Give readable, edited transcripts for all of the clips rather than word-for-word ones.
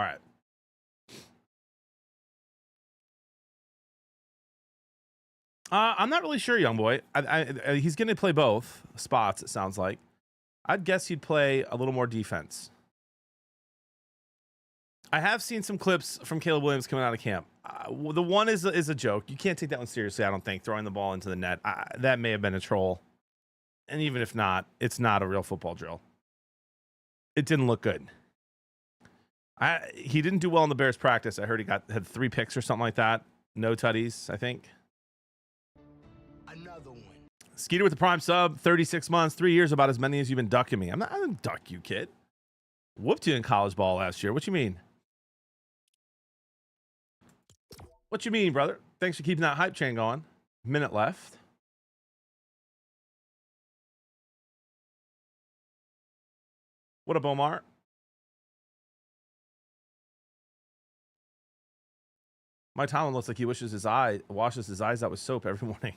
All right. I'm not really sure, young boy. He's going to play both spots, it sounds like. I'd guess he'd play a little more defense. I have seen some clips from Caleb Williams coming out of camp. The one is a joke. You can't take that one seriously, I don't think, throwing the ball into the net. That may have been a troll. And even if not, it's not a real football drill. It didn't look good. He didn't do well in the Bears practice. I heard he had 3 picks or something like that. No tutties, I think. Another one. Skeeter with the prime sub, 36 months, 3 years, about as many as you've been ducking me. I didn't duck you, kid. Whooped you in college ball last year. What you mean? What you mean, brother? Thanks for keeping that hype train going. Minute left. What up, Omar? My Tomlin looks like he washes his eyes out with soap every morning.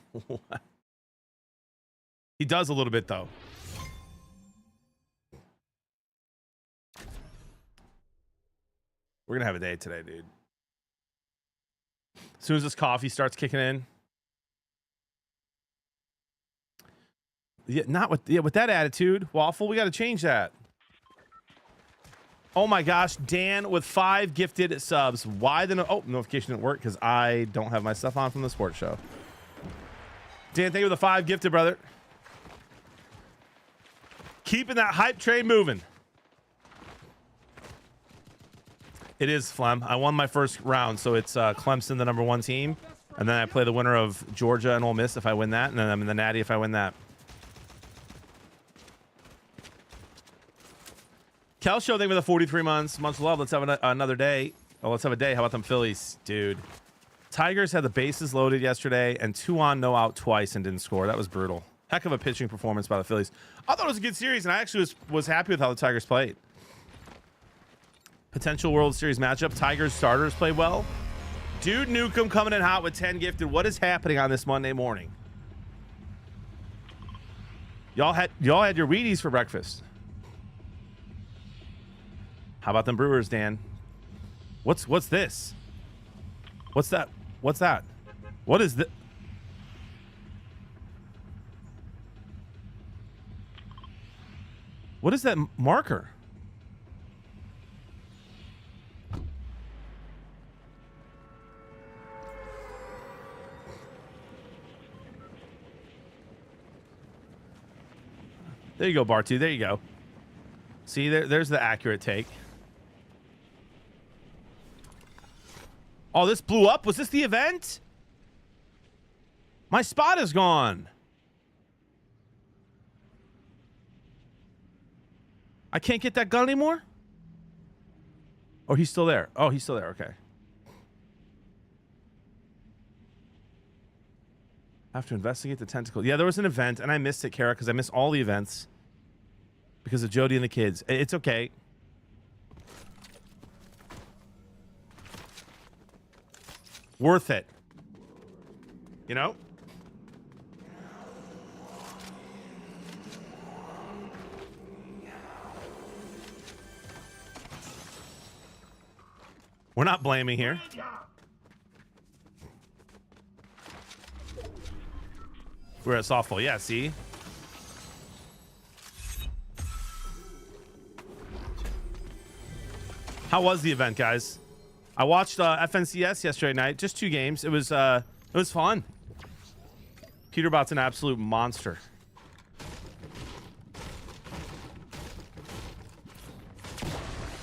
He does a little bit, though. We're going to have a day today, dude. As soon as this coffee starts kicking in. Yeah, with that attitude, Waffle, we got to change that. Oh my gosh, Dan with 5 gifted subs. Why the notification didn't work? Because I don't have my stuff on from the sports show. Dan, thank you for the 5 gifted, brother. Keeping that hype train moving. It is Flem. I won my first round, so it's Clemson, the #1 team, and then I play the winner of Georgia and Ole Miss if I win that, and then I'm in the Natty if I win that. Cal Show, thank you for the 43 months. Much love. Let's have another day. Oh, let's have a day. How about them Phillies? Dude. Tigers had the bases loaded yesterday and 2 on, no out twice and didn't score. That was brutal. Heck of a pitching performance by the Phillies. I thought it was a good series, and I actually was happy with how the Tigers played. Potential World Series matchup. Tigers starters played well. Dude Newcomb coming in hot with 10 gifted. What is happening on this Monday morning? Y'all had your Wheaties for breakfast. How about them Brewers, Dan? What's this? What's that? What's that? What is this? What is that marker? There you go, Bartu. There you go. See, there's the accurate take. Oh, this blew up? Was this the event? My spot is gone. I can't get that gun anymore? Oh, he's still there. Oh, he's still there. Okay. I have to investigate the tentacle. Yeah, there was an event, and I missed it, Kara, because I missed all the events because of Jody and the kids. It's okay. Worth it. You know? We're not blaming here. We're at softball. Yeah, see? How was the event, guys? I watched FNCS yesterday night. Just 2 games. It was fun. Peterbot's an absolute monster.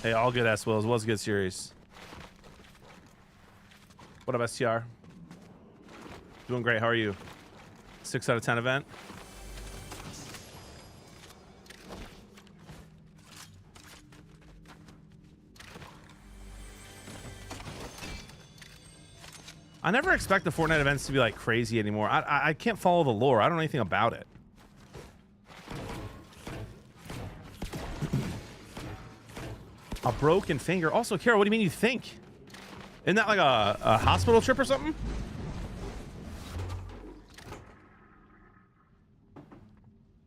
Hey, all good, S-Wills. Was a good series. What up, STR? Doing great. How are you? 6 out of 10 event. I never expect the Fortnite events to be like crazy anymore. I can't follow the lore. I don't know anything about it. A broken finger. Also, Kara, what do you mean you think? Isn't that like a hospital trip or something?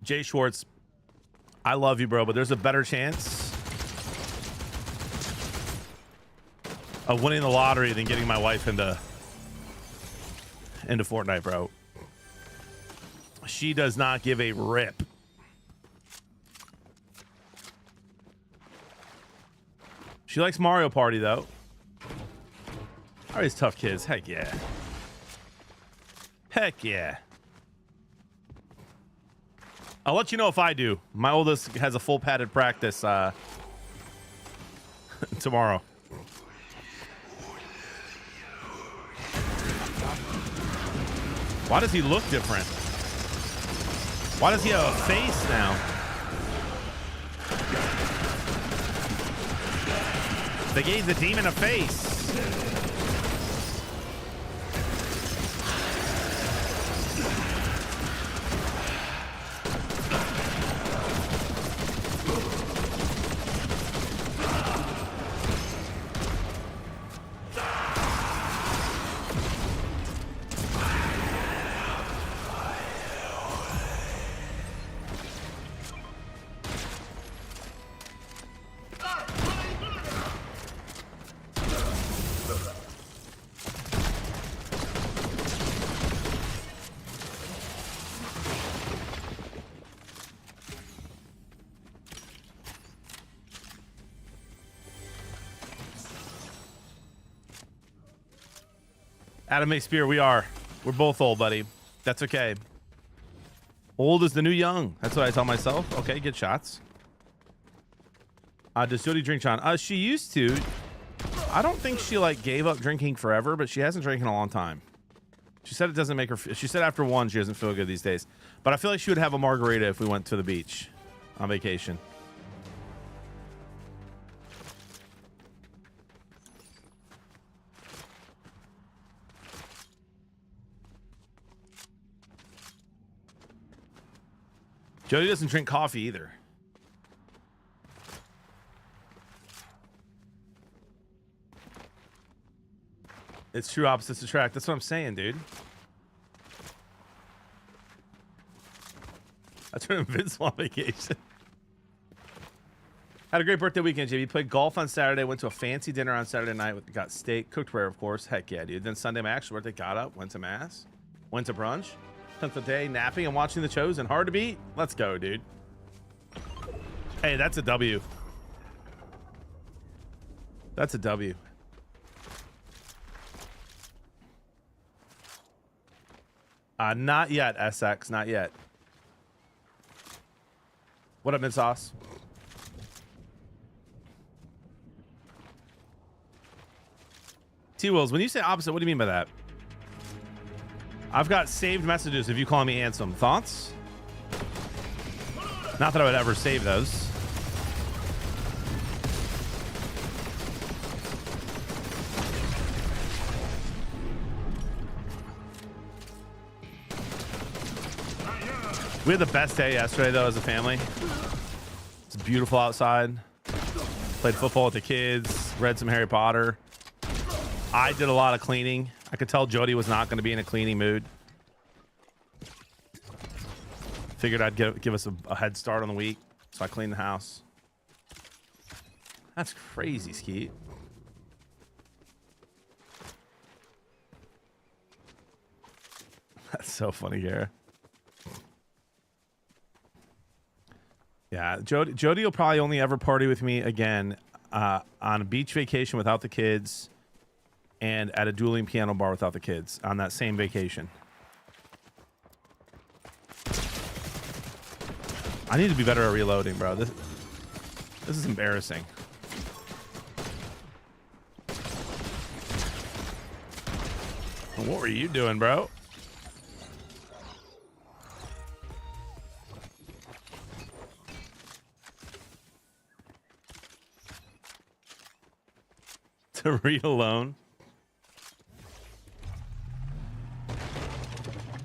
Jay Schwartz, I love you, bro, but there's a better chance of winning the lottery than getting my wife into Fortnite, bro. She does not give a rip. She likes Mario Party, though. All these tough kids. Heck yeah. Heck yeah. I'll let you know if I do. My oldest has a full padded practice tomorrow. Why does he look different? Why does he have a face now? They gave the demon a face. Adam McSpear, we're both old, buddy. That's okay. Old is the new young. That's what I tell myself. Okay, get shots. Does Jody drink, John? She used to. I don't think she like gave up drinking forever, but she hasn't drank in a long time. She said it doesn't make her. She said after one, she doesn't feel good these days. But I feel like she would have a margarita if we went to the beach on vacation. Jody doesn't drink coffee either. It's true opposites attract. That's what I'm saying, dude. I turned invincible on vacation. Had a great birthday weekend, JB. Played golf on Saturday. Went to a fancy dinner on Saturday night. Got steak, cooked rare, of course. Heck yeah, dude. Then Sunday, my actual birthday, got up, went to mass, went to brunch, spent the day napping and watching The Chosen. Hard to beat. Let's go, dude. Hey, that's a W. That's a W. Not yet, SX. Not yet. What up, Mid-Sauce? T-Wills, when you say opposite, what do you mean by that? I've got saved messages of you calling me handsome. Thoughts? Not that I would ever save those. We had the best day yesterday, though, as a family. It's beautiful outside. Played football with the kids. Read some Harry Potter. I did a lot of cleaning. I could tell Jody was not going to be in a cleaning mood. Figured I'd give us a head start on the week, so I cleaned the house. That's crazy, Skeet. That's so funny, Gara. Yeah, Jody will probably only ever party with me again on a beach vacation without the kids and at a dueling piano bar without the kids on that same vacation. I need to be better at reloading, bro. This is embarrassing. What were you doing, bro? To read alone.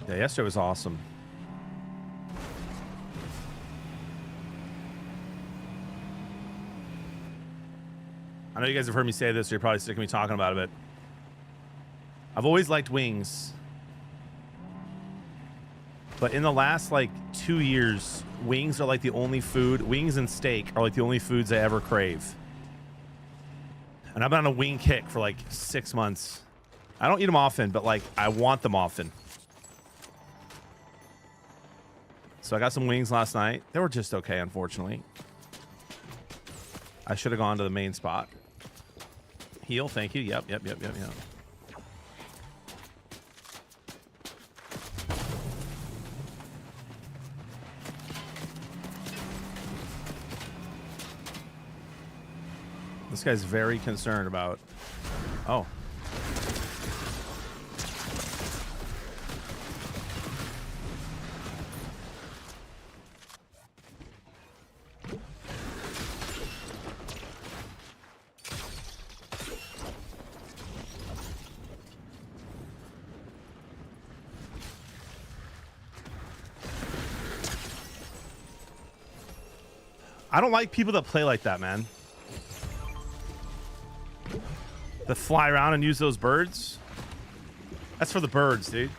Yeah, yesterday was awesome. I know you guys have heard me say this, so you're probably sick of me talking about it. I've always liked wings. But in the last, like, 2 years, wings are like the only food, wings and steak are like the only foods I ever crave. And I've been on a wing kick for like 6 months. I don't eat them often, but like I want them often. So I got some wings last night. They were just okay, unfortunately. I should have gone to the main spot. Heal, thank you. Yep. This guy's very concerned about... Oh. I don't like people that play like that, man. That fly around and use those birds. That's for the birds, dude.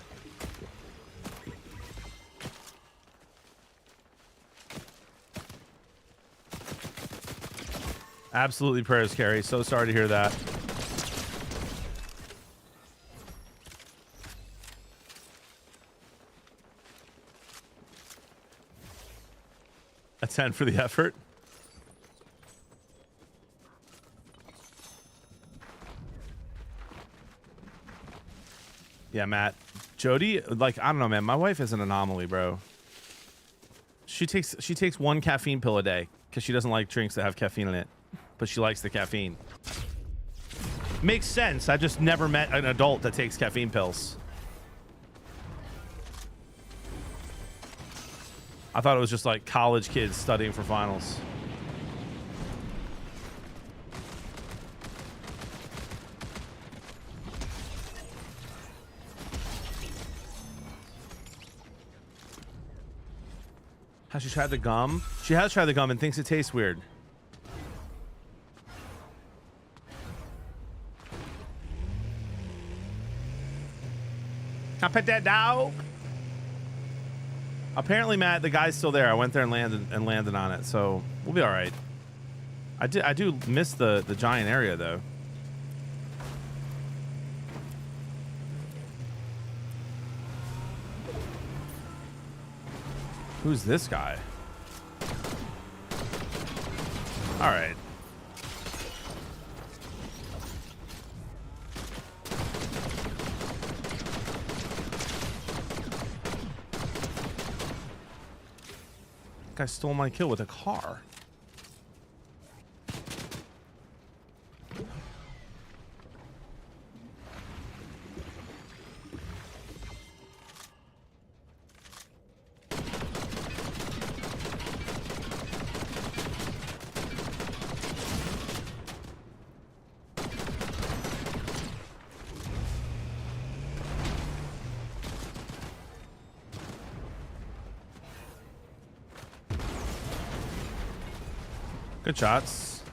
Absolutely prayers, Carrie. So sorry to hear that. A 10 for the effort. Yeah, Matt. Jody, like, I don't know, man. My wife is an anomaly, bro. She takes one caffeine pill a day because she doesn't like drinks that have caffeine in it, but she likes the caffeine. Makes sense. I just never met an adult that takes caffeine pills. I thought it was just like college kids studying for finals. Has she tried the gum? She has tried the gum and thinks it tastes weird. Can I pet that dog? Apparently, Matt, the guy's still there. I went there and landed on it, so we'll be all right. I do miss the giant area though. Who's this guy? All right. Guy stole my kill with a car. Good shots.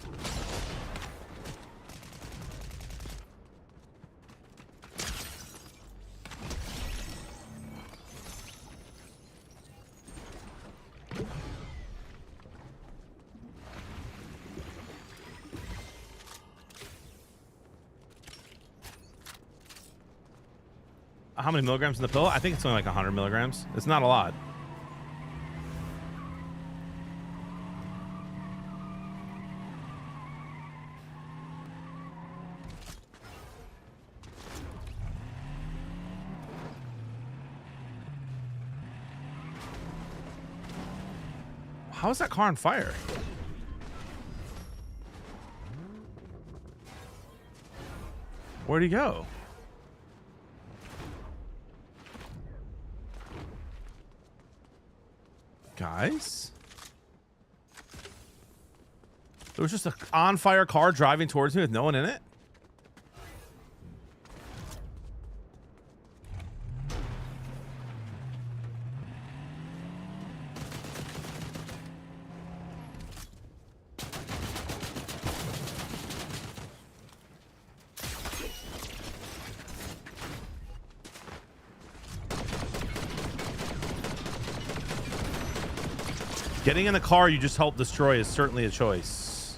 How many milligrams in the pill? I think it's only like 100 milligrams. It's not a lot. How is that car on fire? Where'd he go? Guys? There was just an on-fire car driving towards me with no one in it? Getting in the car you just helped destroy is certainly a choice.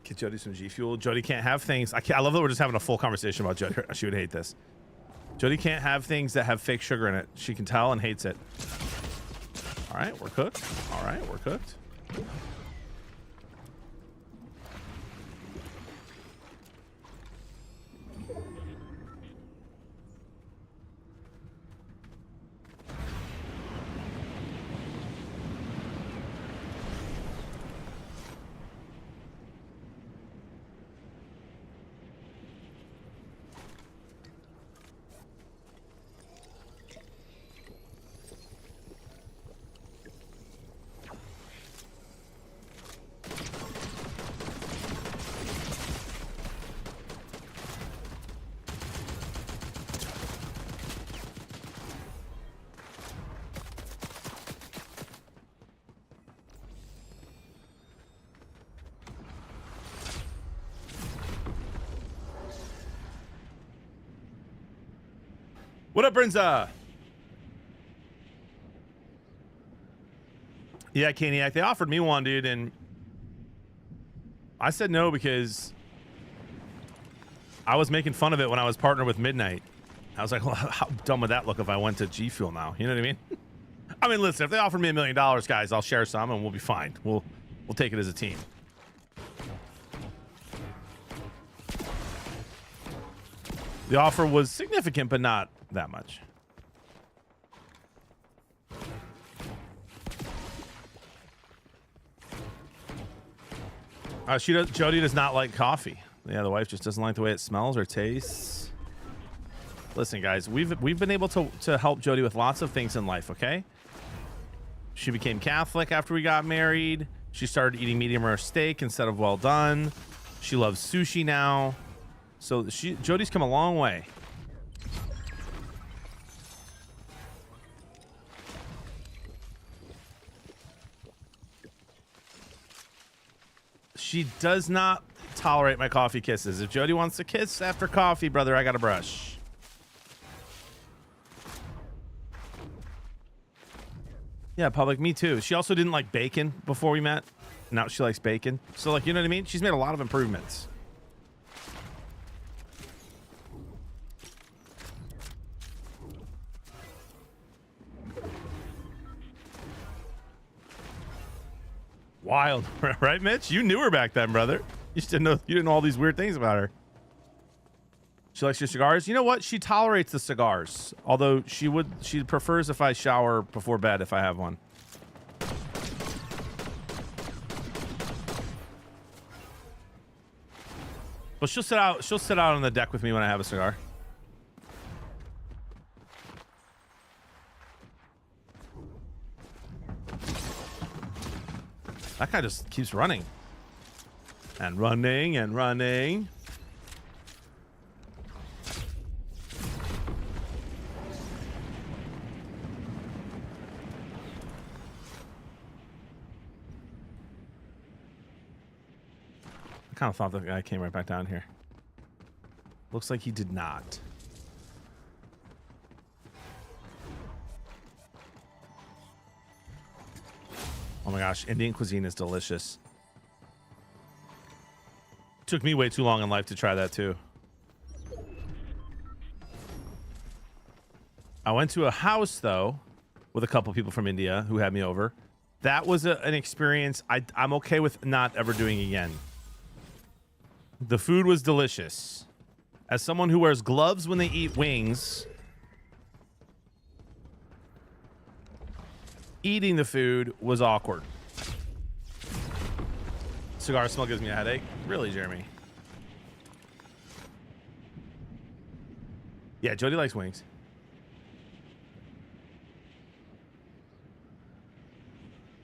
Get Jody some G Fuel. Jody can't have things. I love that we're just having a full conversation about Jody. She would hate this. Jody can't have things that have fake sugar in it. She can tell and hates it. All right, we're cooked. All right, we're cooked. What up, Brinza? Yeah, Caniac, they offered me one, dude, and I said no because I was making fun of it when I was partnered with Midnight. I was like, well, how dumb would that look if I went to G Fuel now? You know what I mean? I mean, listen, if they offered me $1 million, guys, I'll share some and we'll be fine. We'll take it as a team. The offer was significant, but not that much. Jody does not like coffee. Yeah, the wife just doesn't like the way it smells or tastes. Listen, guys, we've been able to help Jody with lots of things in life, okay? She became Catholic after we got married. She started eating medium rare steak instead of well done. She loves sushi now. So Jody's come a long way. She does not tolerate my coffee kisses. If Jody wants to kiss after coffee, brother, I got to brush. Yeah, public, me too. She also didn't like bacon before we met. Now she likes bacon. So, like, you know what I mean? She's made a lot of improvements. Wild, right, Mitch? You knew her back then, brother. You just didn't know. You didn't know all these weird things about her. She likes your cigars. You know what? She tolerates the cigars. Although she prefers if I shower before bed if I have one. But she'll sit out on the deck with me when I have a cigar. That guy just keeps running. And running and running. I kind of thought the guy came right back down here. Looks like he did not. Oh my gosh, Indian cuisine is delicious. Took me way too long in life to try that too. I went to a house though with a couple people from India who had me over. That was an experience I'm okay with not ever doing again. The food was delicious. As someone who wears gloves when they eat wings, eating the food was awkward. Cigar smell gives me a headache. Really, Jeremy? Yeah, Jody likes wings.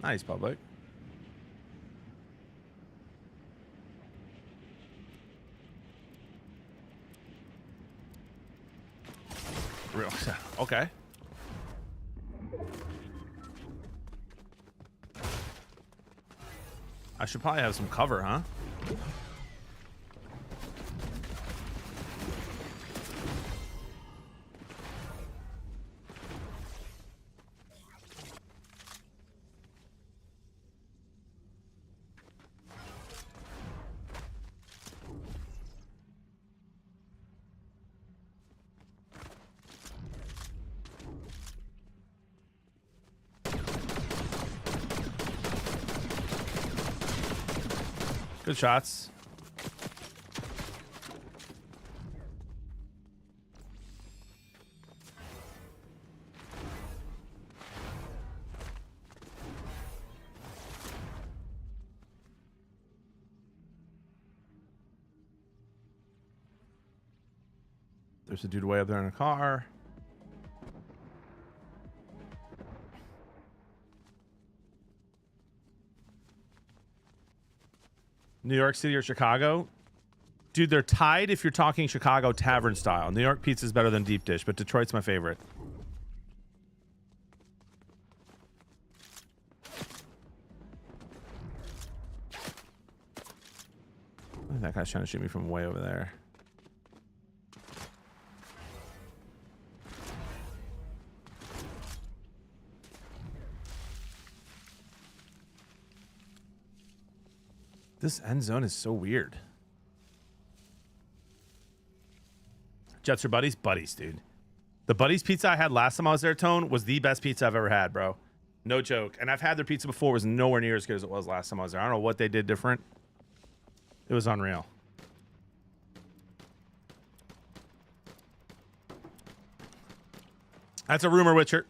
Nice, public. Real. Okay. I should probably have some cover, huh? Good shots. There's a dude way up there in a car. New York City or Chicago? Dude, they're tied if you're talking Chicago tavern style. New York pizza is better than deep dish, but Detroit's my favorite. Oh, that guy's trying to shoot me from way over there. This end zone is so weird. Jets or Buddies? Buddies, dude. The Buddies pizza I had last time I was there, Tone, was the best pizza I've ever had, bro. No joke. And I've had their pizza before. It was nowhere near as good as it was last time I was there. I don't know what they did different. It was unreal. That's a rumor, Witcher.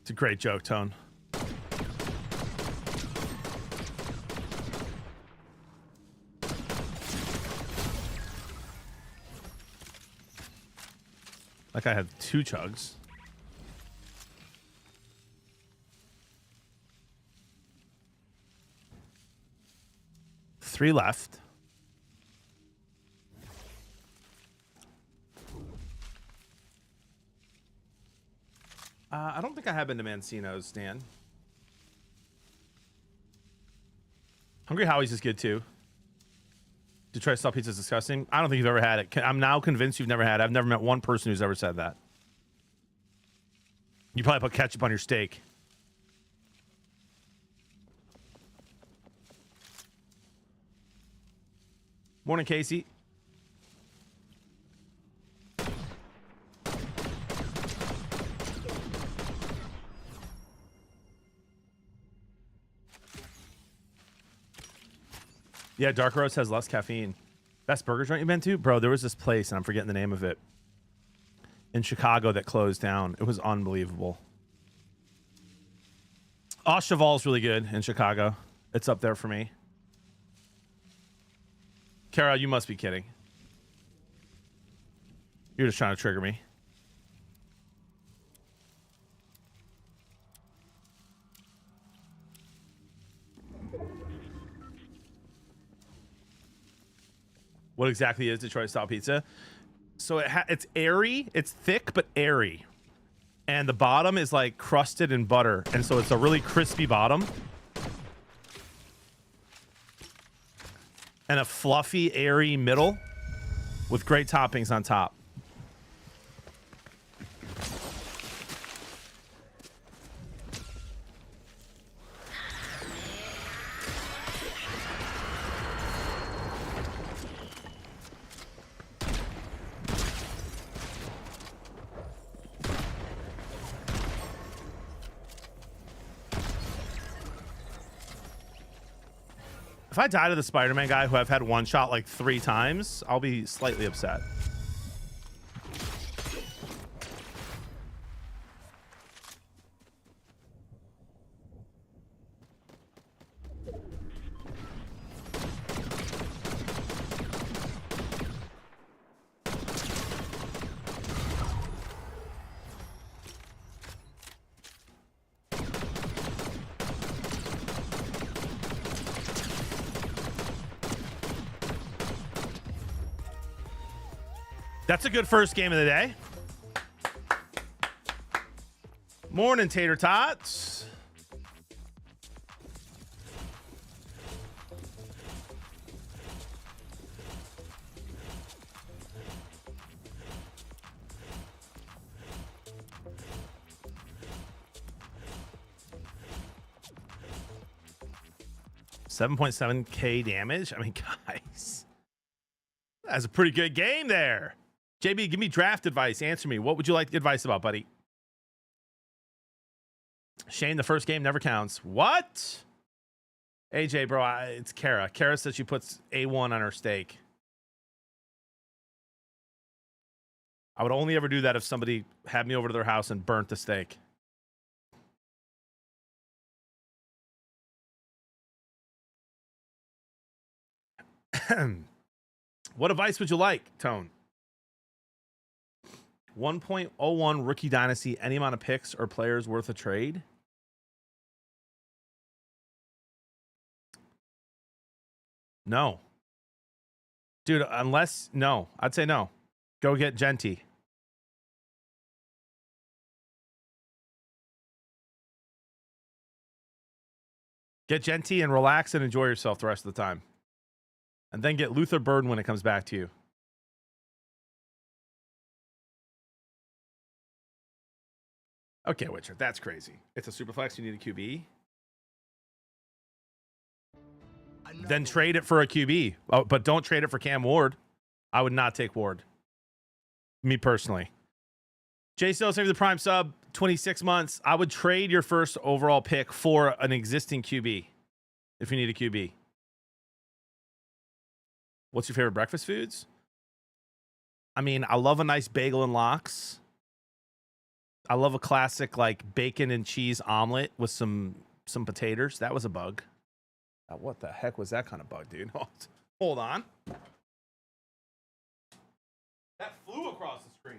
It's a great joke, Tone. Like I had 2 chugs. Three left. I don't think I have been to Mancino's, Stan. Hungry Howie's is good too. Detroit style pizza is disgusting. I don't think you've ever had it. I'm now convinced you've never had it. I've never met one person who's ever said that. You probably put ketchup on your steak. Morning, Casey. Yeah, Dark Roast has less caffeine. Best burger joint you've been to? Bro, there was this place, and I'm forgetting the name of it, in Chicago that closed down. It was unbelievable. Au Cheval's really good in Chicago. It's up there for me. Kara, you must be kidding. You're just trying to trigger me. What exactly is Detroit style pizza? So it's airy, it's thick but airy, and the bottom is like crusted in butter, and so it's a really crispy bottom and a fluffy, airy middle with great toppings on top. If I die to the Spider-Man guy who I've had one shot like 3 times, I'll be slightly upset. That's a good first game of the day. Morning, Tater Tots. $7.7K damage. I mean, guys. That's a pretty good game there. JB, give me draft advice. Answer me. What would you like advice about, buddy? Shane, the first game never counts. What? AJ, bro, it's Kara. Kara says she puts A1 on her steak. I would only ever do that if somebody had me over to their house and burnt the steak. What advice would you like, Tone? 1.01 rookie dynasty, any amount of picks or players worth a trade? No. Dude, unless, no. I'd say no. Go get Genty. Get Genty and relax and enjoy yourself the rest of the time. And then get Luther Burden when it comes back to you. Okay, Witcher, that's crazy. It's a super flex. You need a QB. Then trade it for a QB. Oh, but don't trade it for Cam Ward. I would not take Ward. Me personally. Jay Still saving the prime sub, 26 months. I would trade your first overall pick for an existing QB if you need a QB. What's your favorite breakfast foods? I mean, I love a nice bagel and lox. I love a classic like bacon and cheese omelet with some potatoes. That was a bug. What the heck was that kind of bug, dude? Hold on. That flew across the screen.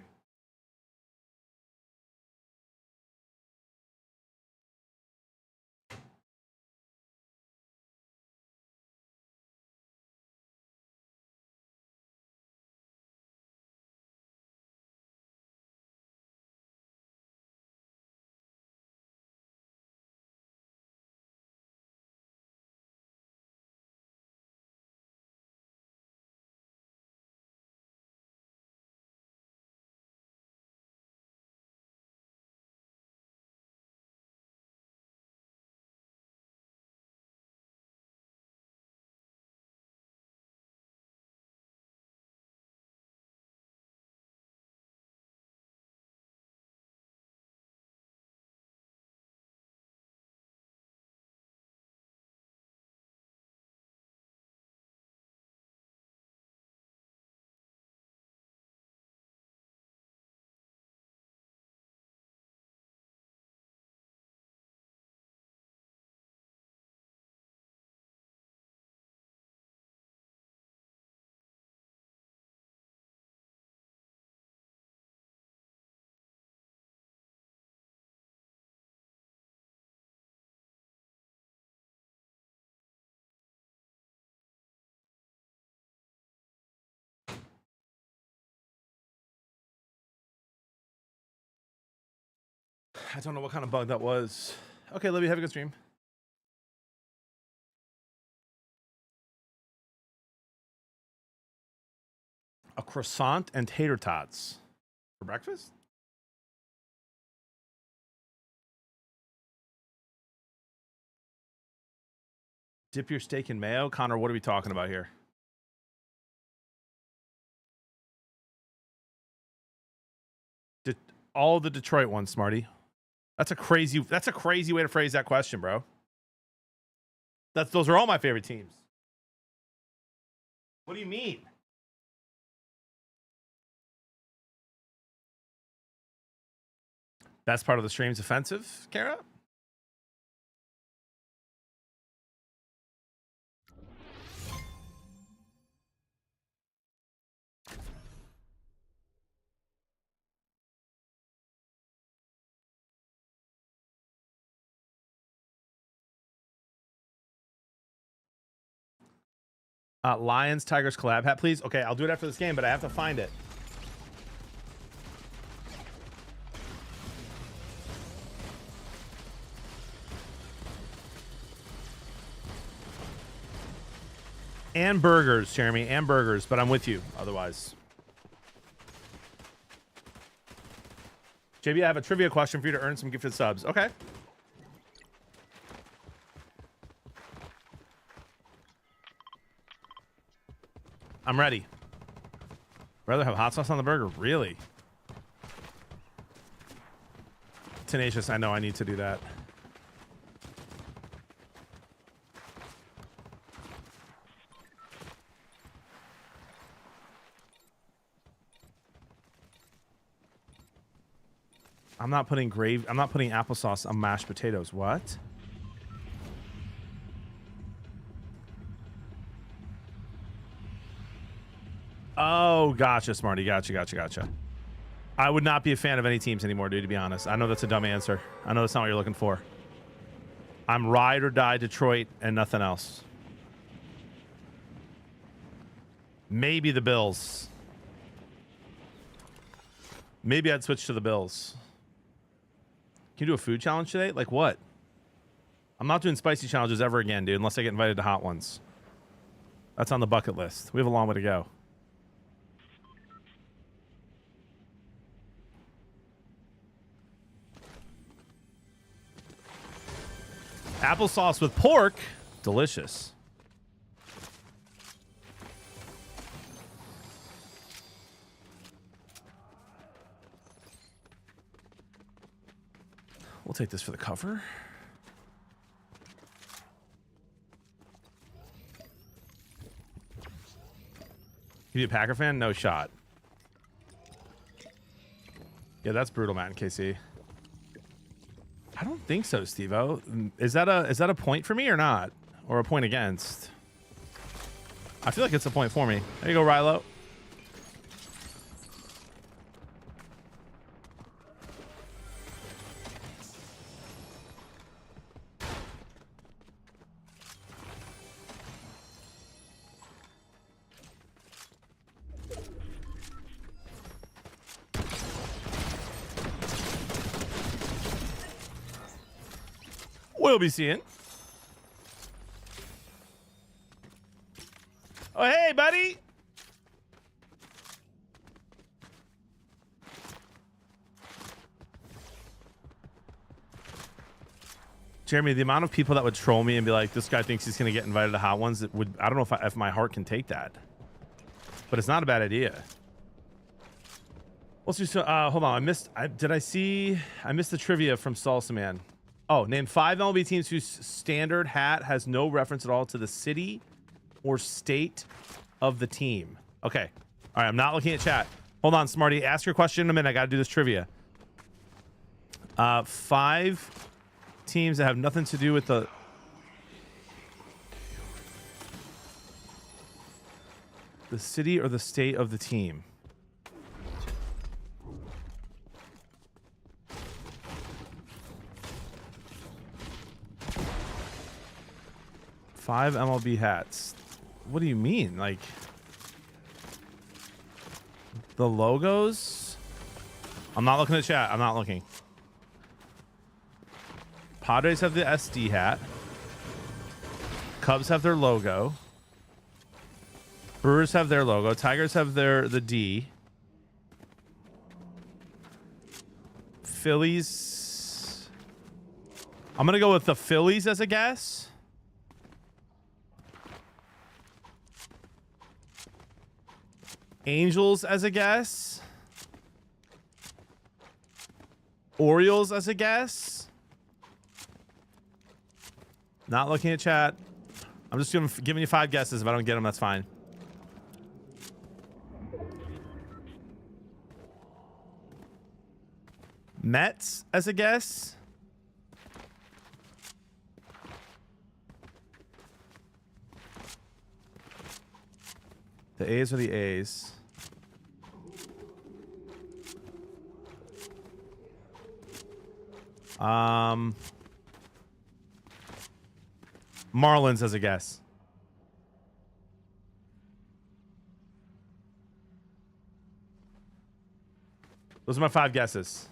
I don't know what kind of bug that was. Okay, Libby, have a good stream. A croissant and tater tots for breakfast? Dip your steak in mayo? Connor, what are we talking about here? All the Detroit ones, Smarty. That's a crazy way to phrase that question, bro. Those are all my favorite teams. What do you mean? Best part of the stream's offensive, Kara? Lions Tigers collab hat, please. Okay, I'll do it after this game, but I have to find it. And burgers, Jeremy, and burgers, but I'm with you otherwise. JB, I have a trivia question for you to earn some gifted subs. Okay. I'm ready. Rather have hot sauce on the burger? Really? Tenacious, I know I need to do that. I'm not putting applesauce on mashed potatoes. What? Oh, gotcha, Smarty. Gotcha. I would not be a fan of any teams anymore, dude, to be honest. I know that's a dumb answer. I know that's not what you're looking for. I'm ride or die Detroit and nothing else. Maybe the Bills. Maybe I'd switch to the Bills. Can you do a food challenge today? Like what? I'm not doing spicy challenges ever again, dude, unless I get invited to hot ones. That's on the bucket list. We have a long way to go. Applesauce with pork. Delicious. We'll take this for the cover. You be a Packer fan? No shot. Yeah, that's brutal, Matt and KC. I don't think so, Steve-O. Is that a point for me or not? Or a point against? I feel like it's a point for me. There you go, Rilo. We'll be seeing. Oh, hey, buddy. Jeremy, the amount of people that would troll me and be like, this guy thinks he's going to get invited to hot ones, it would, I don't know if my heart can take that. But it's not a bad idea. Let's just, hold on. I missed the trivia from Salsa Man. Oh, name 5 MLB teams whose standard hat has no reference at all to the city or state of the team. Okay. All right, I'm not looking at chat. Hold on, Smarty. Ask your question in a minute. I got to do this trivia. 5 teams that have nothing to do with the city or the state of the team. Five MLB hats. What do you mean? Like the logos? I'm not looking at chat. I'm not looking. Padres have the SD hat. Cubs have their logo. Brewers have their logo. Tigers have the D. Phillies. I'm gonna go with the Phillies as a guess. Angels as a guess. Orioles as a guess. Not looking at chat. I'm just giving you 5 guesses. If I don't get them, that's fine. Mets as a guess. The A's are the A's. Marlins as a guess. Those are my 5 guesses.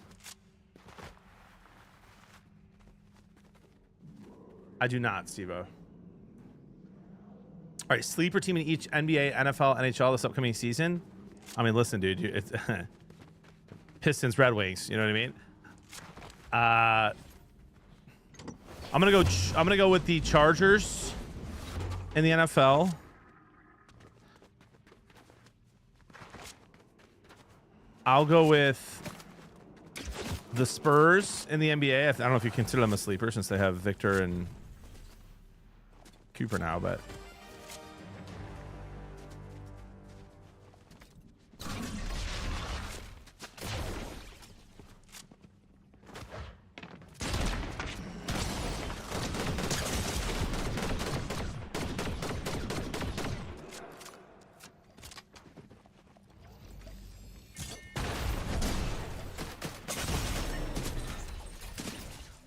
I do not, Steve-O. All right, sleeper team in each NBA, NFL, NHL this upcoming season. I mean, listen, dude, it's Pistons, Red Wings. You know what I mean? I'm gonna go with the Chargers in the NFL. I'll go with the Spurs in the NBA. I don't know if you consider them a sleeper since they have Victor and Cooper now, but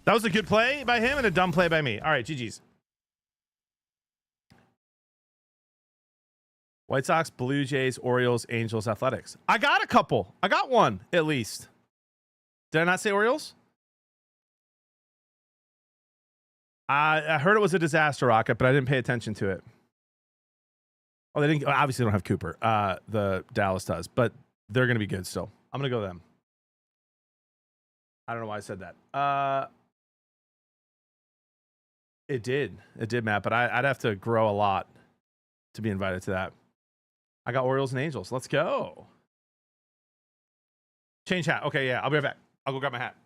that was a good play by him and a dumb play by me. All right, GG's. White Sox, Blue Jays, Orioles, Angels, Athletics. I got a couple. I got one, at least. Did I not say Orioles? I heard it was a disaster rocket, but I didn't pay attention to it. Oh, they didn't. Obviously, they don't have Cooper. The Dallas does, but they're going to be good still. I'm going to go them. I don't know why I said that. It did, Matt, but I'd have to grow a lot to be invited to that. I got Orioles and Angels. Let's go. Change hat. Okay, yeah, I'll be right back. I'll go grab my hat.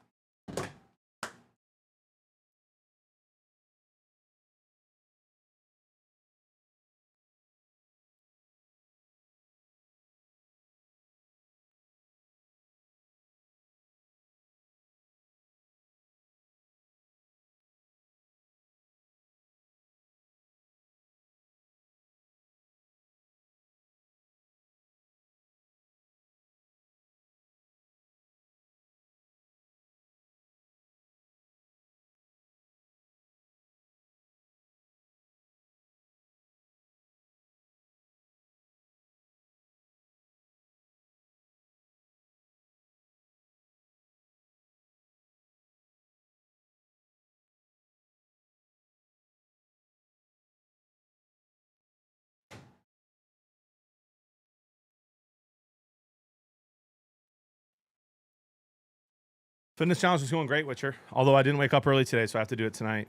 Fitness challenge was going great, Witcher. Although I didn't wake up early today, so I have to do it tonight.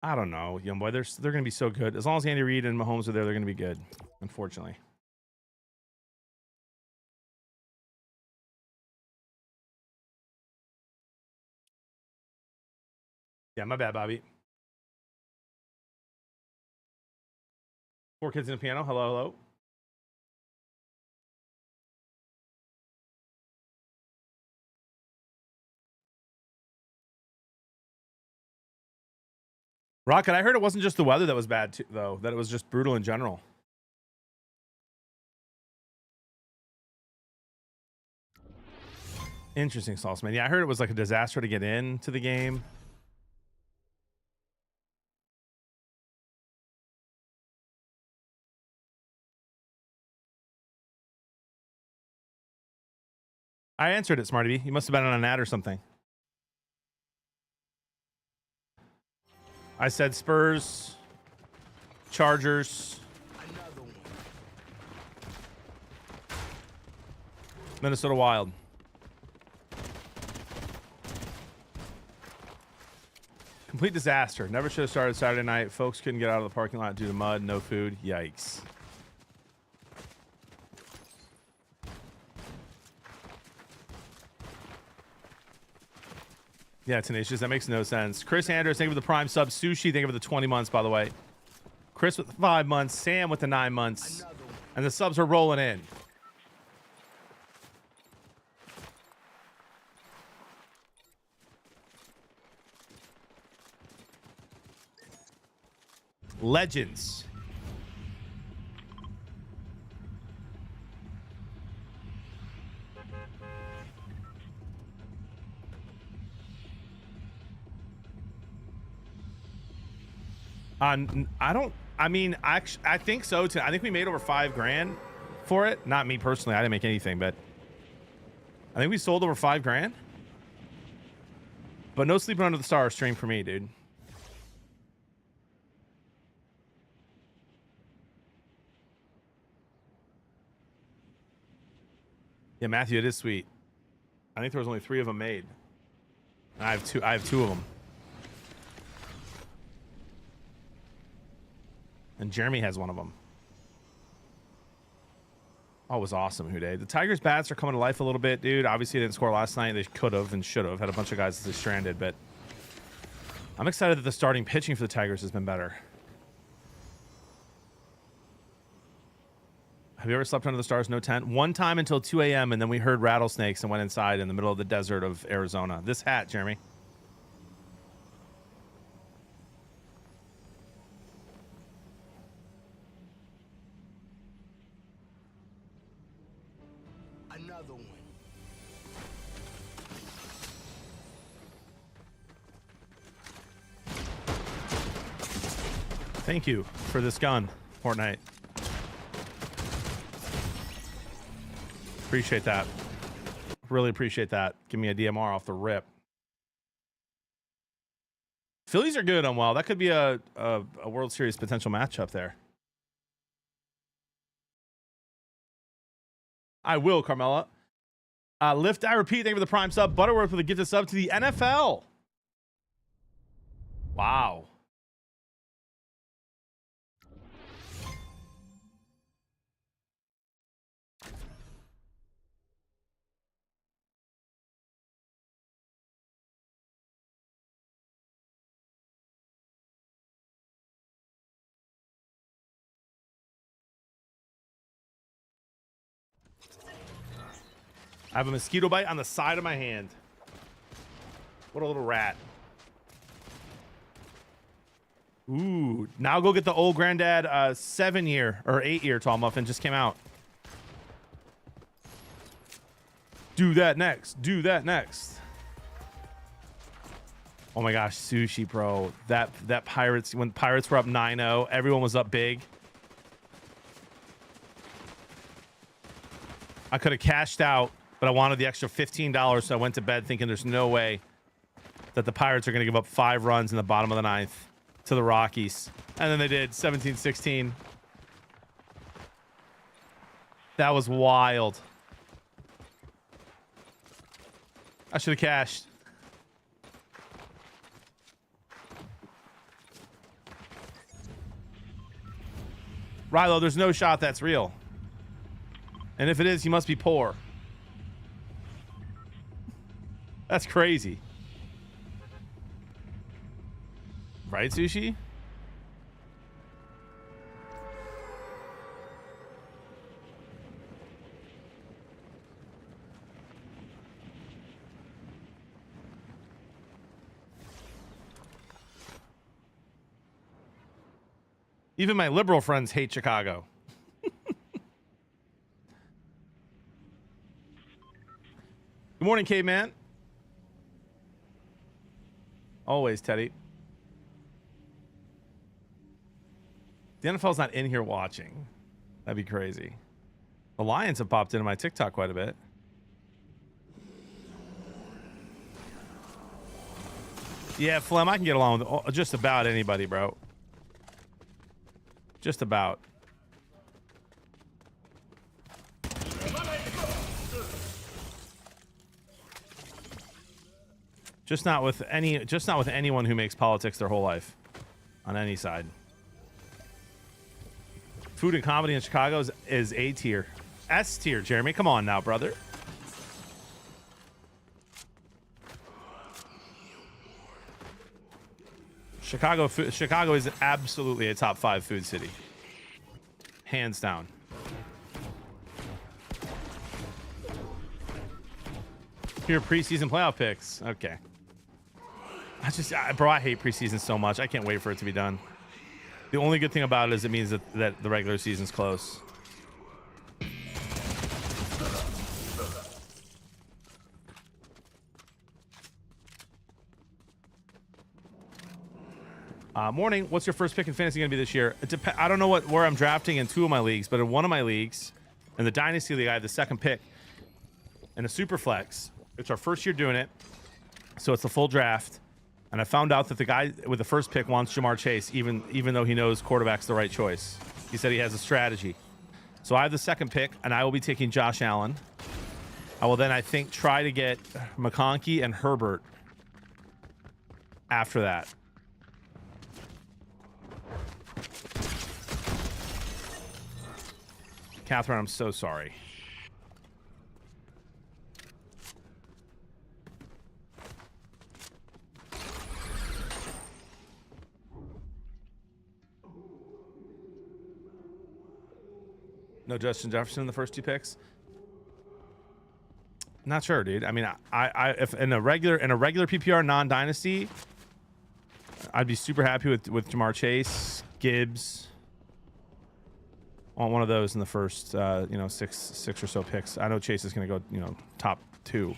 I don't know, young boy. They're going to be so good. As long as Andy Reid and Mahomes are there, they're going to be good, unfortunately. Yeah, my bad, Bobby. 4 kids in a piano. Hello, hello. Rocket, I heard it wasn't just the weather that was bad, too, though. That it was just brutal in general. Interesting, Sauce Man. Yeah, I heard it was like a disaster to get into the game. I answered it, Smarty. You must have been on an ad or something. I said Spurs, Chargers, Minnesota Wild. Complete disaster. Never should have started Saturday night. Folks couldn't get out of the parking lot due to mud, no food. Yikes. Yeah, Tenacious. That makes no sense. Chris Andrews, thank you for the Prime sub. Sushi, thank you for the 20 months, by the way. Chris with 5 months. Sam with the 9 months. And the subs are rolling in. Legends. I think so too. I think we made over $5,000 for it. Not me personally. I didn't make anything, but I think we sold over $5,000. But no sleeping under the stars stream for me, dude. Yeah, Matthew, it is sweet. I think there was only 3 of them made. I have 2 of them. And Jeremy has one of them. Oh, it was awesome, Houday. The Tigers' bats are coming to life a little bit, dude. Obviously, they didn't score last night. They could have and should have. Had a bunch of guys that they stranded, but I'm excited that the starting pitching for the Tigers has been better. Have you ever slept under the stars, no tent? One time until 2 a.m., and then we heard rattlesnakes and went inside in the middle of the desert of Arizona. This hat, Jeremy. Another one. Thank you for this gun, Fortnite. Appreciate that. Really appreciate that. Give me a DMR off the rip. Phillies are good on well. That could be a World Series potential matchup there. I will, Carmella. Lift, I repeat, thank you for the prime sub. Butterworth with a gifted sub to the NFL. Wow. I have a mosquito bite on the side of my hand. What a little rat. Ooh, now go get the old granddad 7-year or 8-year tall muffin. Just came out. Do that next. Do that next. Oh my gosh, sushi, bro. That Pirates, when Pirates were up 9-0, everyone was up big. I could have cashed out, but I wanted the extra $15, so I went to bed thinking there's no way that the Pirates are going to give up 5 runs in the bottom of the 9th to the Rockies. And then they did, 17-16. That was wild. I should have cashed. Rilo, there's no shot that's real. And if it is, you must be poor. That's crazy. Right, Sushi? Even my liberal friends hate Chicago. Good morning, Caveman. Always, Teddy. The NFL's not in here watching. That'd be crazy. The Lions have popped into my TikTok quite a bit. Yeah, Flem, I can get along with just about anybody, bro. Just about. Just not with anyone who makes politics their whole life on any side. Food and comedy in Chicago is A tier. S tier, Jeremy. Come on now, brother. Chicago is absolutely a top 5 food city. Hands down. Your preseason playoff picks. Okay. Bro, I hate preseason so much. I can't wait for it to be done. The only good thing about it is it means that the regular season's close. Morning. What's your first pick in fantasy going to be this year? I don't know where I'm drafting in 2 of my leagues, but in one of my leagues, in the Dynasty League, I have the second pick. In a super flex. It's our first year doing it, so it's a full draft. And I found out that the guy with the first pick wants Jamar Chase, even though he knows quarterback's the right choice. He said he has a strategy. So I have the second pick, and I will be taking Josh Allen. I will then, I think, try to get McConkey and Herbert after that. Catherine, I'm so sorry. No Justin Jefferson in the first 2 picks. Not sure, dude. I mean, if in a regular PPR non-dynasty, I'd be super happy with Jamar Chase, Gibbs. On one of those in the first, you know, six or so picks. I know Chase is going to go, you know, top 2.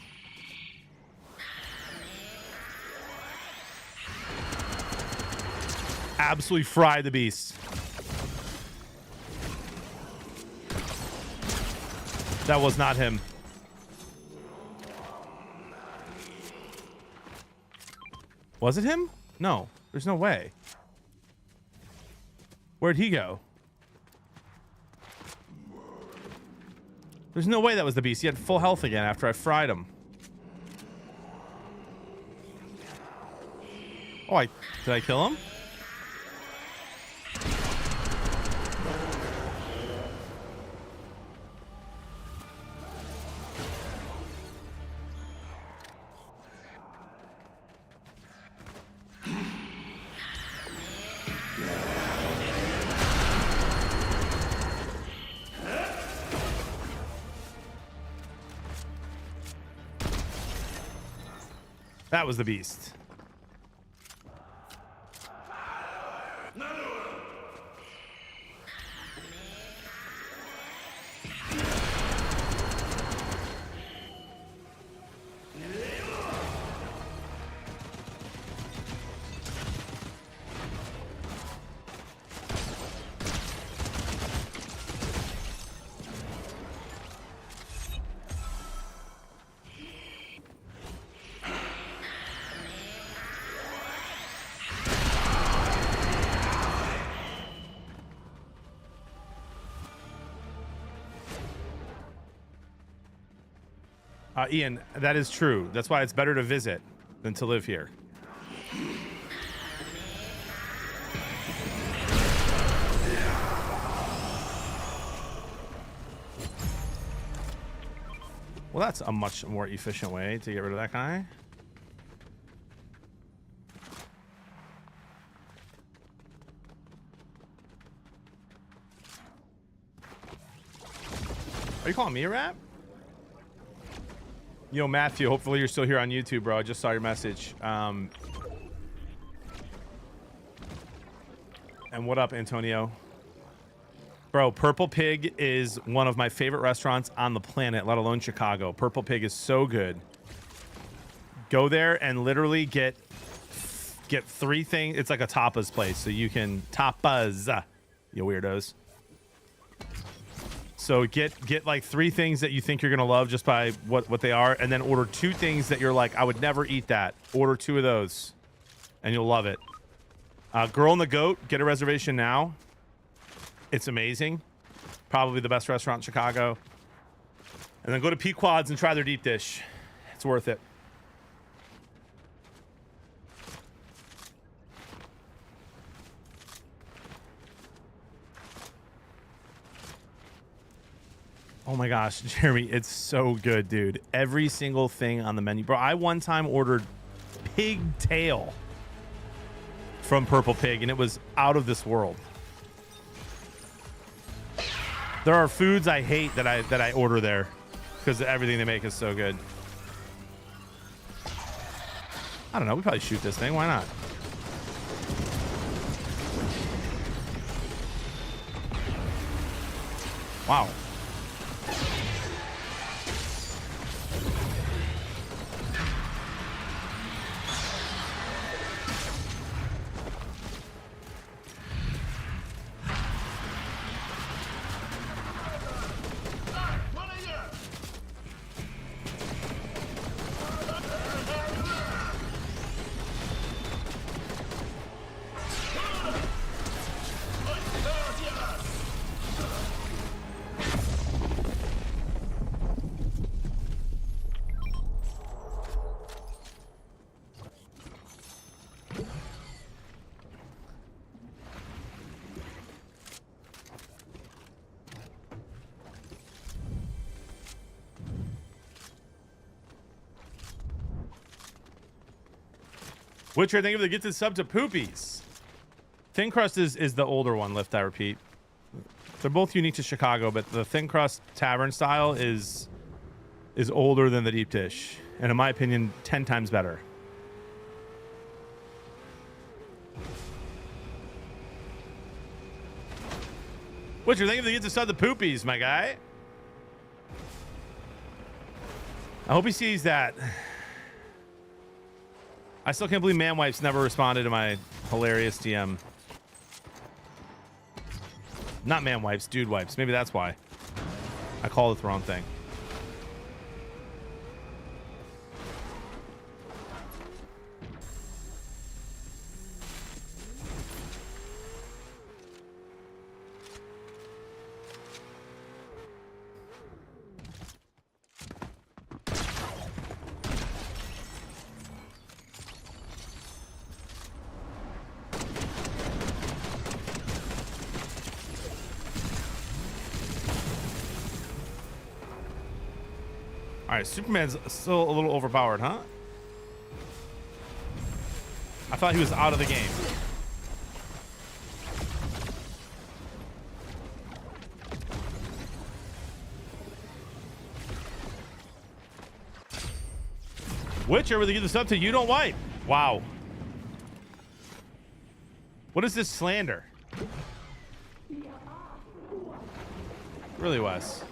Absolutely fry the beast. That was not him. Was it him? No, there's no way. Where'd he go? There's no way that was the beast. He had full health again after I fried him. Oh, did I kill him? That was the beast. Ian, that is true. That's why it's better to visit than to live here. Well, that's a much more efficient way to get rid of that guy. Are you calling me a rat? Yo, Matthew, hopefully you're still here on YouTube, bro. I just saw your message. And what up, Antonio? Bro, Purple Pig is one of my favorite restaurants on the planet, let alone Chicago. Purple Pig is so good. Go there and literally get 3 things. It's like a tapas place, so you can tapas, you weirdos. So get like 3 things that you think you're gonna love just by what they are, and then order 2 things that you're like, I would never eat that. Order 2 of those, and you'll love it. Girl and the Goat, get a reservation now. It's amazing. Probably the best restaurant in Chicago. And then go to Pequod's and try their deep dish. It's worth it. Oh my gosh, Jeremy, it's so good, dude. Every single thing on the menu. Bro, I one time ordered pigtail from Purple Pig, and it was out of this world. There are foods I hate that I order there because everything they make is so good. I don't know. We probably shoot this thing. Why not? Wow. Which I think of the get this sub to Poopies. Thin crust is the older one, Lift, I repeat. They're both unique to Chicago, but the thin crust tavern style is older than the deep dish. And in my opinion, 10 times better. What you think of the get to sub the Poopies, my guy? I hope he sees that. I still can't believe Man Wipes never responded to my hilarious DM. Not Man Wipes, Dude Wipes. Maybe that's why. I called it the wrong thing. All right, Superman's still a little overpowered, huh? I thought he was out of the game. Which are we give this up to? You don't wipe. Wow. What is this slander? Really, Wes?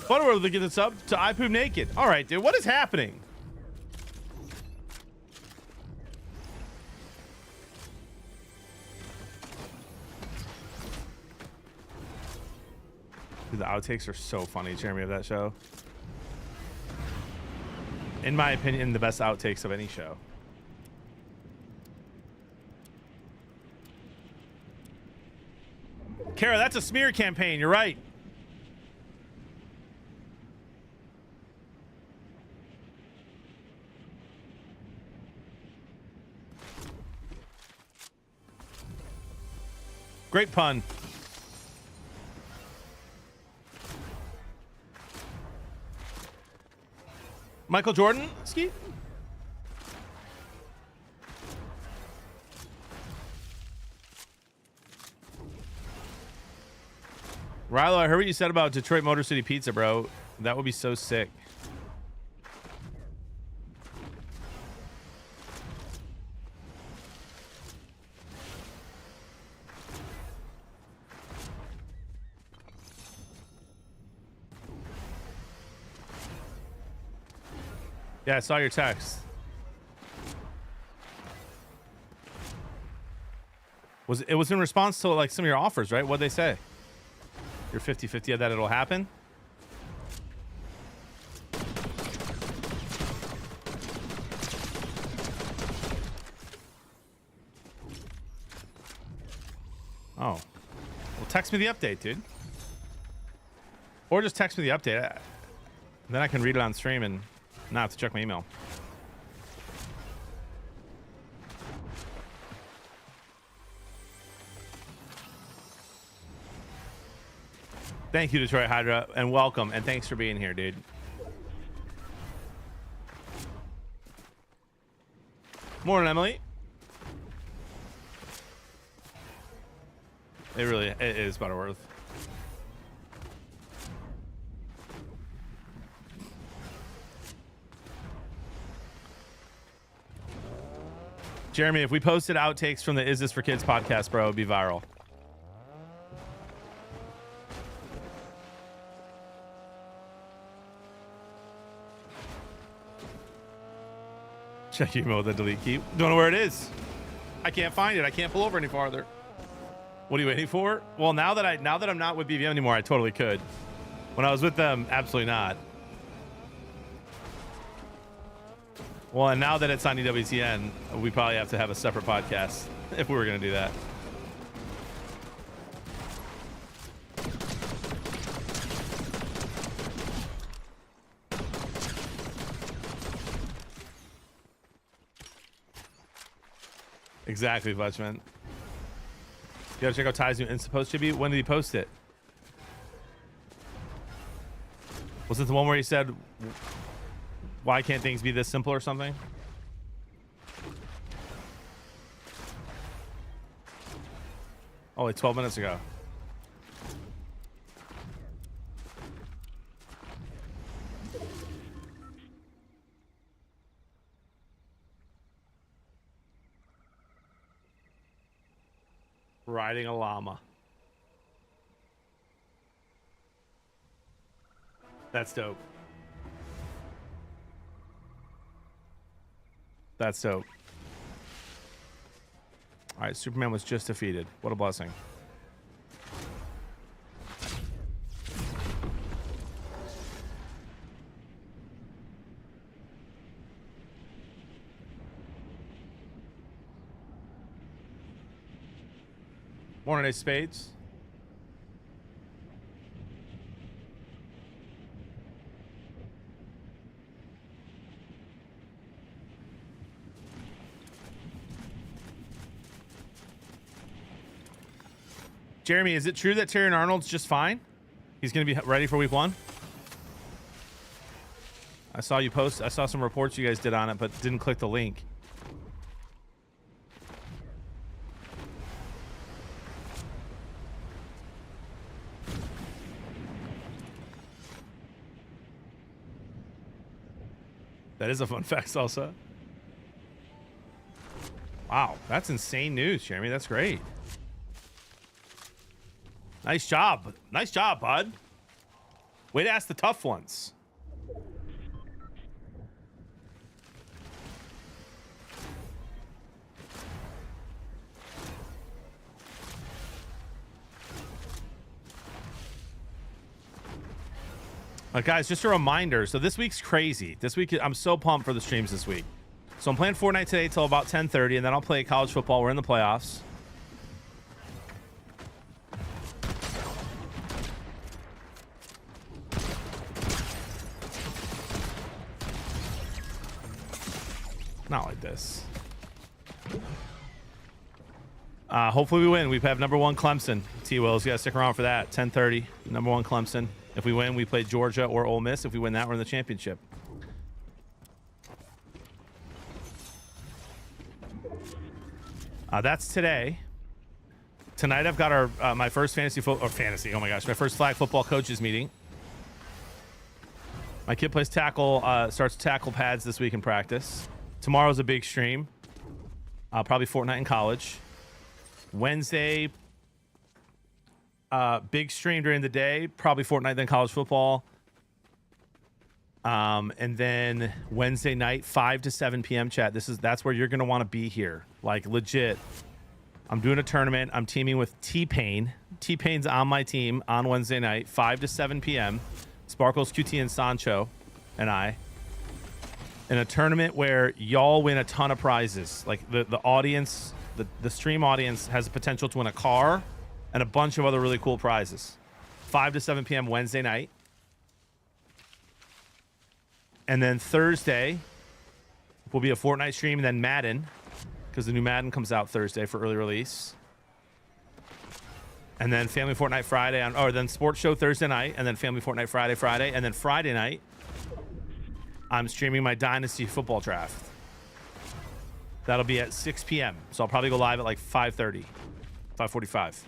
Butterworth to get this up to I Poop Naked. All right, dude, what is happening? Dude, the outtakes are so funny, Jeremy, of that show. In my opinion, the best outtakes of any show. Kara, that's a smear campaign. You're right. Great pun. Michael Jordan, Ski? Rilo, I heard what you said about Detroit Motor City Pizza, bro. That would be so sick. Yeah, I saw your text. It was in response to like some of your offers, right? What'd they say? You're 50-50 that it'll happen? Oh. Well, text me the update, dude. Or just text me the update. Then I can read it on stream and not have to check my email. Thank you, Detroit Hydra, and welcome, and thanks for being here, dude. Morning, Emily. It is Butterworth. Jeremy, if we posted outtakes from the Is This for Kids podcast, bro, it would be viral. Check your email with the delete key. Don't know where it is. I can't find it. I can't pull over any farther. What are you waiting for? Well, now that I'm not with BVM anymore, I totally could. When I was with them, absolutely not. Well, and now that it's on EWTN, we probably have to have a separate podcast if we were going to do that. Exactly, Fletchman. You gotta check out Ty's new Insta post, Chibi. When did he post it? Was it the one where he said, why can't things be this simple or something? Oh, like 12 minutes ago. Riding a llama. That's dope. That's dope. All right, Superman was just defeated. What a blessing. Morning, Ace Spades. Jeremy, is it true that Terry Arnold's just fine? He's going to be ready for week 1? I saw you post. I saw some reports you guys did on it, but didn't click the link. That is a fun fact, Salsa. Wow, that's insane news, Jeremy. That's great. Nice job. Nice job, bud. Way to ask the tough ones. Guys, just a reminder. So this week's crazy. This week, I'm so pumped for the streams this week. So I'm playing Fortnite today till about 10:30, and then I'll play college football. We're in the playoffs. Not like this. Hopefully we win. We have number 1 Clemson. T-Wills, you gotta stick around for that. 10:30, number 1 Clemson. If we win, we play Georgia or Ole Miss. If we win that, we're in the championship. That's today. Tonight I've got our my first fantasy. Oh my gosh, my first flag football coaches meeting. My kid plays tackle, starts tackle pads this week in practice. Tomorrow's a big stream. Probably Fortnite in college. Wednesday, big stream during the day. Probably Fortnite, then college football. And then Wednesday night, 5 to 7 p.m. chat. That's where you're gonna want to be here. Like legit. I'm doing a tournament. I'm teaming with T-Pain. T-Pain's on my team on Wednesday night, 5 to 7 p.m. Sparkles, QT, and Sancho, and I. In a tournament where y'all win a ton of prizes. Like the audience, the stream audience has the potential to win a car and a bunch of other really cool prizes. 5 to 7 p.m. Wednesday night. And then Thursday will be a Fortnite stream, and then Madden, because the new Madden comes out Thursday for early release. And then Family Fortnite Friday, or then Sports Show Thursday night, and then Family Fortnite Friday, and then Friday night, I'm streaming my Dynasty football draft. That'll be at 6 p.m. So I'll probably go live at like 5:30, 5:45.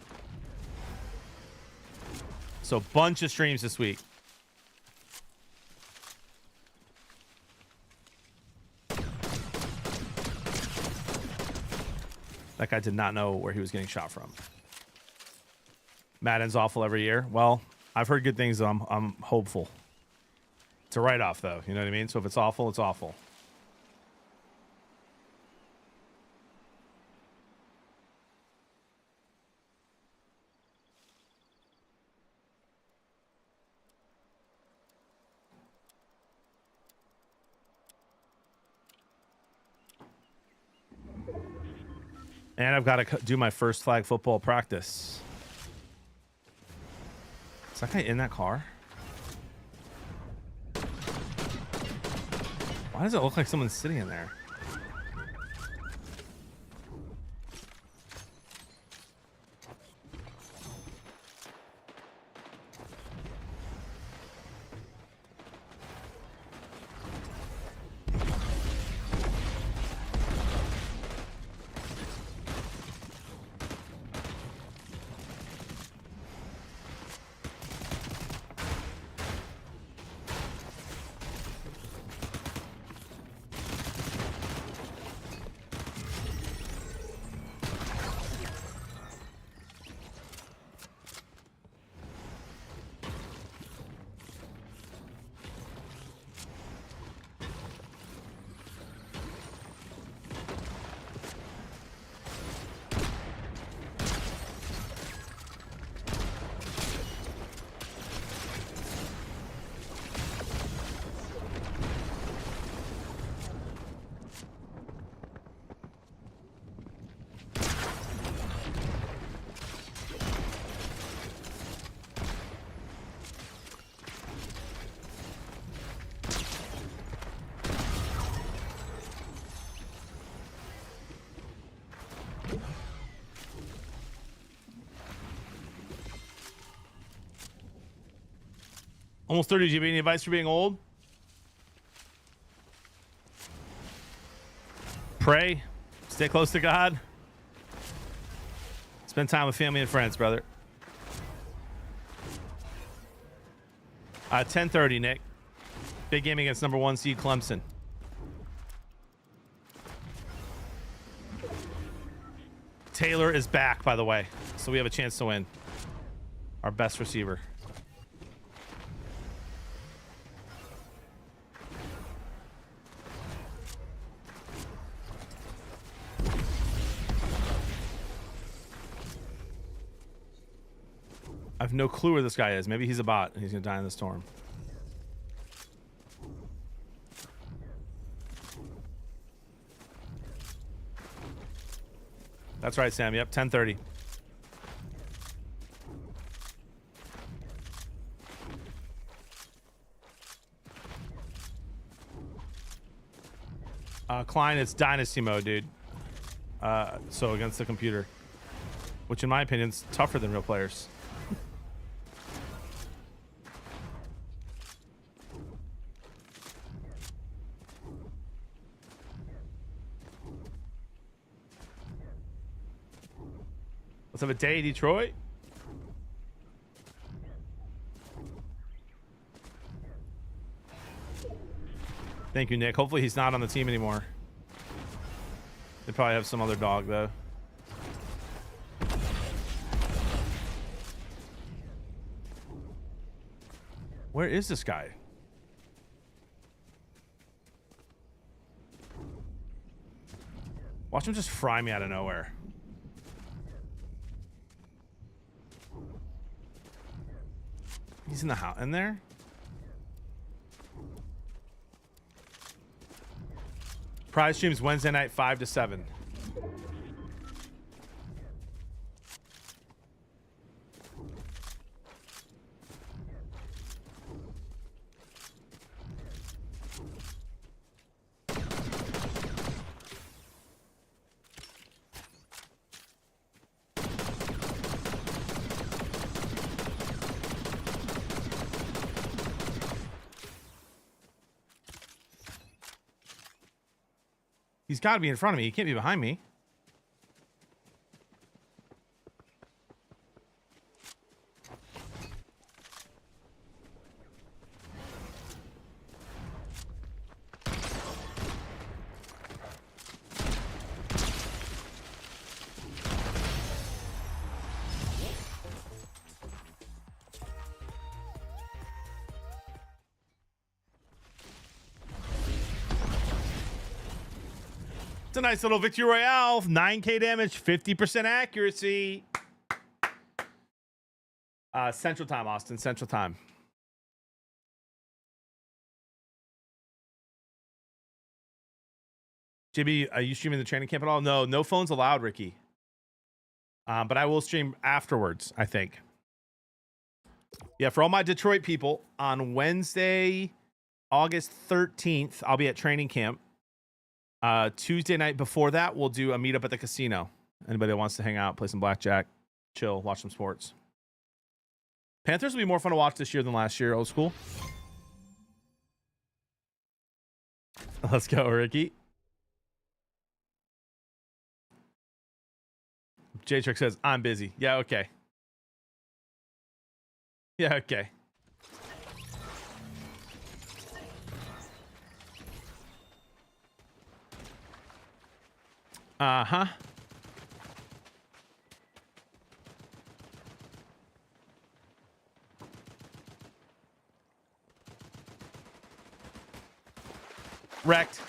So bunch of streams this week. That guy did not know where he was getting shot from. Madden's awful every year. Well, I've heard good things, so I'm hopeful. It's a write-off, though. You know what I mean? So if it's awful, it's awful. And I've got to do my first flag football practice. Is that guy in that car? Why does it look like someone's sitting in there? Almost 30 GB. Any advice for being old? Pray. Stay close to God. Spend time with family and friends, brother. 10:30, Nick. Big game against number 1 seed Clemson. Taylor is back, by the way, so we have a chance to win. Our best receiver. I have no clue where this guy is. Maybe he's a bot and he's gonna die in the storm. That's right, Sam. Yep, 10:30. Klein, it's dynasty mode, dude. So against the computer, which in my opinion is tougher than real players. Let's have a day, Detroit. Thank you, Nick. Hopefully he's not on the team anymore. They probably have some other dog, though. Where is this guy? Watch him just fry me out of nowhere. He's in the house. In there? Prize streams Wednesday night, 5 to 7. He's got to be in front of me. He can't be behind me. It's a nice little victory royale. 9k damage, 50% accuracy. Central time, Austin. Central time. JB, are you streaming the training camp at all? No, no phones allowed, Ricky. But I will stream afterwards, I think. Yeah, for all my Detroit people, on Wednesday, August 13th, I'll be at training camp. Tuesday night before that, we'll do a meetup at the casino. Anybody that wants to hang out, play some blackjack, chill, watch some sports. Panthers will be more fun to watch this year than last year, old school. Let's go, Ricky. J-Trick says, I'm busy. Yeah, okay. Yeah, okay. Uh-huh. Wrecked.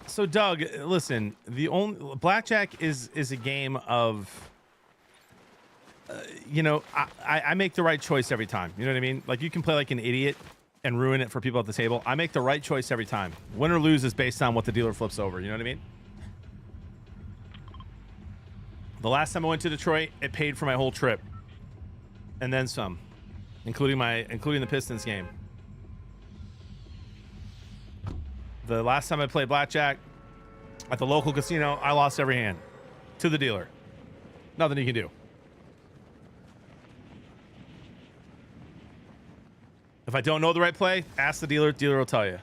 So Doug, listen, the only blackjack is a game of you know, I make the right choice every time. You know what I mean? Like, you can play like an idiot and ruin it for people at the table. I make the right choice every time. Win or lose is based on what the dealer flips over. You know what I mean? The last time I went to Detroit, it paid for my whole trip, and then some, including the Pistons game. The last time I played blackjack at the local casino, I lost every hand to the dealer. Nothing you can do. If I don't know the right play, ask the dealer. Dealer will tell you.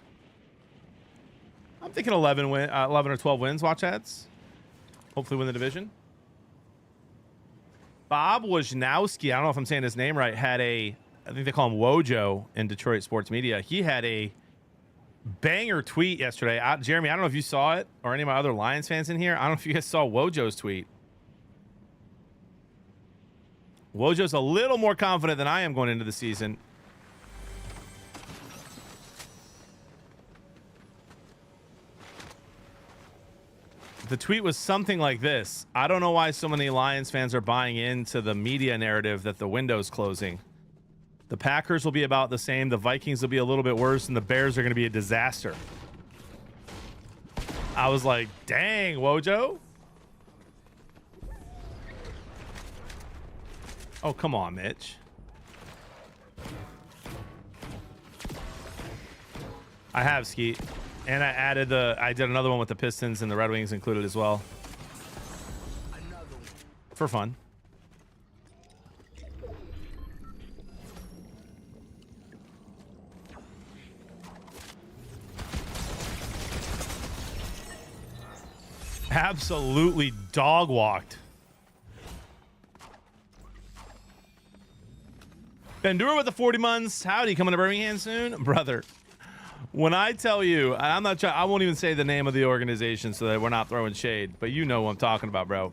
I'm thinking 11 or 12 wins. Watch ads. Hopefully win the division. Bob Wojnowski, I don't know if I'm saying his name right, had I think they call him Wojo in Detroit sports media. He had a banger tweet yesterday. Jeremy, I don't know if you saw it, or any of my other Lions fans in here. I don't know if you guys saw Wojo's tweet. Wojo's a little more confident than I am going into the season. The tweet was something like this: I don't know why so many Lions fans are buying into the media narrative that the window's closing. The Packers will be about the same. The Vikings will be a little bit worse, and the Bears are going to be a disaster. I was like, dang, Wojo. Oh, come on, Mitch. I have Skeet. And I did another one with the Pistons and the Red Wings included as well. For fun. Absolutely dog walked. Bandura with the 40 months. Howdy, coming to Birmingham soon? Brother. When I tell you, I'm not trying, I won't even say the name of the organization so that we're not throwing shade, but you know what I'm talking about, bro.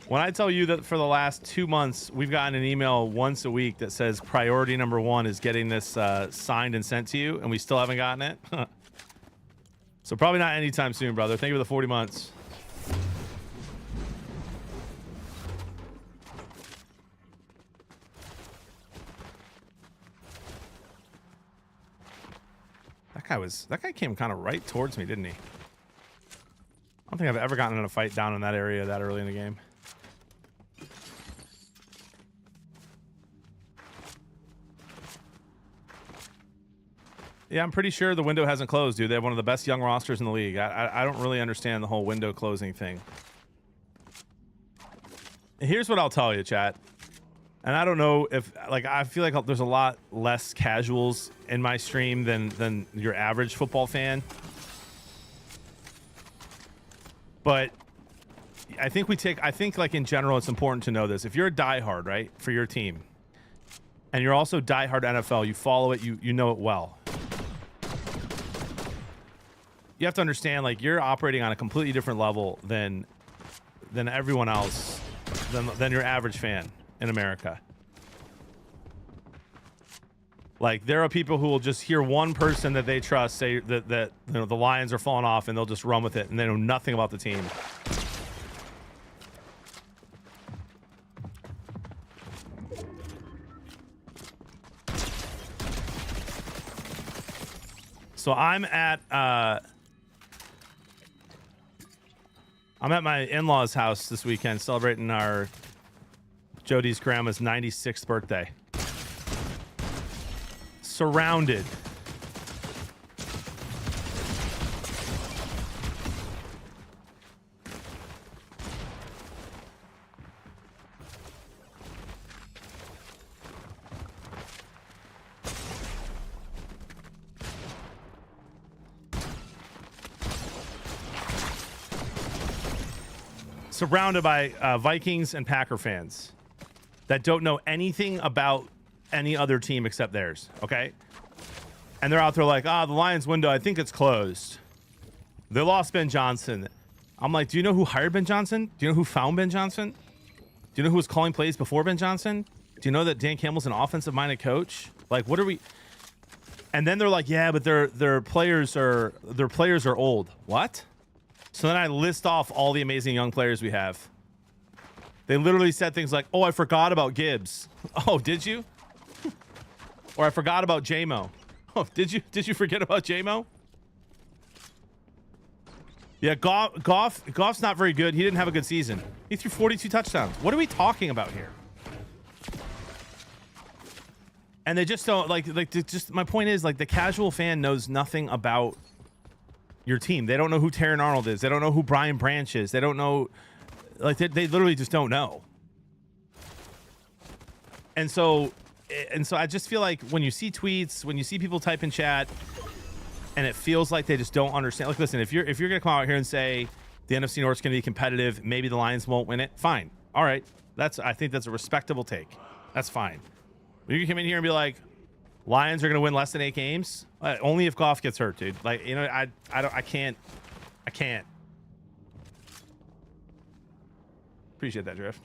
When I tell you that for the last 2 months, we've gotten an email once a week that says priority number 1 is getting this signed and sent to you, and we still haven't gotten it. So probably not anytime soon, brother. Thank you for the 40 months. That guy came kind of right towards me, didn't he? I don't think I've ever gotten in a fight down in that area that early in the game. Yeah, I'm pretty sure the window hasn't closed, dude. They have one of the best young rosters in the league. I don't really understand the whole window closing thing. Here's what I'll tell you, chat. And I don't know if, like, I feel like there's a lot less casuals in my stream than your average football fan. But I think like in general, it's important to know this. If you're a diehard, right, for your team, and you're also diehard NFL, you follow it, you know it well. You have to understand, like, you're operating on a completely different level than everyone else, than your average fan in America. Like, there are people who will just hear one person that they trust say that you know, the Lions are falling off, and they'll just run with it, and they know nothing about the team. So I'm at my in-laws' house this weekend celebrating our Jody's grandma's 96th birthday. Surrounded. Surrounded by Vikings and Packer fans that don't know anything about any other team except theirs, okay? And they're out there like, the Lions window, I think it's closed. They lost Ben Johnson. I'm like, do you know who hired Ben Johnson? Do you know who found Ben Johnson? Do you know who was calling plays before Ben Johnson? Do you know that Dan Campbell's an offensive-minded coach? Like, what are we... And then they're like, yeah, but their players are old. What? So then I list off all the amazing young players we have. They literally said things like, oh, I forgot about Gibbs. Oh, did you? Or I forgot about J-Mo. Oh, did you forget about J-Mo? Yeah, Goff's not very good. He didn't have a good season. He threw 42 touchdowns. What are we talking about here? And they just don't just my point is, like, the casual fan knows nothing about your team. They don't know who Terran Arnold is. They don't know who Brian Branch is. They don't know, like, they literally just don't know. And so I just feel like when you see tweets, when you see people type in chat, and it feels like they just don't understand. Like, listen, if you're gonna come out here and say the NFC North's gonna be competitive, maybe the Lions won't win it, fine. All right, I think that's a respectable take. That's fine. You can come in here and be like, Lions are gonna win less than 8 games. Only if Goff gets hurt, dude. Like, you know, I can't. Appreciate that, Drift.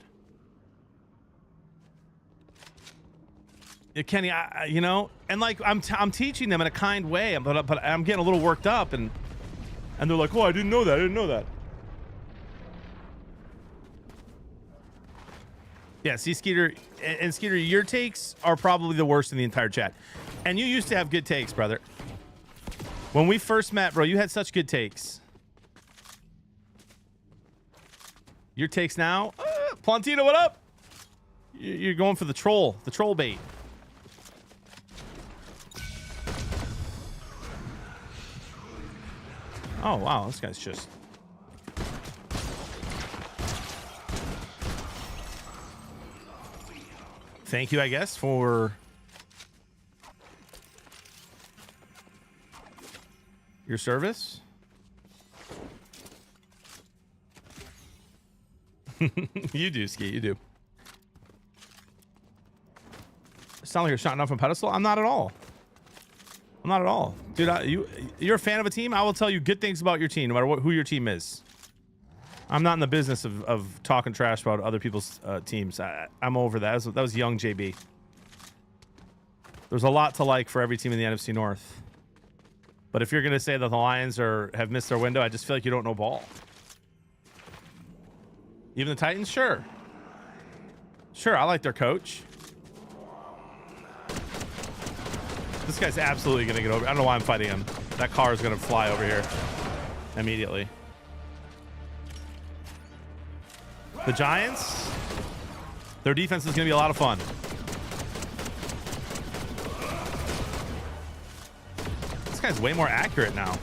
Yeah, Kenny, you know, and like I'm teaching them in a kind way, but I'm getting a little worked up, and they're like, oh, I didn't know that. Yeah, see, Skeeter, and Skeeter, your takes are probably the worst in the entire chat. And you used to have good takes, brother. When we first met, bro, you had such good takes. Your takes now? Plantino, what up? You're going for the troll bait. Oh, wow, this guy's just... Thank you, I guess, for your service. You do, Ski, you do. Sound like you're shouting off from pedestal? I'm not at all. Dude, you're a fan of a team? I will tell you good things about your team, no matter who your team is. I'm not in the business of talking trash about other people's teams. I'm over that. That was young JB. There's a lot to like for every team in the NFC North. But if you're going to say that the Lions have missed their window, I just feel like you don't know ball. Even the Titans? Sure. Sure, I like their coach. This guy's absolutely going to get over. I don't know why I'm fighting him. That car is going to fly over here immediately. The Giants, their defense is going to be a lot of fun. This guy's way more accurate now.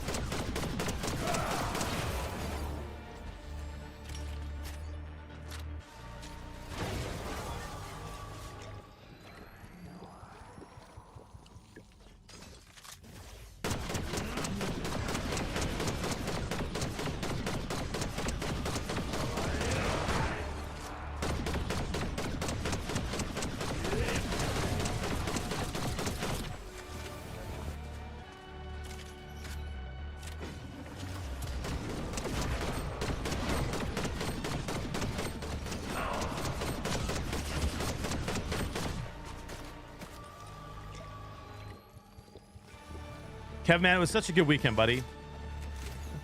Kev, man, it was such a good weekend, buddy.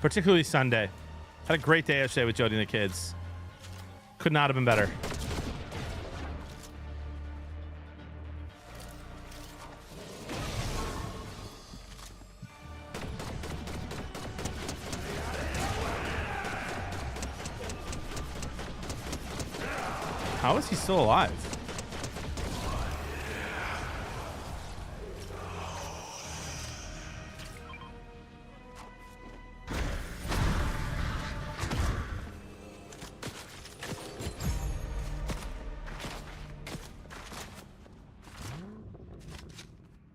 Particularly Sunday. Had a great day yesterday with Jody and the kids. Could not have been better. How is he still alive?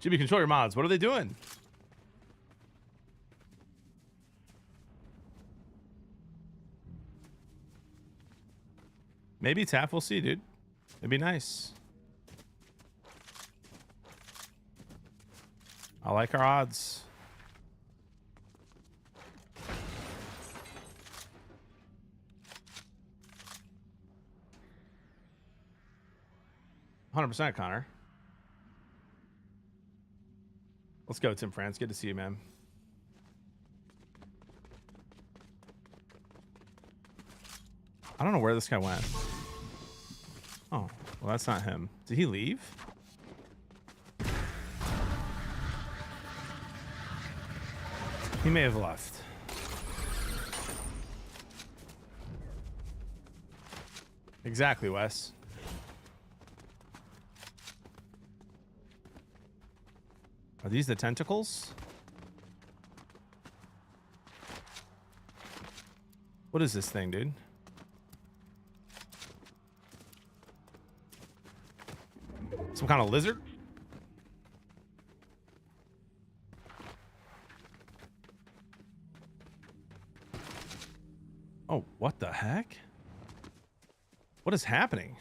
Jimmy, control your mods. What are they doing? Maybe tap. We'll see, dude. It'd be nice. I like our odds. %, Connor. Let's go, Tim France. Good to see you, man. I don't know where this guy went. Oh, well, that's not him. Did he leave? He may have left. Exactly, Wes. Are these the tentacles? What is this thing, dude? Some kind of lizard? Oh, what the heck? What is happening?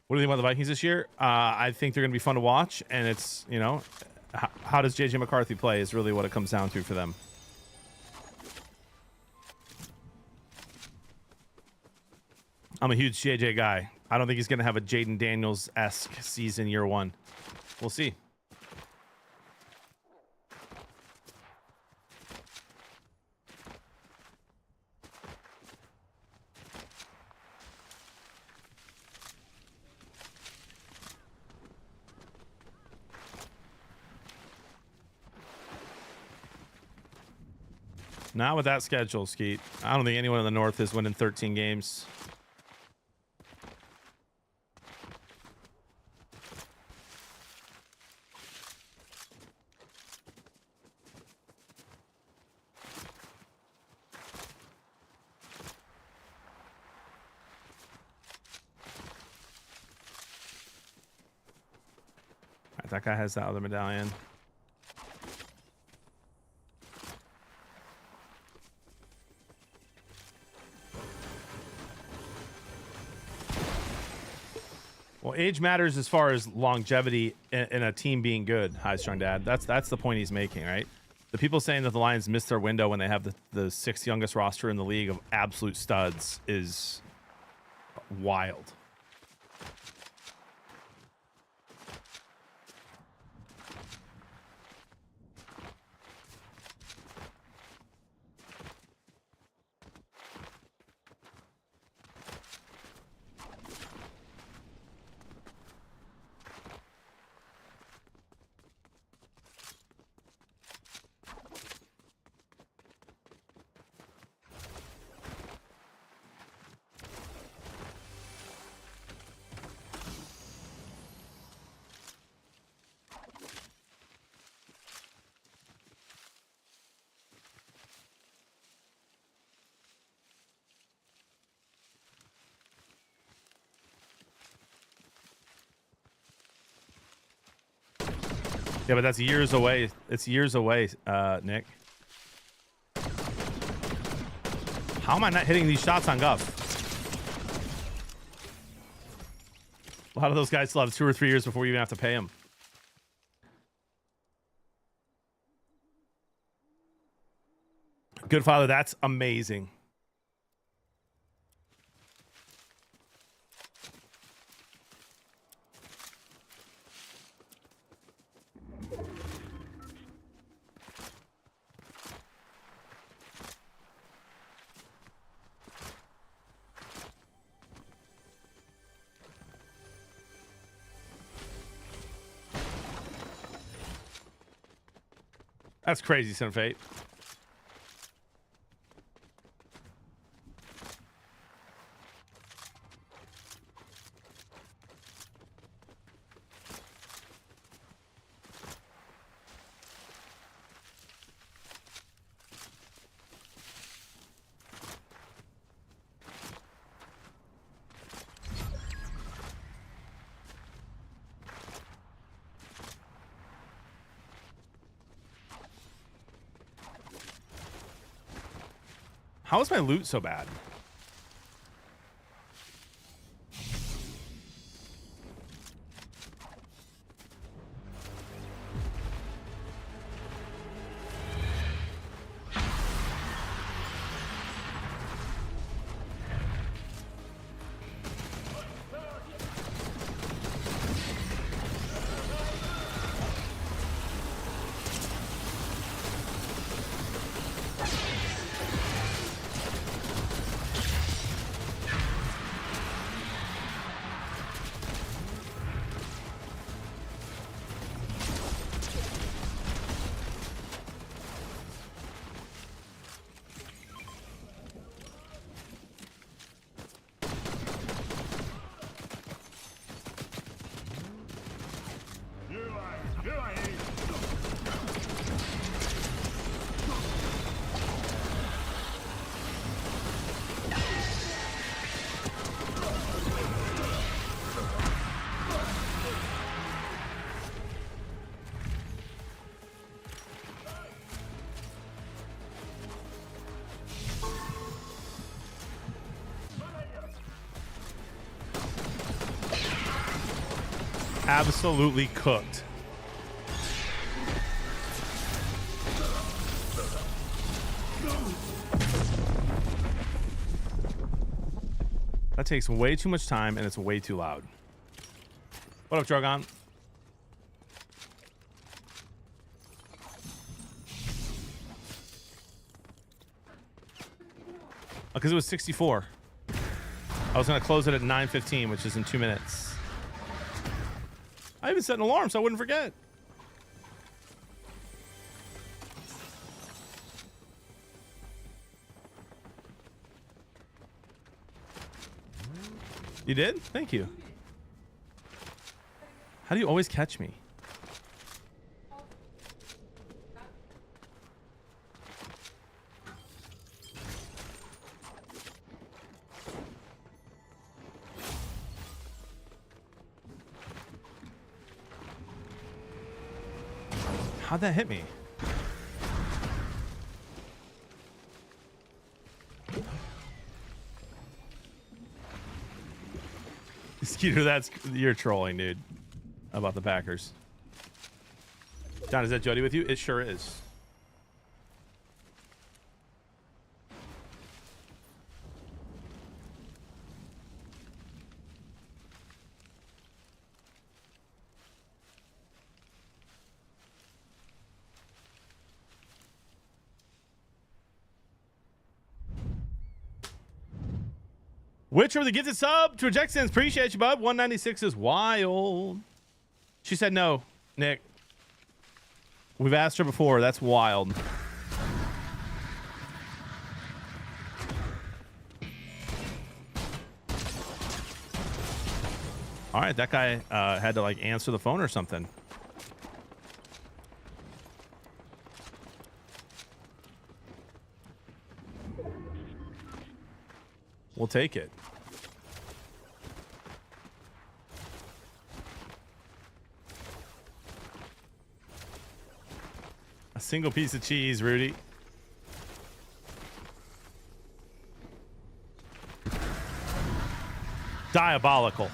What do you think about the Vikings this year? I think they're going to be fun to watch, and it's, you know, how does JJ McCarthy play is really what it comes down to for them. I'm a huge JJ guy. I don't think he's going to have a Jaden Daniels-esque season year one. We'll see. Not with that schedule, Skeet. I don't think anyone in the North is winning 13 games. All right, that guy has that other medallion. Well, age matters as far as longevity in a team being good. High strong dad. That's the point he's making, right? The people saying that the Lions missed their window when they have the sixth youngest roster in the league of absolute studs is wild. Yeah, but that's years away. It's years away, Nick. How am I not hitting these shots on Guff? A lot of those guys still have 2 or 3 years before you even have to pay them. Good father, that's amazing. That's crazy, Son of Fate. How is my loot so bad? Absolutely cooked. That takes way too much time and it's way too loud. What up, Drogon? Because it was 64. I was going to close it at 9:15, which is in 2 minutes. I even set an alarm so I wouldn't forget. You did? Thank you. How do you always catch me? How'd that hit me? Skeeter, you're trolling, dude. About the Packers. John, is that Jody with you? It sure is. Witcher with the gifted sub to reject sins. Appreciate you, bud. 196 is wild. She said no, Nick. We've asked her before. That's wild. All right, that guy had to like answer the phone or something. We'll take it. A single piece of cheese, Rudy. Diabolical.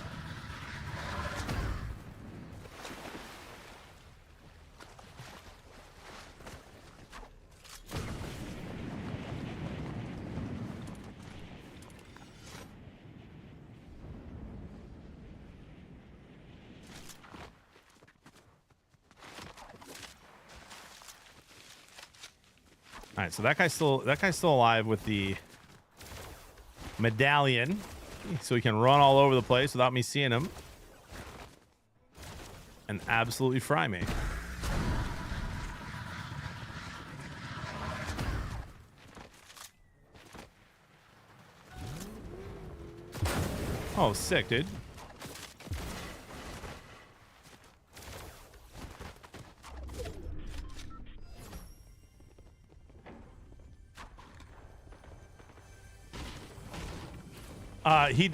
All right, so that guy's still alive with the medallion, so he can run all over the place without me seeing him and absolutely fry me. Oh, sick, dude.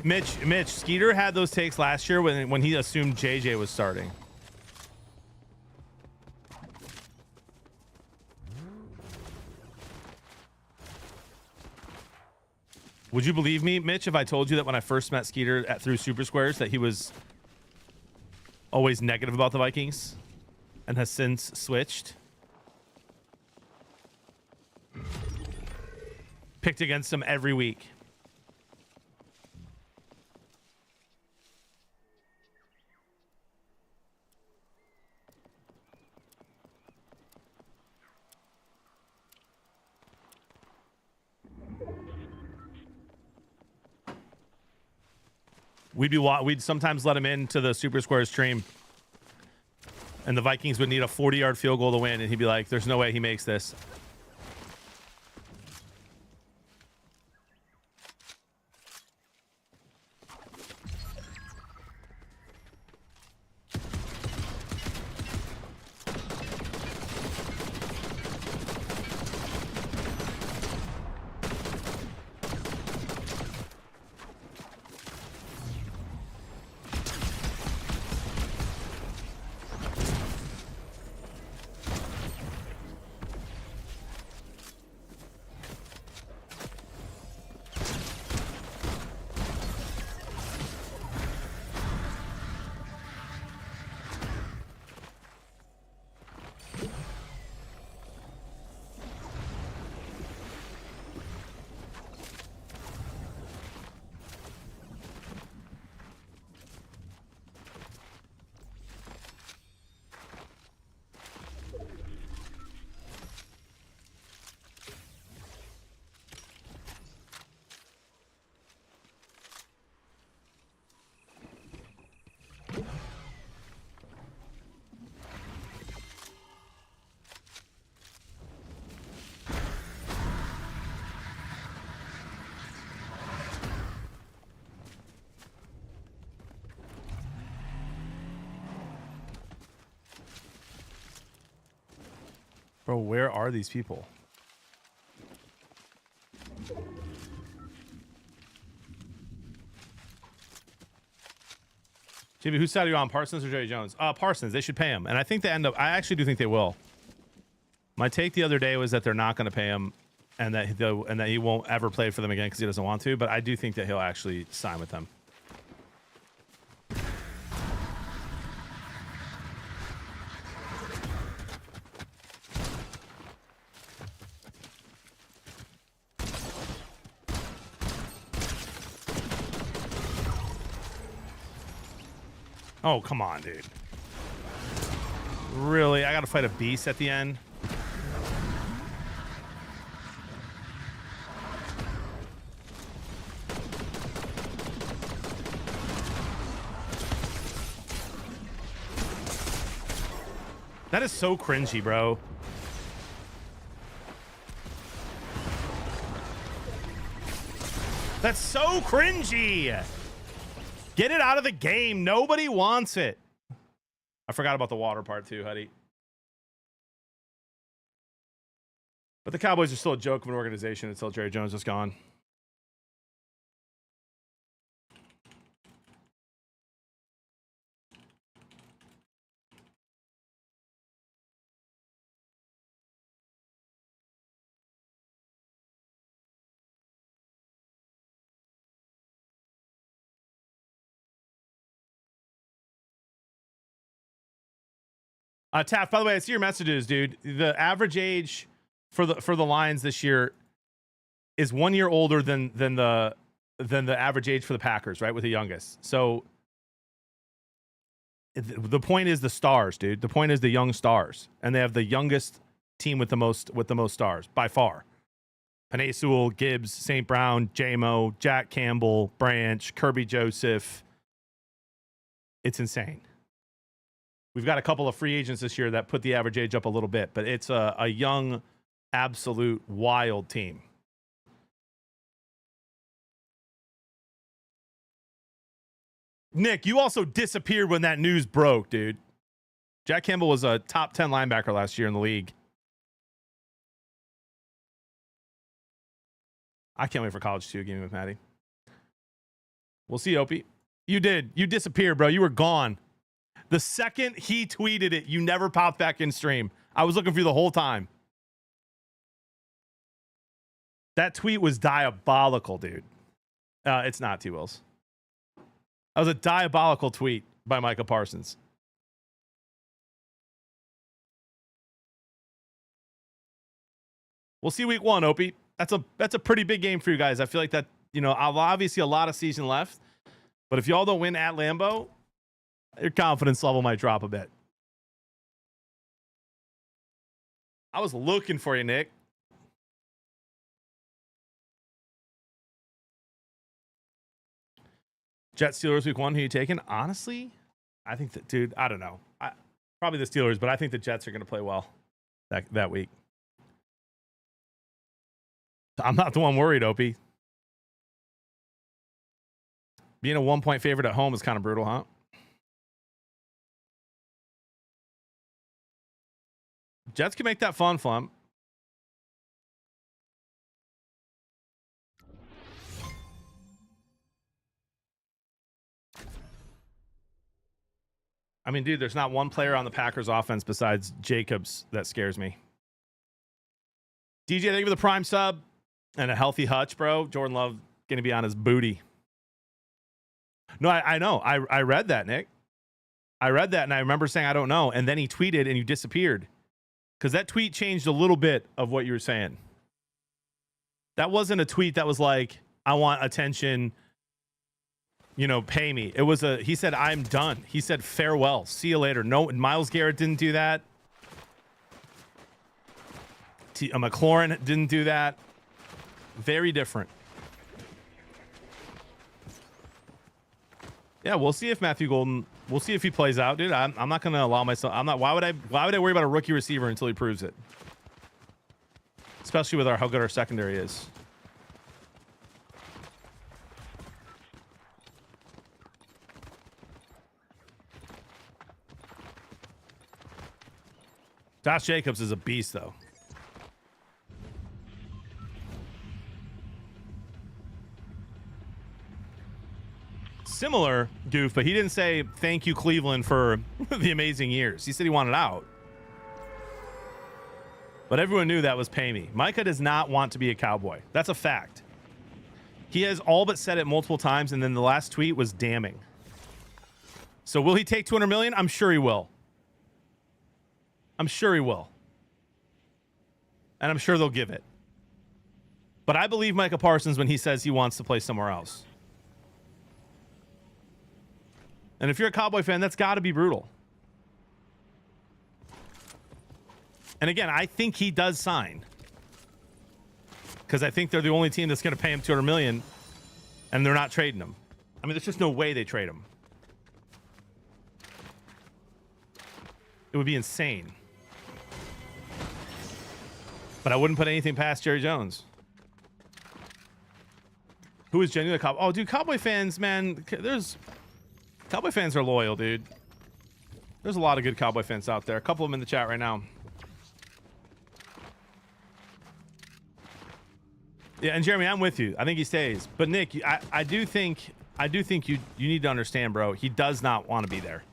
Mitch Skeeter had those takes last year when he assumed JJ was starting. Would you believe me, Mitch, if I told you that when I first met Skeeter through Super Squares that he was always negative about the Vikings and has since switched? Picked against them every week. We'd sometimes let him into the Super Square stream, and the Vikings would need a 40-yard field goal to win, and he'd be like, "There's no way he makes this." Bro, where are these people? Jimmy, whose side are you on, Parsons or Jerry Jones? Parsons. They should pay him, and I think they end up. I actually do think they will. My take the other day was that they're not going to pay him, and that he won't ever play for them again because he doesn't want to. But I do think that he'll actually sign with them. Oh, come on, dude. Really? I got to fight a beast at the end? That is so cringy, bro. That's so cringy. Get it out of the game. Nobody wants it. I forgot about the water part too, Huddy. But the Cowboys are still a joke of an organization until Jerry Jones is gone. Taft, by the way, I see your messages, dude. The average age for the Lions this year is 1 year older than the average age for the Packers, right? With the youngest. So the point is the stars, dude. The point is the young stars, and they have the youngest team with the most stars by far. Panay Sewell, Gibbs, St. Brown, J-Mo, Jack Campbell, Branch, Kirby Joseph. It's insane. We've got a couple of free agents this year that put the average age up a little bit, but it's a young, absolute wild team. Nick, you also disappeared when that news broke, dude. Jack Campbell was a top 10 linebacker last year in the league. I can't wait for college 2 gaming with Maddie. We'll see, Opie. You did. You disappeared, bro. You were gone. The second he tweeted it, you never popped back in stream. I was looking for you the whole time. That tweet was diabolical, dude. It's not, T-Wills. That was a diabolical tweet by Micah Parsons. We'll see week 1, Opie. That's a pretty big game for you guys. I feel like that, you know, obviously a lot of season left. But if y'all don't win at Lambeau, your confidence level might drop a bit. I was looking for you, Nick. Jet Steelers week 1, who you taking? Honestly, I think that, dude, I don't know. Probably the Steelers, but I think the Jets are going to play well that week. I'm not the one worried, Opie. Being a 1-point favorite at home is kind of brutal, huh? Jets can make that fun, Flum. I mean, dude, there's not one player on the Packers offense besides Jacobs that scares me. DJ, thank you for the prime sub and a healthy hutch, bro. Jordan Love going to be on his booty. No, I know. I read that, Nick. I read that, and I remember saying, I don't know. And then he tweeted, and you disappeared. Because that tweet changed a little bit of what you were saying. That wasn't a tweet that was like, I want attention, you know, pay me. It was he said, I'm done. He said, farewell. See you later. No, Myles Garrett didn't do that. McLaurin didn't do that. Very different. Yeah, we'll see if Matthew Golden, we'll see if he plays out, dude. I'm not going to allow myself, why would I worry about a rookie receiver until he proves it? Especially with how good our secondary is. Josh Jacobs is a beast, though. Similar, Goof, but he didn't say thank you, Cleveland, for the amazing years. He said he wanted out. But everyone knew that was pay me. Micah does not want to be a Cowboy. That's a fact. He has all but said it multiple times, and then the last tweet was damning. So will he take $200 million? I'm sure he will. I'm sure he will. And I'm sure they'll give it. But I believe Micah Parsons when he says he wants to play somewhere else. And if you're a Cowboy fan, that's got to be brutal. And again, I think he does sign. Because I think they're the only team that's going to pay him $200 million, and they're not trading him. I mean, there's just no way they trade him. It would be insane. But I wouldn't put anything past Jerry Jones. Who is genuinely a Cowboy? Oh, dude, Cowboy fans, man, Cowboy fans are loyal, dude. There's a lot of good Cowboy fans out there. A couple of them in the chat right now. Yeah, and Jeremy, I'm with you. I think he stays. But Nick, I do think you need to understand, bro. He does not want to be there.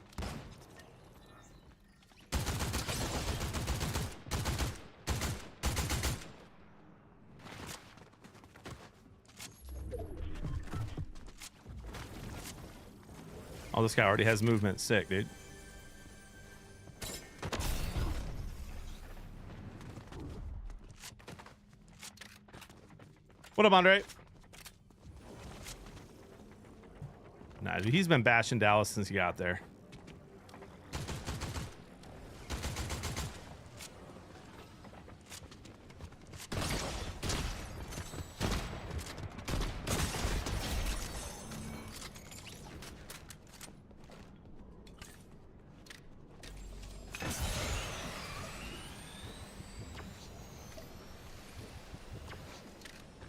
Oh, this guy already has movement. Sick, dude. What up, Andre? Nah, dude, he's been bashing Dallas since he got there.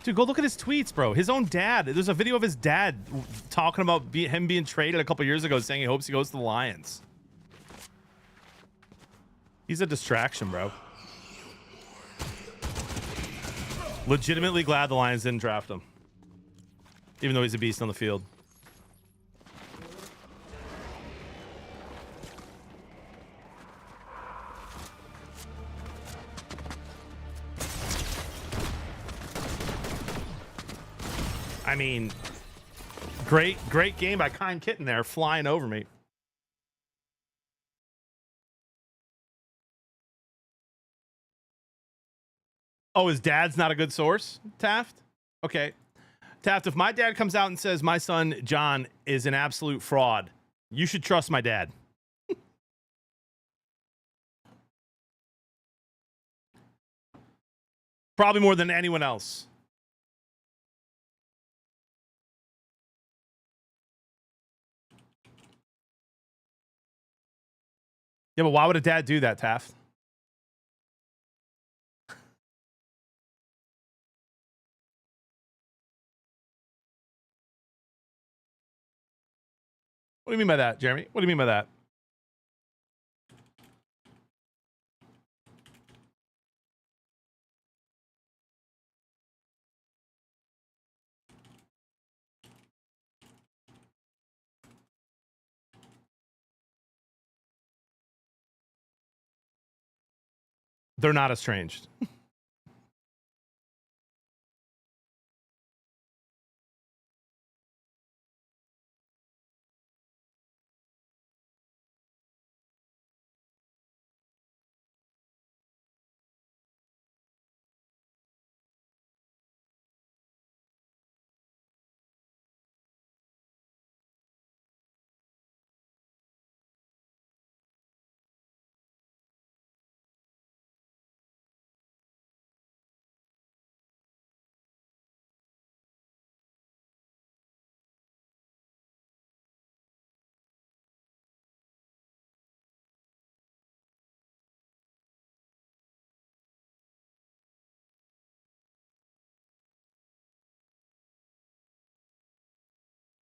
Dude, go look at his tweets, bro. His own dad. There's a video of his dad talking about him being traded a couple years ago, saying he hopes he goes to the Lions. He's a distraction, bro. Legitimately glad the Lions didn't draft him, even though he's a beast on the field. I mean, great game by Kind Kitten there, flying over me. Oh, his dad's not a good source, Taft? Okay. Taft, if my dad comes out and says my son, John, is an absolute fraud, you should trust my dad. Probably more than anyone else. Yeah, but why would a dad do that, Taft? What do you mean by that, Jeremy? What do you mean by that? They're not estranged.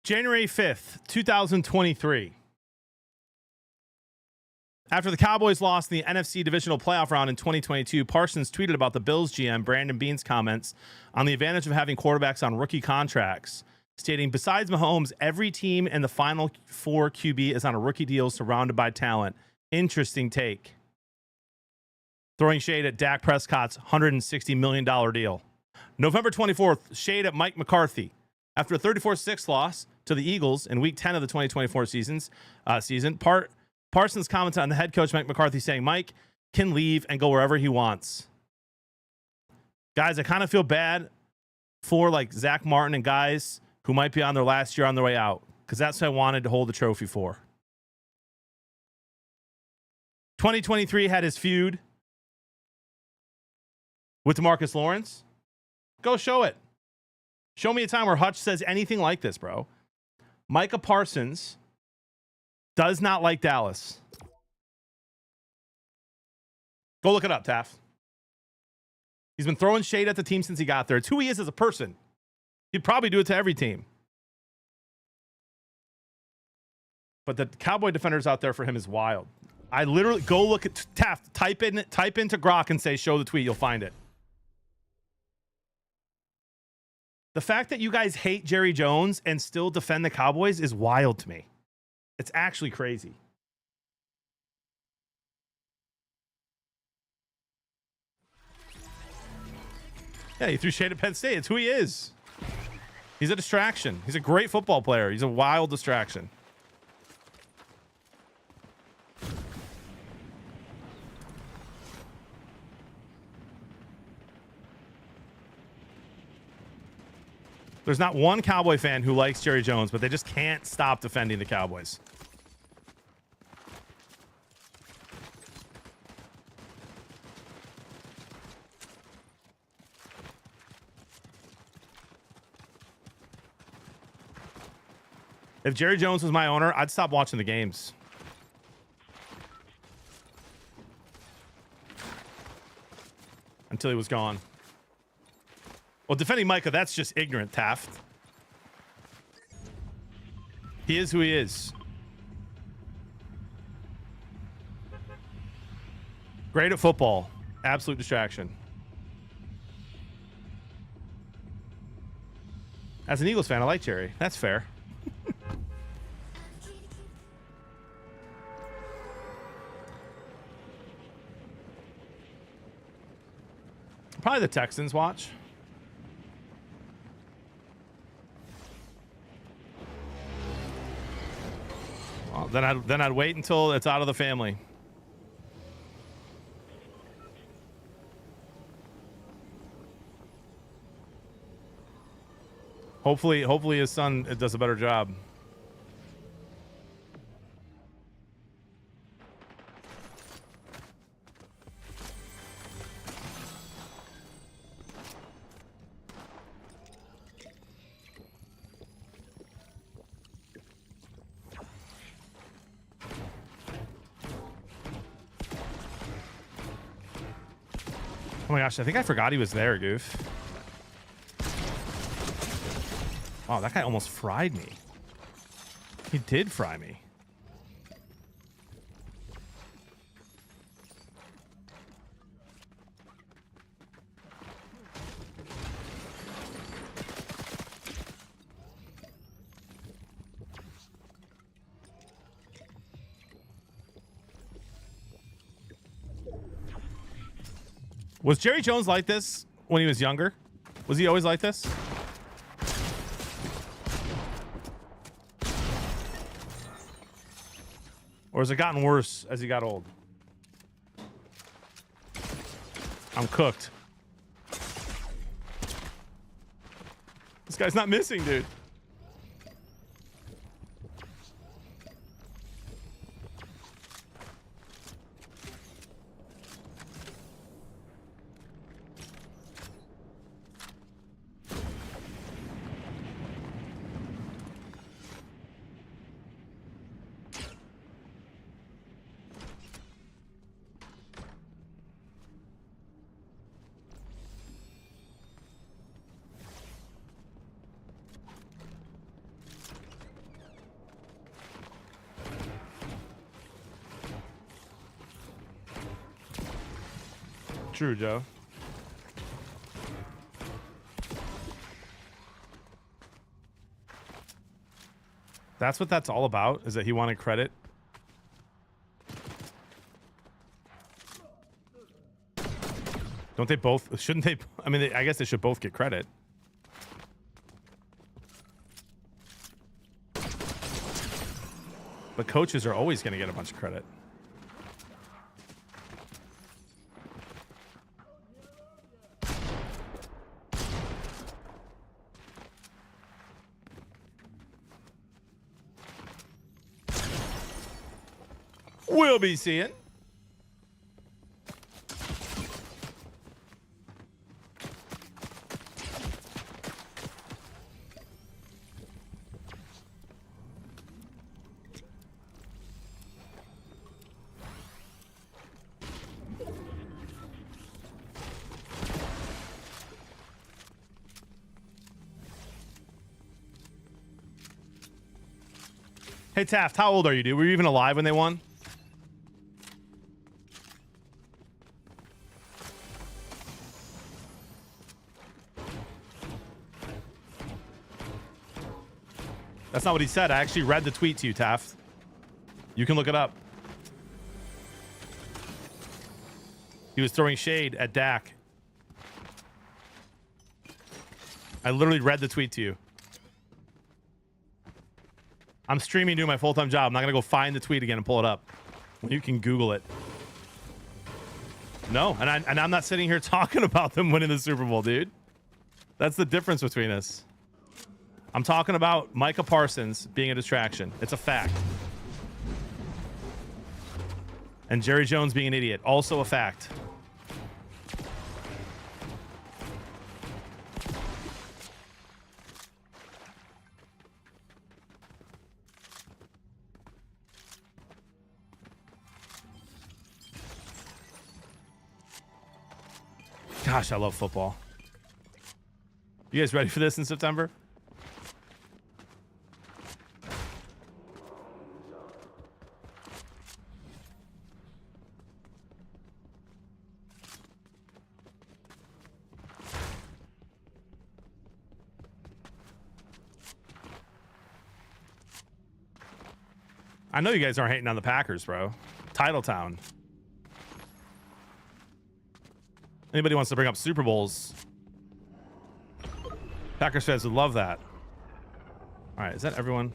January 5th, 2023. After the Cowboys lost the NFC divisional playoff round in 2022, Parsons tweeted about the Bills GM Brandon Beane's comments on the advantage of having quarterbacks on rookie contracts, stating, besides Mahomes, every team in the final four QB is on a rookie deal surrounded by talent. Interesting take. Throwing shade at Dak Prescott's $160 million deal. November 24th, shade at Mike McCarthy. After a 34-6 loss to the Eagles in Week 10 of the 2024 season, Parsons commented on the head coach, Mike McCarthy, saying Mike can leave and go wherever he wants. Guys, I kind of feel bad for like Zach Martin and guys who might be on their last year on their way out, because that's what I wanted to hold the trophy for. 2023 had his feud with DeMarcus Lawrence. Go show it. Show me a time where Hutch says anything like this, bro. Micah Parsons does not like Dallas. Go look it up, Taft. He's been throwing shade at the team since he got there. It's who he is as a person. He'd probably do it to every team. But the Cowboy defenders out there for him is wild. I literally go look at Taft. Type into Grok and say show the tweet. You'll find it. The fact that you guys hate Jerry Jones and still defend the Cowboys is wild to me. It's actually crazy. Yeah, he threw shade at Penn State. It's who he is. He's a distraction. He's a great football player. He's a wild distraction. There's not one Cowboy fan who likes Jerry Jones, but they just can't stop defending the Cowboys. If Jerry Jones was my owner, I'd stop watching the games. Until he was gone. Well, defending Micah, that's just ignorant, Taft. He is who he is. Great at football. Absolute distraction. As an Eagles fan, I like Jerry. That's fair. Probably the Texans watch. Well, then I'd wait until it's out of the family. Hopefully his son does a better job. Oh my gosh, I think I forgot he was there, Goof. Wow, that guy almost fried me. He did fry me. Was Jerry Jones like this when he was younger? Was he always like this? Or has it gotten worse as he got old? I'm cooked. This guy's not missing, dude. True, Joe. That's what that's all about, is that he wanted credit. Don't they both? Shouldn't they? I mean, I guess they should both get credit. But coaches are always going to get a bunch of credit. We'll be seeing. Hey, Taft, how old are you, dude? Were you even alive when they won? That's not what he said. I actually read the tweet to you, Taft. You can look it up. He was throwing shade at Dak. I literally read the tweet to you. I'm streaming doing my full-time job. I'm not going to go find the tweet again and pull it up. You can Google it. No, and I'm not sitting here talking about them winning the Super Bowl, dude. That's the difference between us. I'm talking about Micah Parsons being a distraction. It's a fact. And Jerry Jones being an idiot. Also a fact. Gosh, I love football. You guys ready for this in September? I know you guys aren't hating on the Packers, bro. Titletown. Anybody wants to bring up Super Bowls? Packers fans would love that. All right, is that everyone?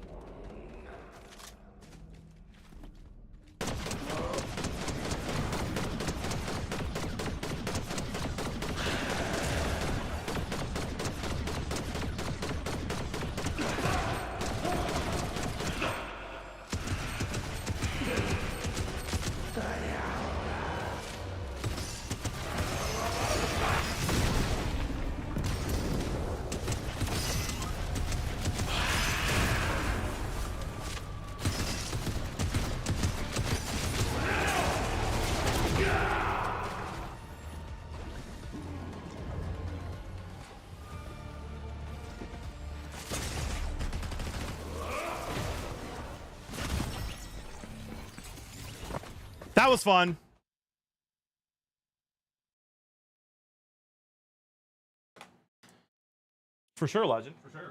That was fun. For sure, Legend. For sure.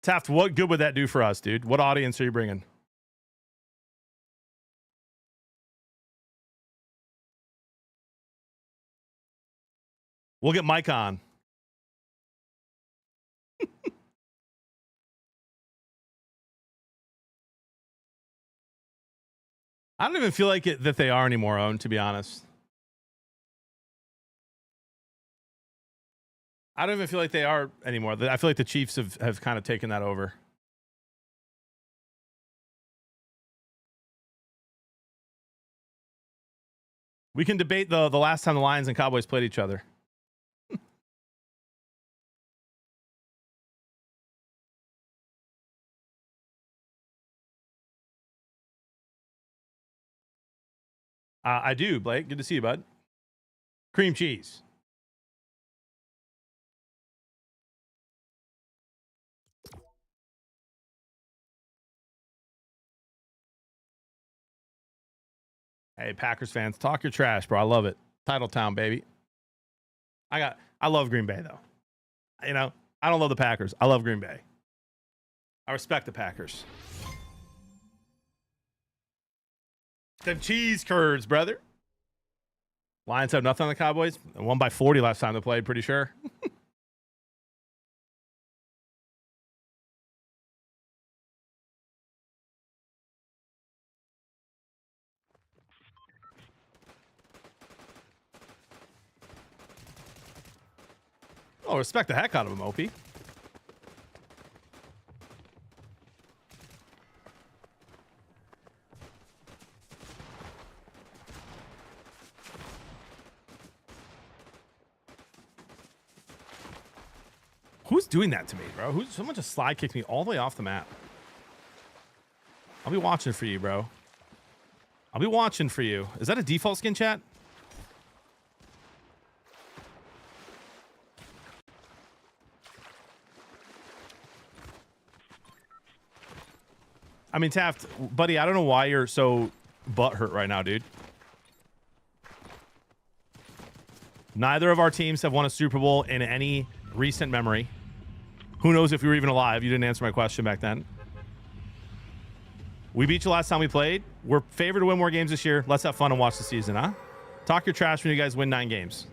Taft, what good would that do for us, dude? What audience are you bringing? We'll get Mike on. I don't even feel like it that they are anymore, Owen, to be honest. I don't even feel like they are anymore. I feel like the Chiefs have kind of taken that over. We can debate the last time the Lions and Cowboys played each other. I do, Blake. Good to see you, bud. Cream cheese. Hey, Packers fans, talk your trash, bro. I love it. Titletown, baby. I love Green Bay, though. You know, I don't love the Packers. I love Green Bay. I respect the Packers. Them cheese curds, brother. Lions have nothing on the Cowboys. They won by 40 last time they played, pretty sure. Oh, respect the heck out of him, OP. Who's doing that to me, bro? Someone just slide kicked me all the way off the map. I'll be watching for you, bro. I'll be watching for you. Is that a default skin, chat? I mean, Taft, buddy, I don't know why you're so butthurt right now, dude. Neither of our teams have won a Super Bowl in any recent memory. Who knows if you were even alive? You didn't answer my question back then. We beat you last time we played. We're favored to win more games this year. Let's have fun and watch the season, huh? Talk your trash when you guys win 9 games.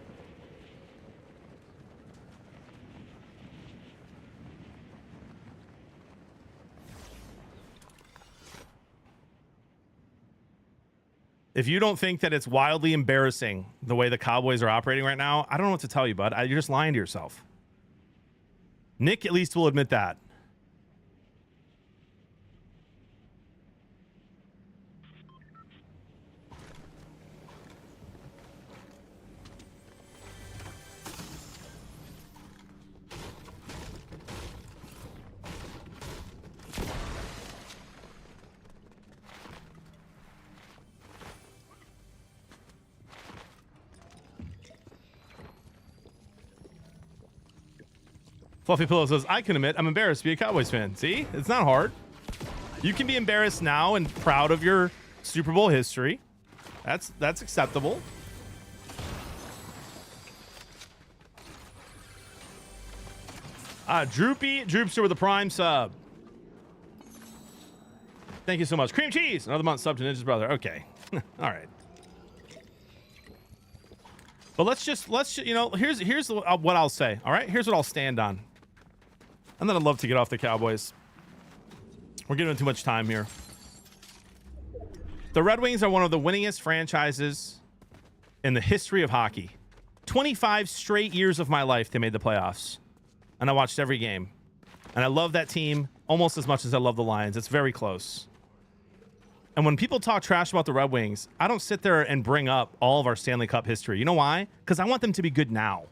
If you don't think that it's wildly embarrassing the way the Cowboys are operating right now, I don't know what to tell you, bud. You're just lying to yourself. Nick at least will admit that. Fluffy Pillow says, I can admit I'm embarrassed to be a Cowboys fan. See? It's not hard. You can be embarrassed now and proud of your Super Bowl history. That's acceptable. Droopy Droopster with a prime sub. Thank you so much. Cream cheese. Another month sub to Ninja's brother. Okay. All right. But let's you know, here's what I'll say. All right. Here's what I'll stand on. And then I'd love to get off the Cowboys. We're giving too much time here. The Red Wings are one of the winningest franchises in the history of hockey. 25 straight years of my life they made the playoffs. And I watched every game. And I love that team almost as much as I love the Lions. It's very close. And when people talk trash about the Red Wings, I don't sit there and bring up all of our Stanley Cup history. You know why? Because I want them to be good now.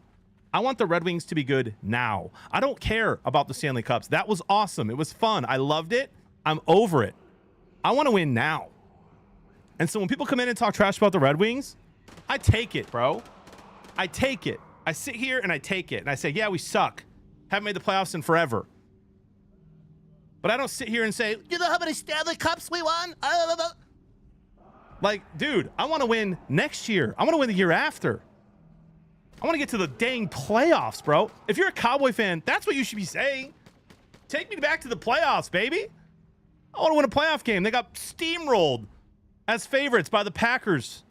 I want the Red Wings to be good now. I don't care about the Stanley Cups. That was awesome. It was fun. I loved it. I'm over it. I want to win now. And so when people come in and talk trash about the Red Wings, I take it, bro. I take it. I sit here and I take it. And I say, yeah, we suck. Haven't made the playoffs in forever. But I don't sit here and say, you know how many Stanley Cups we won? Like, dude, I want to win next year. I want to win the year after. I want to get to the dang playoffs, bro. If you're a Cowboy fan, that's what you should be saying. Take me back to the playoffs, baby. I want to win a playoff game. They got steamrolled as favorites by the Packers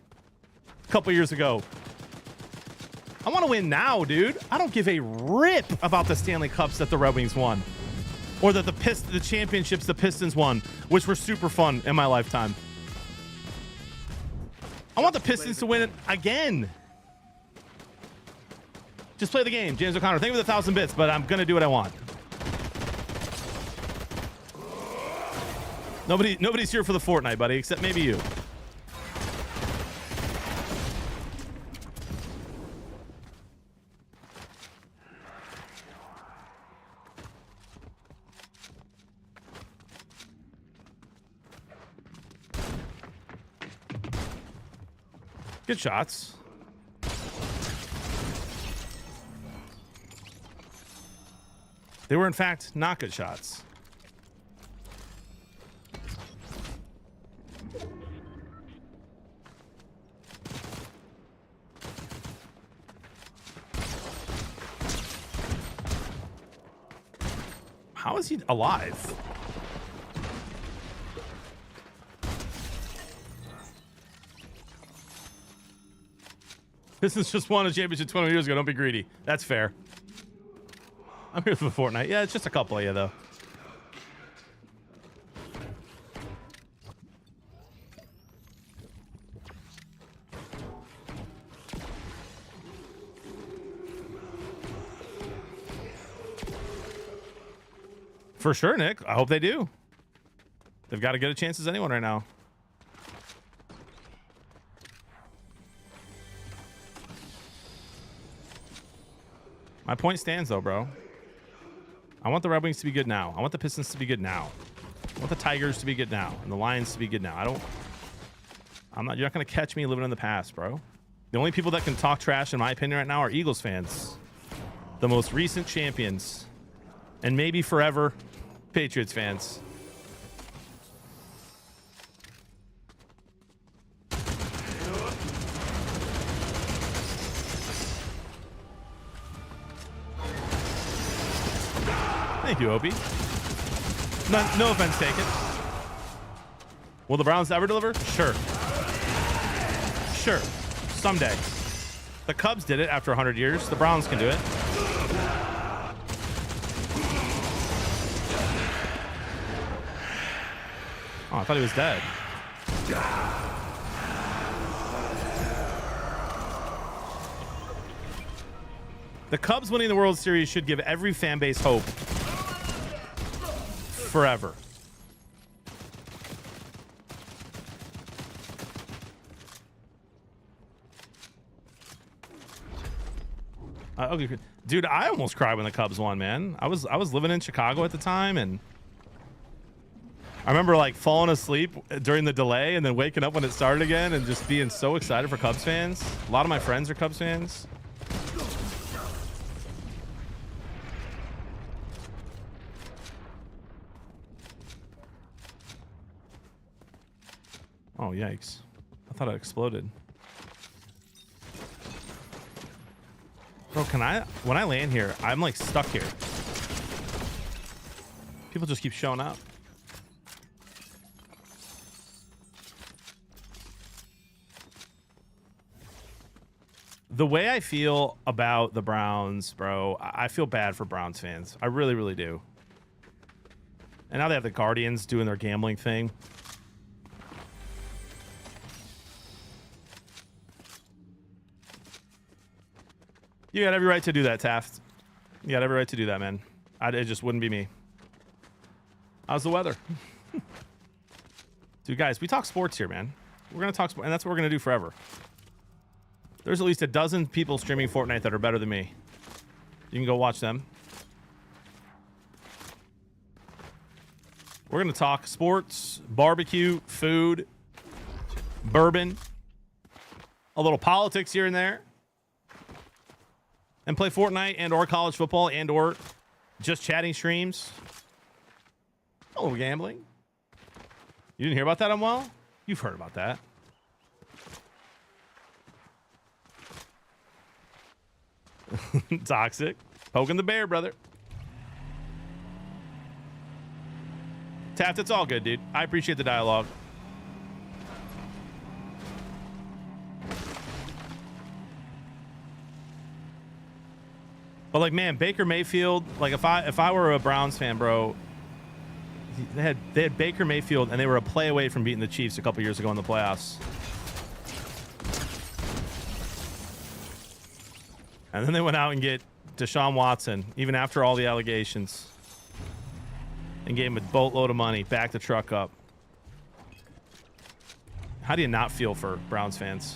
a couple years ago. I want to win now, dude. I don't give a rip about the Stanley Cups that the Red Wings won. Or that the championships the Pistons won, which were super fun in my lifetime. I want the Pistons to win it again. Just play the game. James O'Connor, thank you for the 1,000 bits, but I'm going to do what I want. Nobody's here for the Fortnite, buddy, except maybe you. Good shots. They were, in fact, not good shots. How is he alive? This is just won a championship 20 years ago. Don't be greedy. That's fair. I'm here for Fortnite. Yeah, it's just a couple of you, though. For sure, Nick. I hope they do. They've got as good a chance as anyone right now. My point stands, though, bro. I want the Red Wings to be good now. I want the Pistons to be good now. I want the Tigers to be good now, and the Lions to be good now. You're not going to catch me living in the past, bro. The only people that can talk trash, in my opinion, right now are Eagles fans. The most recent champions. And maybe forever, Patriots fans. Thank you, Opie. No offense taken. Will the Browns ever deliver? Sure. Sure. Someday. The Cubs did it after 100 years. The Browns can do it. Oh, I thought he was dead. The Cubs winning the World Series should give every fan base hope. Forever. Okay, dude, I almost cried when the Cubs won, man. I was living in Chicago at the time, and I remember like falling asleep during the delay and then waking up when it started again and just being so excited for Cubs fans. A lot of my friends are Cubs fans. Oh, yikes. I thought it exploded. Bro, when I land here, I'm like stuck here. People just keep showing up. The way I feel about the Browns, bro, I feel bad for Browns fans. I really, really do. And now they have the Guardians doing their gambling thing. You got every right to do that, Taft. You got every right to do that, man. It just wouldn't be me. How's the weather? Dude, guys, we talk sports here, man. We're going to talk sports, and that's what we're going to do forever. There's at least a dozen people streaming Fortnite that are better than me. You can go watch them. We're going to talk sports, barbecue, food, bourbon, a little politics here and there, and play Fortnite and or college football and or just chatting streams. A little gambling. You didn't hear about that, Well? You've heard about that. Toxic. Poking the bear, brother. Taft, it's all good, dude. I appreciate the dialogue. But like, man, Baker Mayfield, like if I were a Browns fan, bro, they had Baker Mayfield and they were a play away from beating the Chiefs a couple years ago in the playoffs. And then they went out and get Deshaun Watson, even after all the allegations, and gave him a boatload of money, back the truck up. How do you not feel for Browns fans?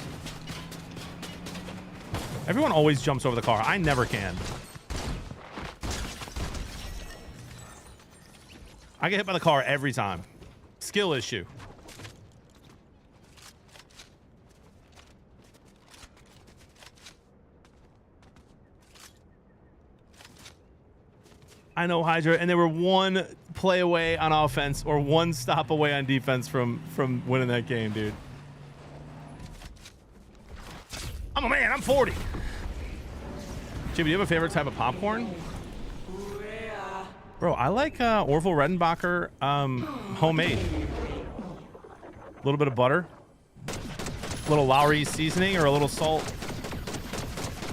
Everyone always jumps over the car. I never can. I get hit by the car every time. Skill issue. I know, Hydra, and they were one play away on offense or one stop away on defense from winning that game, dude. I'm a man. I'm 40. Jimmy, do you have a favorite type of popcorn? Bro, I like Orville Redenbacher homemade. A little bit of butter, a little Lowry seasoning, or a little salt.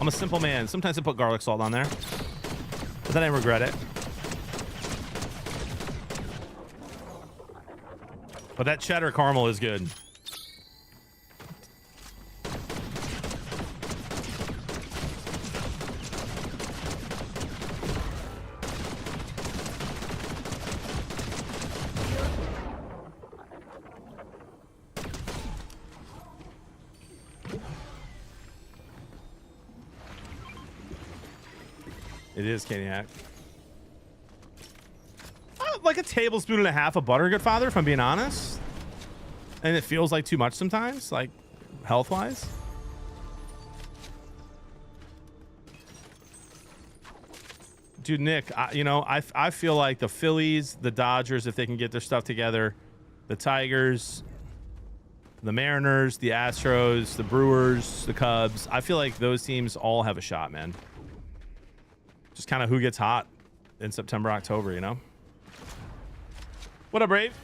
I'm a simple man. Sometimes I put garlic salt on there, but then I regret it. But that cheddar caramel is good. It is Caniac. Like a tablespoon and a half of butter, good father, if I'm being honest. And it feels like too much sometimes, like health-wise. Dude, Nick, I feel like the Phillies, the Dodgers, if they can get their stuff together, the Tigers, the Mariners, the Astros, the Brewers, the Cubs, I feel like those teams all have a shot, man. Just kind of who gets hot in September, October, you know? What up, Brave?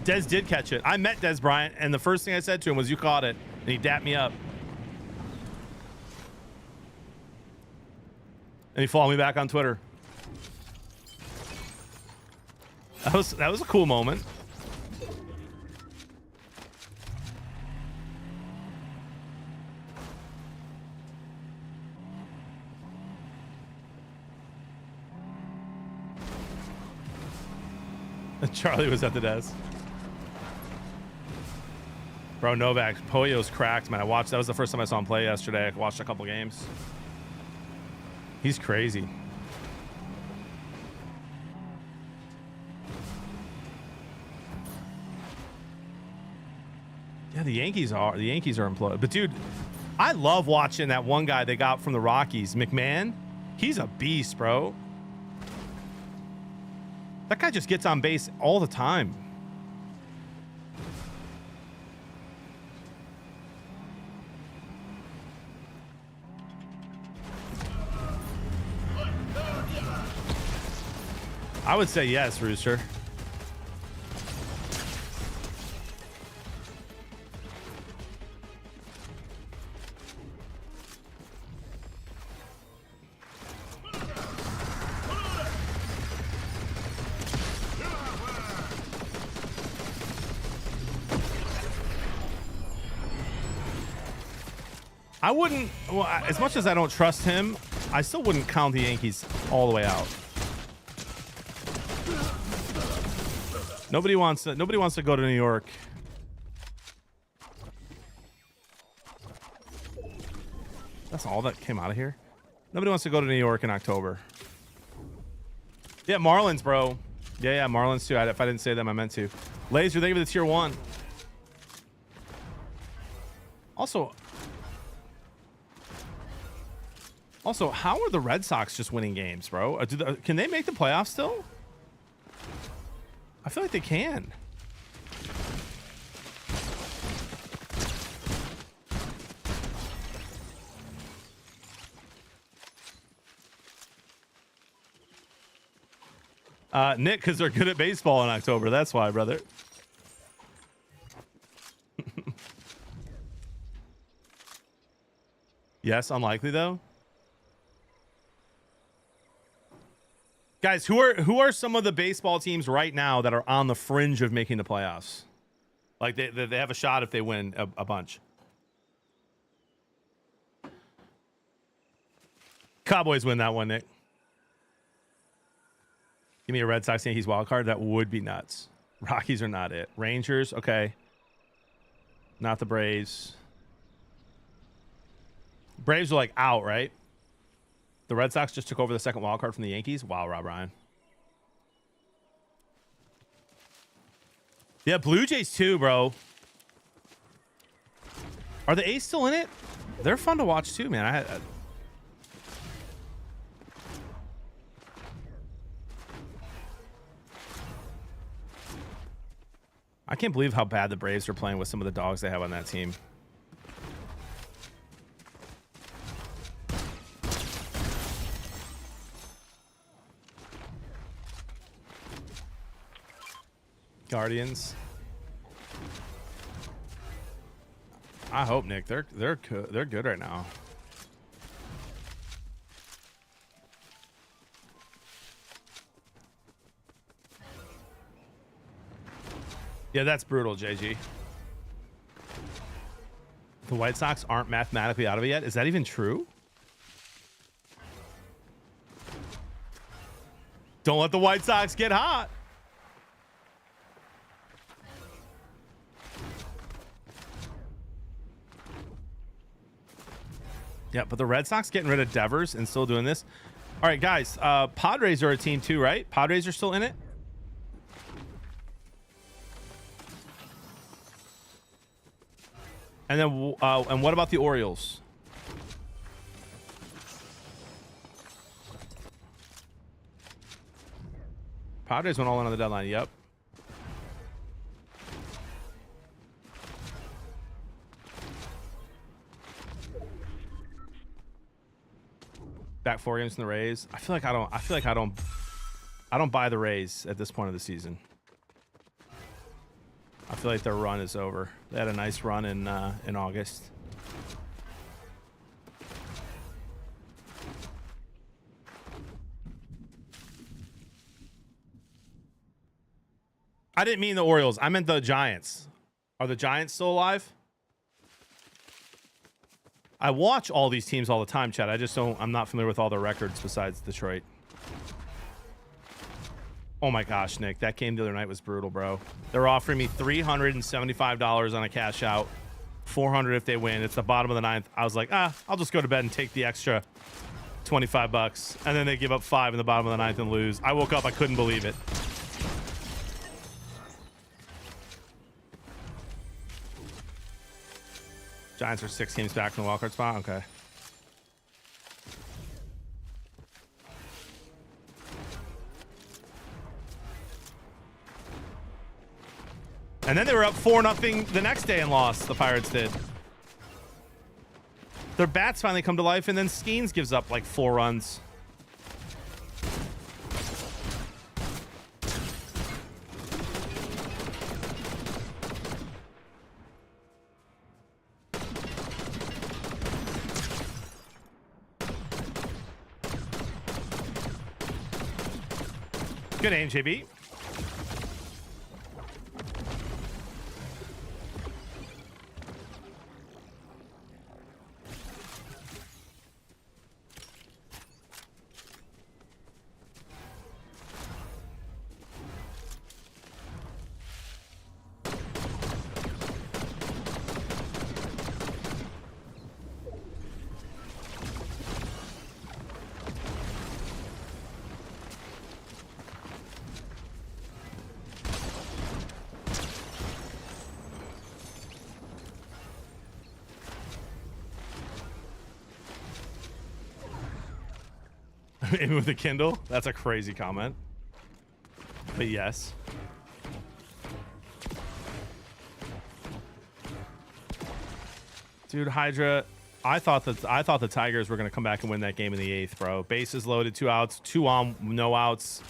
Dez did catch it. I met Dez Bryant, and the first thing I said to him was, "You caught it," and he dapped me up. And he followed me back on Twitter. That was a cool moment. Charlie was at the desk. Bro, Novak, Poyo's cracked, man. That was the first time I saw him play yesterday. I watched a couple games. He's crazy. Yeah, the Yankees are imploded. But dude, I love watching that one guy they got from the Rockies, McMahon. He's a beast, bro. That guy just gets on base all the time. I would say yes, Rooster. I wouldn't, well, as much as I don't trust him, I still wouldn't count the Yankees all the way out. Nobody wants to go to New York. That's all that came out of here. Nobody wants to go to New York in October. Yeah, Marlins, bro. Yeah, Marlins too. If I didn't say them, I meant to. Laser, thank you for the tier 1. Also, how are the Red Sox just winning games, bro? Can they make the playoffs still? I feel like they can. Nick, because they're good at baseball in October. That's why, brother. Yes, unlikely though. Guys, who are some of the baseball teams right now that are on the fringe of making the playoffs? Like they have a shot if they win a bunch. Cowboys win that one, Nick. Give me a Red Sox Yankees wild card. That would be nuts. Rockies are not it. Rangers, okay. Not the Braves. Braves are like out, right? The Red Sox just took over the second wild card from the Yankees. Wow, Rob Ryan. Yeah, Blue Jays too, bro. Are the A's still in it? They're fun to watch too, man. I can't believe how bad the Braves are playing with some of the dogs they have on that team. Guardians. I hope, Nick. They're good right now. Yeah, that's brutal, JG. The White Sox aren't mathematically out of it yet. Is that even true? Don't let the White Sox get hot. Yeah, but the Red Sox getting rid of Devers and still doing this. All right, guys. Padres are a team too, right? Padres are still in it. And then, and what about the Orioles? Padres went all in on the deadline. Yep. Back 4 games in the Rays. I feel like I don't buy the Rays at this point of the season. I feel like their run is over. They had a nice run in August. I didn't mean the Orioles. I meant the Giants. Are the Giants still alive? I watch all these teams all the time, Chad. I'm not familiar with all their records besides Detroit. Oh my gosh, Nick. That game the other night was brutal, bro. They're offering me $375 on a cash out. $400 if they win. It's the bottom of the 9th. I was like, I'll just go to bed and take the extra $25. And then they give up 5 in the bottom of the 9th and lose. I woke up, I couldn't believe it. Giants are 6 teams back from the wildcard spot. Okay. And then they were up 4-0 the next day and lost. The Pirates did. Their bats finally come to life, and then Skeens gives up like 4 runs. Good aim, JB. Aiming with a Kindle? That's a crazy comment. But yes. Dude, Hydra, I thought the Tigers were gonna come back and win that game in the 8th, bro. Bases loaded, 2 outs, 2 on, no outs.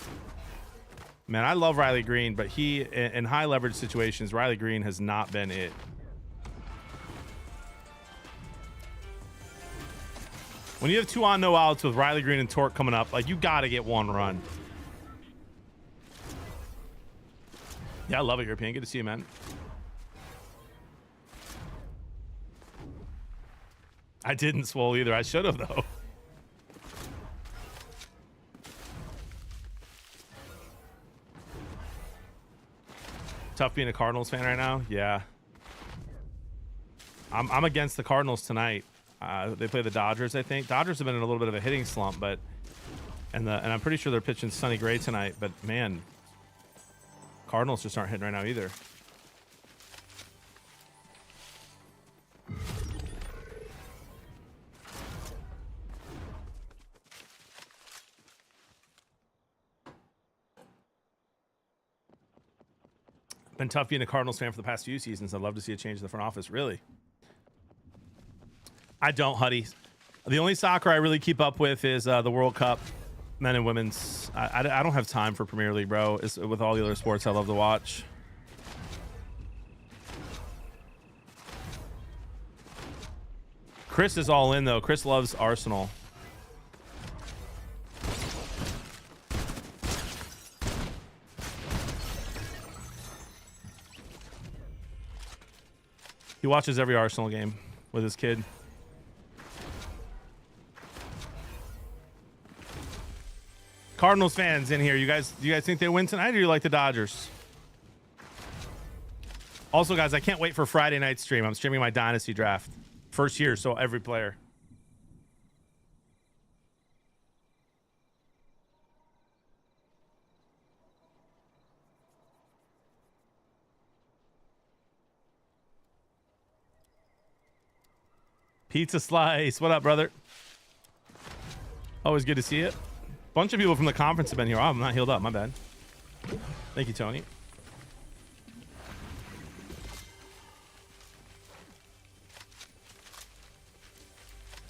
Man, I love Riley Green, but he in high leverage situations, Riley Green has not been it. When you have 2 on, no outs with Riley Green and Torque coming up, like, you got to get 1 run. Yeah, I love it, European. Good to see you, man. I didn't swole either. I should have, though. Tough being a Cardinals fan right now. Yeah. I'm against the Cardinals tonight. They play the Dodgers, I think. Dodgers have been in a little bit of a hitting slump, but and I'm pretty sure they're pitching Sonny Gray tonight. But man, Cardinals just aren't hitting right now either. Been tough being a Cardinals fan for the past few seasons. I'd love to see a change in the front office. Really. I don't, Huddy. The only soccer I really keep up with is the World Cup, men and women's. I don't have time for Premier League, bro. It's, with all the other sports I love to watch. Chris is all in, though. Chris loves Arsenal. He watches every Arsenal game with his kid. Cardinals fans in here, do you guys think they win tonight, or do you like the Dodgers? Also, guys, I can't wait for Friday night stream. I'm streaming my Dynasty draft. First year, so every player. Pizza Slice, what up, brother? Always good to see it. Bunch of people from the conference have been here. Oh, I'm not healed up. My bad. Thank you, Tony.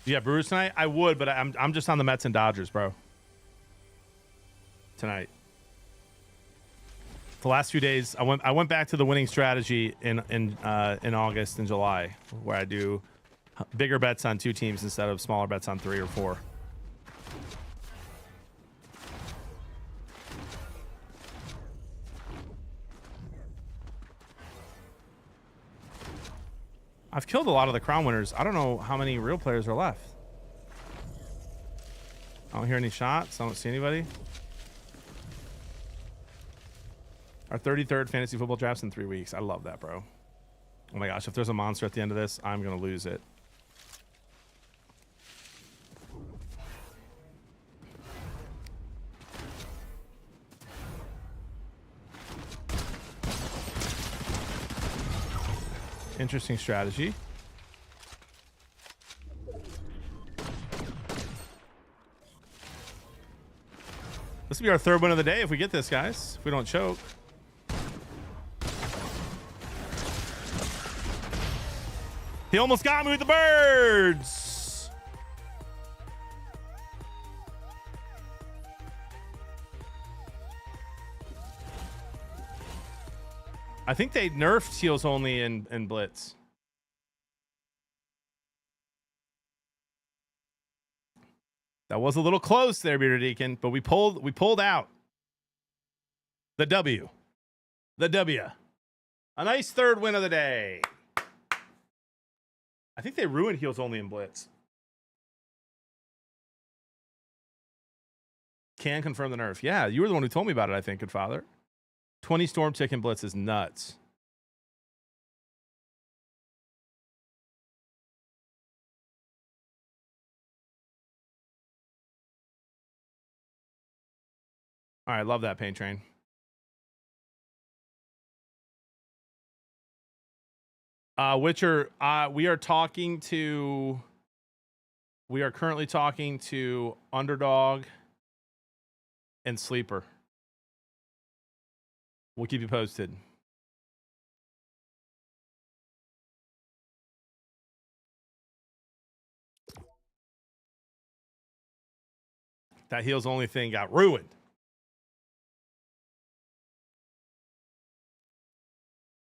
Yeah, Brewers tonight? I would, but I'm just on the Mets and Dodgers, bro. Tonight. The last few days, I went back to the winning strategy in August and July, where I do bigger bets on 2 teams instead of smaller bets on 3 or 4. I've killed a lot of the crown winners. I don't know how many real players are left. I don't hear any shots. I don't see anybody. Our 33rd fantasy football drafts in 3 weeks. I love that, bro. Oh my gosh, if there's a monster at the end of this, I'm going to lose it. Interesting strategy. This will be our 3rd win of the day if we get this, guys. If we don't choke. He almost got me with the birds. I think they nerfed heals only in Blitz. That was a little close there, Bearded Deacon, but we pulled out. The W. The W. A nice third win of the day. I think they ruined heels only in Blitz. Can confirm the nerf. Yeah, you were the one who told me about it, I think, good father. 20 storm tick and Blitz is nuts. All right, love that paint train. Witcher, we are currently talking to Underdog and Sleeper. We'll keep you posted. That heels only thing got ruined.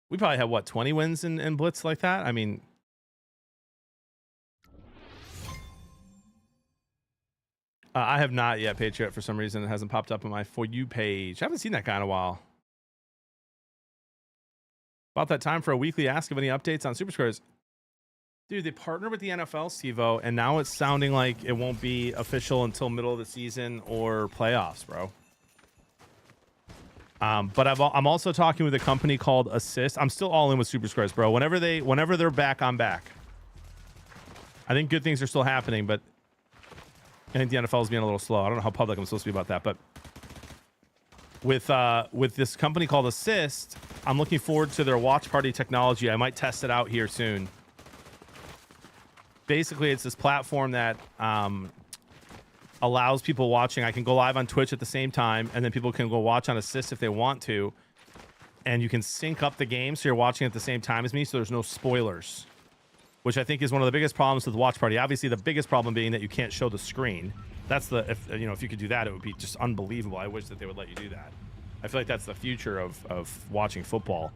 We probably have, what, 20 wins in Blitz like that? I mean, I have not yet, Patriot, for some reason. It hasn't popped up on my For You page. I haven't seen that guy in a while. About that time for a weekly ask of any updates on Super Squares. Dude, they partnered with the NFL, Steve-O, and now it's sounding like it won't be official until middle of the season or playoffs, bro. But I'm also talking with a company called Assist. I'm still all in with Super Squares, bro. Whenever they're back, I'm back. I think good things are still happening, but I think the NFL is being a little slow. I don't know how public I'm supposed to be about that, but with this company called Assist, I'm looking forward to their watch party technology. I might test it out here soon. Basically, it's this platform that allows people watching. I can go live on Twitch at the same time, and then people can go watch on Assist if they want to. And you can sync up the game so you're watching at the same time as me, so there's no spoilers, which I think is one of the biggest problems with Watch Party. Obviously, the biggest problem being that you can't show the screen. That's if you could do that, it would be just unbelievable. I wish that they would let you do that. I feel like that's the future of watching football.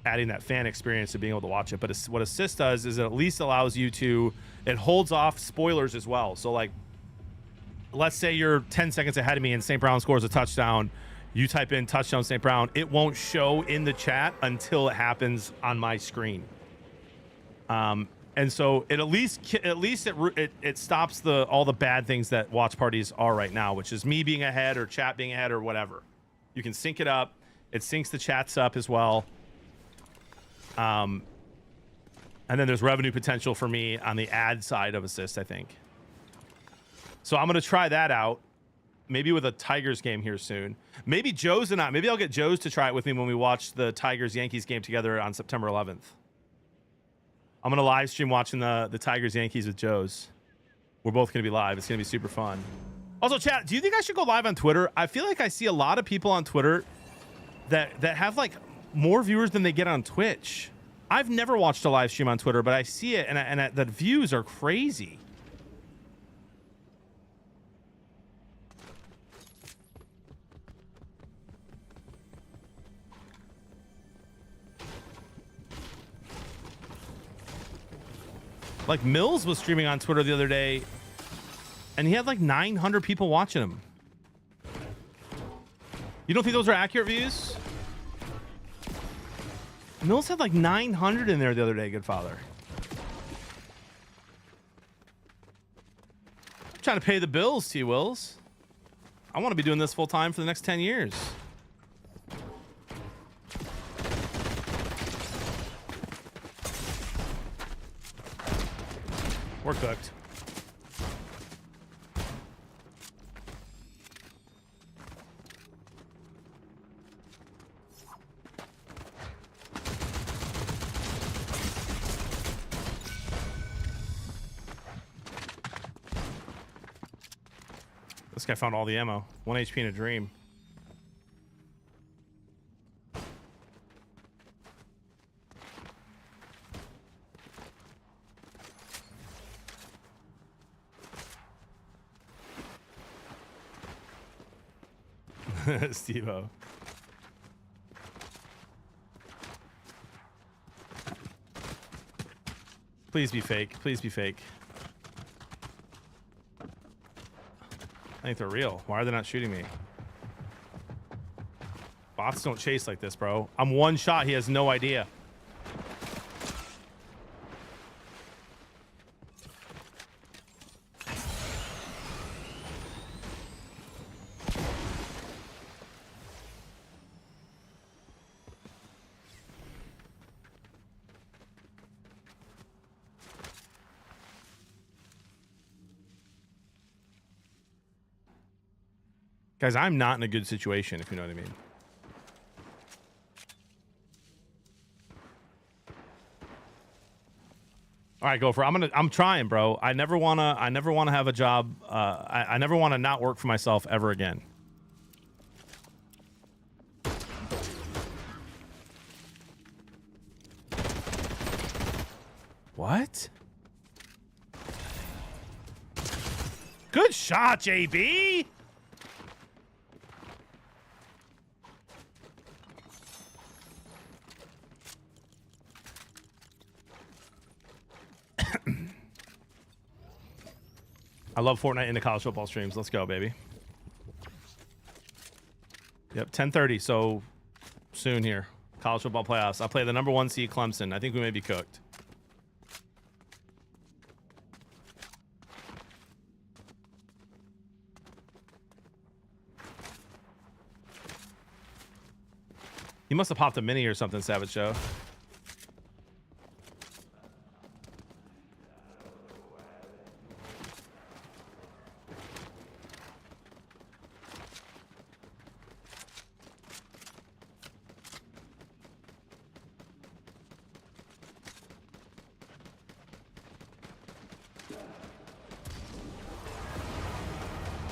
Adding that fan experience to being able to watch it. But what Assist does is it at least allows you to, it holds off spoilers as well. So like, let's say you're 10 seconds ahead of me and St. Brown scores a touchdown. You type in touchdown St. Brown. It won't show in the chat until it happens on my screen. And so it at least it stops all the bad things that watch parties are right now, which is me being ahead or chat being ahead or whatever. You can sync it up. It syncs the chats up as well. And then there's revenue potential for me on the ad side of Assist, I think. So I'm going to try that out. Maybe with a Tigers game here soon. Maybe Joe's and maybe I'll get Joe's to try it with me when we watch the Tigers-Yankees game together on September 11th. I'm going to live stream watching the Tigers-Yankees with Joe's. We're both going to be live. It's going to be super fun. Also, chat, do you think I should go live on Twitter? I feel like I see a lot of people on Twitter that have like more viewers than they get on Twitch. I've never watched a live stream on Twitter, but I see it, and the views are crazy. Like Mills was streaming on Twitter the other day, and he had like 900 people watching him. You don't think those are accurate views? Mills had like 900 in there the other day, good father. I'm trying to pay the bills, T. Wills. I want to be doing this full time for the next 10 years. We're cooked. This guy found all the ammo. 1 HP in a dream. Steve-O. Please be fake. Please be fake. I think they're real. Why are they not shooting me? Bots don't chase like this, bro. I'm one shot. He has no idea. Guys, I'm not in a good situation, if you know what I mean. All right, Gopher. I'm trying, bro. I never wanna have a job. I never wanna not work for myself ever again. What? Good shot, JB. I love Fortnite into college football streams. Let's go, baby. Yep, 10:30. So soon here. College football playoffs. I play the #1 seed Clemson. I think we may be cooked. He must have popped a mini or something, Savage Show.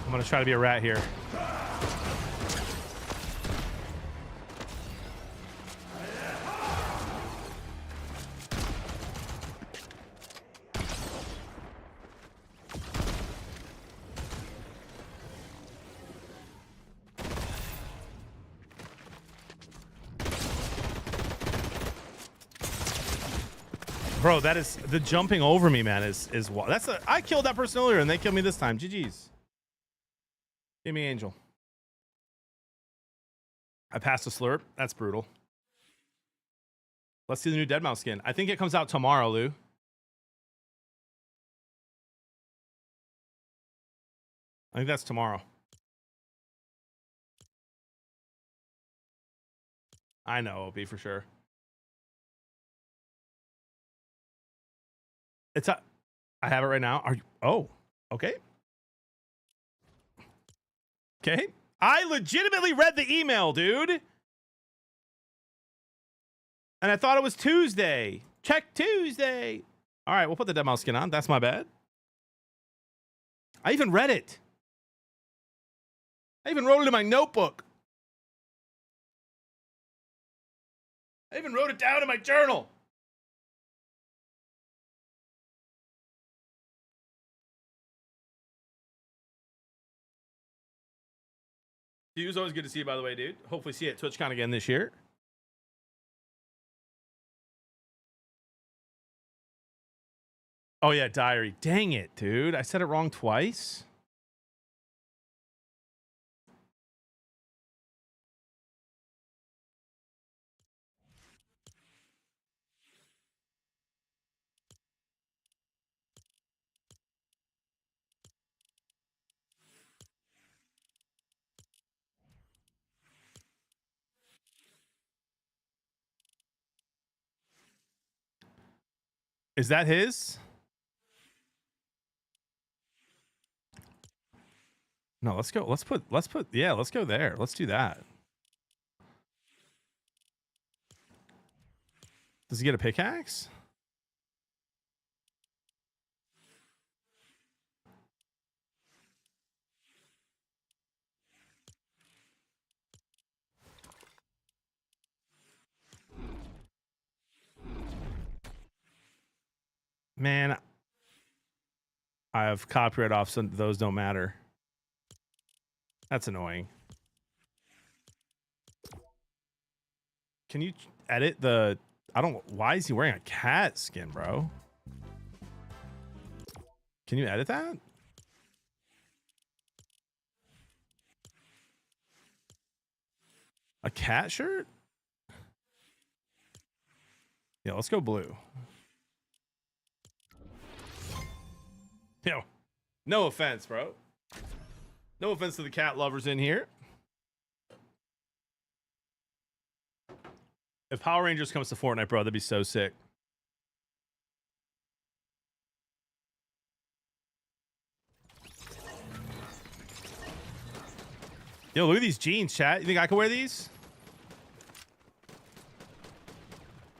I'm gonna try to be a rat here. Bro, that is the jumping over me, man. Is that's a, I killed that person earlier and they killed me this time. GG's. Give me Angel. I passed a slurp. That's brutal. Let's see the new Deadmau5 skin. I think it comes out tomorrow, Lou. I think that's tomorrow. I know it'll be for sure. It's a, I have it right now. Are you? Oh, okay. Okay. I legitimately read the email, dude. And I thought it was Tuesday. Check Tuesday. All right, we'll put the Deadmau5 skin on. That's my bad. I even read it. I even wrote it in my notebook. I even wrote it down in my journal. It was always good to see you, by the way, dude. Hopefully see you at TwitchCon again this year. Oh, yeah, diary. Dang it, dude. I said it wrong twice. Is that his? No, let's go. Let's put, yeah, let's go there. Let's do that. Does he get a pickaxe? Man, I have copyright off, so those don't matter. That's annoying. Can you edit the... I don't... Why is he wearing a cat skin, bro? Can you edit that? cat shirt? Yeah, let's go blue. Yo, no offense, bro. No offense to the cat lovers in here. If Power Rangers comes to Fortnite, bro, that'd be so sick. Yo, look at these jeans, chat. You think I could wear these?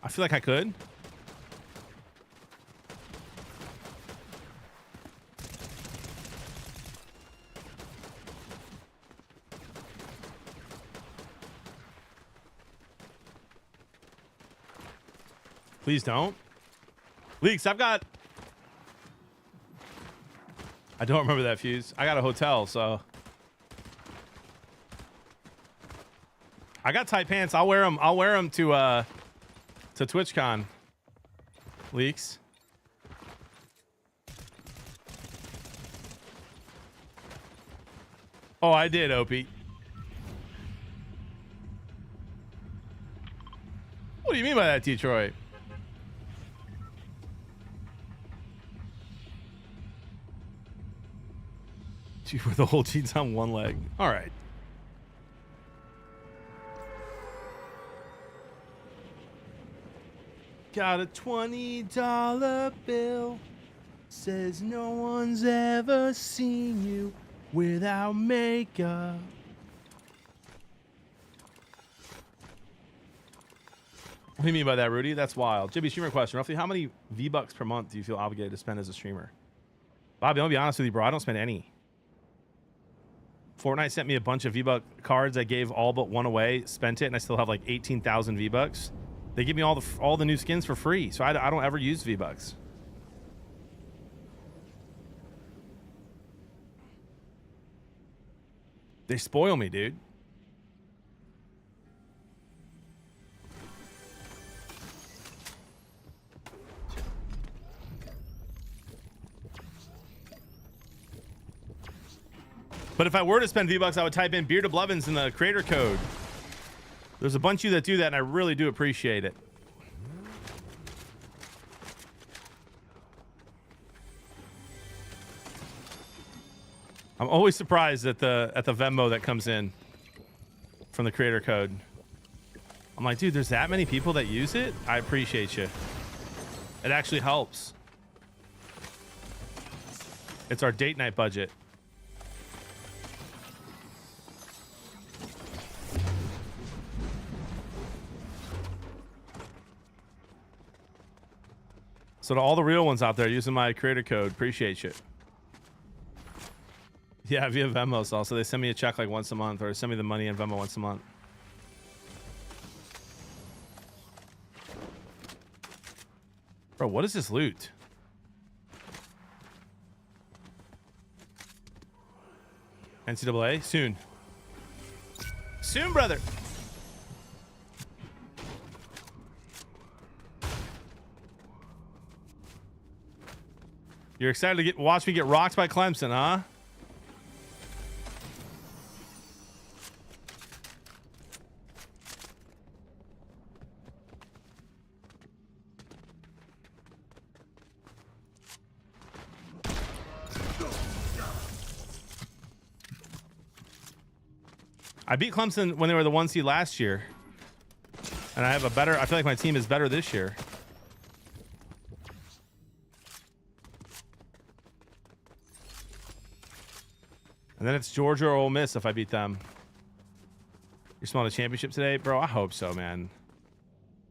I feel like I could. Please don't. Leaks, I don't remember that, Fuse. I got a hotel, so. I got tight pants. I'll wear them to TwitchCon. Leaks. Oh, I did, Opie. What do you mean by that, Detroit? You wear the whole jeans on one leg. All right. Got a $20 bill. Says no one's ever seen you without makeup. What do you mean by that, Rudy? That's wild. Jibby, streamer question. Roughly how many V-Bucks per month do you feel obligated to spend as a streamer? Bobby, I'll be honest with you, bro. I don't spend any. Fortnite sent me a bunch of V-Buck cards. I gave all but one away, spent it, and I still have like 18,000 V-Bucks. They give me all the new skins for free, so I don't ever use V-Bucks. They spoil me, dude. But if I were to spend V-Bucks, I would type in beer to Blevins in the creator code. There's a bunch of you that do that, and I really do appreciate it. I'm always surprised at the Venmo that comes in from the creator code. I'm like, dude, there's that many people that use it? I appreciate you. It actually helps. It's our date night budget. So to all the real ones out there using my creator code, appreciate you. Yeah, via Venmo also. They send me a check like once a month, or send me the money in Venmo once a month. Bro, what is this loot? NCAA? Soon. Soon, brother. You're excited to watch me get rocked by Clemson, huh? I beat Clemson when they were the 1 seed last year. And I feel like my team is better this year. And then it's Georgia or Ole Miss if I beat them. You're smelling a championship today? Bro, I hope so, man.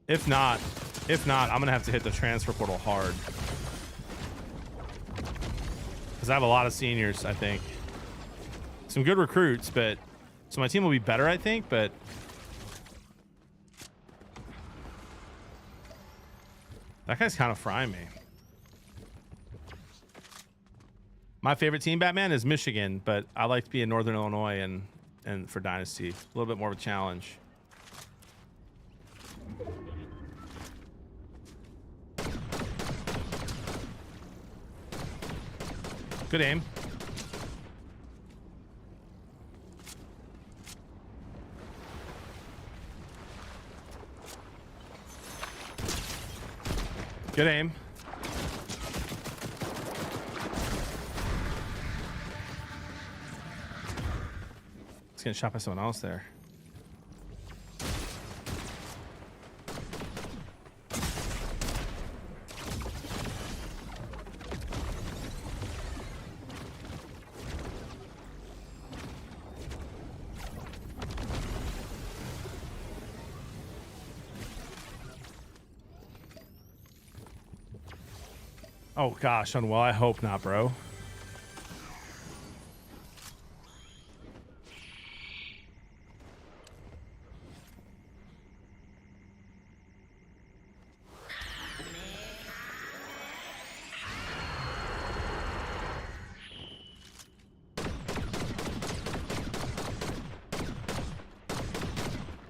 If not, I'm going to have to hit the transfer portal hard. Because I have a lot of seniors, I think. Some good recruits, but... So my team will be better, I think, but... That guy's kind of frying me. My favorite team, Batman, is Michigan, but I like to be in Northern Illinois and for Dynasty. A little bit more of a challenge. Good aim. Good aim. It's getting shot by someone else there. Oh gosh, Unwell, I hope not, bro.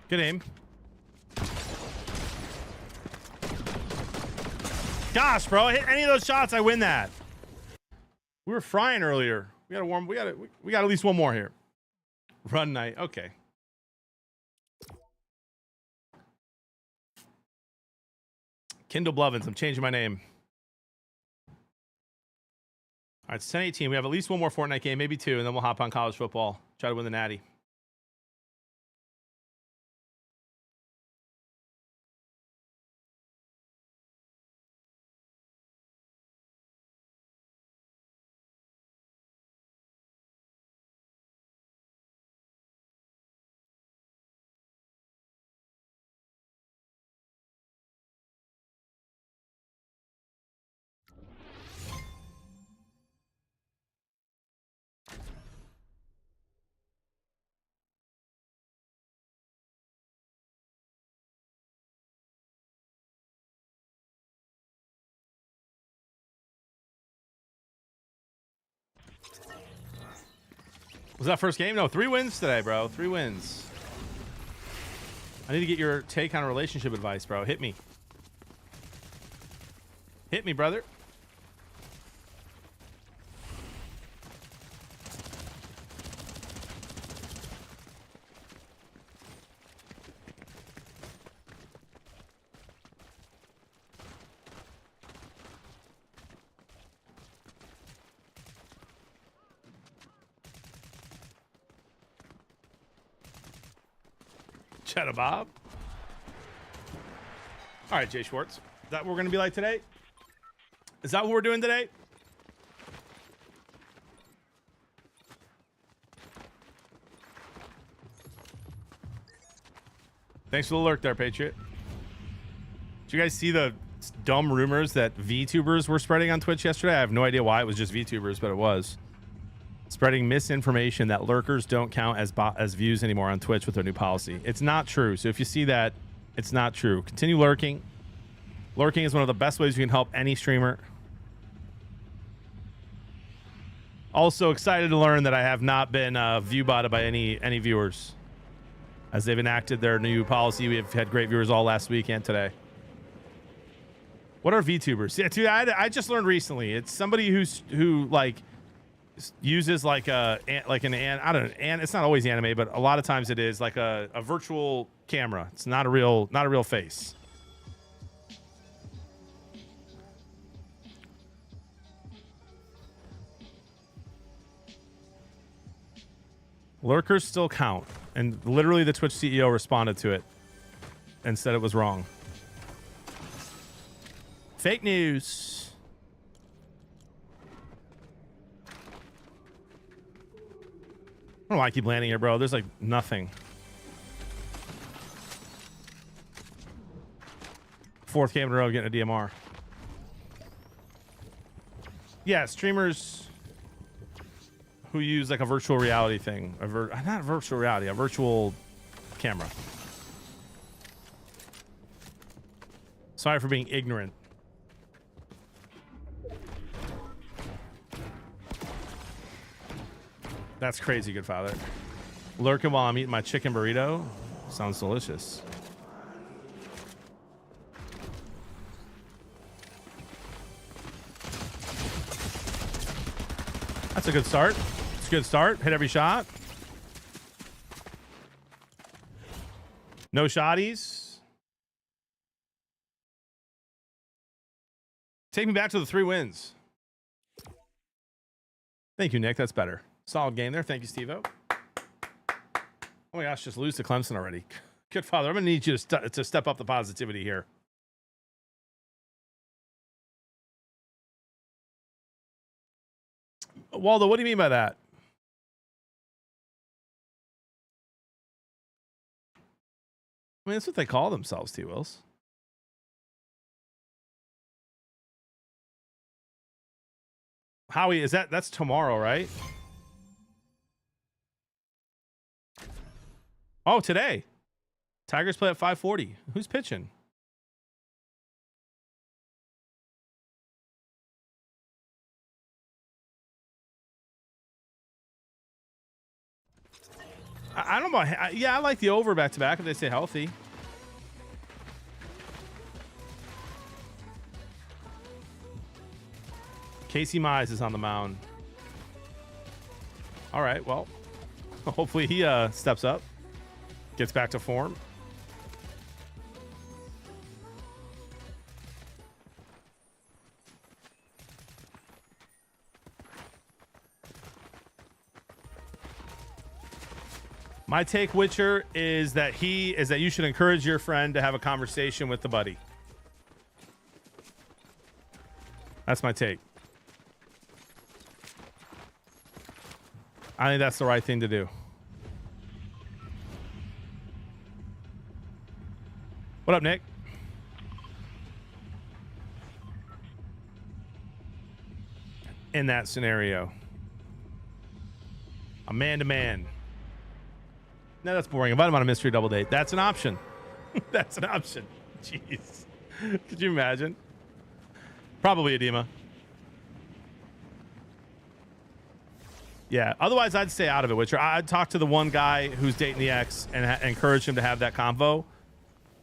Good aim. Gosh, bro, I hit any of those shots, I win that. We were frying earlier. We got at least one more here. Run night. Okay. Kindle Blevins. I'm changing my name. All right, it's 10:18. We have at least one more Fortnite game, maybe two, and then we'll hop on college football. Try to win the natty. Was that first game? No, 3 wins today, bro. 3 wins. I need to get your take on relationship advice, bro. Hit me. Hit me, brother. Cheddar Bob. All right, Jay Schwartz. Is that what we're going to be like today? Is that what we're doing today? Thanks for the lurk there, Patriot. Did you guys see the dumb rumors that VTubers were spreading on Twitch yesterday? I have no idea why it was just VTubers, but it was. Spreading misinformation that lurkers don't count as views anymore on Twitch with their new policy. It's not true. So if you see that, it's not true. Continue lurking. Lurking is one of the best ways you can help any streamer. Also excited to learn that I have not been view botted by any viewers, as they've enacted their new policy. We have had great viewers all last week and today. What are VTubers? Yeah, dude, I just learned recently. It's somebody who like uses like I don't know, and it's not always anime, but a lot of times it is like a virtual camera. It's not a real face. Lurkers still count, and literally the Twitch CEO responded to it and said it was wrong. Fake news. I don't know why I keep landing here, bro. There's like nothing. Fourth game in a row getting a DMR. Yeah, streamers who use like a virtual reality thing. Not virtual reality, a virtual camera. Sorry for being ignorant. That's crazy, good father. Lurking while I'm eating my chicken burrito. Sounds delicious. That's a good start. It's a good start. Hit every shot. No shotties. Take me back to the 3 wins. Thank you, Nick. That's better. Solid game there. Thank you, Steve-O. Oh my gosh, just lose to Clemson already. Good father. I'm going to need you to step up the positivity here. Waldo, what do you mean by that? I mean, that's what they call themselves, T-Wills. Howie, is that's tomorrow, right? Oh, today. Tigers play at 5:40. Who's pitching? I don't know. Yeah, I like the over back-to-back if they stay healthy. Casey Mize is on the mound. All right, well, hopefully he steps up, gets back to form. My take, Witcher, is that you should encourage your friend to have a conversation with the buddy. That's my take. I think that's the right thing to do. What up, Nick? In that scenario, a man-to-man. No, that's boring. Invite him on a mystery double date. That's an option. That's an option. Jeez. Could you imagine? Probably edema. Yeah. Otherwise, I'd stay out of it, Witcher. I'd talk to the one guy who's dating the ex and encourage him to have that convo.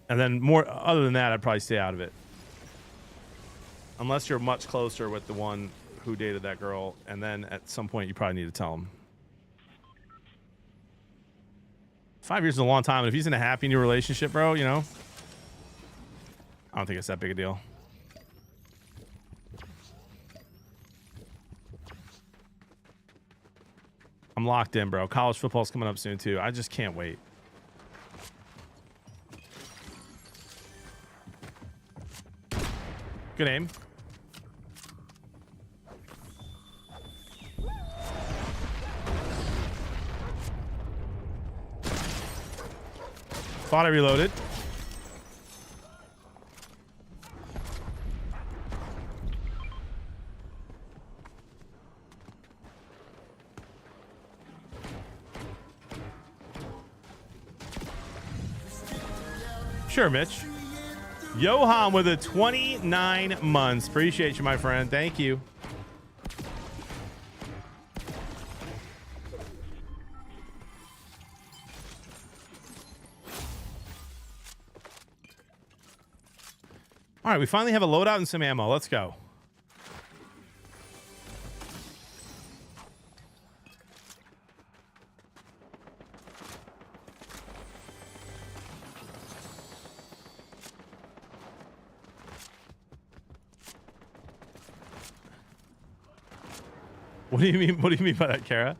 And then other than that, I'd probably stay out of it. Unless you're much closer with the one who dated that girl. And then at some point, you probably need to tell him. 5 years is a long time. And if he's in a happy new relationship, bro, you know, I don't think it's that big a deal. I'm locked in, bro. College football's coming up soon, too. I just can't wait. Good aim. Thought I reloaded. Sure, Mitch. Johan with a 29 months. Appreciate you, my friend. Thank you. All right, we finally have a loadout and some ammo. Let's go. What do you mean? What do you mean by that, Kara?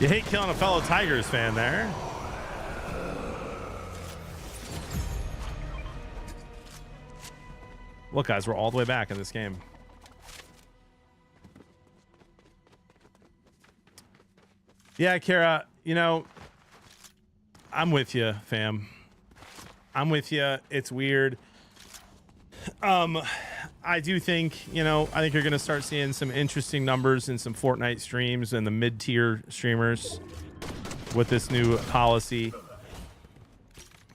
You hate killing a fellow Tigers fan there. Look, guys, we're all the way back in this game. Yeah, Kara, you know, I'm with you, fam. I'm with you. It's weird. I do think, you know, I think you're going to start seeing some interesting numbers in some Fortnite streams and the mid-tier streamers with this new policy.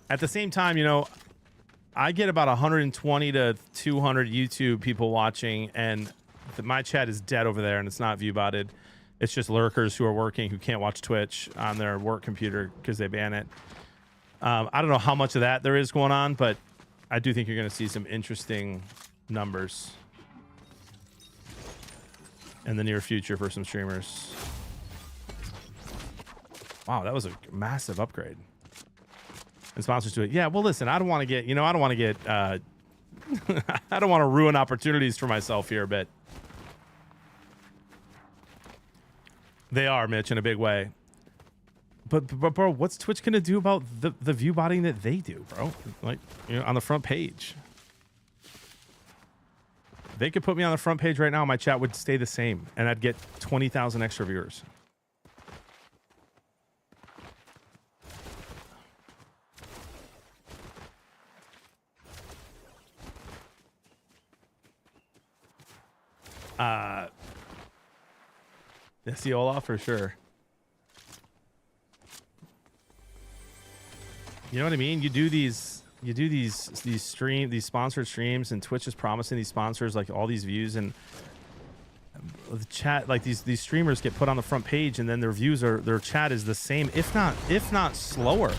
At the same time, you know, I get about 120 to 200 YouTube people watching, and my chat is dead over there, and it's not view-botted. It's just lurkers who are working who can't watch Twitch on their work computer because they ban it. I don't know how much of that there is going on, but I do think you're going to see some interesting numbers in the near future for some streamers. Wow, that was a massive upgrade. And sponsors do it. Yeah, well, listen, I don't want to get, you know, I don't want to get, I don't want to ruin opportunities for myself here, but they are, Mitch, in a big way. But bro, what's Twitch gonna do about the view botting that they do, bro? Like, you know, on the front page, they could put me on the front page right now. My chat would stay the same, and I'd get 20,000 extra viewers. The Olaf for sure. You know what I mean? You do these sponsored streams, and Twitch is promising these sponsors like all these views, and the chat, like these streamers get put on the front page, and then their chat is the same, if not slower.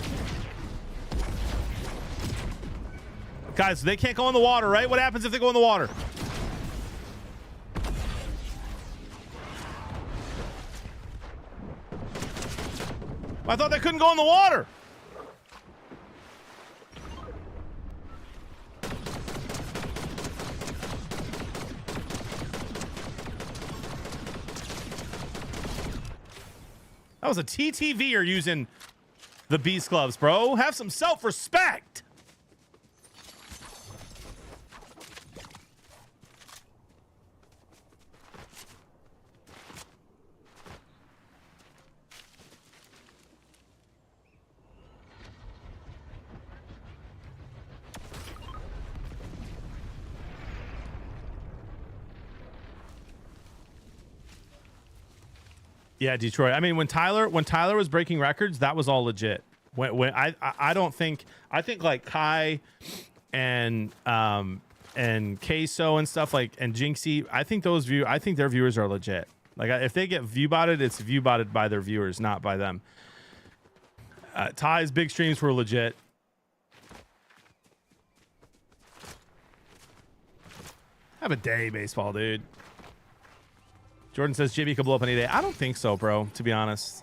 Guys, they can't go in the water, right? What happens if they go in the water? I thought they couldn't go in the water. That was a TTVer using the Beast Gloves, bro. Have some self-respect. Yeah, Detroit. I mean, when Tyler was breaking records, that was all legit. When I don't think, I think like Kai and Queso and stuff, like, and Jinxie, I think their viewers are legit. Like, if they get view botted, it's view botted by their viewers, not by them. Ty's big streams were legit. Have a day, baseball, dude. Jordan says JB could blow up any day. I don't think so, bro, to be honest.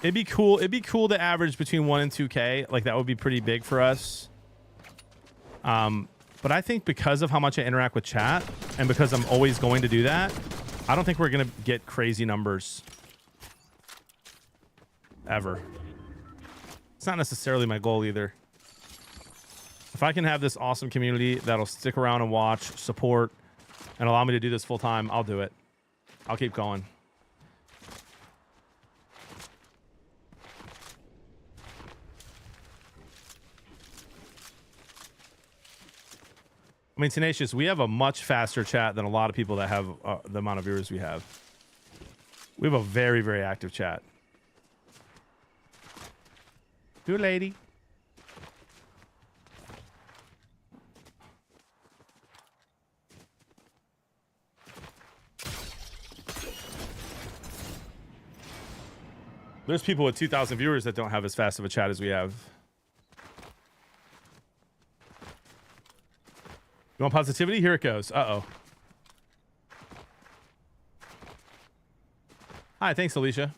It'd be cool. It'd be cool to average between 1 and 2K. Like, that would be pretty big for us. But I think because of how much I interact with chat, and because I'm always going to do that, I don't think we're going to get crazy numbers. Ever. It's not necessarily my goal either. If I can have this awesome community that'll stick around and watch, support, and allow me to do this full time, I'll do it. I'll keep going. I mean, Tenacious, we have a much faster chat than a lot of people that have the amount of viewers we have. We have a very, very active chat. Do lady. There's people with 2,000 viewers that don't have as fast of a chat as we have. You want positivity? Here it goes. Uh-oh. Hi, thanks, Alicia.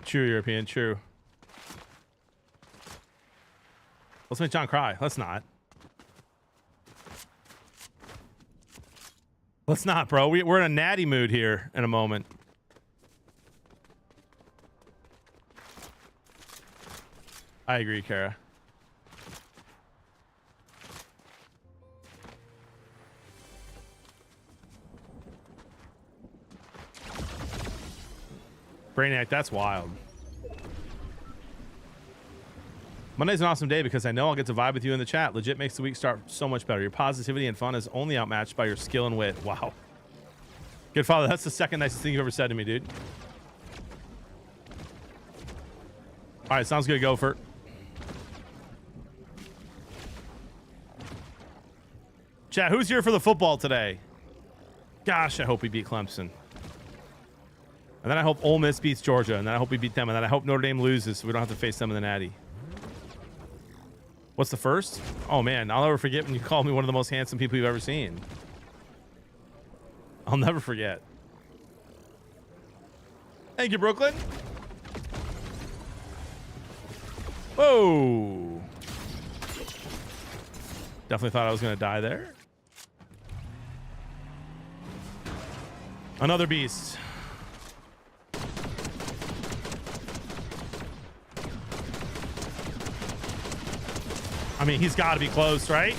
True, European, true. Let's make John cry. Let's not. Let's not, bro. We're in a natty mood here in a moment. I agree, Kara. Brainiac, that's wild. Monday's an awesome day because I know I'll get to vibe with you in the chat. Legit makes the week start so much better. Your positivity and fun is only outmatched by your skill and wit. Wow. Good father, that's the second nicest thing you've ever said to me, dude. All right, sounds good, Gopher. Chat, who's here for the football today? Gosh, I hope we beat Clemson. And then I hope Ole Miss beats Georgia. And then I hope we beat them. And then I hope Notre Dame loses so we don't have to face them in the Natty. What's the first? Oh, man. I'll never forget when you called me one of the most handsome people you've ever seen. I'll never forget. Thank you, Brooklyn. Whoa. Definitely thought I was going to die there. Another beast. I mean, he's got to be close, right?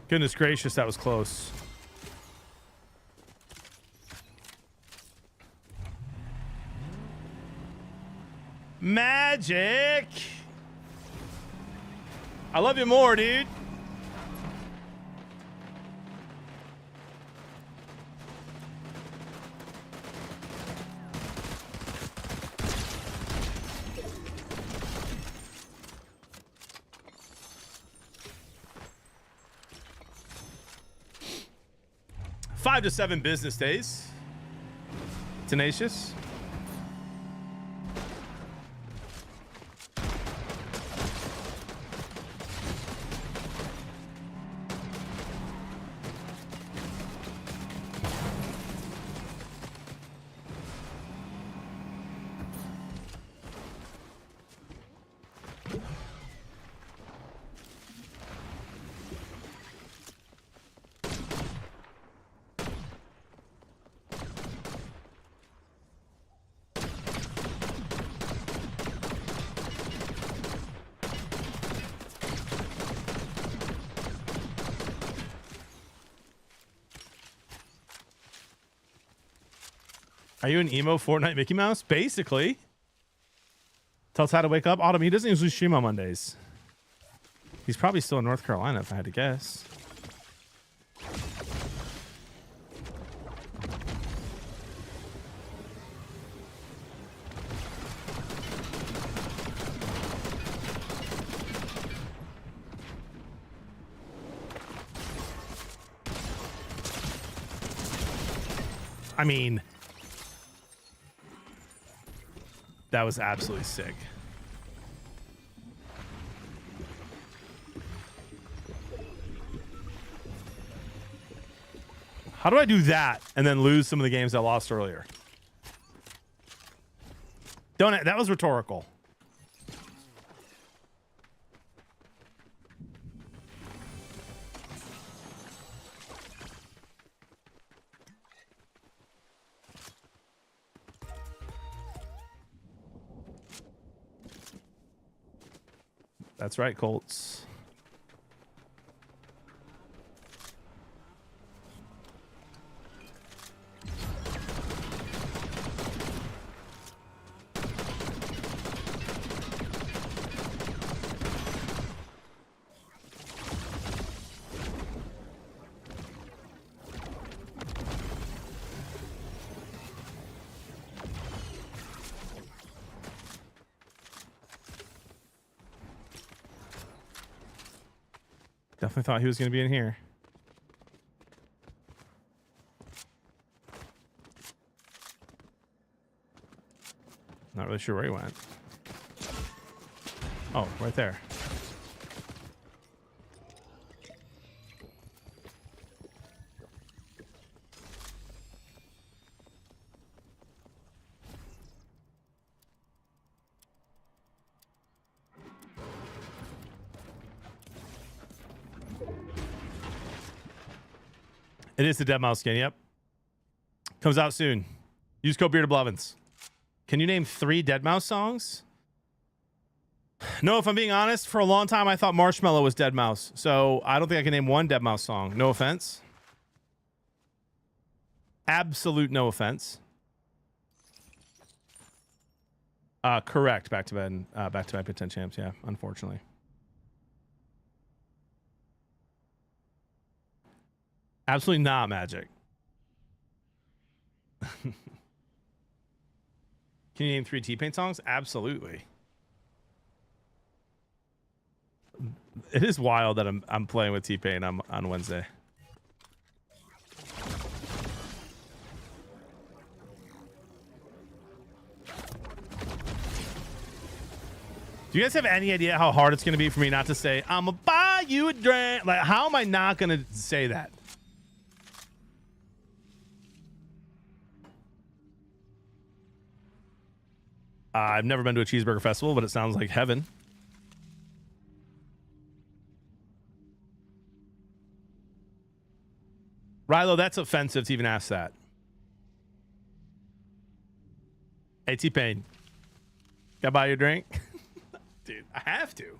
Goodness gracious, that was close. Magic! I love you more, dude. Five to 7 business days. Tenacious. Are you an emo Fortnite Mickey Mouse? Basically. Tell Ty to wake up. Autumn, he doesn't usually stream on Mondays. He's probably still in North Carolina, if I had to guess. I mean... that was absolutely sick. How do I do that and then lose some of the games I lost earlier? That was rhetorical. That's right, Colts. Definitely thought he was going to be in here. Not really sure where he went. Oh, right there. It is the Dead Mouse skin. Yep. Comes out soon. Use code Beard of Blevins. Can you name 3 Dead Mouse songs? No, if I'm being honest, for a long time I thought Marshmallow was Dead Mouse. So I don't think I can name one Dead Mouse song. No offense. Absolute no offense. Correct. Back to back 10 champs. Yeah, unfortunately. Absolutely not Magic. Can you name 3 T-Pain songs? Absolutely. It is wild that I'm playing with T-Pain on Wednesday. Do you guys have any idea how hard it's going to be for me not to say, I'm going to buy you a drink? Like, how am I not going to say that? I've never been to a cheeseburger festival, but it sounds like heaven. Rilo, that's offensive to even ask that. Hey, T-Pain. Gotta buy you a drink? Dude, I have to.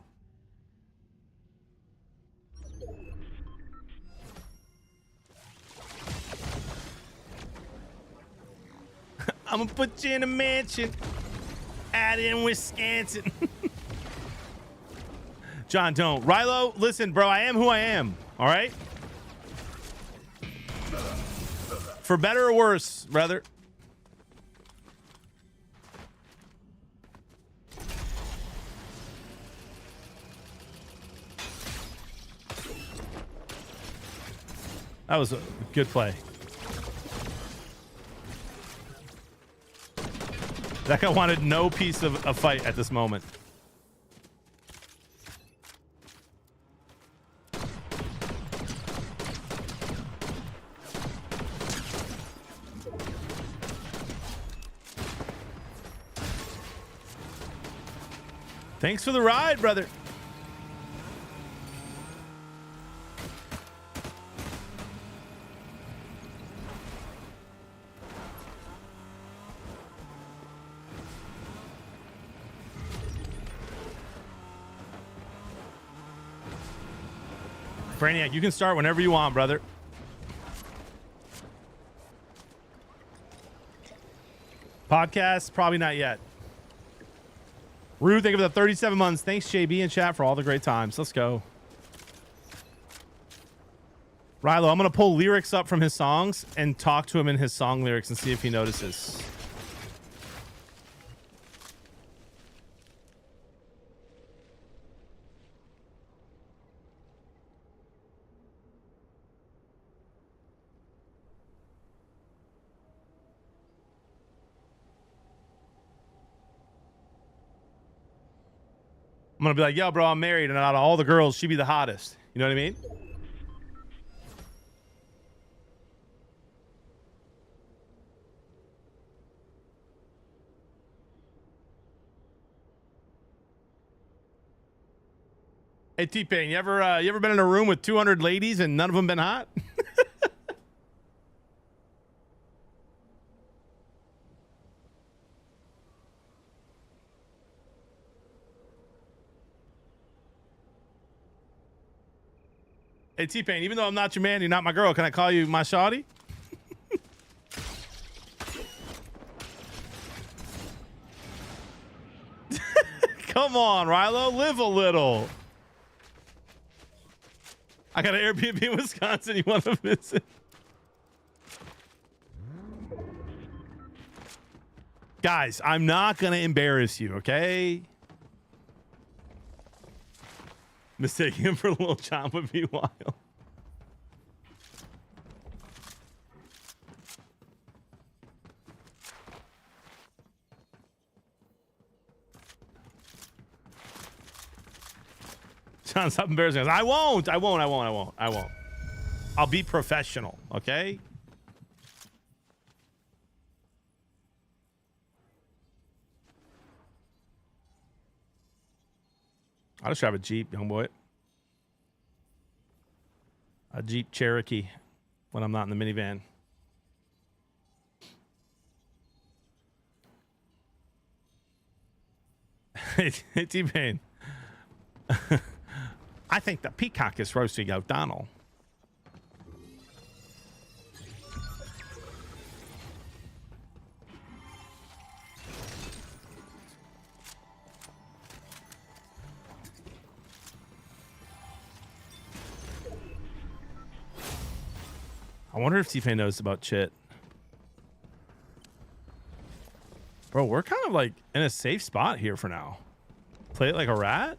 I'm gonna put you in a mansion out in Wisconsin. John, don't. Rilo, listen, bro, I am who I am. All right? For better or worse, brother. That was a good play. That guy wanted no piece of a fight at this moment. Thanks for the ride, brother. Brainiac, you can start whenever you want, brother. Podcast, probably not yet. Rue, thank you for the 37 months. Thanks, JB and chat, for all the great times. Let's go. Rilo, I'm going to pull lyrics up from his songs and talk to him in his song lyrics and see if he notices. I'm going to be like, yo, bro, I'm married, and out of all the girls, she'd be the hottest. You know what I mean? Hey, T-Pain, you ever been in a room with 200 ladies and none of them been hot? Hey, T-Pain, even though I'm not your man, you're not my girl, can I call you my shawty? Come on, Rilo, live a little. I got an Airbnb in Wisconsin. You want to visit? Guys, I'm not going to embarrass you, okay? Mistaking him for a little chomp would be wild. John, stop embarrassing us. I won't. I'll be professional, okay? I'll just drive a Jeep, young boy. A Jeep Cherokee. when I'm not in the minivan. Hey, T-Pain. I think the peacock is roasting O'Donnell. I wonder if T-Pain knows about Chit. Bro, we're kind of like in a safe spot here for now. Play it like a rat?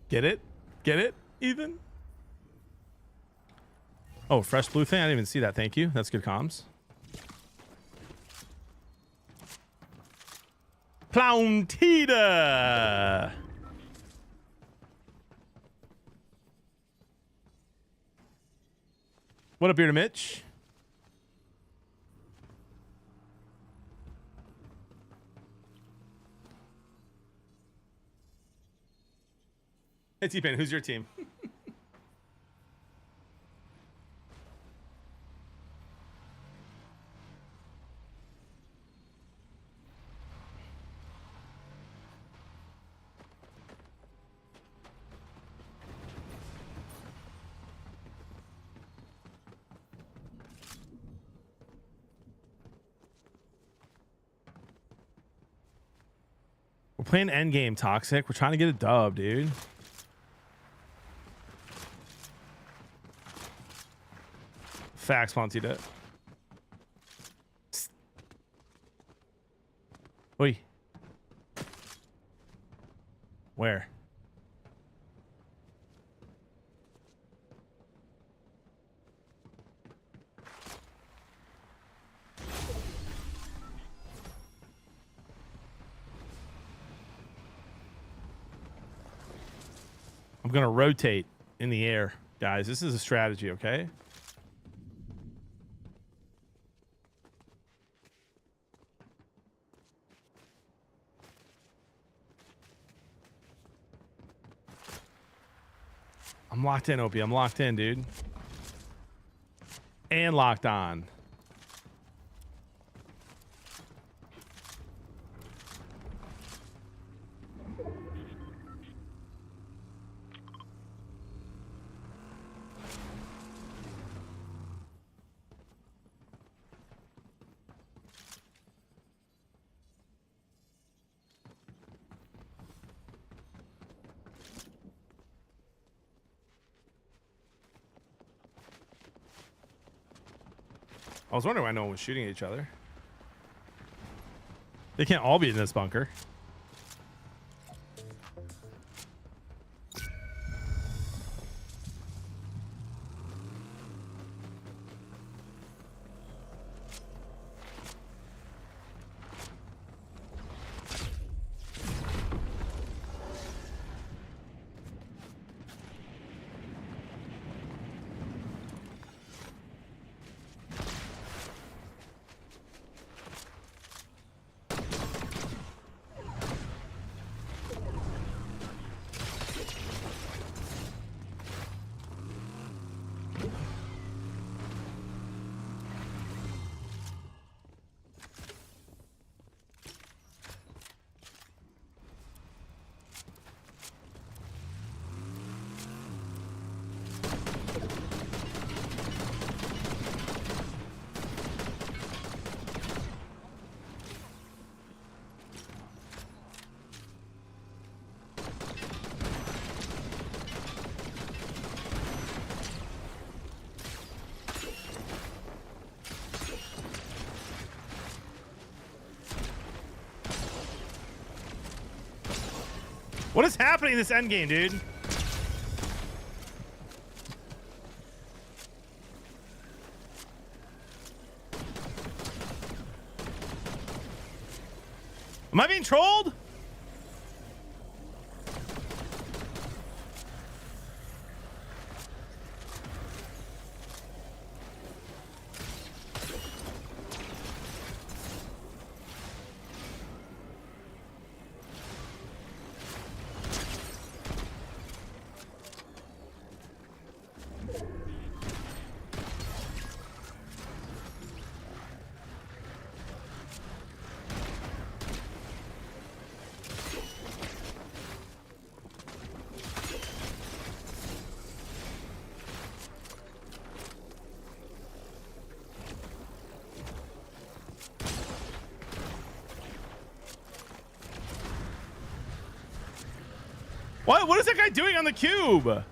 Get it? Get it, Ethan? Oh, fresh blue thing? I didn't even see that. Thank you. That's good comms. Plauntida! What up, Bearded Mitch? Hey, T-Pain, who's your team? We're playing endgame, Toxic. We're trying to get a dub, dude. Facts, Montita. Oi. Where? I'm gonna rotate in the air, guys. This is a strategy, okay? I'm locked in, Opie. I'm locked in, dude. And locked on. I was wondering why no one was shooting at each other. They can't all be in this bunker. What is happening in this endgame, dude? Am I being trolled? What is that guy doing on the cube?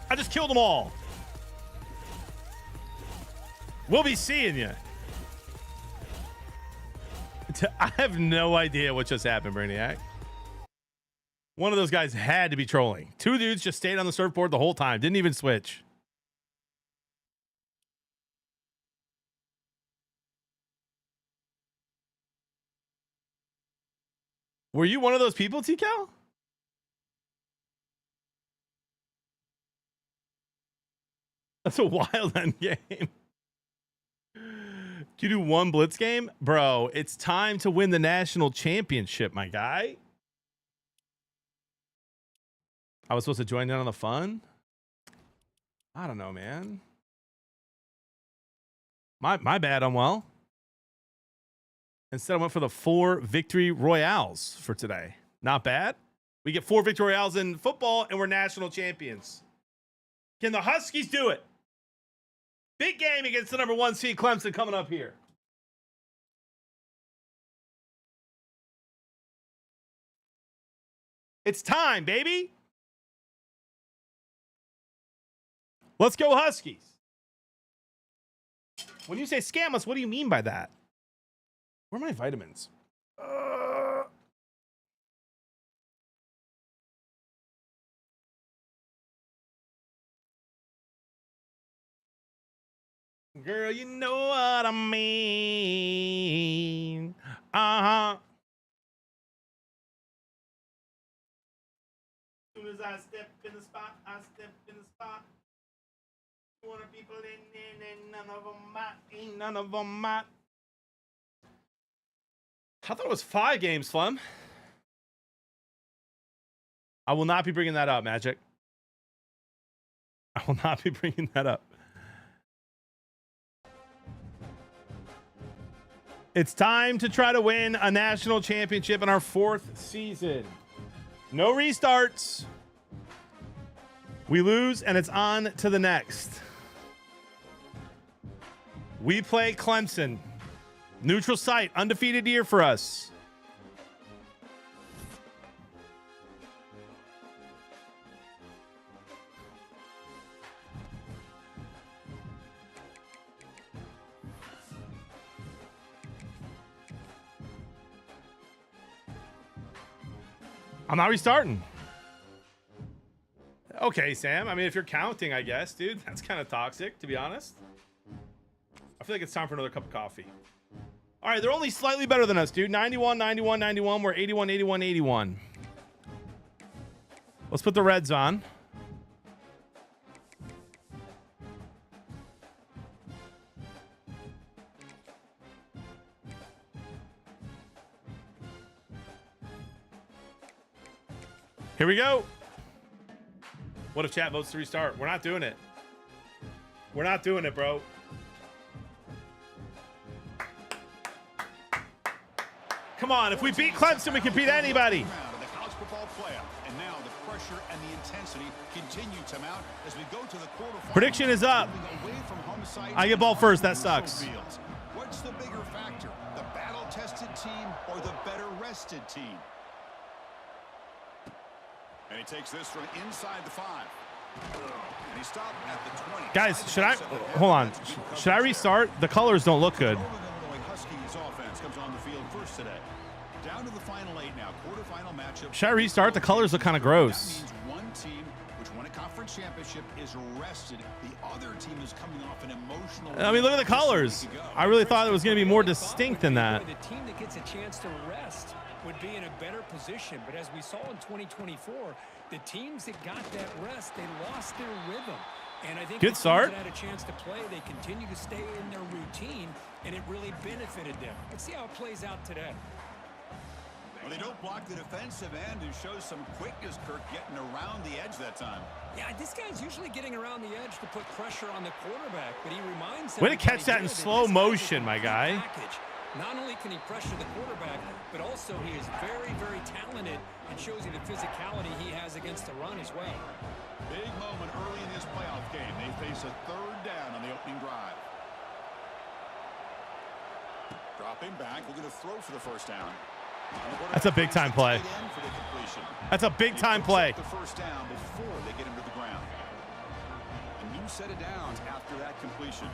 I just killed them all. We'll be seeing you. I have no idea what just happened, Brainiac. One of those guys had to be trolling. Two dudes just stayed on the surfboard the whole time. Didn't even switch. Were you one of those people, TCal? That's a wild end game. You do one blitz game? Bro, it's time to win the national championship, my guy. I was supposed to join in on the fun? I don't know, man. My bad, I'm well. Instead, I went for the 4 victory royales for today. Not bad. We get 4 victory royales in football, and we're national champions. Can the Huskies do it? Big game against the number 1 seed Clemson coming up here. It's time, baby. Let's go Huskies. When you say scam us, what do you mean by that? Where are my vitamins? Girl, you know what I mean. Uh-huh. As soon as I step in the spot, I step in the spot. 200 people in there, and none of them might. Ain't none of them might. I thought it was 5 games, Flem. I will not be bringing that up, Magic. I will not be bringing that up. It's time to try to win a national championship in our 4th season. No restarts. We lose, and it's on to the next. We play Clemson. Neutral site, undefeated year for us. I'm not restarting. Okay, Sam. I mean, if you're counting, I guess, dude, that's kind of toxic, to be honest. I feel like it's time for another cup of coffee. All right, they're only slightly better than us, dude. 91, 91, 91. We're 81, 81, 81. Let's put the Reds on. Here we go. What if chat votes to restart? We're not doing it. We're not doing it, bro. Come on, if we beat Clemson, we can beat anybody. The college football playoff, and now the pressure and the intensity continue to mount as we go to the quarterfinals. Prediction is up. I get ball first. That sucks. What's the bigger factor, the battle-tested team or the better-rested team? And he takes this from inside the 5. And he stopped at the 20. Guys, should I hold on? Should I restart? The colors don't look good. Illinois Huskies offense comes on the field first today. Down to the final 8 now. Quarterfinal matchup. Should I restart? The colors look kind of gross. That means one team which won a conference championship is rested. The other team is coming off an emotional. I mean, look at the colors. I really thought it was going to be more distinct than that. The team that gets a chance to rest would be in a better position. But as we saw in 2024, the teams that got that rest, they lost their rhythm. And I think good start. Had a chance to play. They continue to stay in their routine, and it really benefited them. Let's see how it plays out today. Well, they don't block the defensive end and shows some quickness, Kirk, getting around the edge that time. Yeah, this guy's usually getting around the edge to put pressure on the quarterback, but he reminds way to catch that in slow motion, my guy. Not only can he pressure the quarterback, but also he is very, very talented and shows you the physicality he has against the run as well. Big moment early in this playoff game. They face a third down on the opening drive. Dropping back, looking to throw for the first down. That's a big time play. That's a big time play. The first down before they get him to the ground. A new set of downs after that completion.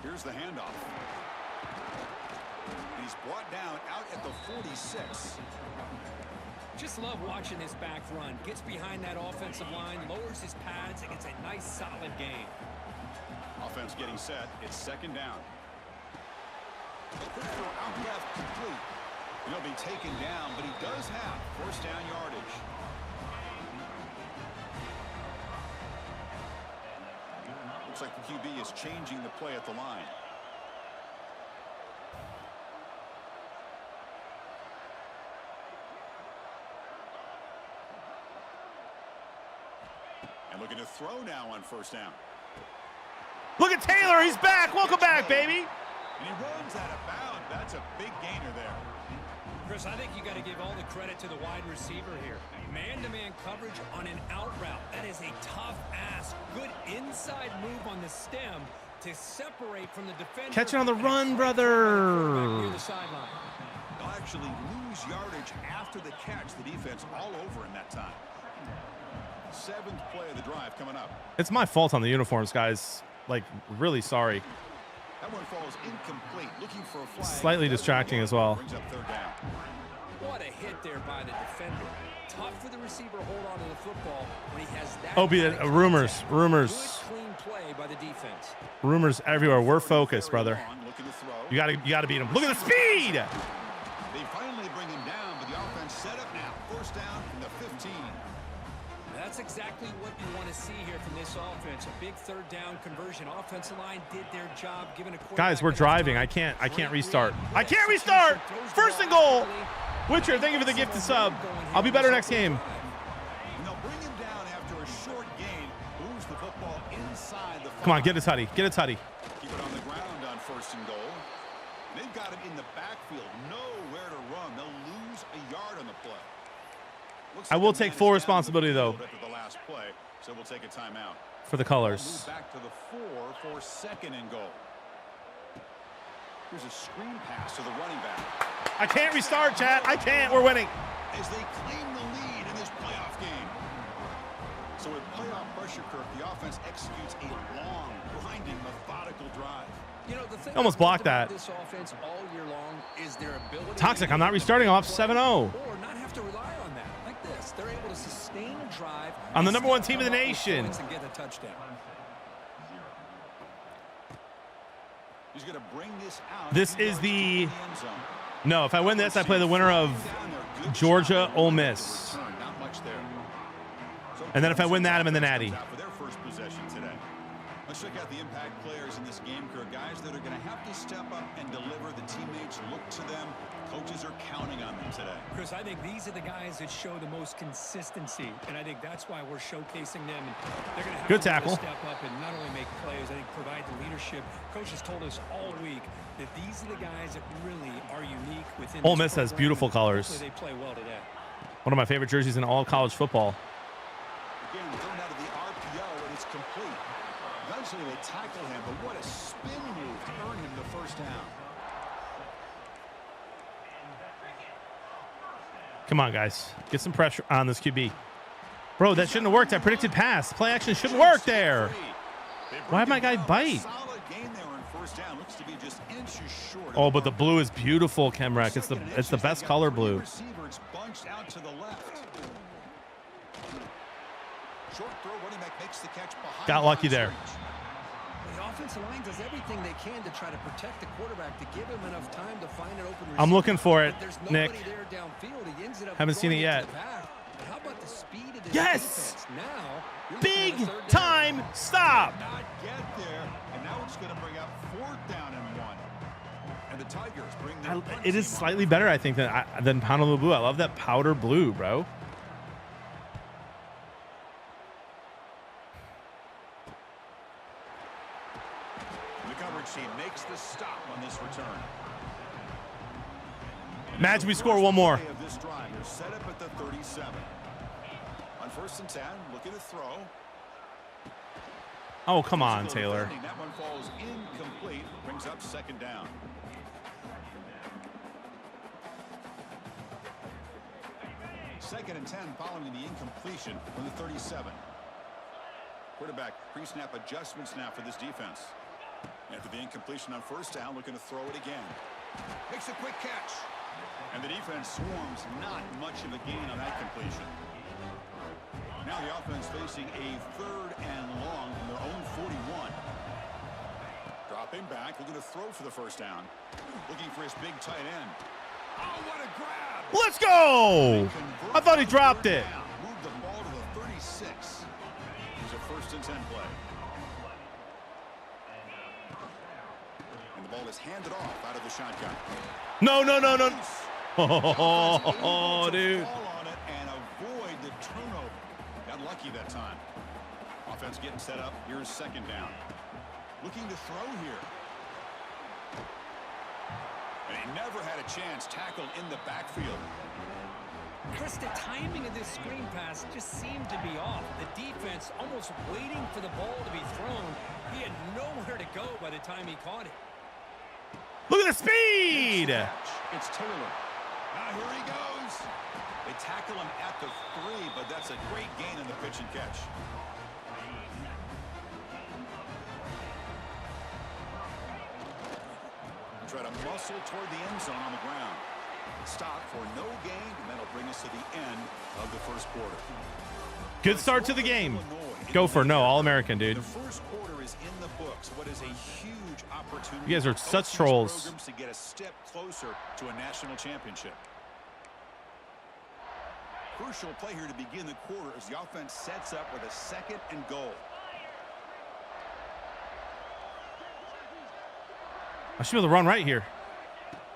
Here's the handoff. And he's brought down out at the 46. Just love watching this back run. Gets behind that offensive line, lowers his pads, and gets a nice solid gain. Offense getting set. It's second down. Quick throw out left, complete. He'll be taken down, but he does have first down yardage. Looks like the QB is changing the play at the line. And looking to throw now on first down. Look at Taylor. He's back. Welcome back, baby. And he runs out of bounds. That's a big gainer there. Chris, I think you got to give all the credit to the wide receiver here. Man-to-man coverage on an out route. That is a tough ask. Good inside move on the stem to separate from the defender. Catch it on the run, brother. Near the sideline. They'll actually lose yardage after the catch. The defense all over in that time. 7th play of the drive coming up. It's my fault on the uniforms, guys. Like, really sorry. That one falls incomplete. Looking for a flag. Slightly distracting as well. Brings up third down. What a hit there by the defender. Tough for the receiver to hold on to the football when he has that. Oh, be it rumors. Good clean play by the defense. Rumors everywhere. We're focused, brother. Looking to throw. You gotta beat him. Look at the speed. They finally bring him down, but the offense set up now. First down from the 15. That's exactly what you want to see here from this offense. A big third down conversion. Offensive line did their job, giving a quarterback. Guys, we're driving. I can't restart. I can't restart. First and goal. Witcher, thank you for the gift to sub. I'll be better next game. And they'll bring him down after a short gain. Moves the football inside the 5. Come on, get a tutty. Get a tutty. Keep it on the ground on first and goal. They've got him in the backfield. Nowhere to run. They'll lose a yard on the play. I will take full responsibility, though. After the last play, so we'll take a timeout. For the colors. Move back to the 4 for second and goal. Here's a screen pass to the running back. I can't restart, chat. I can't. We're winning. As they claim the lead in this playoff game. So with playoff pressure, Kirk, the offense executes a long, grinding, methodical drive. You know, the thing Almost blocked that. this offense all year long is their ability. Toxic. I'm not restarting. I'm off 7-0. Or not have to rely on that. Like this, they're able to sustain a drive. I'm the #1 team in the nation. And get a touchdown. He's going to bring this out. This is the. No, if I win this, I play the winner of Georgia Ole Miss. Not much there. And then if I win that, I'm in the Natty. For their first possession today. Let's check out the impact players in this game, Kirk. Guys that are going to have to step up and deliver. The teammates look to them. Coaches are counting on them today. Chris, I think these are the guys that show the most consistency, and I think that's why we're showcasing them. And they're going to have Good to tackle. step up and not only make plays, I think provide the leadership. Coach has told us all week that these are the guys that really are unique within. Ole Miss has beautiful colors. Hopefully they play well today. One of my favorite jerseys in all college football. Again, thrown out of the RPO, and it's complete. Eventually they tackle him, but what a spin move to earn him the first down. Come on, guys. Get some pressure on this QB. Bro, that shouldn't have worked. I predicted pass. Play action shouldn't work there. Why did my guy bite? Oh, but the blue is beautiful, Kemrek. It's the best color blue. Got lucky there. The offensive line does everything they can to try to protect the quarterback to give him enough time to find an open receiver. I'm looking for it, Nick. Haven't seen it yet. How about the speed of this yes! Now, big time stop. Not get there, and now it's going to bring up 4th down and 1. And the Tigers bring their it is slightly better, I think, than Honolulu Blue. I love that powder blue, bro. She makes the stop on this return. Imagine we score one more. Of this drive, they're set up at the 37. On 1st and 10, looking to throw. Oh, come on, Taylor. That one falls incomplete, brings up 2nd down. Second and 10 following the incompletion from the 37. Quarterback pre-snap adjustments now for this defense. After the incompletion on 1st down, looking to throw it again. Makes a quick catch. And the defense swarms, not much of a gain on that completion. Now the offense facing a 3rd and long from their own 41. Dropping back, looking to throw for the 1st down. Looking for his big tight end. Oh, what a grab! Let's go! I thought he dropped it. Moved the ball to the 36. It's a 1st and 10 play. Ball is handed off out of the shotgun. No. Oh, dude. Fall on it and avoid the turnover. Got lucky that time. Offense getting set up. Here's 2nd down. Looking to throw here. And he never had a chance tackled in the backfield. Chris, the timing of this screen pass just seemed to be off. The defense almost waiting for the ball to be thrown. He had nowhere to go by the time he caught it. Look at the speed! It's Taylor. Now here he goes. They tackle him at the 3, but that's a great gain in the pitch and catch. Try to muscle toward the end zone on the ground. Stop for no gain, and that'll bring us to the end of the 1st quarter. Good start to the game. Go for no, All-American, dude. The 1st quarter is in the books. What is a huge opportunity. You guys are such trolls. To get a step closer to a national championship. Crucial play here to begin the quarter as the offense sets up with a 2nd and goal. I should be able to run right here.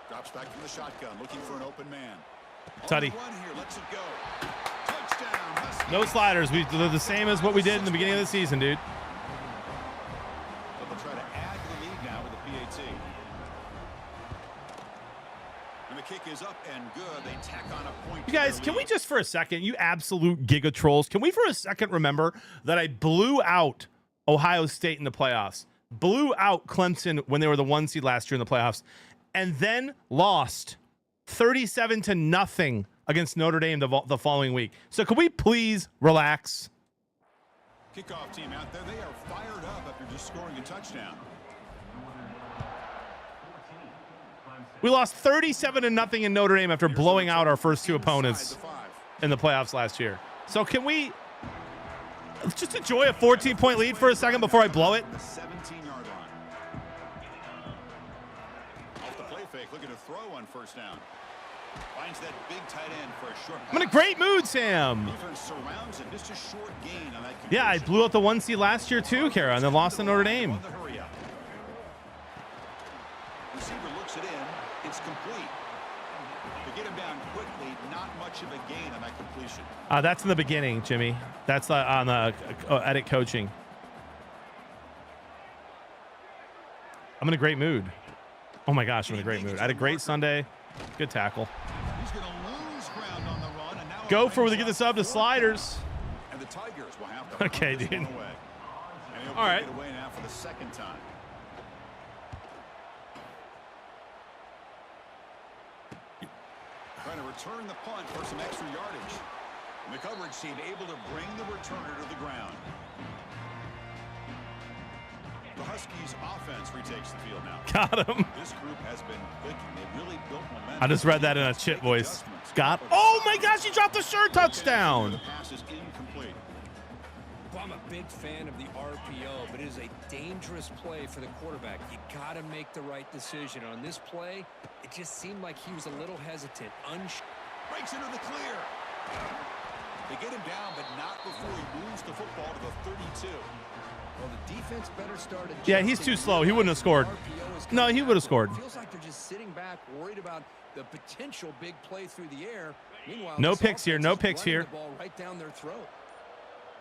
Drops back from the shotgun, looking for an open man. Tutty. Here, lets it go. Touchdown. No sliders. They're the same as what we did in the beginning of the season, dude. But they'll try to add to the lead now with the PAT. And the kick is up and good. They tack on a point. You guys, can we just for a second, you absolute giga trolls, can we for a second remember that I blew out Ohio State in the playoffs, blew out Clemson when they were the 1 seed last year in the playoffs, and then lost 37-0 against Notre Dame the following week. So can we please relax? Kickoff team out there. They are fired up after just scoring a touchdown. We lost 37-0 in Notre Dame after blowing out our first 2 opponents in the playoffs last year. So can we just enjoy a 14-point lead for a second before I blow it? The 17-yard line. Off the play fake, looking to throw on 1st down. Finds that big tight end for a short pass. I'm in a great mood, Sam. Defense surrounds him. Just a short gain on that. Yeah, I blew out the 1 seed last year too, Kara, and then lost to Notre Dame. On the hurry up. Receiver looks it in. It's complete. To get him down quickly, not much of a gain on that completion. That's in the beginning, Jimmy. That's on the edit coaching. I'm in a great mood. Oh my gosh, I'm in a great mood. I had a great Sunday. Good tackle. He's going to lose ground on the run, and now Go for where they get this up to sliders. And the Tigers will have to okay, dude. away. And he'll all right. It away now for the 2nd time. Trying to return the punt for some extra yardage. And the coverage team able to bring the returner to the ground. The Huskies offense retakes the field now. Got him. This group has been clicking. They've really built momentum. I just read that in a chit voice. Got. Oh my gosh, he dropped the shirt touchdown. The pass is incomplete. Well, I'm a big fan of the RPO, but it is a dangerous play for the quarterback. You got to make the right decision. On this play, it just seemed like he was a little hesitant. Breaks into the clear. They get him down, but not before he moves the football to the 32. Well, the defense better start. Yeah, he's too slow. He wouldn't have scored. No, he would have scored. Feels like they're just sitting back, worried about the potential big play through the air. Meanwhile, no picks here. No picks here. The ball right down their throat.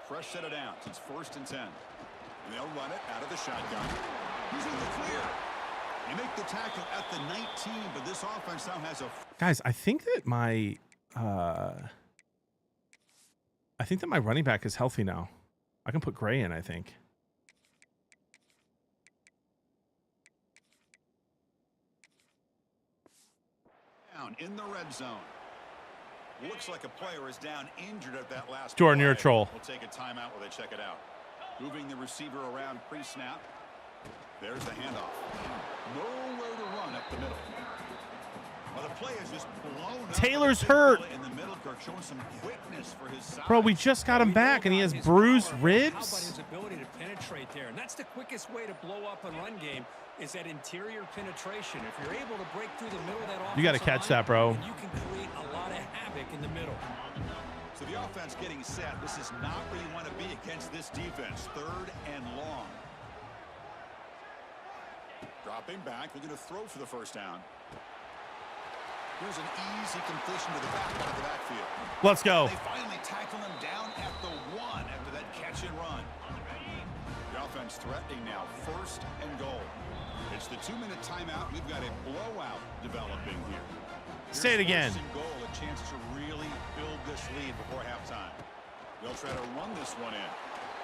Fresh set of downs. It's 1st and 10. And they'll run it out of the shotgun. He's in the clear. They make the tackle at the 19, but this offense now has a... Guys, I think that my running back is healthy now. I can put Gray in, I think. Down in the red zone. Looks like a player is down injured at that last Jordan, play. you're a troll. We'll take a timeout while they check it out. Moving the receiver around pre-snap. There's the handoff. Nowhere to run up the middle. Well, the play is just blown up. Taylor's hurt. In the middle, showing some quickness for his size. Bro, we just got him back, and he has bruised How about ribs. his ability to penetrate there? And that's the quickest way to blow up a run game, is that interior penetration. If you're able to break through the middle of that offensive You got to catch that, bro. line, you can create a lot of havoc in the middle. So the offense getting set. This is not where you want to be against this defense. 3rd and long. Dropping back, looking to throw for the first down. Here's an easy completion to the back out of the backfield. Let's go. They finally tackle him down at the 1 after that catch and run. The offense threatening now. 1st and goal. It's the 2-minute timeout. We've got a blowout developing here. Say it again. 1st and goal, a chance to really build this lead before halftime. They'll try to run this one in.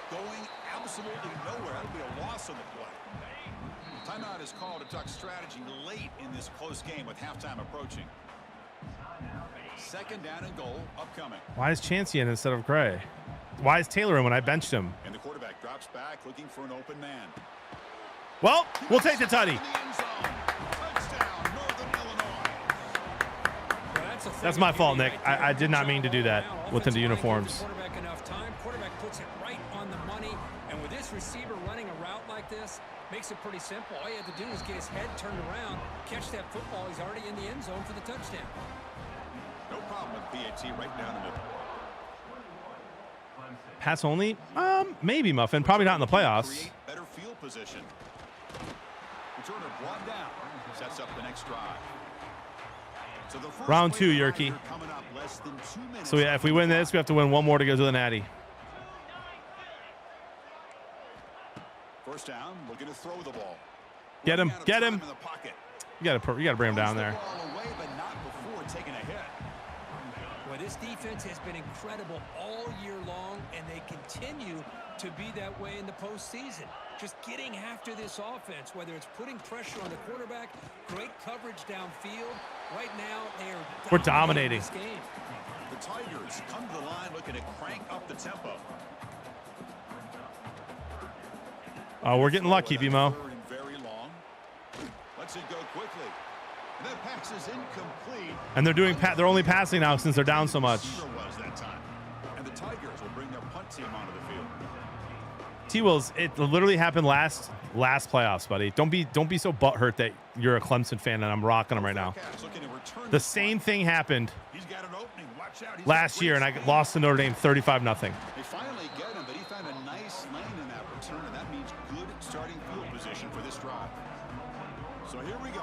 Going absolutely nowhere. That'll be a loss on the play. Timeout is called to talk strategy late in this close game with halftime approaching. 2nd down and goal upcoming. Why is Chancey in instead of Gray? Why is Taylor in when I benched him? And the quarterback drops back looking for an open man. Well, we'll take the tutty. Touchdown, Northern Illinois. That's my fault, Nick. I did not mean to do that within the uniforms. Quarterback enough time. Quarterback puts it right on the money. And with this receiver running a route like this, makes it pretty simple. All you have to do is get his head turned around, catch that football. He's already in the end zone for the touchdown. No problem with PAT right down the middle. Pass only? Maybe, Muffin. Probably not in the playoffs. Create better field position. Returner brought down. Sets up the next drive. So the first Round 2, play Yerky. coming up less than 2 minutes. So yeah, if we win this, we have to win one more to go to the Natty. First down, looking to throw the ball. Get him. Get him. In the pocket. You gotta bring him down there. Throws the ball away, but not before taking a hit. Well, this defense has been incredible all year long, and they continue to be that way in the postseason. Just getting after this offense, whether it's putting pressure on the quarterback, great coverage downfield. Right now, We're dominating this game. The Tigers come to the line looking to crank up the tempo. Oh, we're getting lucky, BMO. Very long. Lets it go quickly. And that pass is incomplete. And they're doing they're only passing now since they're down so much. Was that time. And the Tigers will bring their punt team onto the field. T-Wills, it literally happened last playoffs, buddy. Don't be so butthurt that you're a Clemson fan and I'm rocking them right now. The same thing happened last year, and I lost to Notre Dame 35-0. They finally get him, but he found a nice lane in that return, and that means good starting field position for this drive. So here we go.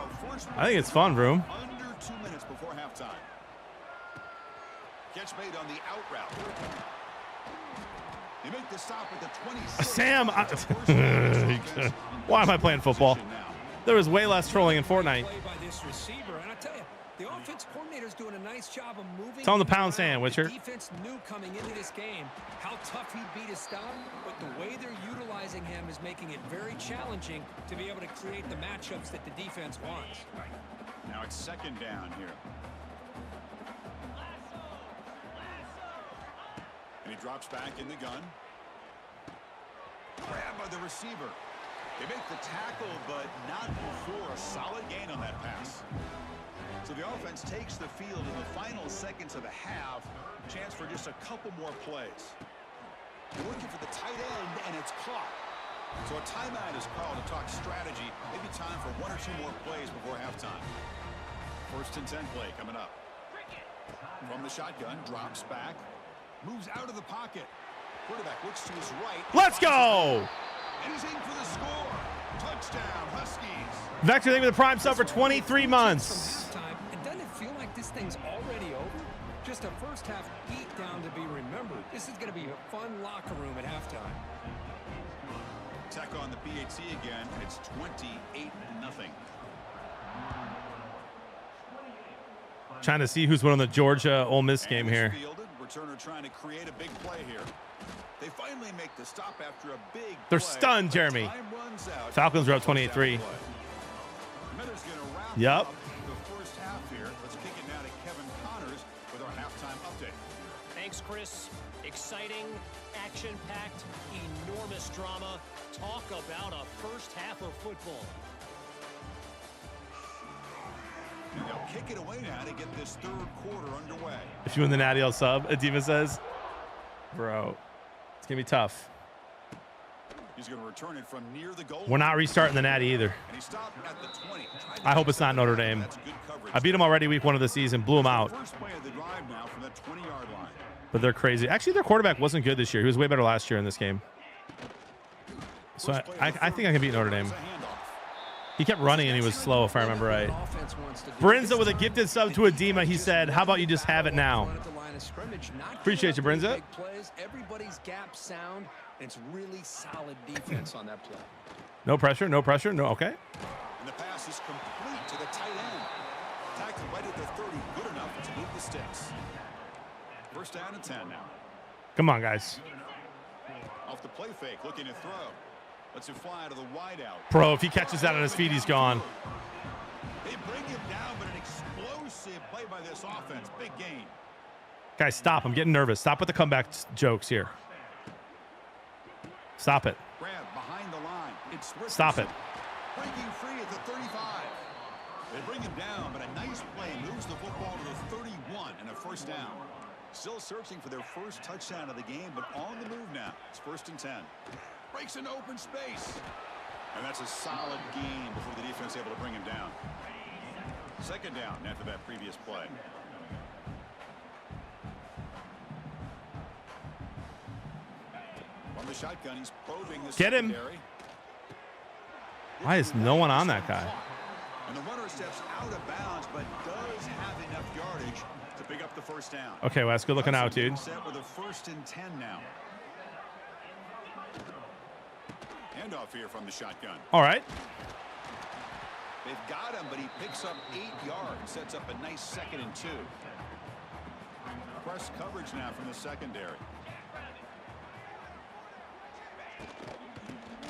I think it's fun, Vroom. Under 2 minutes before halftime. Catch made on the out route. They make the stop at the 26. Sam, why am I playing football? There was way less trolling in Fortnite. The offense coordinator's doing a nice job of moving. Tell him to pound sand, Witcher. The defense knew coming into this game how tough he'd be to stop, but the way they're utilizing him is making it very challenging to be able to create the matchups that the defense wants. Now it's 2nd down here. drops back in the gun. Grabbed by the receiver. They make the tackle, but not before a solid gain on that pass. So the offense takes the field in the final seconds of the half. Chance for just a couple more plays. They're looking for the tight end, and it's caught. So a timeout is called to talk strategy. Maybe time for 1 or 2 more plays before halftime. 1st and 10 play coming up. From the shotgun, drops back. Moves out of the pocket. Quarterback looks to his right. Let's go! And he's in for the score. Touchdown, Huskies. Vector, thank you for the prime sub for 23 months. From halftime, and doesn't it feel like this thing's already over? Just a first half beat down to be remembered. This is going to be a fun locker room at halftime. Tech on the PAT again, and it's 28-0. Trying to see who's winning the Georgia Ole Miss game here. Fielded, returner trying to create a big play here. They finally make the stop after a big They're play. stunned, Jeremy. Time runs out. Falcons are up 28-3. Miller's gonna wrap Yep. up the first half here. Let's kick it now to Kevin Connors with our halftime update. Thanks, Chris. Exciting, action-packed, enormous drama. Talk about a first half of football. And they'll kick it away now to get this 3rd quarter underway. If you win the Natty, I'll sub. Adima says, bro, it's going to be tough. He's going to return it from near the goal. We're not restarting the Natty either. And he stopped at the 20. I hope it's not Notre Dame. That's good coverage. I beat them already week 1 of the season, blew them out. First play of the drive now from the 20-yard line. But they're crazy. Actually, their quarterback wasn't good this year. He was way better last year in this game. So I think I can beat Notre Dame. He kept running and he was slow, if I remember right. Brinza with a gifted sub to Adima. He said, how about you just have it now? Appreciate you, Brinza. Everybody's gap sound. It's really solid defense on that play. No pressure, no pressure. No, okay. And the pass is complete to the tight end. Tackled right at the 30. Good enough to move the sticks. First down and 10 now. Come on, guys. Off the play fake, looking to throw. Lets it fly out of the wideout. Bro, if he catches that on his feet, he's gone. They bring him down, but an explosive play by this offense. Big gain. Guys, stop. I'm getting nervous. Stop with the comeback jokes here. Stop it. Grab behind the line. It's Stop it. Breaking free at the 35. They bring him down, but a nice play moves the football to the 31 and a first down. Still searching for their first touchdown of the game, but on the move now. It's 1st and 10. Breaks into open space. And that's a solid gain before the defense able to bring him down. 2nd down after that previous play. From the shotgun, he's probing the Get him. secondary. Why is no one on that guy? And the runner steps out of bounds, but does have enough yardage to pick up the first down. Okay, Wes, good looking out, dude. Set with a 1st and 10 now. Handoff here from the shotgun. All right. They've got him, but he picks up 8 yards. Sets up a nice 2nd and 2. Press coverage now from the secondary.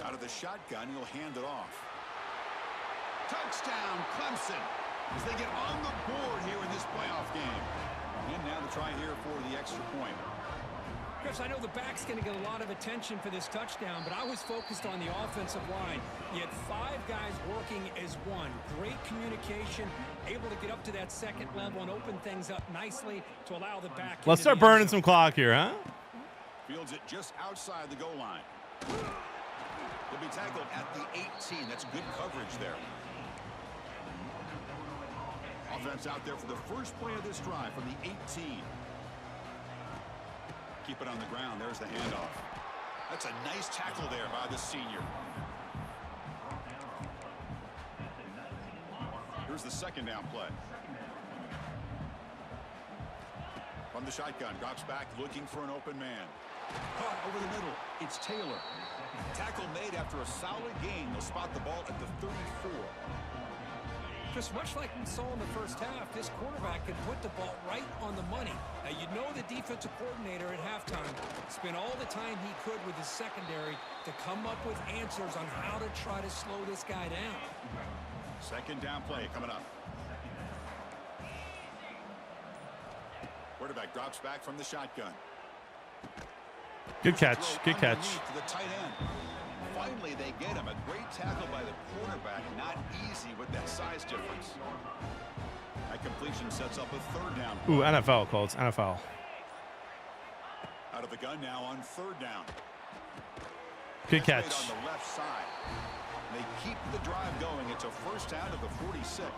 Out of the shotgun, he'll hand it off. Touchdown, Clemson, as they get on the board here in this playoff game. And now the try here for the extra point. Chris, I know the back's going to get a lot of attention for this touchdown, but I was focused on the offensive line. You had 5 guys working as one. Great communication, able to get up to that 2nd level and open things up nicely to allow the back. Let's start burning some clock here, huh? Fields it just outside the goal line. He'll be tackled at the 18. That's good coverage there. Offense out there for the first play of this drive from the 18. Keep it on the ground. There's the handoff. That's a nice tackle there by the senior. Here's the 2nd down play. From the shotgun, drops back, looking for an open man. Caught over the middle. It's Taylor. Tackle made after a solid gain. They'll spot the ball at the 34. Just much like we saw in the first half, this quarterback can put the ball right on the money. Now, you know the defensive coordinator at halftime spent all the time he could with his secondary to come up with answers on how to try to slow this guy down. 2nd down play coming up. Quarterback drops back from the shotgun. Good catch. Good catch. To the tight end. Finally, they get him. A great tackle by the quarterback. Not easy with that size difference. That completion sets up a third down. Ooh, NFL calls. NFL. Out of the gun now on third down. Good That's catch. made on the left side. They keep the drive going. It's a first down to the 46.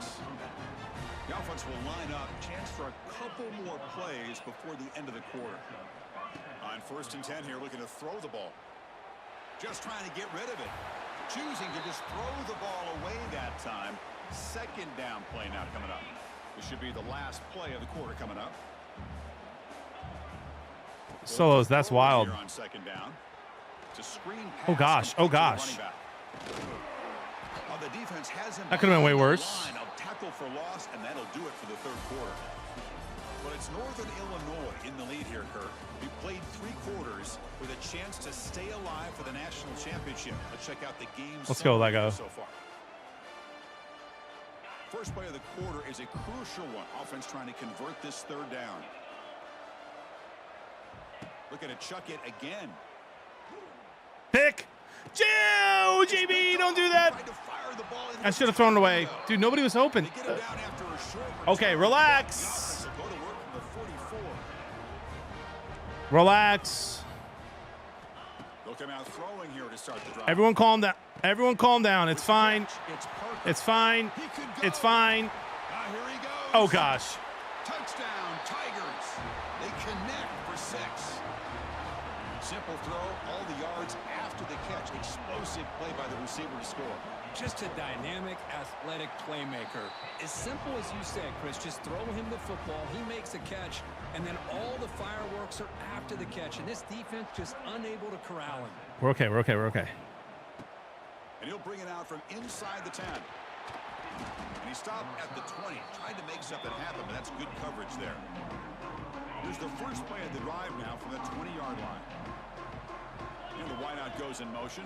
The offense will line up. Chance for a couple more plays before the end of the quarter. On 1st and 10 here, looking to throw the ball. Just trying to get rid of it. Choosing to just throw the ball away that time. Second down play now coming up. This should be the last play of the quarter coming up. Solos, that's wild. On second down. To screen Oh gosh. Oh gosh. The defense has him. That could have been way worse. Tackle for loss, and that'll do it for the third quarter. But it's Northern Illinois in the lead here, Kirk. We played 3 quarters with a chance to stay alive for the national championship. Let's check out the game. Let's go, Lego. So far. First play of the quarter is a crucial one. Offense trying to convert this third down. Looking to chuck it again. Pick. Joe, JB, don't do that. I should have thrown it away. Dude, nobody was open. Okay, relax. Relax. Everyone calm down. Everyone calm down. It's fine. It's fine. It's fine. Oh, gosh. Touchdown, Tigers. They connect for 6. Simple throw, all the yards after the catch. Explosive play by the receiver to score. Just a dynamic, athletic playmaker. As simple as you said, Chris, just throw him the football, he makes a catch, and then all the fireworks are after the catch. And this defense just unable to corral him. We're okay. We're okay. We're okay. And he'll bring it out from inside the 10. And he stopped at the 20. Tried to make something happen, but that's good coverage there. Here's the first play of the drive now from the 20-yard line. And the wideout goes in motion.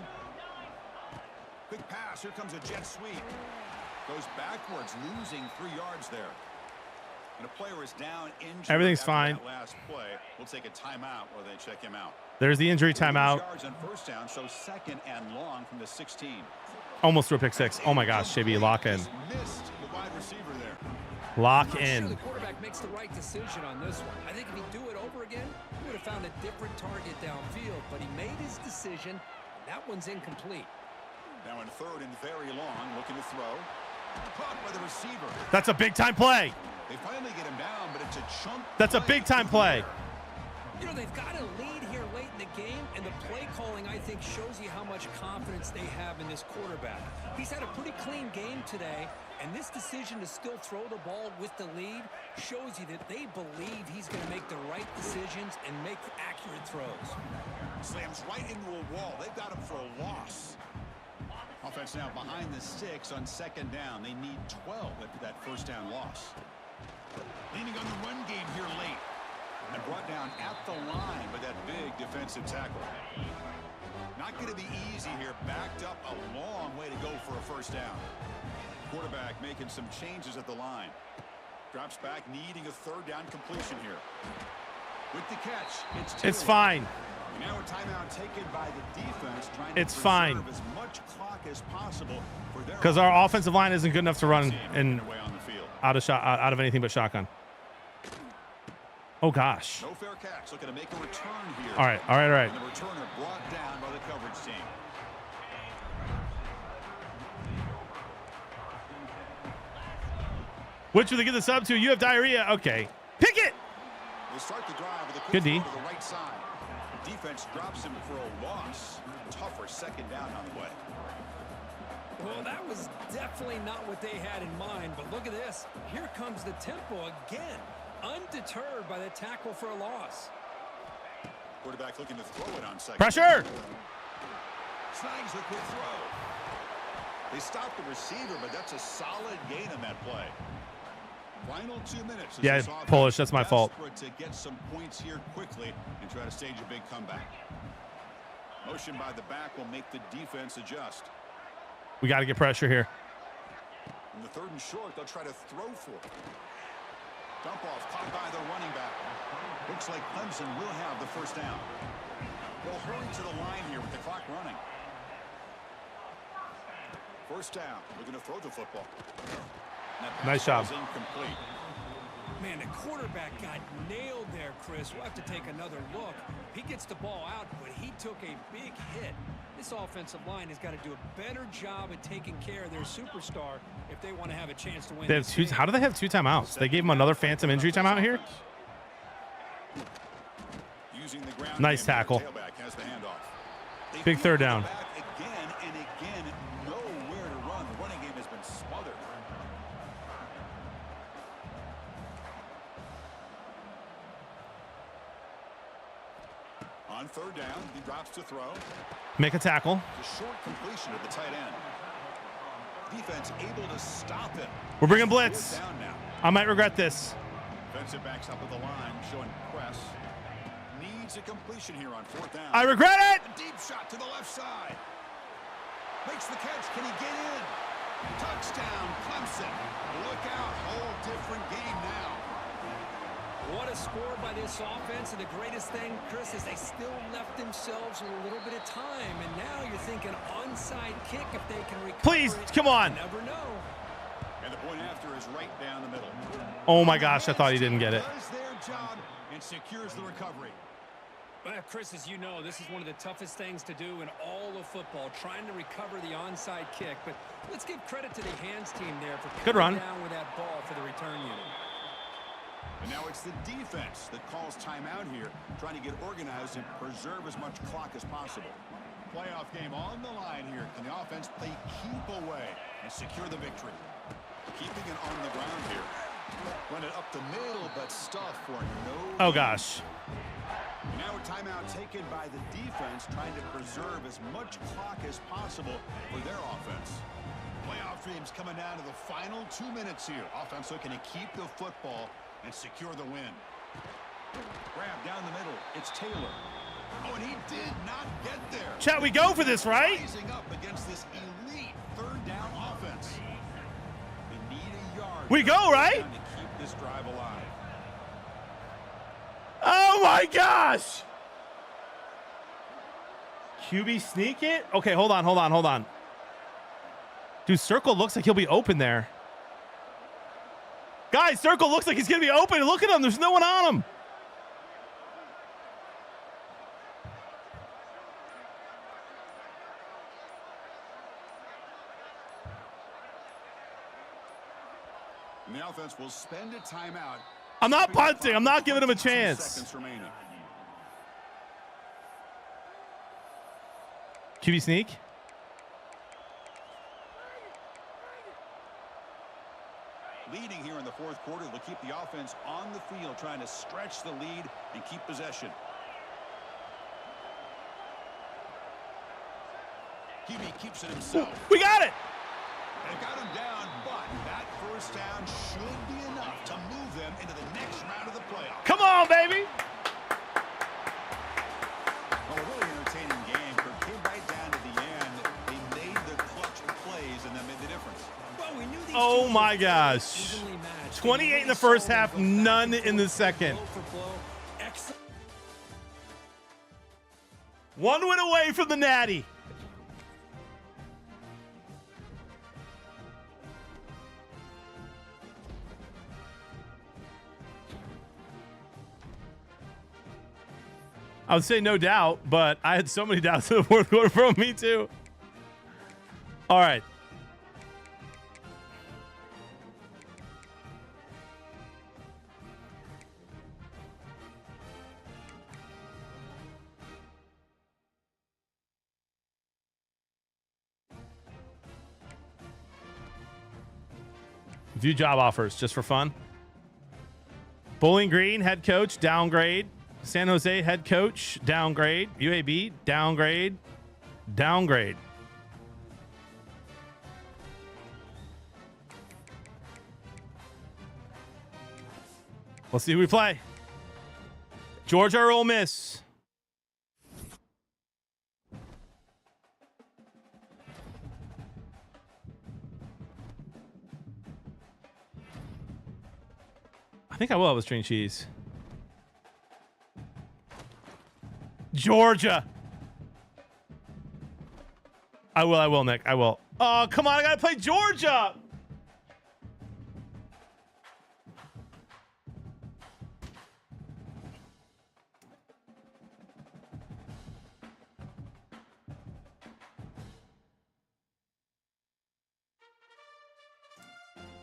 Quick pass. Here comes a jet sweep. Goes backwards, losing 3 yards there. And a player is down injured. Everything's fine. That last play. We'll take a timeout while they check him out. There's the injury timeout. Yards on first down, so second and long from the 16. Almost threw a pick 6. Oh, my gosh, JB, lock in. Missed the wide receiver there. Lock Sure in. the quarterback makes the right decision on this one. I think if he'd do it over again, he would have found a different target downfield. But he made his decision. That one's incomplete. Now in third and very long, looking to throw. Caught by the receiver. That's a big-time play. They finally get him down, but it's a chunk. That's a big-time play. You know, they've got a lead here late in the game, and the play calling, I think, shows you how much confidence they have in this quarterback. He's had a pretty clean game today, and this decision to still throw the ball with the lead shows you that they believe he's going to make the right decisions and make accurate throws. Slams right into a wall. They've got him for a loss. Offense now behind the 6 on second down. They need 12 after that first down loss. Leaning on the run game here late. And brought down at the line by that big defensive tackle. Not going to be easy here. Backed up a long way to go for a first down. Quarterback making some changes at the line. Drops back, needing a third down completion here. With the catch, It's fine. now a timeout taken by the defense, trying to It's fine. as much clock as possible for their Because our offensive line isn't good enough to run in away on the field. out of anything but shotgun. Oh gosh. No fair catch. Looking to make a return here. All right. All right. All right. And the returner brought down by the coverage team. Which would they get the sub to? You have diarrhea. Okay. Pick it. They start the drive with a quick Good D. throw to the right side. Defense drops him for a loss. Tougher second down on the way. Well, that was definitely not what they had in mind, but look at this. Here comes the tempo again, undeterred by the tackle for a loss. Quarterback looking to throw it on second. Pressure. Snags a quick throw. They stopped the receiver, but that's a solid gain on that play. Final 2 minutes. Yeah, Polish. That's my fault. Desperate to get some points here quickly and try to stage a big comeback. Motion by the back will make the defense adjust. We got to get pressure here. In the third and short, they'll try to throw for it. Dump off caught by the running back. Looks like Clemson will have the first down. Well, hurry to the line here with the clock running. First down. We're going to throw the football. Nice job. Incomplete. Man, the quarterback got nailed there, Chris. We'll have to take another look. He gets the ball out, but he took a big hit. This offensive line has got to do a better job at taking care of their superstar if they want to have a chance to win. They have two. How do they have 2 timeouts? They gave him another phantom injury timeout here. Using the ground Nice game, tackle. tailback has the handoff. Big third down. Back again and again, nowhere to run. The running game has been smothered. On third down, he drops to throw. Make a tackle. The short completion of the tight end. Defense able to stop him. We're bringing blitz. Fourth down now. I might regret this. Defensive backs up at the line, showing press. Needs a completion here on fourth down. I regret it. A deep shot to the left side. Makes the catch. Can he get in? Touchdown, Clemson. Look out. Whole different game now. What a score by this offense, and the greatest thing, Chris, is they still left themselves with a little bit of time, and now you're thinking onside kick if they can recover. Please, it. come on. You never know. And the point after is right down the middle. Oh my gosh, I thought he didn't get it. Does their job and secures the recovery. Well, Chris, as you know, this is one of the toughest things to do in all of football, trying to recover the onside kick. But let's give credit to the hands team there for Good run. down with that ball for the return unit. And now it's the defense that calls timeout here, trying to get organized and preserve as much clock as possible. Playoff game on the line here. Can the offense play keep away and secure the victory? Keeping it on the ground here. Run it up the middle, but stuff for no. Oh gosh. And now a timeout taken by the defense, trying to preserve as much clock as possible for their offense. Playoff dreams coming down to the final 2 minutes here. Offense looking to keep the football and secure the win. Grab down the middle. It's Taylor. Oh, and he did not get there. Chat, we go for this, right? Rising up against this elite third down offense. They need a yard. We go, right? To keep this drive alive. Oh my gosh. QB sneak it? Okay, hold on. Dude, Circle looks like he'll be open there. Guys, Circle looks like he's going to be open. Look at him. There's no one on him. And the offense will spend a timeout. I'm not punting. I'm not giving him a chance. Seconds remaining. QB sneak. Leading here in the fourth quarter, they'll keep the offense on the field, trying to stretch the lead and keep possession. QB keeps it himself. We got it. They got him down, but that first down should be enough to move them into the next round of the playoffs. Come on, baby. Well, a really entertaining game. It came right down to the end. They made the clutch plays, and that made the difference. Well, we knew these Oh teams my were gosh. evenly matched. 28 in the first half, none in the second. Blow for blow. Excellent. One win away from the Natty. I would say no doubt, but I had so many doubts in the fourth quarter from me too. All right. View job offers just for fun. Bowling Green head coach downgrade. San Jose head coach downgrade. UAB downgrade. Downgrade. Let's see who we play. Georgia or Ole Miss? I think I will have a string cheese. Georgia. I will, Nick. I will. Oh, come on. I got to play Georgia.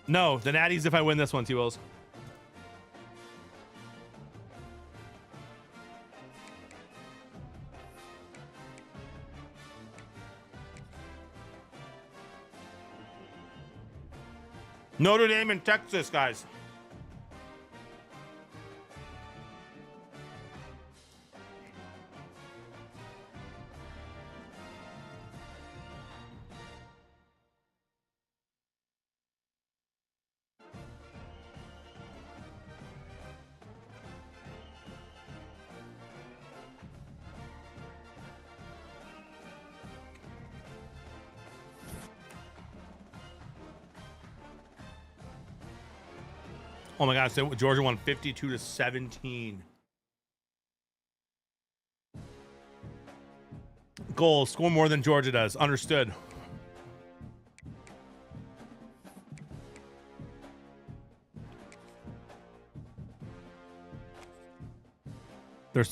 No, the Natties if I win this one, T-Wills. Notre Dame and Texas, guys. Oh my gosh, Georgia won 52-17. Goals, score more than Georgia does. Understood.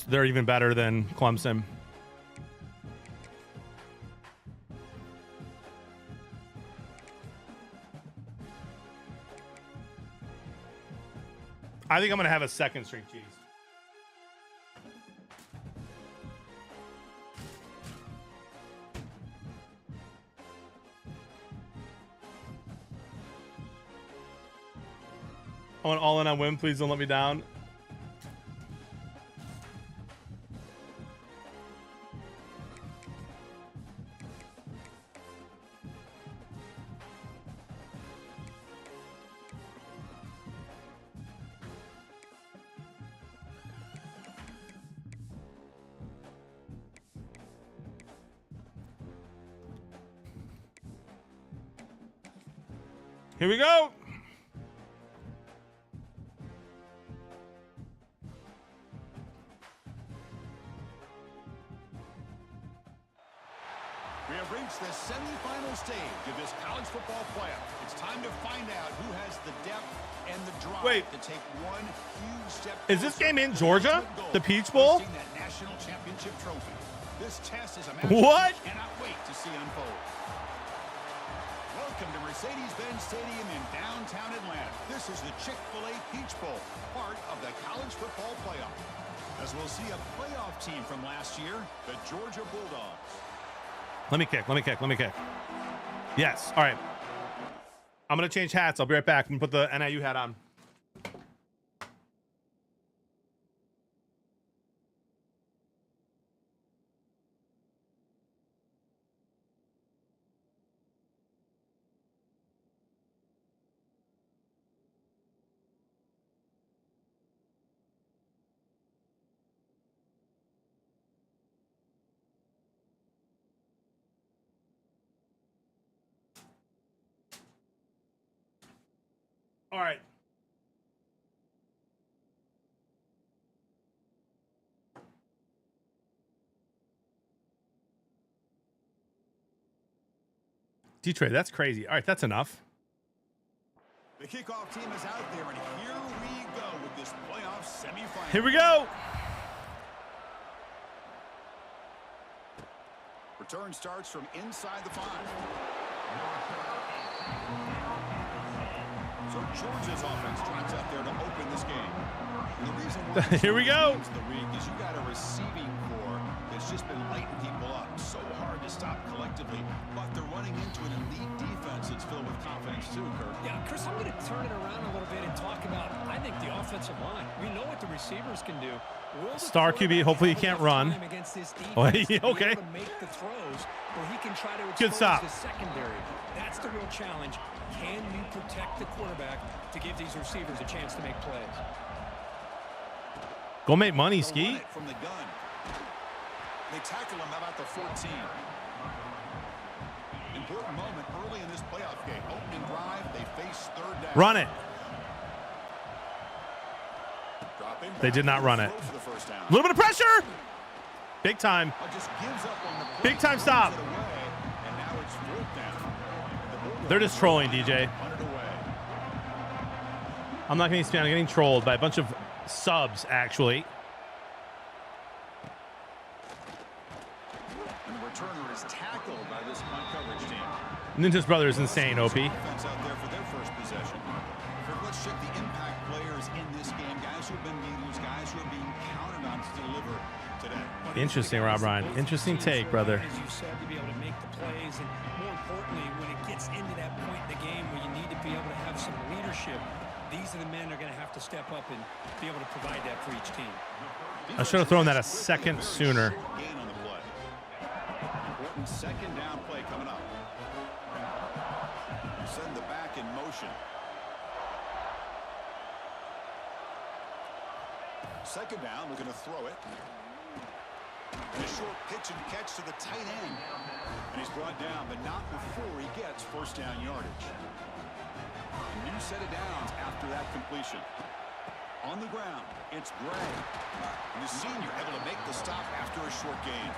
They're even better than Clemson. I think I'm going to have a second string cheese. I want all in on win. Please don't let me down. Here we go. We have reached the semifinal stage of this college football playoff. It's time to find out who has the depth and the drive to take one huge step. Is this game in Georgia? The Peach Bowl? That national championship trophy. This test is a match what? I cannot wait to see unfold. Welcome to Mercedes-Benz Stadium in downtown Atlanta. This is the Chick-fil-A Peach Bowl, part of the college football playoff. As we'll see a playoff team from last year, the Georgia Bulldogs. Let me kick. Yes. All right. I'm going to change hats. I'll be right back and put the NIU hat on. All right. D-Trade, that's crazy. All right, that's enough. The kickoff team is out there, and here we go with this playoff semifinal. Here we go. Return starts from inside the 5. So Georgia's offense drives out there to open this game. And the reason why here we go. The week is you got a receiving core that's just been lighting people up so hard to stop collectively, but they're running into an elite defense that's filled with confidence too, Kirk. Yeah, Chris, I'm going to turn it around a little bit and talk about, I think, the offensive line. We know what the receivers can do. Star QB, hopefully he can't run. Oh, okay. Make the throws where he can try to good stop. The secondary. That's the real challenge. Can you protect the quarterback to give these receivers a chance to make plays? Go make money, Ski. From the gun. They tackle him about the 14. Important moment early in this playoff game. Opening drive, they face third down. Run it. They did not run it. A little bit of pressure. Big time. Big time stop. It's fourth down. They're just trolling, DJ. I'm not getting spammed. I'm getting trolled by a bunch of subs, actually. And the returner is tackled by this punt coverage team. Ninja's brother is insane, OP. Offense out there for their first possession. Let's check the impact players in this game. Guys who have been leaders, guys who are being counted on to deliver today. Interesting, Rob Ryan. Interesting take, brother. As you said, to be able to make the plays, and more importantly, when it gets into that point in the game where you need to be able to have some leadership, these are the men that are going to have to step up and be able to provide that for each team. I should have thrown that a second sooner. Gain on the play. Important second down play coming up. Send the back in motion. Second down, we're going to throw it. And a short pitch and catch to the tight end. And he's brought down, but not before he gets first down yardage. A new set of downs after that completion. On the ground, it's Gray. And the senior able to make the stop after a short gain.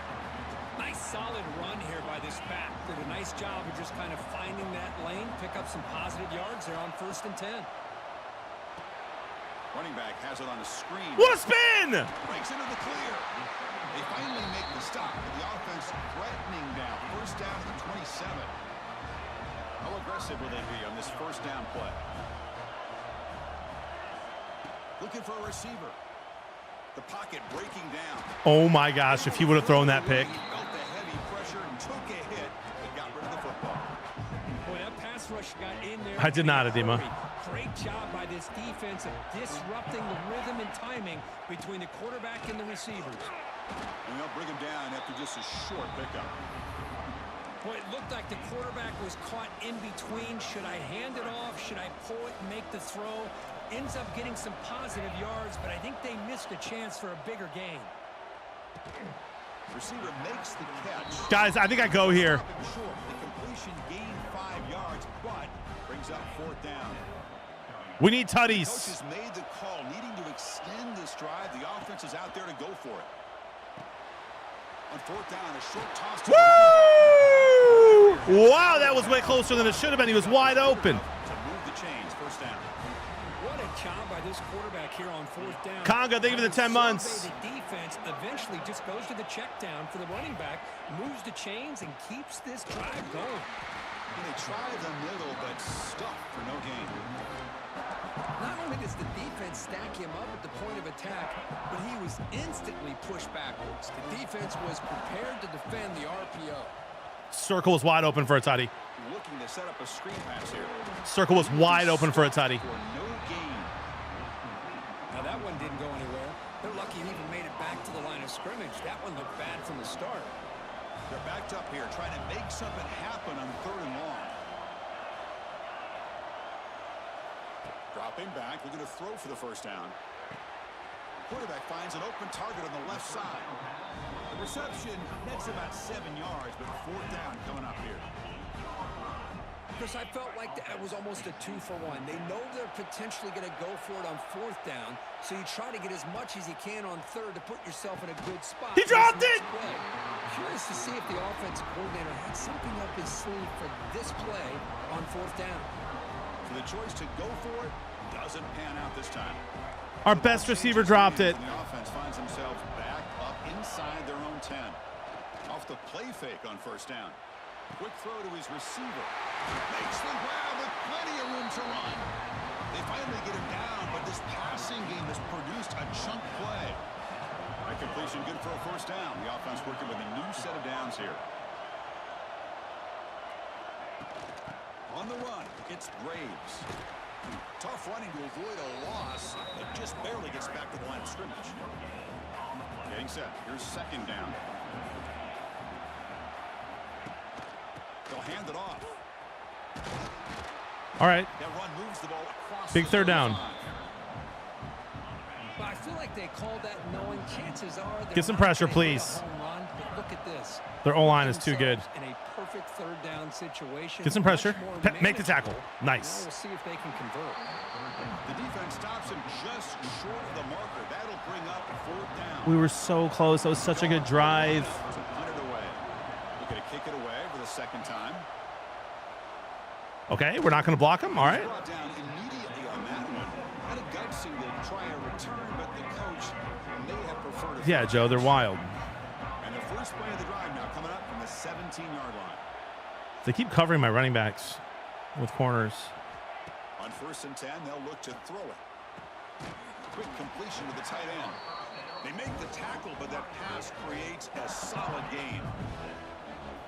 Nice solid run here by this back. Did a nice job of just kind of finding that lane, pick up some positive yards there on 1st and 10. Running back has it on a screen. What a spin! Breaks into the clear. They finally make the stop, but the offense threatening down. First down to the 27. How aggressive will they be on this first down play? Looking for a receiver. The pocket breaking down. Oh my gosh, if he would have thrown that pick. He felt the heavy pressure and took a hit, but got rid of the football. Boy, that pass rush got in there. I did not, Adema. Great job by this defense of disrupting the rhythm and timing between the quarterback and the receivers. And they'll bring him down after just a short pickup. Boy, it looked like the quarterback was caught in between. Should I hand it off? Should I pull it and make the throw? Ends up getting some positive yards, but I think they missed a chance for a bigger gain. Receiver makes the catch. Guys, I think I go here. Short. The completion gained 5 yards, but brings up fourth down. We need tutties. Coach has made the call, needing to extend this drive. The offense is out there to go for it. On fourth down, a short toss to Woo! Wow, that was way closer than it should have been. He was wide open. to move the chains. First down. What a job by this quarterback here on 4th down. Conga, thank you for the 10 months. The defense eventually just goes to the check down for the running back, moves the chains, and keeps this drive going. And they try the middle, but stuck for no gain. Not only does the defense stack him up at the point of attack, but he was instantly pushed backwards. The defense was prepared to defend the RPO. Circle was wide open for a tutty. Looking to set up a screen pass here. Circle was wide open for a tutty. For no gain. Now that one didn't go anywhere. They're lucky he even made it back to the line of scrimmage. That one looked bad from the start. They're backed up here, trying to make something happen on 3rd and long. Dropping back, looking to throw for the first down. Quarterback finds an open target on the left side. The reception nets about 7 yards, but fourth down coming up here. Because I felt like that was almost a 2-for-1. They know they're potentially going to go for it on 4th down, so you try to get as much as you can on 3rd to put yourself in a good spot. He dropped it! Play. Curious to see if the offensive coordinator had something up his sleeve for this play on 4th down. So the choice to go for it doesn't pan out this time. Our best receiver dropped it. The offense finds themselves back up inside their own 10. Off the play fake on first down. Quick throw to his receiver. Makes the grab with plenty of room to run. They finally get him down, but this passing game has produced a chunk play. That completion good for a first down. The offense working with a new set of downs here. On the run, it's Graves. Tough running to avoid a loss, but just barely gets back to the line of scrimmage. Getting set. Here's second down. They'll hand it off. All right. That run moves the ball across. Big third down. But I feel like they called that knowing chances are Get some pressure, please. Run, but look at this. Their O-line is too good. In a perfect 3rd down situation. Get some pressure. Much more Make the tackle. manageable. Now Nice. we'll see if they can convert. The defense stops him just short of the marker. That'll bring up fourth down. We were so close. That was such a good drive. To punt it away. Looking to kick it away for the second time. Okay, we're not going to block him. All right. Brought down immediately on that one. Had a gutsing to try a return, but the coach may have preferred a Yeah, Joe, they're wild. And the first play of the drive now coming up from the 17-yard line. They keep covering my running backs with corners. On 1st and 10, they'll look to throw it. Quick completion to the tight end. They make the tackle, but that pass creates a solid gain.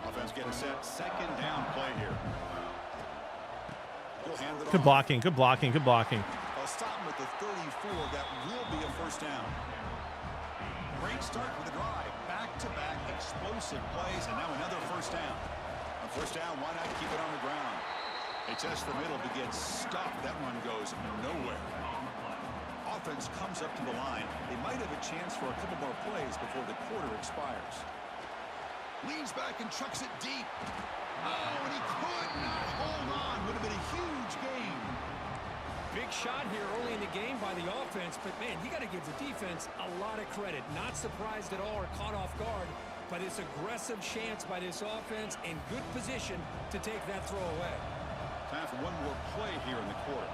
Offense getting set. 2nd down play here. He'll hand it Good off. blocking, good blocking, good blocking. I'll stop him at the 34. That will be a 1st down. Great start with the drive. Back-to-back explosive plays, and now another 1st down. On 1st down, why not keep it on the ground? They test the middle, but get stuffed. That one goes nowhere. Offense comes up to the line. They might have a chance for a couple more plays before the quarter expires. Leans back and chucks it deep. Oh, and he could not hold on. Would have been a huge gain. Big shot here early in the game by the offense, but man, you got to give the defense a lot of credit. Not surprised at all or caught off guard by this aggressive chance by this offense and good position to take that throw away. Time for one more play here in the quarter.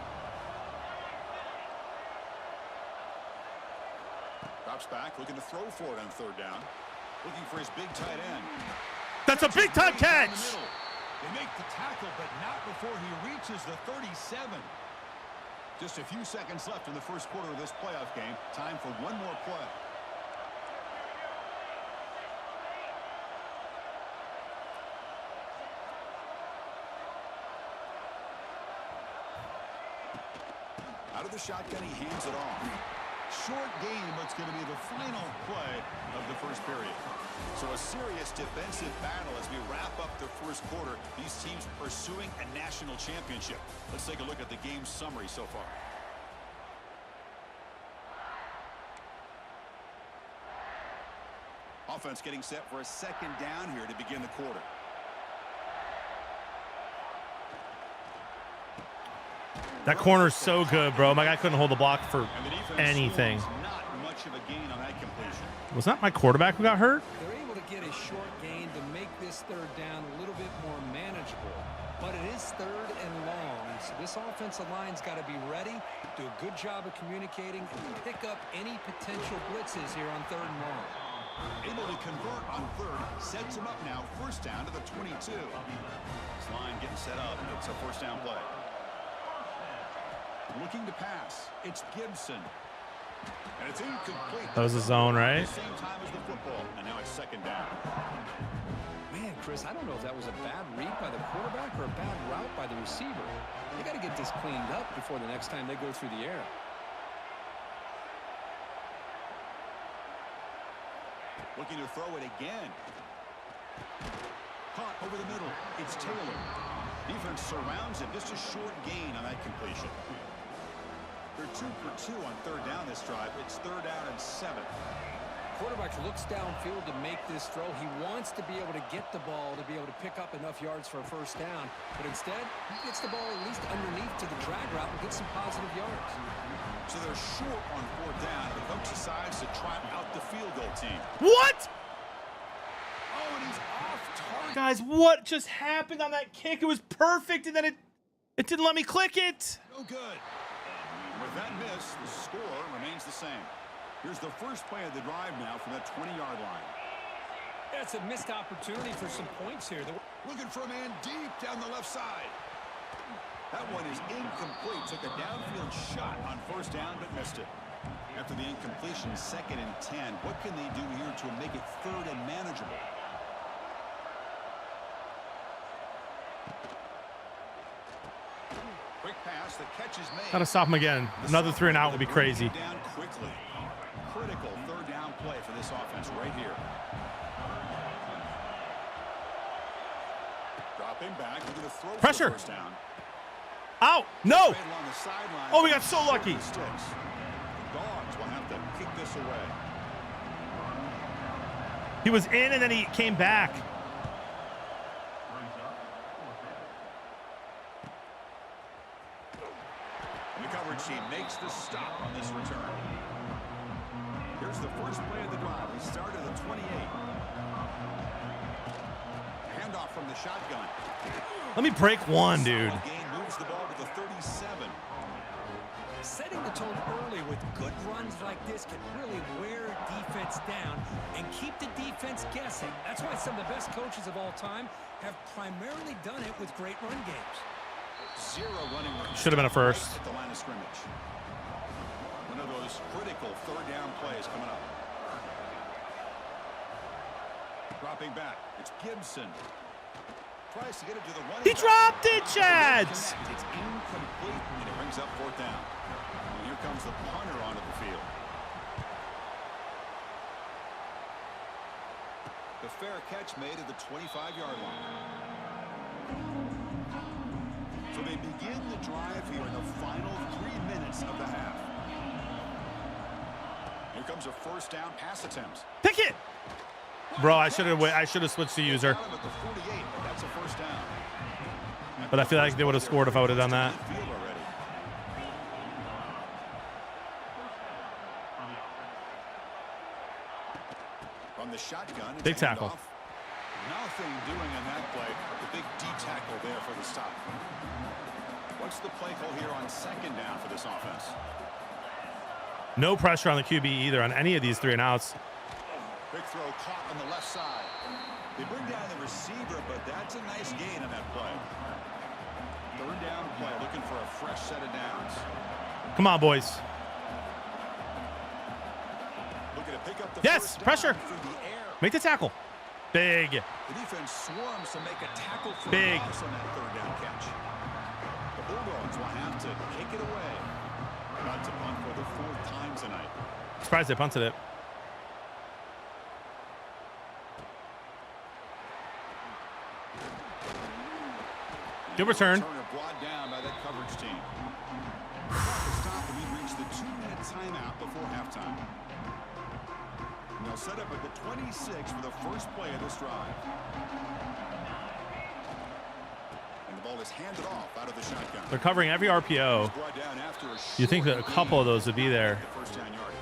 Drops back, looking to throw for it on 3rd down. Looking for his big tight end. That's a big time catch. They make the tackle, but not before he reaches the 37. Just a few seconds left in the first quarter of this playoff game. Time for one more play. Out of the shotgun, he hands it off. Short game, but it's going to be the final play of the first period. So a serious defensive battle as we wrap up the first quarter. These teams pursuing a national championship. Let's take a look at the game summary so far. Offense getting set for a 2nd down here to begin the quarter. That corner's so good, bro. My guy couldn't hold the block for anything. Not much of a gain on that completion. Was that my quarterback who got hurt? They're able to get a short gain to make this 3rd down a little bit more manageable. But it is 3rd and long. So this offensive line's got to be ready, do a good job of communicating, and pick up any potential blitzes here on 3rd and long. Able to convert on 3rd. Sets him up now. 1st down to the 22. This line getting set up. It's a 1st down play. Looking to pass. It's Gibson. And it's incomplete. That was the zone, right? Same time as the football. And now it's 2nd down. Man, Chris, I don't know if that was a bad read by the quarterback or a bad route by the receiver. They got to get this cleaned up before the next time they go through the air. Looking to throw it again. Caught over the middle. It's Taylor. Defense surrounds him. Just a short gain on that completion. They're 2 for 2 on 3rd down this drive. It's 3rd down and 7. Quarterback looks downfield to make this throw. He wants to be able to get the ball to be able to pick up enough yards for a 1st down. But instead, he gets the ball at least underneath to the drag route and gets some positive yards. So they're short on 4th down. The coach decides to trot out the field goal team. What? Oh, and he's off target. Guys, what just happened on that kick? It was perfect, and then it didn't let me click it. No good. With that miss, the score remains the same. Here's the first play of the drive now from that 20-yard line. That's a missed opportunity for some points here. Looking for a man deep down the left side. That one is incomplete. Took a downfield shot on 1st down, but missed it. After the incompletion, 2nd and 10. What can they do here to make it 3rd and manageable? Quick pass. The catch is made. Gotta stop him again. Another 3 and out would be crazy. Down quickly. Critical 3rd down play for this offense right here. Dropping back. Looking to throw Pressure. for 1st down. Ow! No! Along the sideline. Oh, we got so lucky. Sticks. The Dogs will have to kick this away. He was in, and then he came back. And the coverage team makes the stop on this return. Here's the first play of the drive. We start at the 28. Handoff off from the shotgun. Let me break one, dude. Gain moves the ball to the 37. Setting the tone early with good runs like this can really wear defense down and keep the defense guessing. That's why some of the best coaches of all time have primarily done it with great run games. Zero running room. Should have been a first. At the line of scrimmage. One of those critical third down plays coming up. Dropping back. It's Gibson. Tries to get it to the running He back. dropped it, Chad. It's incomplete, and it brings up fourth down. And here comes the punter onto the field. The fair catch made at the 25-yard line. So they begin the drive here in the final 3 minutes of the half. Here comes a first down pass attempt. Pick it. Bro, I should have switched to user. Got him at the 48, but that's a first down. But I feel like they would have scored if I would have done that. From the shotgun, Big tackle. Nothing doing on that play. The big D tackle there for the stop. What's the play call here on second down for this offense? No pressure on the QB either on any of these 3 and outs. Big throw caught on the left side. They bring down the receiver, but that's a nice gain on that play. Third down play, looking for a fresh set of downs. Come on, boys. Looking to pick up the Yes, first down pressure. through the air. Make the tackle. Big. The defense swarms to make a tackle for Big. loss on that third down catch. The Bulldogs will have to kick it away. Not to punt for the 4th time tonight. Surprised they punted it. Good return. Turner brought down by that coverage team. Stop and we reach the 2-minute timeout before halftime. And they'll set up at the 26 for the first play of this drive. And the ball is handed off out of the shotgun. They're covering every RPO. Brought down after a You think that a short couple of those would be there. first down yardage.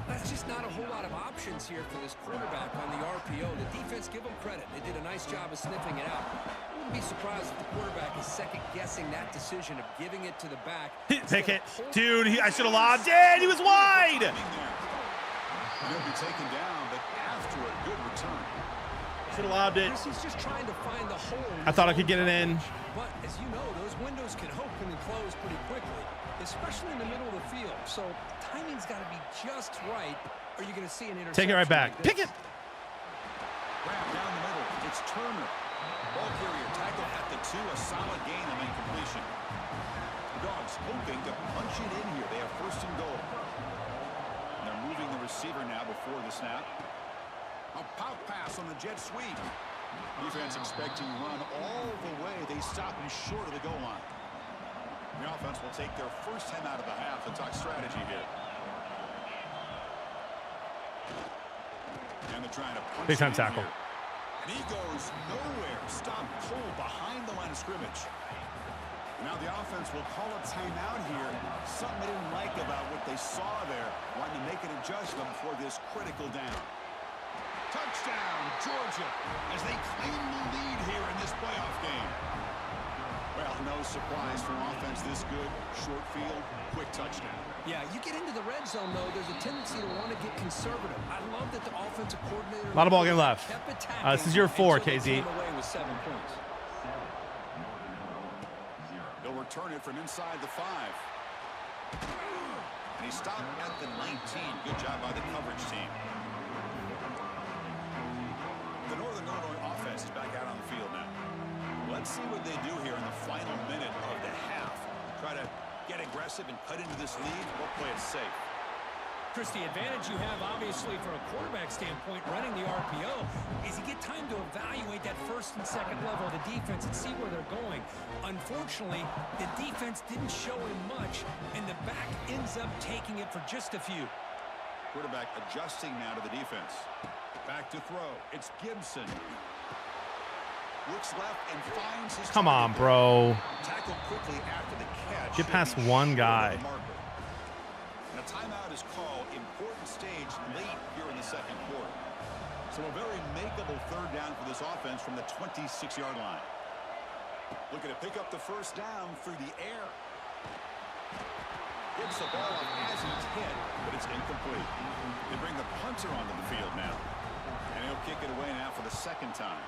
That's just not a whole lot of options here for this quarterback on the RPO. The defense, give them credit. They did a nice job of sniffing it out. I wouldn't be surprised if the quarterback is second-guessing that decision of giving it to the back. Pick it. Dude, I should have lobbed it. He was wide. He'll be taken down, but after a good return. Should have lobbed it. He's just trying to find the hole. I thought I could get it in. But as you know, those windows can open and close pretty quickly, especially in the middle of the field. So timing's got to be just right, or you're going to see an interception. Take it right back. Like this. Pick it. Grab down the middle. It's Turner. Ball carrier tackled at the 2. A solid gain on the completion. The Dogs hoping to punch it in here. They have first and goal. And they're moving the receiver now before the snap. A pop pass on the jet sweep. Defense expecting run all the way. They stop him short of the goal line. The offense will take their first time out of the half to talk strategy here. And they're trying to punch Big time it in tackle. here. And he goes nowhere. Stop cold behind the line of scrimmage. Now the offense will call a timeout here. Something they didn't like about what they saw there. Wanting to make an adjustment before this critical down. Touchdown, Georgia, as they claim the lead here in this playoff game. Well, no surprise from offense this good. Short field, quick touchdown. Yeah, you get into the red zone, though, there's a tendency to want to get conservative. I love that the offensive coordinator... A lot of ball game left. This is your 4, KZ. Away with 7 points. They'll return it from inside the 5. And he stopped at the 19. Good job by the coverage team. The Northern Illinois offense is back out on the field now. Let's see what they do here in the final minute of the half. Try to get aggressive and cut into this lead or play it safe. Chris, the advantage you have, obviously, from a quarterback standpoint, running the RPO, is you get time to evaluate that first and second level of the defense and see where they're going. Unfortunately, the defense didn't show him much, and the back ends up taking it for just a few. Quarterback adjusting now to the defense. Back to throw. It's Gibson. Looks left and finds his Come on, target. bro. Tackled quickly after the catch. Get past Should be one short guy. of the marker. And a timeout is called. Important stage late here in the second quarter. So a very makeable third down for this offense from the 26-yard line. Looking to pick up the first down through the air. Gets the ball up as he's hit, but it's incomplete. They bring the punter onto the field now. And he'll kick it away now for the second time.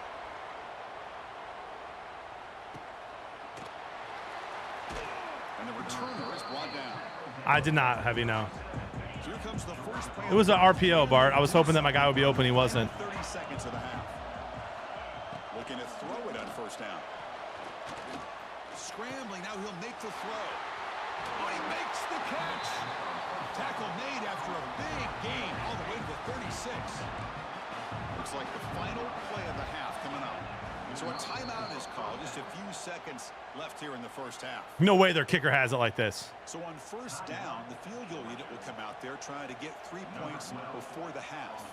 And the returner is brought down. I did not have you know. So here comes the first play. It was an RPO, Bart. I was hoping that my guy would be open. He wasn't. 30 seconds of the half. Looking to throw it on first down. Scrambling, now he'll make the throw. Oh, he makes the catch. Tackle made after a big gain all the way to the 36. Looks like the final play of the half coming up. So a timeout is called. Just a few seconds left here in the first half. No way their kicker has it like this. So on first down, the field goal unit will come out there trying to get 3 points before the half.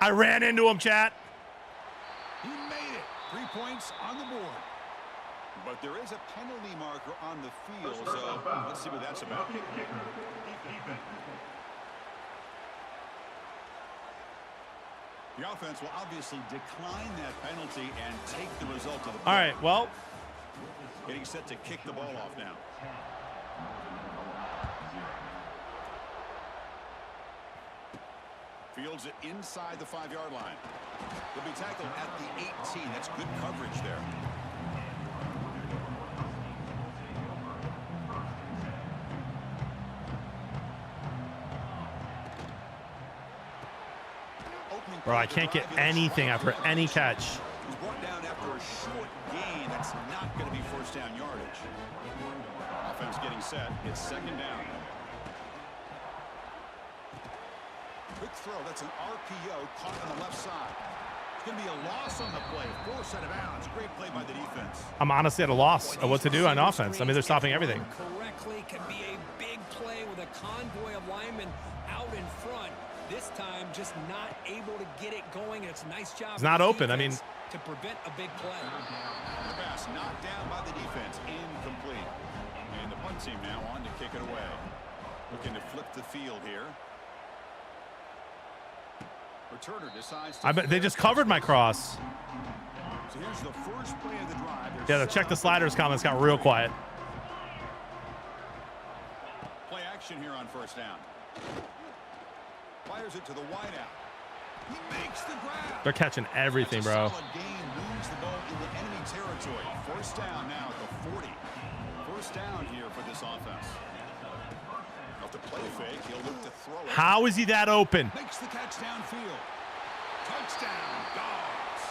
I ran into him, chat. He made it. 3 points on the board. But there is a penalty marker on the field, so let's see what that's about. The offense will obviously decline that penalty and take the result of the play. All right, well. Getting set to kick the ball off now. Fields it inside the 5-yard line. He'll be tackled at the 18. That's good coverage there. Bro, I can't get anything after any catch. He's brought down after a short gain. That's not going to be first down yardage. Offense getting set. It's second down. Quick throw. That's an RPO caught on the left side. It's going to be a loss on the play. Forced out of bounds. Great play by the defense. I'm honestly at a loss of what to do on offense. I mean, they're stopping everything. Correctly can be a big play with a convoy of linemen out in front. This time, just not able to get it going. It's a nice job. It's not open. I mean, to prevent a big play. The pass knocked down by the defense. Incomplete. And the punt team now on to kick it away. Looking to flip the field here. Returner decides to... I bet they just covered my cross. So here's the first play of the drive. Yeah, the check the sliders comments got real quiet. Play action here on first down. Fires it to the wideout. He makes the grab. They're catching everything, bro. Solid game, moves the ball into enemy territory. First down now at the 40. First down here for this offense. Off the play fake, he'll look to throw it. How is he that open? Makes the catch downfield. Touchdown, Dogs.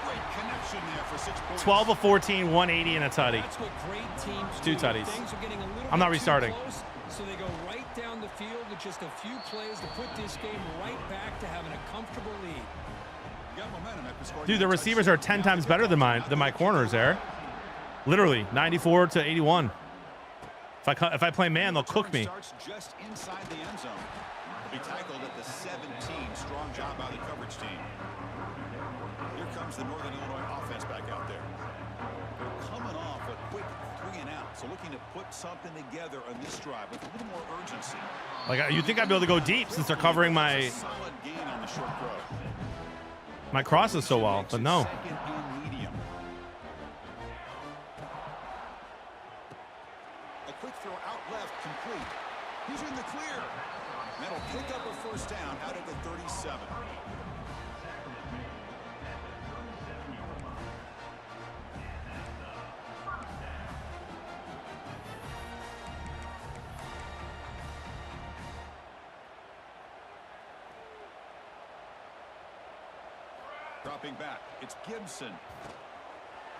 Great connection there for 6 points. 12 of 14, 180 and a tutty. That's what great teams Two do. tutties. Things are getting a little I'm not bit too restarting. close, so they go right down the field with just a few plays to put this game right back to having a comfortable lead. You got momentum after scoring. Dude, the receivers are 10 times better than my corners there. Literally, 94 to 81. If I play man, they'll cook me. Starts just inside the end zone. He'll be tackled at the 17. Strong job by the coverage team. Here comes the Northern Illinois offense back out there. They're coming off a quick 3 and out, so looking to put something together on this drive with a little more urgency. Like, you think I'd be able to go deep since they're covering my Solid gain on the short throw. crosses so well, but no. Second and medium. A quick throw out left, complete. He's in the clear. That'll pick up a first down out at the 37. Dropping back, it's Gibson.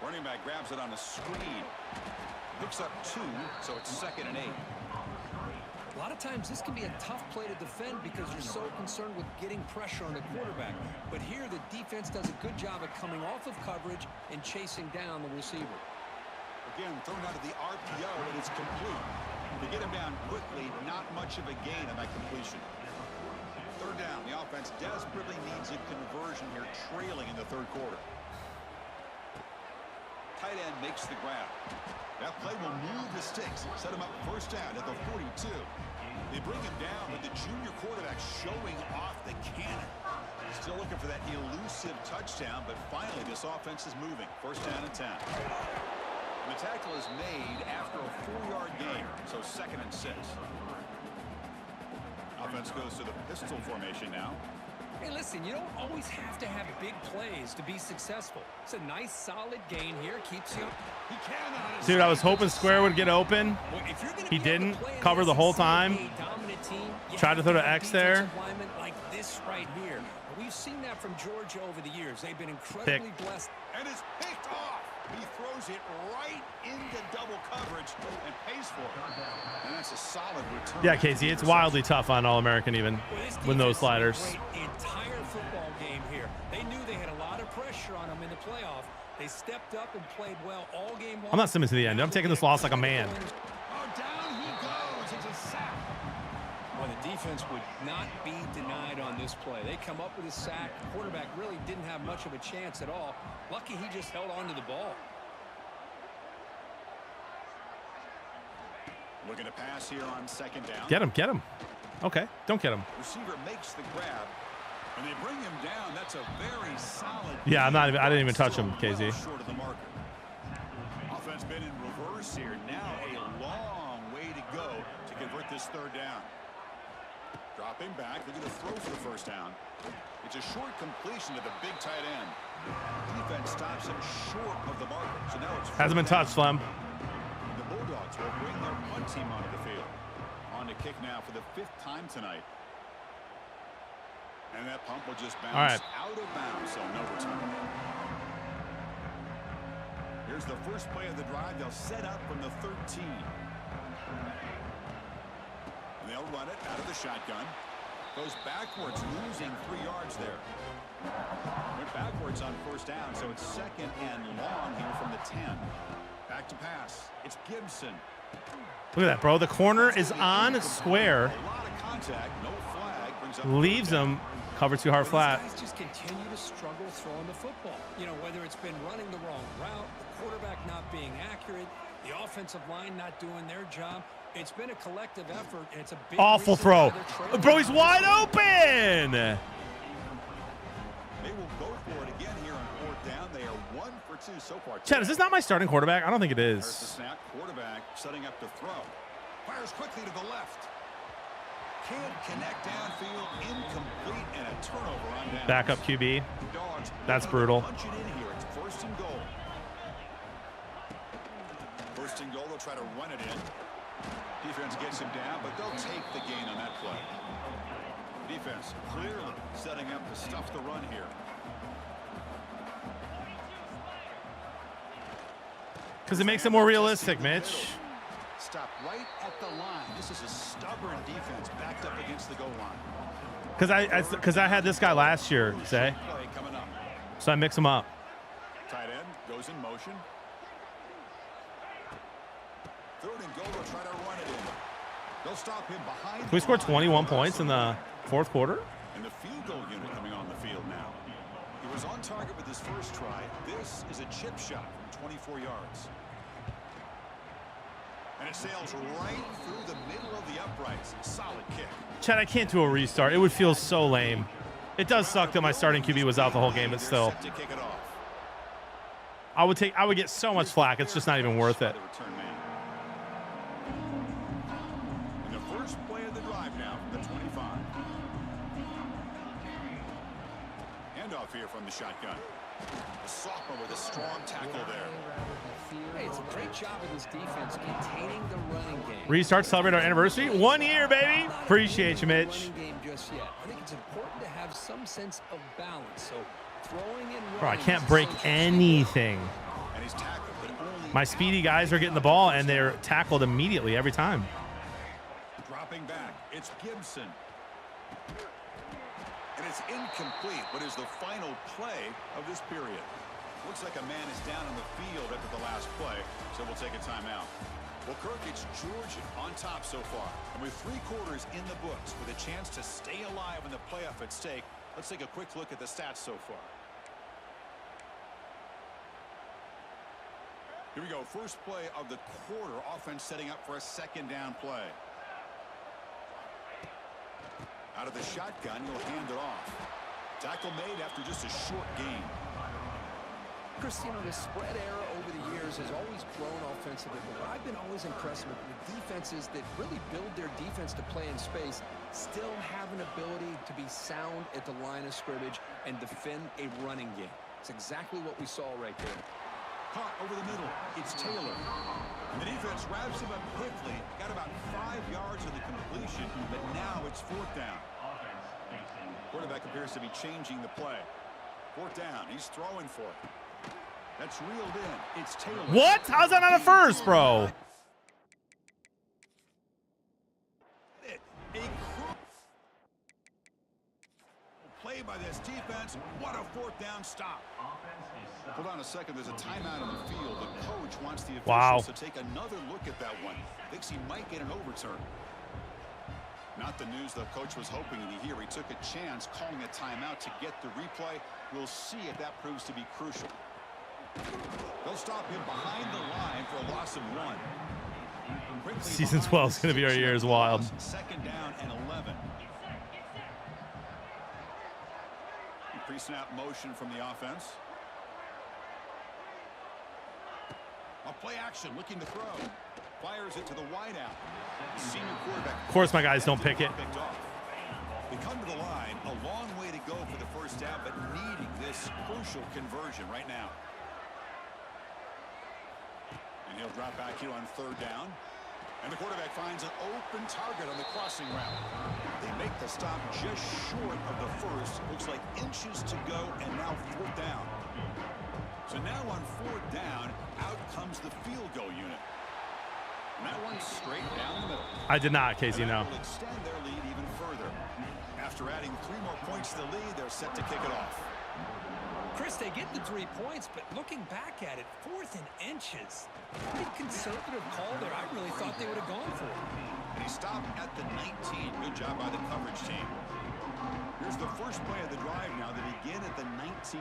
Running back grabs it on the screen. Picks up 2, so it's second and 8. A lot of times this can be a tough play to defend because you're so concerned with getting pressure on the quarterback. But here the defense does a good job of coming off of coverage and chasing down the receiver. Again, thrown out of the RPO, and it's complete. To get him down quickly, not much of a gain on that completion. Third down, the offense desperately needs a conversion here, trailing in the third quarter. Tight tight end makes the grab. That play will move the sticks, set him up first down at the 42. They bring him down with the junior quarterback showing off the cannon. Still looking for that elusive touchdown, but finally this offense is moving. First down and 10. And the tackle is made after a 4-yard gain, so 2nd and 6. Offense goes to the pistol formation now. Hey, listen, you don't always have to have big plays to be successful. It's a nice, solid gain here. Keeps you. He cannot. Dude, I was hoping Square would get open. Well, if you're gonna He be able to didn't play cover the against whole a Serie time. A dominant team, you Tried to have throw the have X there. defensive linemen like this right here. We've seen that from Georgia over the years. They've been incredibly blessed. And it's picked off. He throws it right into double coverage and pays for it. And that's a solid return. Yeah, Casey, it's wildly tough on All-American even with those sliders. Great entire football game here. They knew they had a lot of pressure on them in the playoff. They stepped up and played well all game long. I'm not simming to the end. I'm taking this loss like a man. Oh, down he goes. It's a sack. Well, the defense would not be denied on this play. They come up with a sack. The quarterback really didn't have much of a chance at all. Lucky he just held on to the ball. Looking to pass here on 2nd down. Get him, get him. Okay, don't get him. Receiver makes the grab, and they bring him down. That's a very solid. Yeah, I didn't even touch him, Still KZ. short of the marker. Offense been in reverse here. Now a long way to go to convert this 3rd down. Dropping back, looking to throw for the first down. It's a short completion to the big tight end. Defense stops him short of the marker. So now it's Hasn't been touched, Flem. the Bulldogs will bring their punt team onto the field. On to kick now for the 5th time tonight. And that punt will just bounce out of bounds, so no return. Here's the first play of the drive. They'll set up from the 13. And they'll run it out of the shotgun. Goes backwards, losing 3 yards there. Went backwards on first down, so it's 2nd and long here from the 10. Back to pass. It's Gibson. Look at that, bro. The corner is on Square. A lot of contact, no flag. Brings up Leaves him. Cover too hard flat. These guys just continue to struggle throwing the football. You know, whether it's been running the wrong route, the quarterback not being accurate, the offensive line not doing their job. It's been a collective effort, and it's a big Awful reason throw. why they're trailing. Bro, he's wide open. They will go for it again here on 4th down. They are 1 for 2 so far. Chad, is this not my starting quarterback? I don't think it There's the is. snap. Quarterback setting up to throw. Fires quickly to the left. Can't connect downfield. Incomplete and a turnover on down. Backup QB. Dogs. That's brutal. Punch it in here. It's 1st and goal. 1st and goal. They'll try to run it in. Defense gets him down, but they'll take the gain on that play. Defense clearly setting up to stuff the run here. Because it makes it more realistic, Mitch. Stop right at the line. This is a stubborn defense backed up against the goal line. Because I had this guy last year, say. Play coming up. So I mix him up. Tight end goes in motion. 3rd and goal. They'll try to run it in. They'll stop him behind. We scored 21 points in the 4th quarter. And the field goal unit coming on the field now. He was on target with his first try. This is a chip shot from 24 yards. And it sails right through the middle of the uprights. Solid kick. Chad, I can't do a restart. It would feel so lame. It does suck that my starting QB was out the whole game, but still. Set to kick it off. I would get so much flack. It's just not even worth it. The return man. In the first play of the drive now from the 25. Handoff here from the shotgun. A sophomore with a strong tackle there. Hey, it's a great job of this defense containing the running game. Restart, celebrate our anniversary. 1 year, baby. Appreciate you, Mitch. Running game just yet. I think it's important to have some sense of balance. So throwing and running. Bro, I can't break anything. And he's tackled, but only My speedy guys are getting the ball, and they're tackled immediately every time. dropping back. It's Gibson. And it's incomplete. What is the final play of this period? Looks like a man is down in the field after the last play, so we'll take a timeout. Well, Kirk, it's Georgia on top so far. And with 3 quarters in the books, with a chance to stay alive in the playoff at stake, let's take a quick look at the stats so far. Here we go. First play of the quarter. Offense setting up for a second down play. Out of the shotgun, he'll hand it off. Tackle made after just a short gain. Chris, you know, the spread era over the years has always grown offensively, but what I've been always impressed with defenses that really build their defense to play in space still have an ability to be sound at the line of scrimmage and defend a running game. It's exactly what we saw right there. Caught over the middle. It's Taylor. The defense wraps him up quickly. Got about 5 yards of the completion, but now it's fourth down. Quarterback appears to be changing the play. Fourth down. He's throwing for it. That's reeled in. It's Taylor. What? How's that not a first, bro? Play by this defense. What a fourth down stop. Hold on a second. There's a timeout on the field. The coach wants the officials to take another look at that one. Thinks he might get an overturn. Not the news the coach was hoping to hear. He took a chance calling a timeout to get the replay. We'll see if that proves to be crucial. They'll stop him behind the line for a loss of 1. Quickly Season 12 is going to be our year. Is wild. Second down and 11. Pre-snap motion from the offense. A play action looking to throw. Fires it to the wideout. Senior quarterback. Of course, my guys don't pick it. They come to the line. A long way to go for the first down, but needing this crucial conversion right now. And he'll drop back here on third down. And the quarterback finds an open target on the crossing route. They make the stop just short of the first. Looks like inches to go, and now fourth down. So now on fourth down, out comes the field goal unit. And that one's straight down the middle. I did not, Casey, no. Will extend their lead even further. After adding 3 more points to the lead, they're set to kick it off. Chris, they get the 3 points, but looking back at it, 4th and inches. Pretty conservative call there. I really thought they would have gone for it. And he stopped at the 19. Good job by the coverage team. Here's the first play of the drive now. They begin at the 19.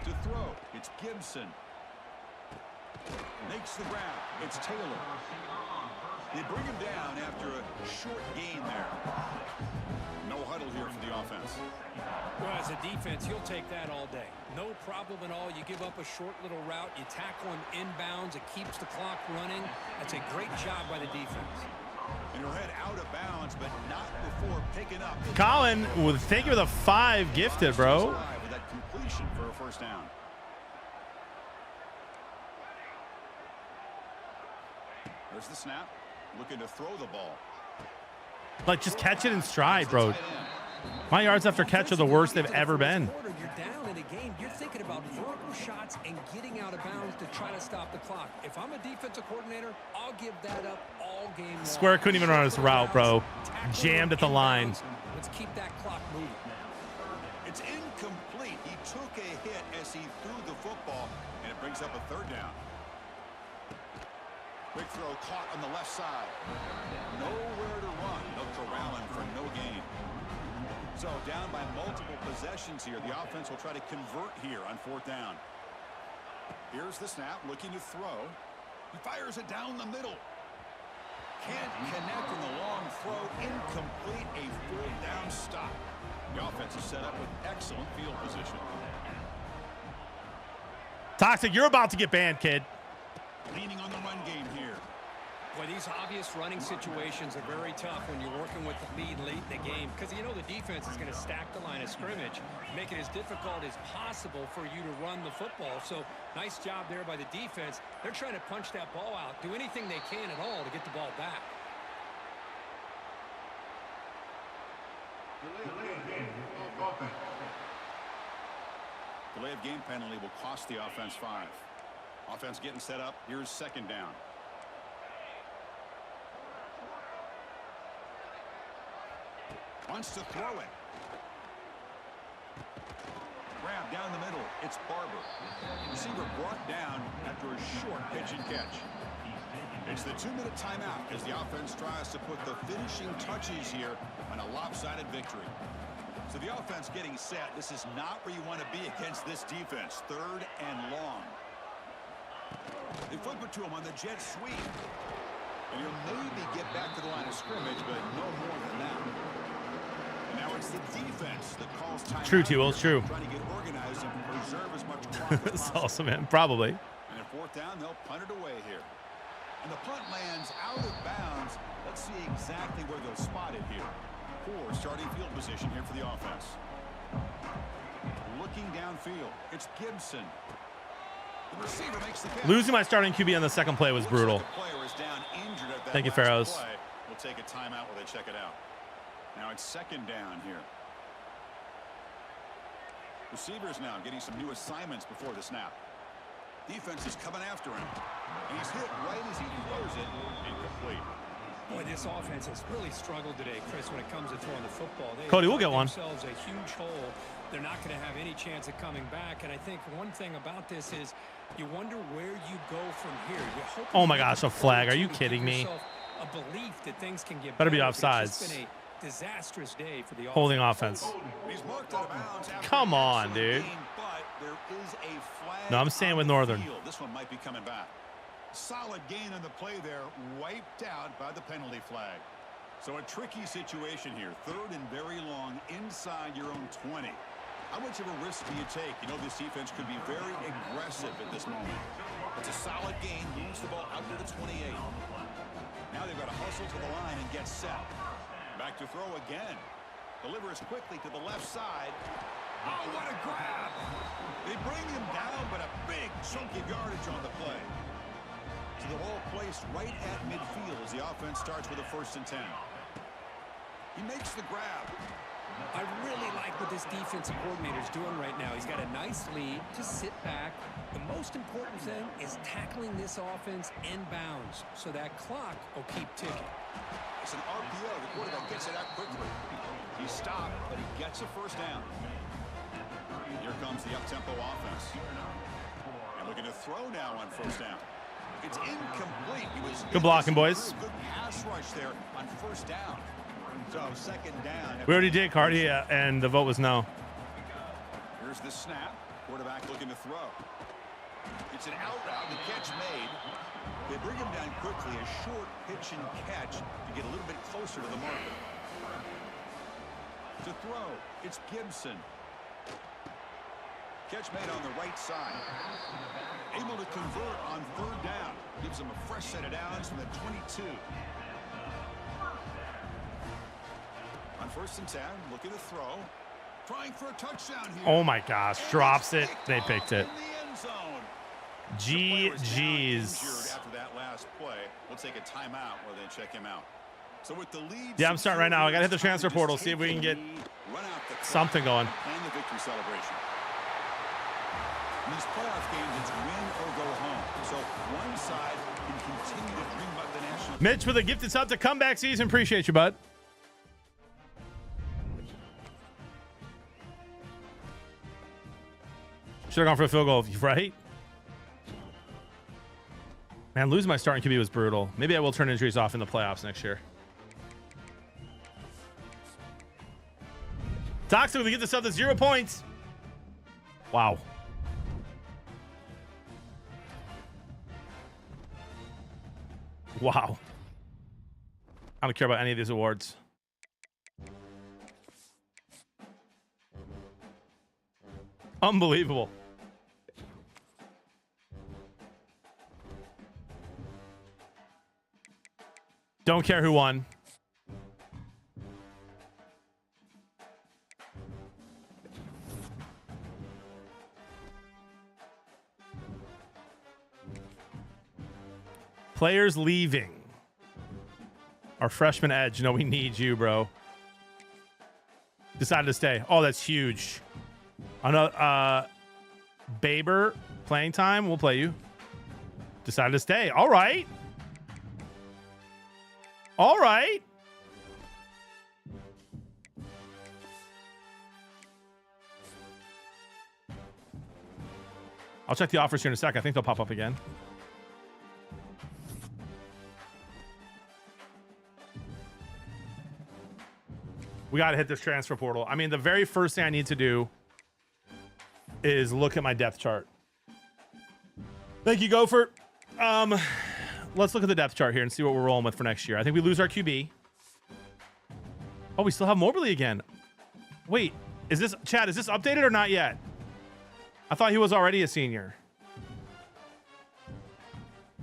To throw, it's Gibson. Makes the grab. It's Taylor. They bring him down after a short gain there. No huddle here for the offense. Well, as a defense, you'll take that all day. No problem at all. You give up a short little route. You tackle him inbounds. It keeps the clock running. That's a great job by the defense. And he'll head out of bounds, but not before picking up. Colin, thank you for the 5 gifted, bro. With that completion for a first down. There's the snap. Looking to throw the ball. Like, just catch it in stride, bro. My yards after catch are the worst they've ever been. You're down in a game. You're thinking about vertical shots and getting out of bounds to try to stop the clock. If I'm a defensive coordinator, I'll give that up all game long. Square couldn't even run his route, bro. Jammed at the line. Let's keep that clock moving. It's incomplete. He took a hit as he threw the football, and it brings up a third down. Big throw caught on the left side. Nowhere to run. They'll corral him for no gain. So down by multiple possessions here. The offense will try to convert here on fourth down. Here's the snap, looking to throw. He fires it down the middle. Can't connect on the long throw. Incomplete. A fourth down stop. The offense is set up with excellent field position. Toxic, you're about to get banned, kid. Leaning on the run game here. Boy, these obvious running situations are very tough when you're working with the lead late in the game, because you know the defense is going to stack the line of scrimmage, make it as difficult as possible for you to run the football. So nice job there by the defense. They're trying to punch that ball out, do anything they can at all to get the ball back. Delay of game penalty will cost the offense 5. Offense getting set up. Here's second down. Wants to throw it. Grab down the middle. It's Barber. Receiver brought down after a short pitch and catch. It's the 2-minute timeout as the offense tries to put the finishing touches here on a lopsided victory. So the offense getting set. This is not where you want to be against this defense. 3rd and long. They flip it to him on the jet sweep. And he'll maybe get back to the line of scrimmage, but no more than that. And now it's the defense that calls time. True, T. Will. It's true. Trying to get organized and preserve as much clock as It's possible. awesome, man. Probably. And at 4th down, they'll punt it away here. And the punt lands out of bounds. Let's see exactly where they'll spot it here. Poor starting field position here for the offense. Looking downfield, it's Gibson. The receiver makes the catch. Losing my starting QB on the second play was brutal. Looks like the player is down injured at that Thank you, last Pharaohs. play. We'll take a timeout while they check it out. Now it's 2nd down here. Receivers now getting some new assignments before the snap. Defense is coming after him. And he's hit right as he throws it. Incomplete. Boy, this offense has really struggled today, Chris, when it comes to throwing the football. They Cody, we'll get one. themselves a huge hole. They're not going to have any chance of coming back. And I think one thing about this is you wonder where you go from here. You hope Oh my gosh, a flag. Are you kidding me? A belief that things can get Better be better, but offsides. It's just been a disastrous day for the Holding offense. He's marked out of bounds after Come the on, excellent dude. game, but there is a flag No, I'm staying on with the Northern. field. This one might be coming back. Solid gain on the play there, wiped out by the penalty flag. So a tricky situation here. 3rd and very long inside your own 20. How much of a risk do you take? You know this defense could be very aggressive at this moment. It's a solid gain, moves the ball out to the 28. Now they've got to hustle to the line and get set. Back to throw again. Delivers quickly to the left side. Oh, what a grab! They bring him down, but a big chunk of yardage on the play. So the ball placed right at midfield as the offense starts with a 1st and 10. He makes the grab. I really like what this defensive coordinator is doing right now. He's got a nice lead to sit back. The most important thing is tackling this offense inbounds so that clock will keep ticking. It's an RPO. The quarterback gets it out quickly. He stopped, but he gets a 1st down. Here comes the up-tempo offense. And looking to throw now on 1st down. It's incomplete. He was Good blocking, boys. Good pass rush there on 1st down. So 2nd down. We already did, Cardi, and the vote was no. Here's the snap. Quarterback looking to throw. It's an out route. The catch made. They bring him down quickly. A short pitch and catch to get a little bit closer to the marker. To throw, it's Gibson. Catch made on the right side. Able to convert on 3rd down. Gives him a fresh set of downs from the 22. On 1st and 10, looking to throw. Trying for a touchdown here. Oh my gosh, drops it. They picked it. In the end zone. GG's. After that last play, we'll take a timeout while they check him out. So with the lead, Yeah, I'm starting right now. I gotta hit the transfer portal, see if we can get something going. Plan the victory celebration. In these playoff games, it's win or go home. So one side can continue to dream about the national. Mitch with a gifted sub to comeback season. Appreciate you, bud. Should have gone for a field goal, right? Man, losing my starting QB was brutal. Maybe I will turn injuries off in the playoffs next year. Toxic with a gifted sub to 0 points. Wow. Wow. I don't care about any of these awards. Unbelievable. Don't care who won. Players leaving. Our freshman edge. No, we need you, bro. Decided to stay. Oh, that's huge. Another Baber playing time. We'll play you. Decided to stay. All right. All right. I'll check the offers here in a sec. I think they'll pop up again. We got to hit this transfer portal. I mean, the very first thing I need to do is look at my depth chart. Thank you, Gopher. Let's look at the depth chart here and see what we're rolling with for next year. I think we lose our QB. Oh, we still have Moberly again. Wait, is this, Chad, is this updated or not yet? I thought he was already a senior.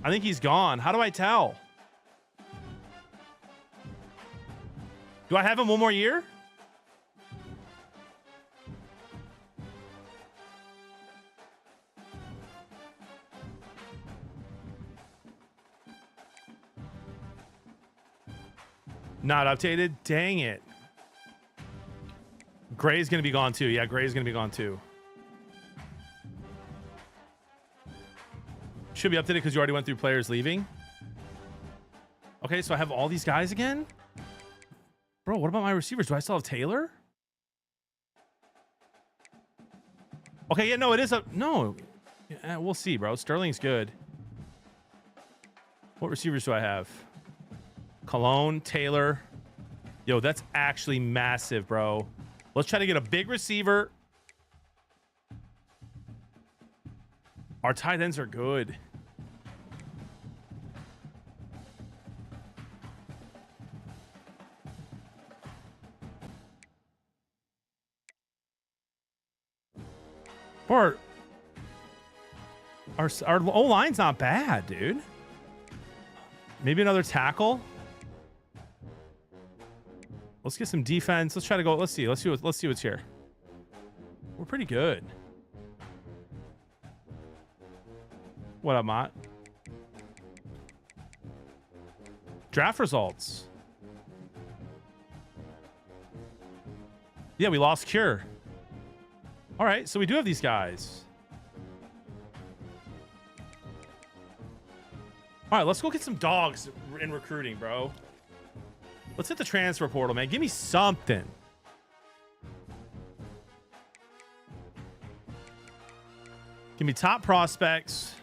I think he's gone. How do I tell? Do I have him one more year? Not updated? Dang it. Gray's going to be gone too. Yeah, Gray's going to be gone too. Should be updated because you already went through players leaving. Okay, so I have all these guys again? Bro, what about my receivers? Do I still have Taylor? Okay, yeah, no, it is a... No. Yeah, we'll see, bro. Sterling's good. What receivers do I have? Cologne, Taylor. Yo, that's actually massive, bro. Let's try to get a big receiver. Our tight ends are good. Or our O-line's not bad, dude. Maybe another tackle. Let's get some defense. Let's try to go. Let's see what's here. We're pretty good. What up, Mott? Draft results. Yeah, we lost Cure. All right, so we do have these guys. All right, let's go get some dogs in recruiting, bro. Let's hit the transfer portal, man. Give me something. Give me top prospects.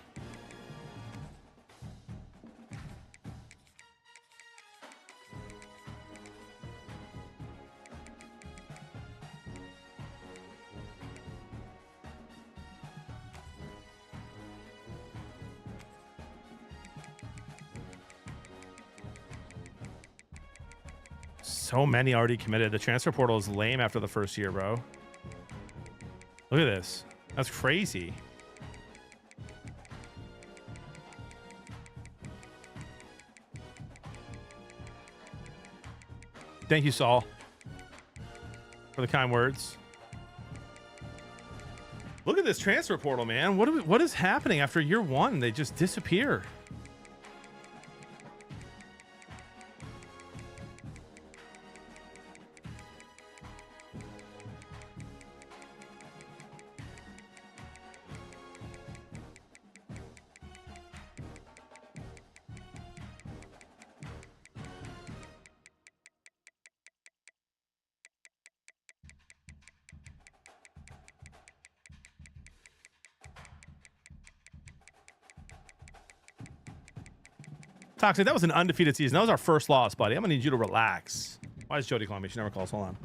So many already committed. The transfer portal is lame after the first year, bro. Look at this. That's crazy. Thank you, Saul, for the kind words. Look at this transfer portal, man. What is happening after year one? They just disappear. Toxic, that was an undefeated season. That was our first loss, buddy. I'm gonna need you to relax. Why is Jody calling me? She never calls. Hold on.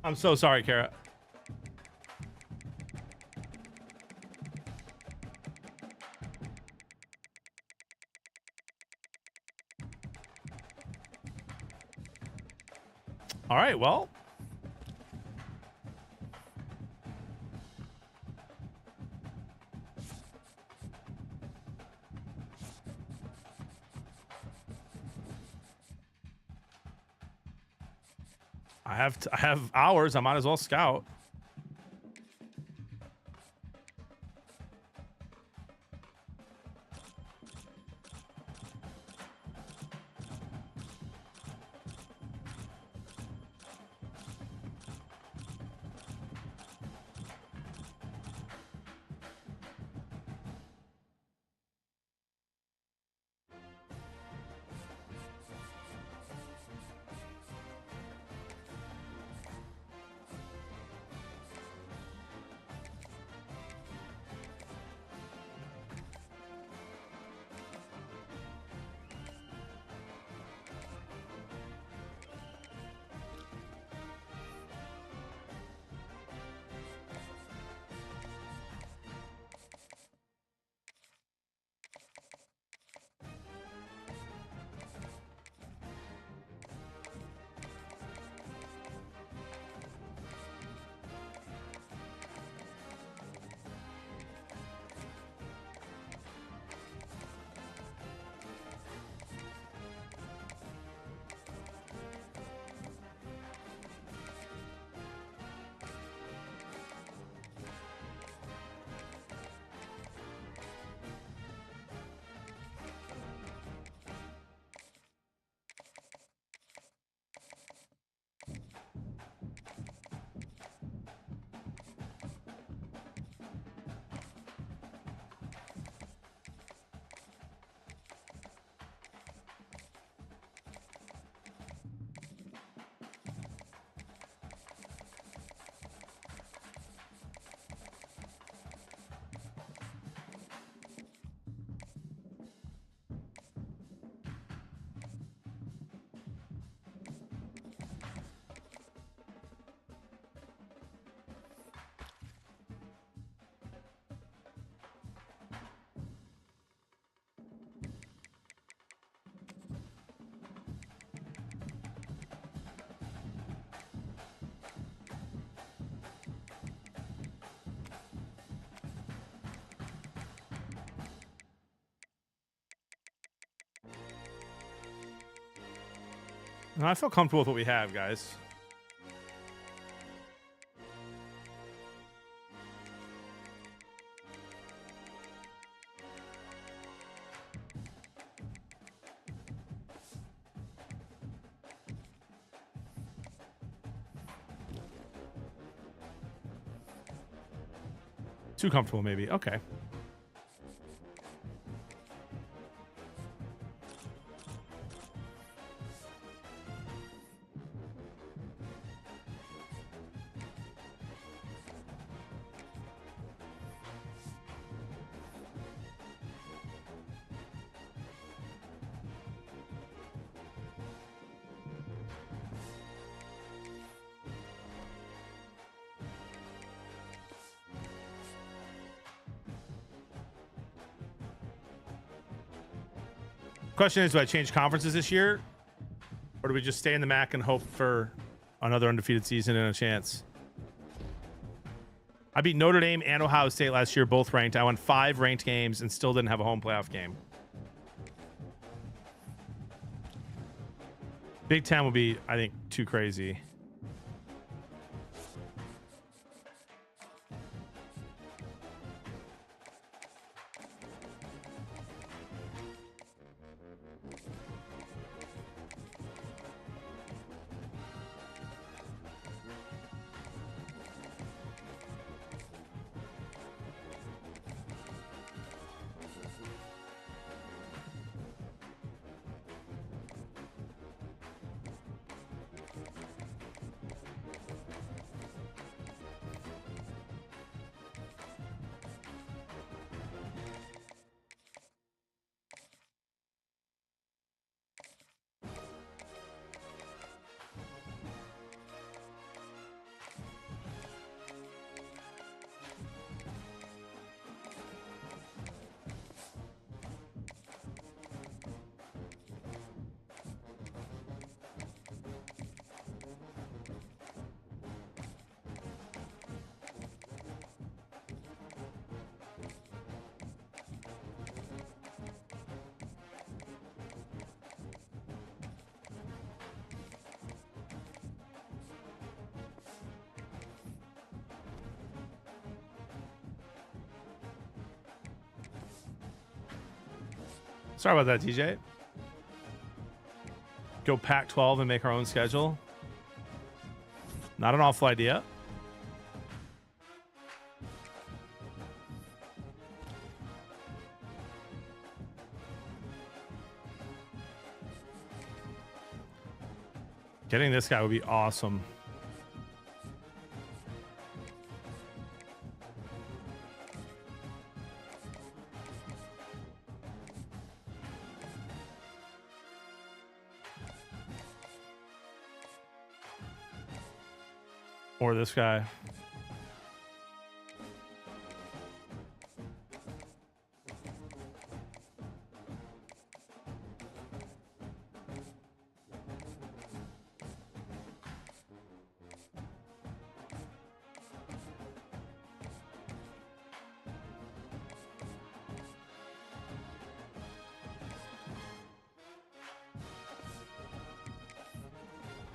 I'm so sorry, Kara. All right, well. I have hours. I might as well scout. No, I feel comfortable with what we have, guys. Too comfortable, maybe. Okay. Question is, do I change conferences this year? Or do we just stay in the MAC and hope for another undefeated season and a chance? I beat Notre Dame and Ohio State last year, both ranked. I won 5 ranked games and still didn't have a home playoff game. Big Ten would be, I think, too crazy. Sorry about that, TJ. Go Pac-12 and make our own schedule. Not an awful idea. Getting this guy would be awesome. Or this guy.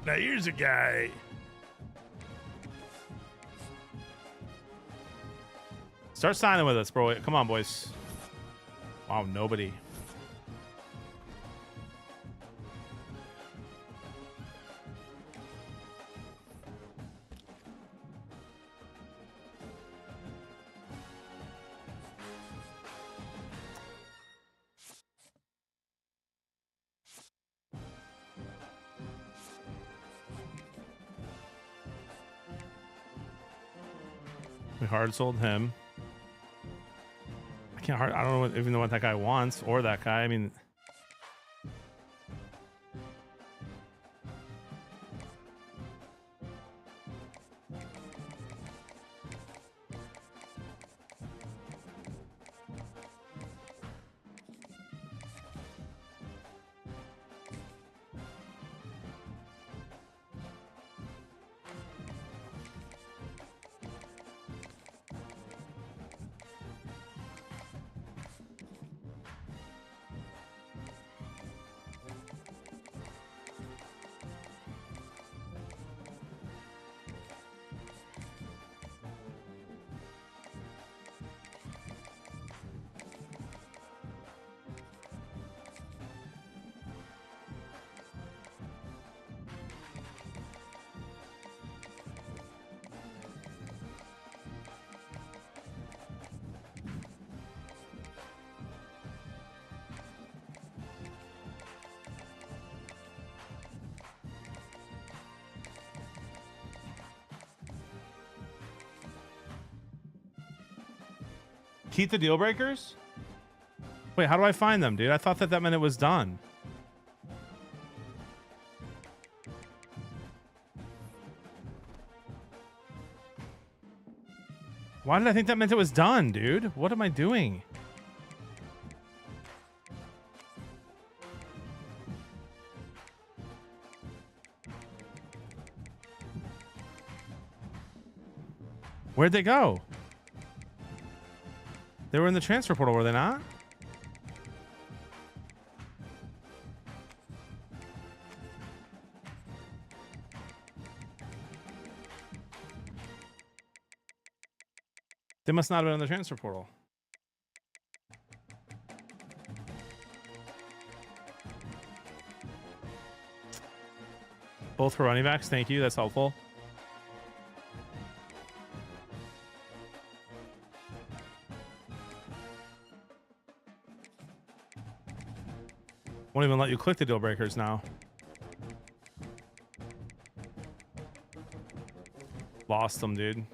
Now here's a guy. Start signing with us, bro. Come on, boys. Wow, nobody. We hard sold him. I don't even know what that guy wants or that guy. I mean, keep the deal breakers? Wait, how do I find them, dude? I thought that meant it was done. Why did I think that meant it was done, dude? What am I doing? Where'd they go? They were in the transfer portal, were they not? They must not have been in the transfer portal. Both for running backs. Thank you. That's helpful. Won't even let you click the deal breakers now. Lost them, dude.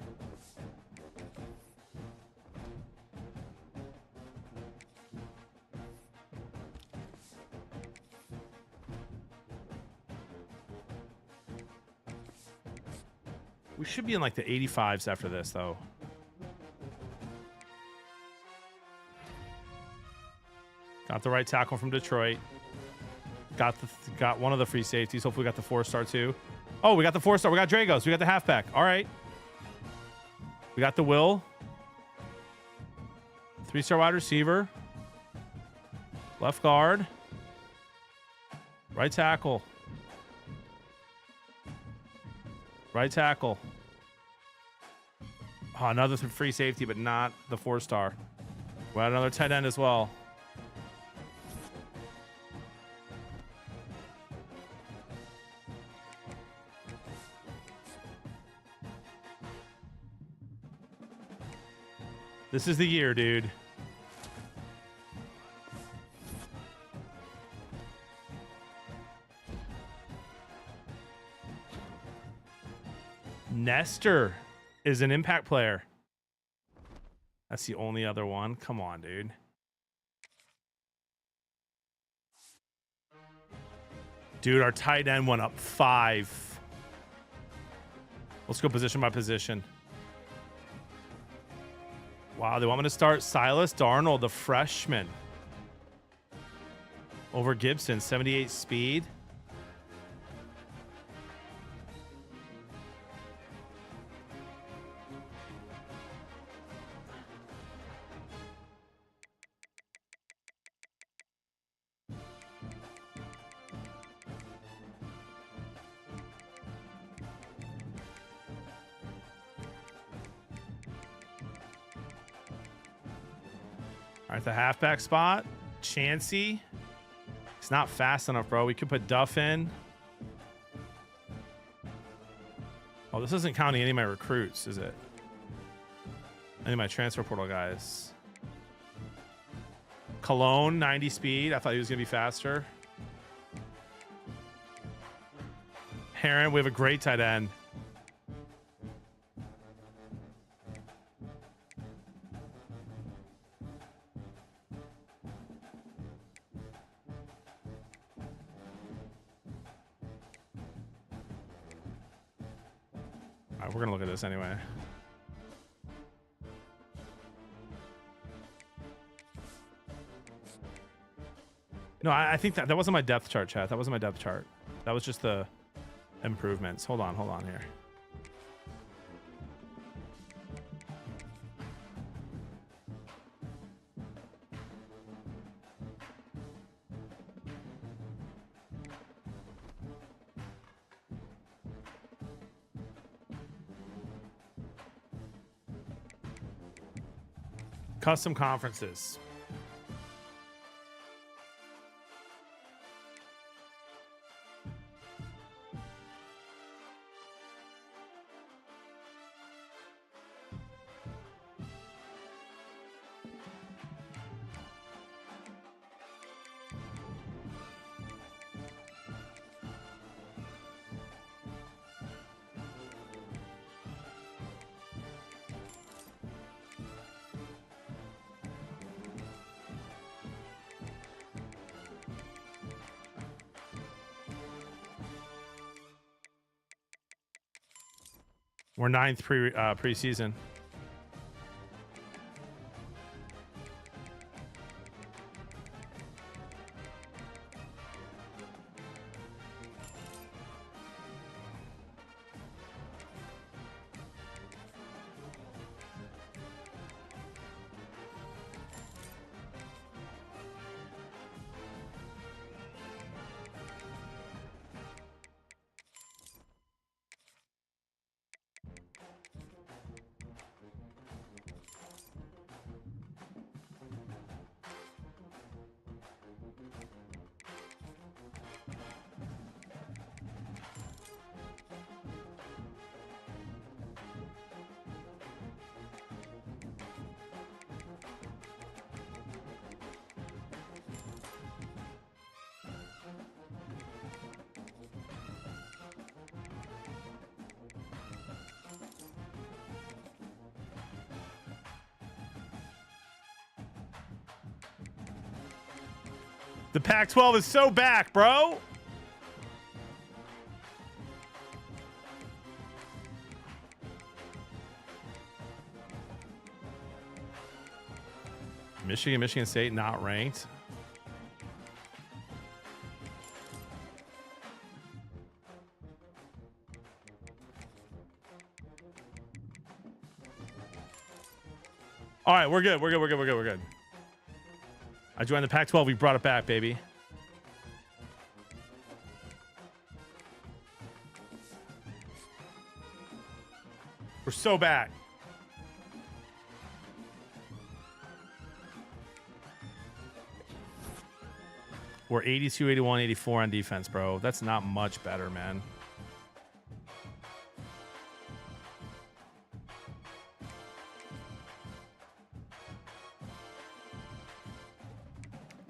We should be in like the 85s after this, though. Got the right tackle from Detroit. Got one of the free safeties. Hopefully we got the 4-star too. Oh, we got the 4-star. We got Dragos. We got the halfback. All right. We got the Will. 3-star wide receiver. Left guard. Right tackle. Right tackle. Oh, another free safety, but not the 4-star. We got another tight end as well. This is the year, dude. Nestor is an impact player. That's the only other one. Come on, dude. Dude, our tight end went up 5. Let's go position by position. Wow, they want me to start Silas Darnold, the freshman. Over Gibson, 78 speed. All right, the halfback spot. Chansey. It's not fast enough, bro. We could put Duff in. Oh, this isn't counting any of my recruits, is it? Any of my transfer portal guys. Cologne, 90 speed. I thought he was going to be faster. Heron, we have a great tight end. All right, we're going to look at this anyway. No, I think that wasn't my depth chart, chat. That wasn't my depth chart. That was just the improvements. Hold on here. Custom conferences. We're ninth preseason. The Pac-12 is so back, bro. Michigan State not ranked. All right, we're good. We're good. I joined the Pac-12. We brought it back, baby. We're so back. We're 82, 81, 84 on defense, bro. That's not much better, man.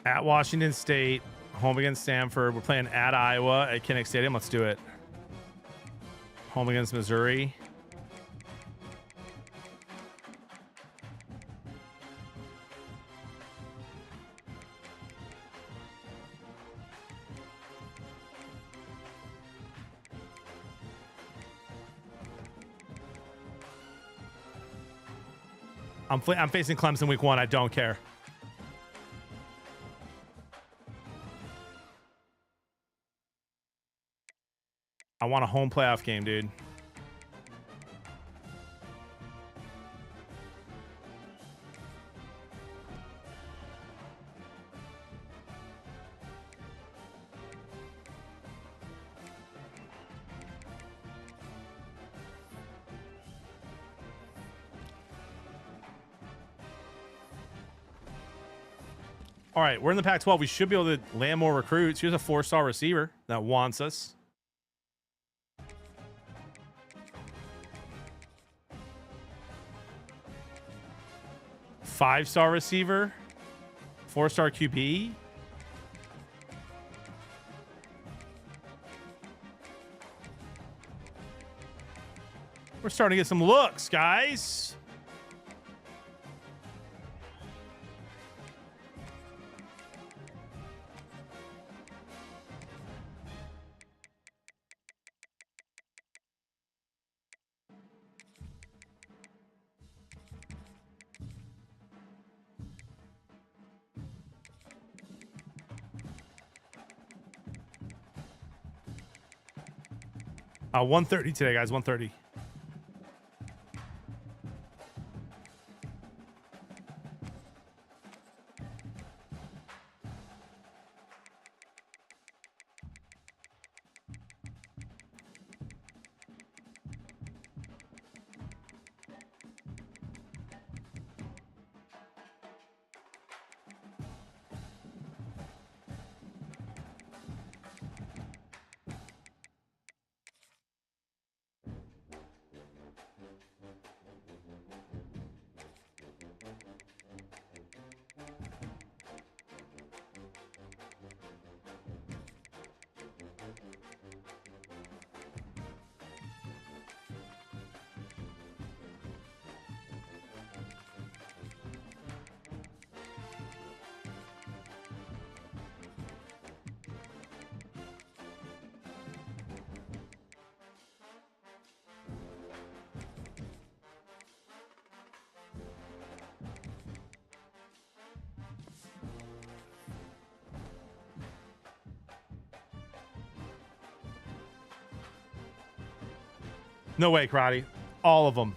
At Washington State, home against Stanford. We're playing at Iowa at Kinnick Stadium. Let's do it. Home against Missouri. I'm facing Clemson week 1. I don't care. I want a home playoff game, dude. All right, we're in the Pac-12. We should be able to land more recruits. Here's a 4-star receiver that wants us. 5-star receiver, 4-star QB. We're starting to get some looks, guys. Uh, 1:30 today, guys. 1:30. No way, Karate. All of them.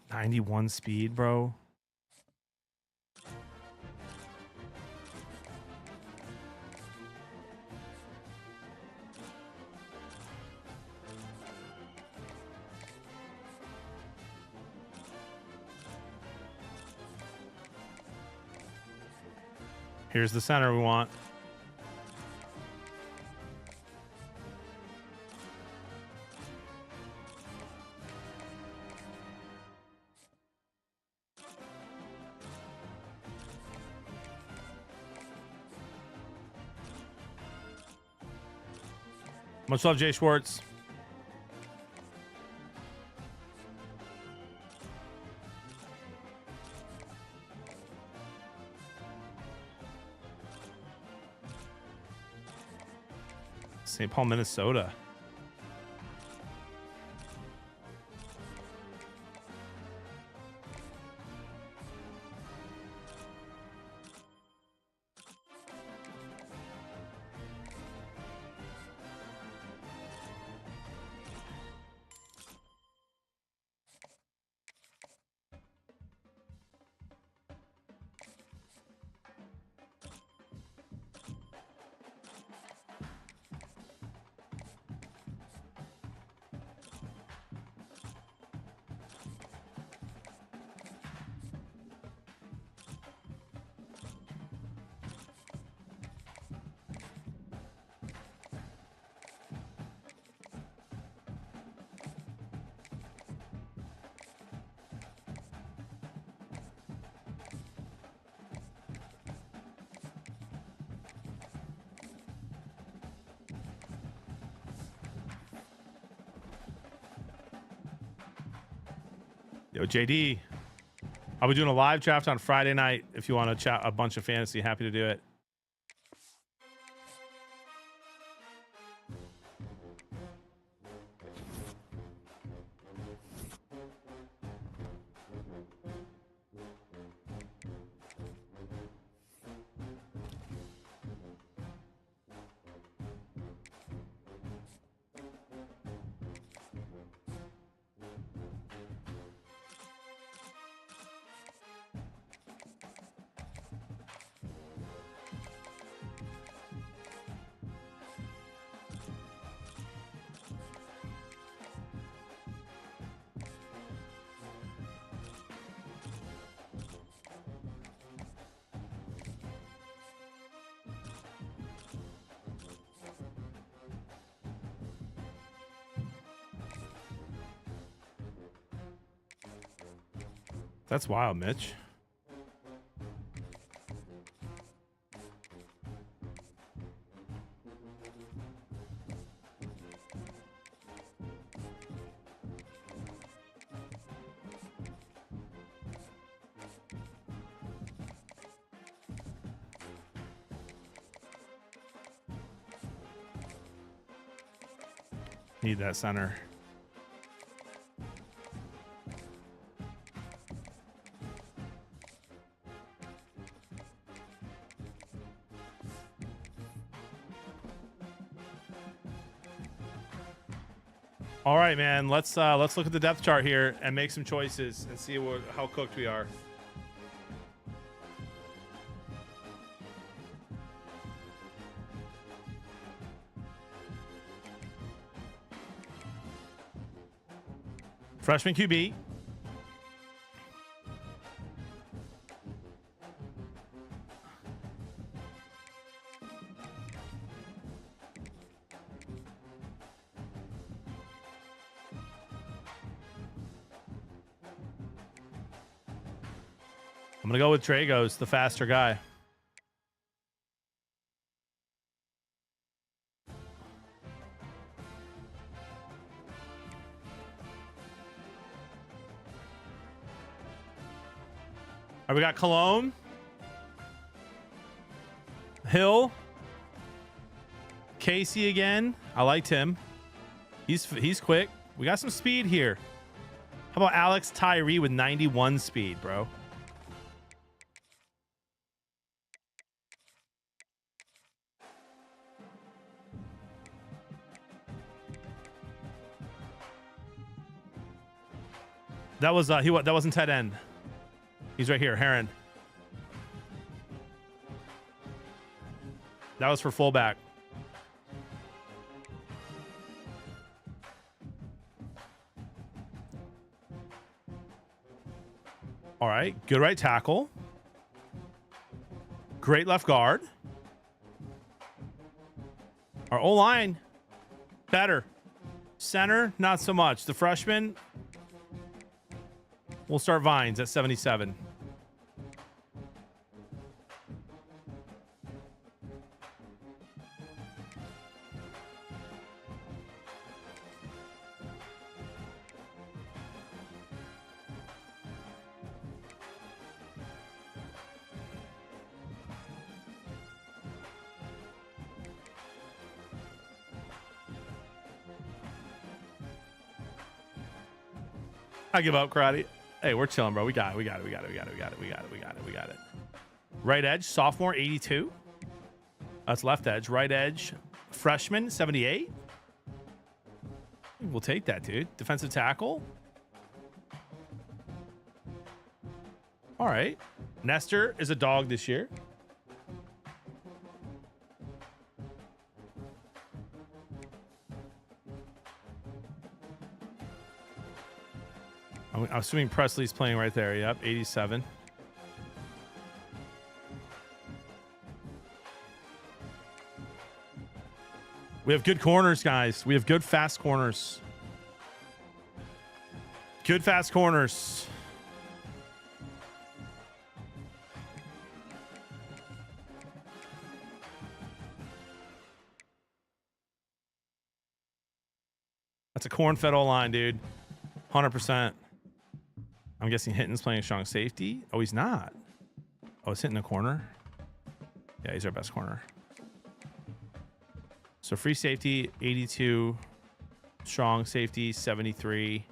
.91 speed, bro. Here's the center we want. Much love, Jay Schwartz. St. Paul, Minnesota. Yo, JD, I'll be doing a live draft on Friday night. If you want to chat a bunch of fantasy, happy to do it. That's wild, Mitch. Need that center. All right, man. Let's look at the depth chart here and make some choices and see how cooked we are. Freshman QB. I'm going to go with Dragos, the faster guy. All right, we got Cologne, Hill, Casey again. I liked him. He's quick. We got some speed here. How about Alex Tyree with 91 speed, bro? That was that wasn't tight end. He's right here, Heron. That was for fullback. All right, good right tackle. Great left guard. Our O-line, better. Center, not so much. The freshman, we'll start Vines at 77. I give up, karate. Hey, we're chilling, bro. We got it. Right edge, sophomore, 82. That's left edge. Right edge, freshman, 78. We'll take that, dude. Defensive tackle. All right. Nestor is a dog this year. I'm assuming Presley's playing right there. Yep, 87. We have good corners, guys. We have good, fast corners. Good, fast corners. That's a corn-fed O-line, dude. 100%. I'm guessing Hinton's playing strong safety. Oh, he's not. Oh, it's hitting a corner. Yeah, he's our best corner. So free safety, 82. Strong safety, 73.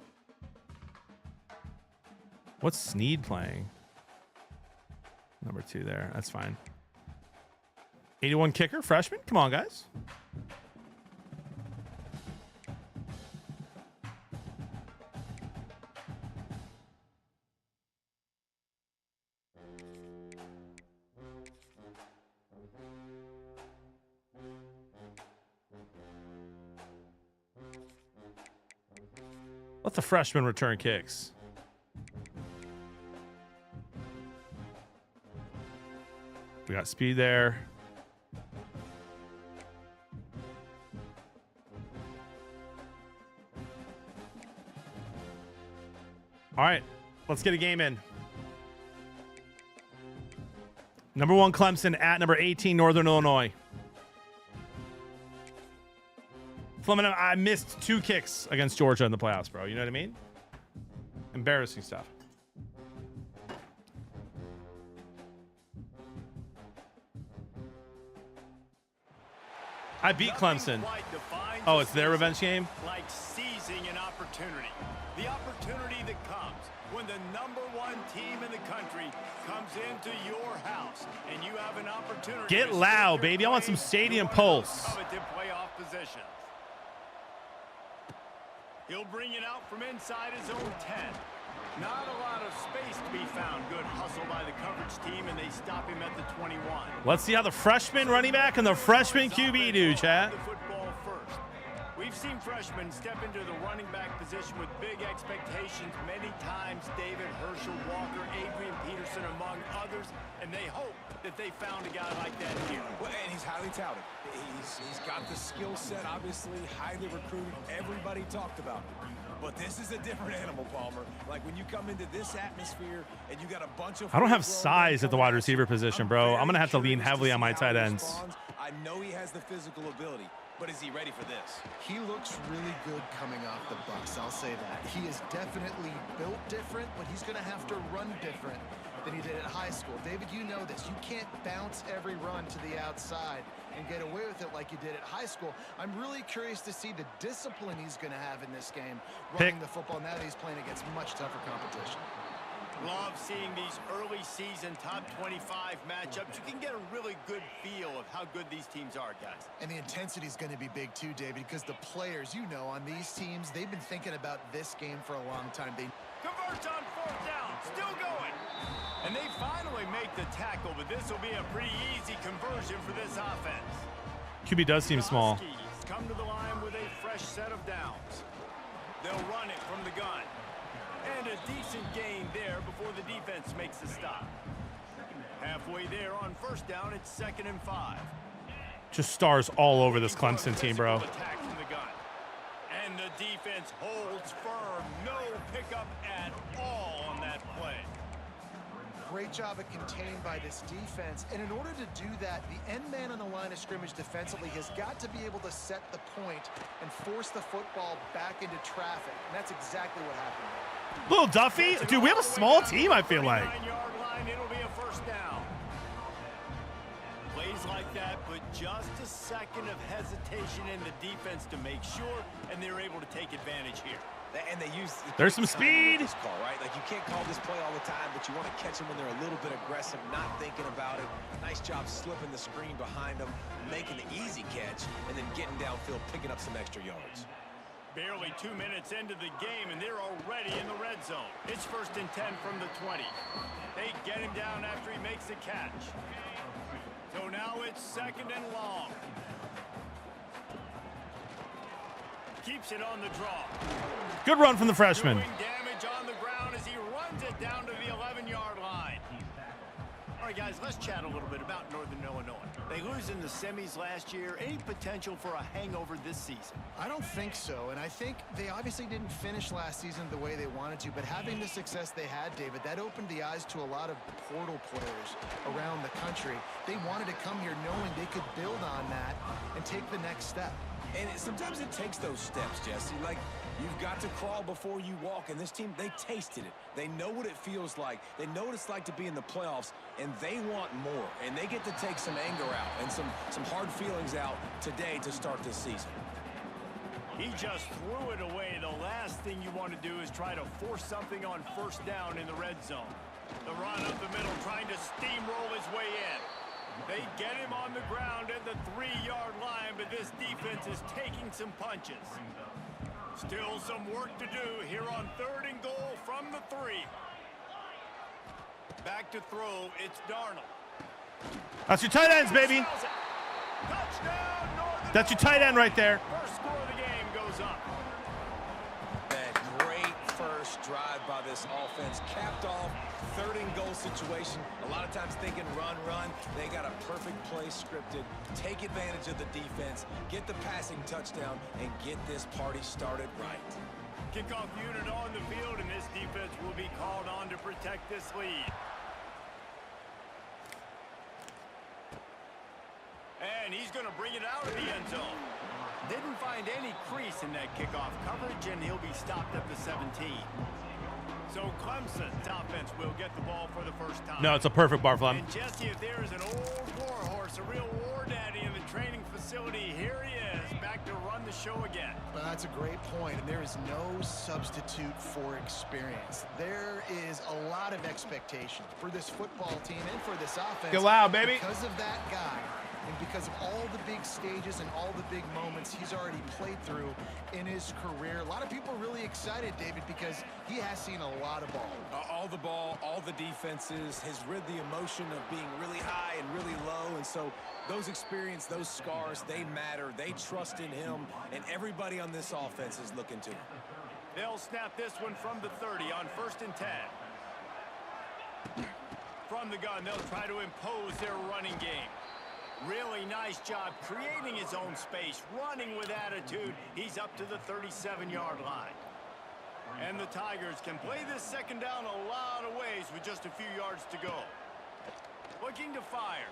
What's Sneed playing? Number 2 there. That's fine. 81 kicker, freshman. Come on, guys. Let the freshman return kicks. We got speed there. All right, let's get a game in. Number 1 Clemson at number 18 Northern Illinois. Fleming, I missed 2 kicks against Georgia in the playoffs, bro. You know what I mean? Embarrassing stuff. I beat Clemson. Oh, it's their revenge game? Like seizing an opportunity. The opportunity that comes when the number 1 team in the country comes into your house and you have an opportunity. Get loud, baby. I want some stadium pulse. Playoff positions. He'll bring it out from inside his own 10. Not a lot of space to be found. Good hustle by the coverage team, and they stop him at the 21. Let's see how the freshman running back and the freshman QB do, chat. The football first. We've seen freshmen step into the running back position with big expectations many times. David, Herschel, Walker, Adrian Peterson, among others, and they hope that they found a guy like that here. Well, and he's highly touted. He's got the skill set, obviously, highly recruited. Everybody talked about him. But this is a different animal, Palmer. Like when you come into this atmosphere and you got a bunch of... I don't have size at the wide receiver position, bro. I'm going to have to lean heavily on my tight ends. I know he has the physical ability, but is he ready for this? He looks really good coming off the bus, I'll say that. He is definitely built different, but he's going to have to run different than he did at high school. David, you know this. You can't bounce every run to the outside and get away with it like you did at high school. I'm really curious to see the discipline he's going to have in this game running the football now that he's playing against much tougher competition. Love seeing these early season top 25 matchups. You can get a really good feel of how good these teams are, guys. And the intensity is going to be big too, David, because the players, you know, on these teams, they've been thinking about this game for a long time. They converts on 4th down, still going. And they finally make the tackle, but this will be a pretty easy conversion for this offense. QB does seem small. Come to the line with a fresh set of downs. They'll run it from the gun. And a decent gain there before the defense makes the stop. Halfway there on 1st down, it's 2nd and 5. Just stars all over this Clemson team, bro. Attack from the gun. And the defense holds firm. No pickup at all on that play. Great job at contained by this defense. And in order to do that, the end man on the line of scrimmage defensively has got to be able to set the point and force the football back into traffic. And that's exactly what happened there. Little Duffy. Dude, we have a small team, I feel like. 9-yard line, it'll be a 1st down. Plays like that, but just a second of hesitation in the defense to make sure, and they're able to take advantage here. And they use... There's some speed. This call, right? Like you can't call this play all the time, but you want to catch them when they're a little bit aggressive, not thinking about it. Nice job slipping the screen behind them, making the easy catch, and then getting downfield, picking up some extra yards. Barely 2 minutes into the game, and they're already in the red zone. It's 1st and 10 from the 20. They get him down after he makes the catch. So now it's 2nd and long. Keeps it on the draw. Good run from the freshman. Doing damage on the ground as he runs it down to the 11-yard line. All right, guys, let's chat a little bit about Northern Illinois. They lose in the semis last year. Any potential for a hangover this season? I don't think so, and I think they obviously didn't finish last season the way they wanted to, but having the success they had, David, that opened the eyes to a lot of portal players around the country. They wanted to come here knowing they could build on that and take the next step. And sometimes it takes those steps, Jesse. Like, you've got to crawl before you walk. And this team, they tasted it. They know what it feels like. They know what it's like to be in the playoffs, and they want more. And they get to take some anger out and some hard feelings out today to start this season. He just threw it away. The last thing you want to do is try to force something on 1st down in the red zone. The run up the middle, trying to steamroll his way in. They get him on the ground at the 3-yard line, but this defense is taking some punches. Still some work to do here on 3rd and goal from the 3. Back to throw, it's Darnold. That's your tight ends, baby. Touchdown, Northern. That's your tight end right there. First score of the game goes up. That great first drive by this offense capped off 3rd and goal situation. A lot of times thinking run. They got a perfect play scripted. Take advantage of the defense, get the passing touchdown, and get this party started right. Kickoff unit on the field, and this defense will be called on to protect this lead. And he's going to bring it out of the end zone. Didn't find any crease in that kickoff coverage, and he'll be stopped at the 17. So Clemson's offense will get the ball for the first time. No, it's a perfect Barflum. And Jesse, if there is an old war horse, a real war daddy in the training facility, here he is, back to run the show again. Well, that's a great point, and there is no substitute for experience. There is a lot of expectation for this football team and for this offense. Get loud, baby. Because of that guy, and because of all the big stages and all the big moments he's already played through in his career. A lot of people are really excited, David, because he has seen a lot of ball. All the ball, all the defenses, has rid the emotion of being really high and really low, and so those experience, those scars, they matter. They trust in him, and everybody on this offense is looking to him. They'll snap this one from the 30 on 1st and 10. From the gun, they'll try to impose their running game. Really nice job creating his own space, running with attitude. He's up to the 37-yard line. And the Tigers can play this second down a lot of ways with just a few yards to go. Looking to fire.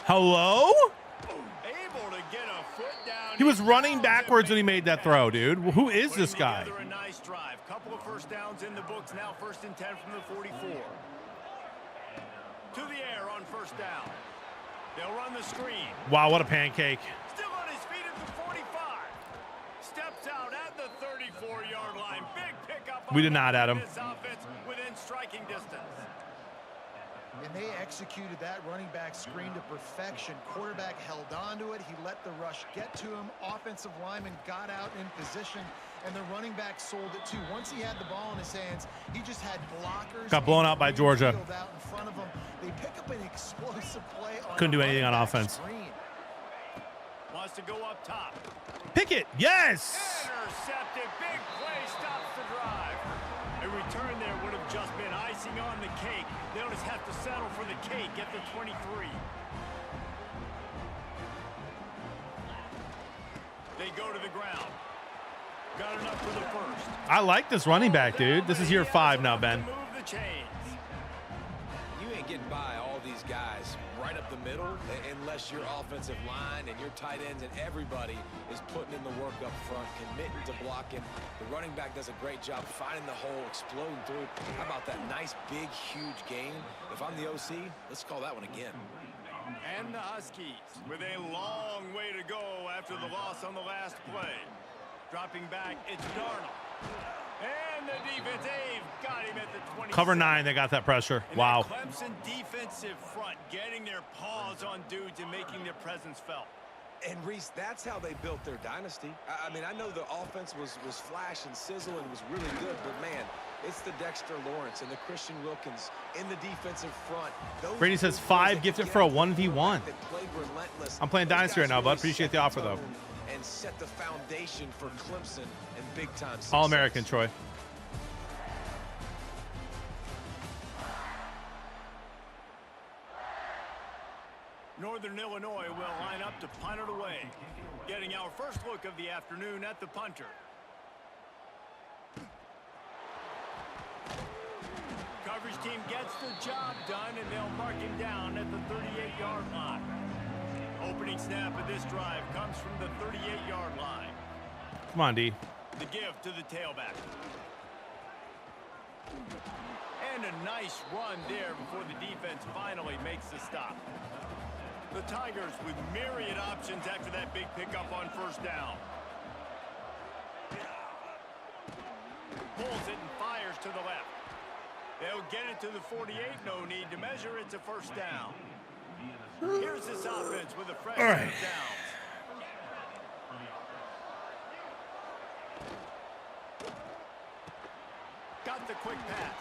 Hello? Able to get a foot down. He was running backwards when he made that throw, dude. Who is this guy? A nice drive. Couple of first downs in the books. Now 1st and 10 from the 44. To the air on 1st down. They'll run the screen. Wow, what a pancake. Still on his feet at the 45. Steps out at the 34-yard line. Big pickup. We did not at him. This offense within striking distance. And they executed that running back screen to perfection. Quarterback held on to it. He let the rush get to him. Offensive lineman got out in position, and the running back sold it too. Once he had the ball in his hands, he just had blockers. Got blown out by Georgia. Out in front of him. They pick up an explosive play on couldn't do anything on offense. Screen. Wants to go up top. Pickett, yes! Intercepted. Big play stops the drive. A return there would have just been icing on the cake. They'll just have to settle for the cake at the 23. They go to the ground. Got enough for the 1st. I like this running back, dude. This is year 5 now, Ben. Move the chains. You ain't getting by all these guys right up the middle unless your offensive line and your tight ends and everybody is putting in the work up front, committing to blocking. The running back does a great job finding the hole, exploding through. How about that nice, big, huge gain? If I'm the OC, let's call that one again. And the Huskies with a long way to go after the loss on the last play. Dropping back, it's Darnold. And the defense, they've got him at the 20. Cover 9, they got that pressure. And wow. that Clemson defensive front getting their paws on dudes and making their presence felt. And Reese, that's how they built their dynasty. I mean, I know the offense was flash and sizzle and was really good, but man, it's the Dexter Lawrence and the Christian Wilkins in the defensive front. Those Brady says 5 gifted for a 1v1. Relentless. I'm playing Dynasty right now, bud. Appreciate the offer, though. And set the foundation for Clemson and big-time success. All-American, Troy. Northern Illinois will line up to punt it away. Getting our first look of the afternoon at the punter. Coverage team gets the job done, and they'll mark him down at the 38-yard line. Opening snap of this drive comes from the 38-yard line. Come on, D. The give to the tailback. And a nice run there before the defense finally makes the stop. The Tigers with myriad options after that big pickup on 1st down. Pulls it and fires to the left. They'll get it to the 48. No need to measure. It's a 1st down. Here's this offense with a fresh set of downs. Got the quick pass.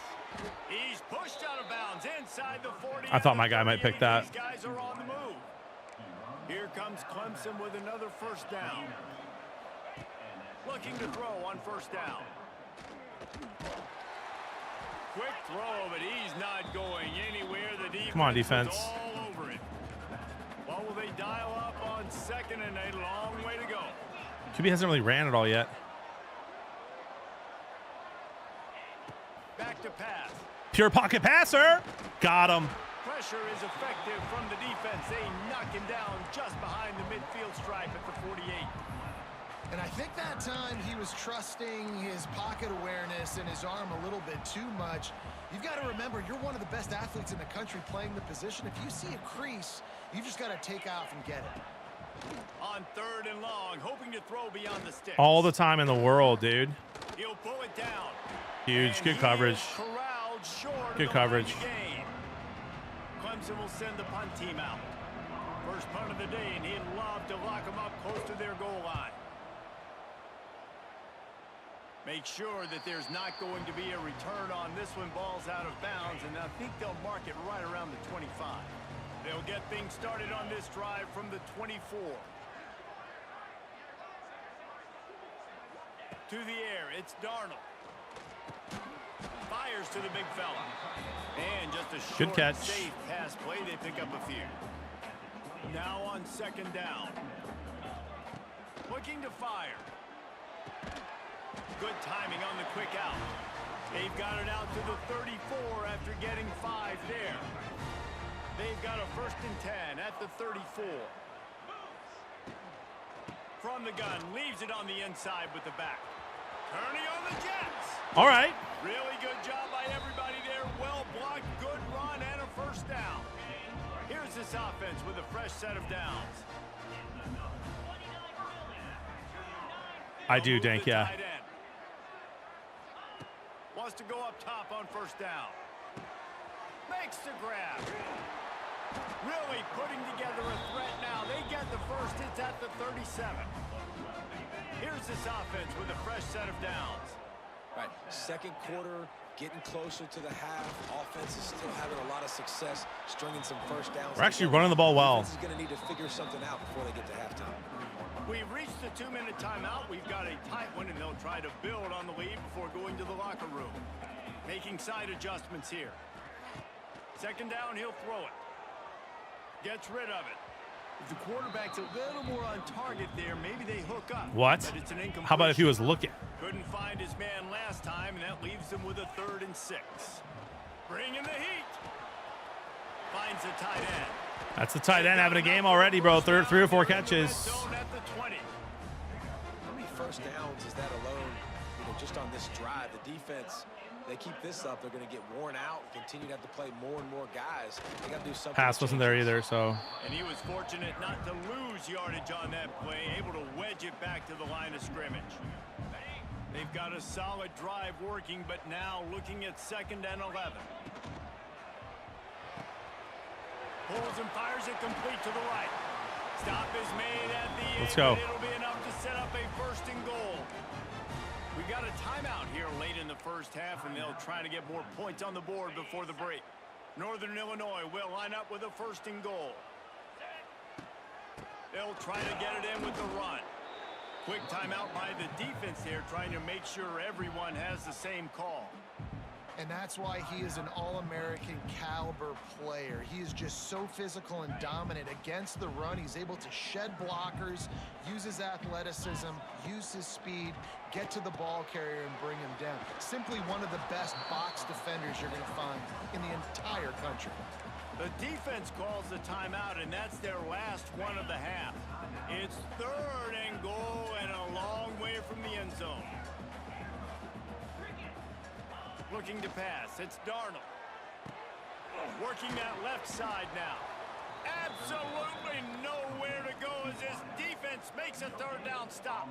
He's pushed out of bounds inside the 40. I thought my guy might pick that. These guys are on the move. Here comes Clemson with another 1st down. Looking to throw on 1st down. Quick throw, but he's not going anywhere. The defense Come on, defense. is all over it. What will they dial up on 2nd and a long way to go? QB hasn't really ran it all yet. Back to pass. Pure pocket passer. Got him. Pressure is effective from the defense. They knock him down just behind the midfield stripe at the 48. And I think that time he was trusting his pocket awareness and his arm a little bit too much. You've got to remember, you're one of the best athletes in the country playing the position. If you see a crease, you just got to take off and get it. On 3rd and long, hoping to throw beyond the sticks. All the time in the world, dude. He'll pull it down. Huge. And Good he coverage. is corralled short of Good the coverage. line of game. Clemson will send the punt team out. First punt of the day, and he'd love to lock them up close to their goal line. Make sure that there's not going to be a return on this one. Ball's out of bounds, and I think they'll mark it right around the 25. They'll get things started on this drive from the 24. To the air, it's Darnold. Fires to the big fella. And just a short, good catch. Safe pass play. They pick up a few. Now on second down. Looking to fire. Good timing on the quick out. They've got it out to the 34 after getting 5 there. They've got a 1st and 10 at the 34. From the gun, leaves it on the inside with the back. Turning on the Jets. All right. Really good job by everybody there. Well blocked, good run, and a 1st down. Here's this offense with a fresh set of downs. I do, Dank, yeah. Wants to go up top on 1st down. Makes the grab. Really putting together a threat now. They get the 1st. It's at the 37. Here's this offense with a fresh set of downs. Right, second quarter, getting closer to the half. Offense is still having a lot of success, stringing some 1st downs. We're actually running the ball well. Defense is going to need to figure something out before they get to halftime. We've reached the 2-minute timeout. We've got a tight one, and they'll try to build on the lead before going to the locker room. Making side adjustments here. Second down, he'll throw it. Gets rid of it. If the quarterback's a little more on target there, maybe they hook up. What? But it's an incompletion. How about if he was looking? Couldn't find his man last time, and that leaves him with a 3rd and 6. Bringing the heat. Finds the tight end. That's the tight end having a game already, bro. 3 or 4 catches. At the 20. How many 1st downs is that alone? Just on this drive, the defense, they keep this up, they're going to get worn out and continue to have to play more and more guys. They got to do something. Pass wasn't there either, so. And he was fortunate not to lose yardage on that play, able to wedge it back to the line of scrimmage. They've got a solid drive working, but now looking at 2nd and 11. Pulls and fires it complete to the right. Stop is made at the end. Let's go. It'll be enough to set up a 1st and goal. We got a timeout here late in the 1st half, and they'll try to get more points on the board before the break. Northern Illinois will line up with a 1st and goal. They'll try to get it in with the run. Quick timeout by the defense here, trying to make sure everyone has the same call. And that's why he is an All-American caliber player. He is just so physical and dominant against the run. He's able to shed blockers, use his athleticism, use his speed, get to the ball carrier and bring him down. Simply one of the best box defenders you're going to find in the entire country. The defense calls the timeout, and that's their last one of the half. It's 3rd and goal and a long way from the end zone. Looking to pass. It's Darnold. Working that left side now. Absolutely nowhere to go as this defense makes a 3rd down stop.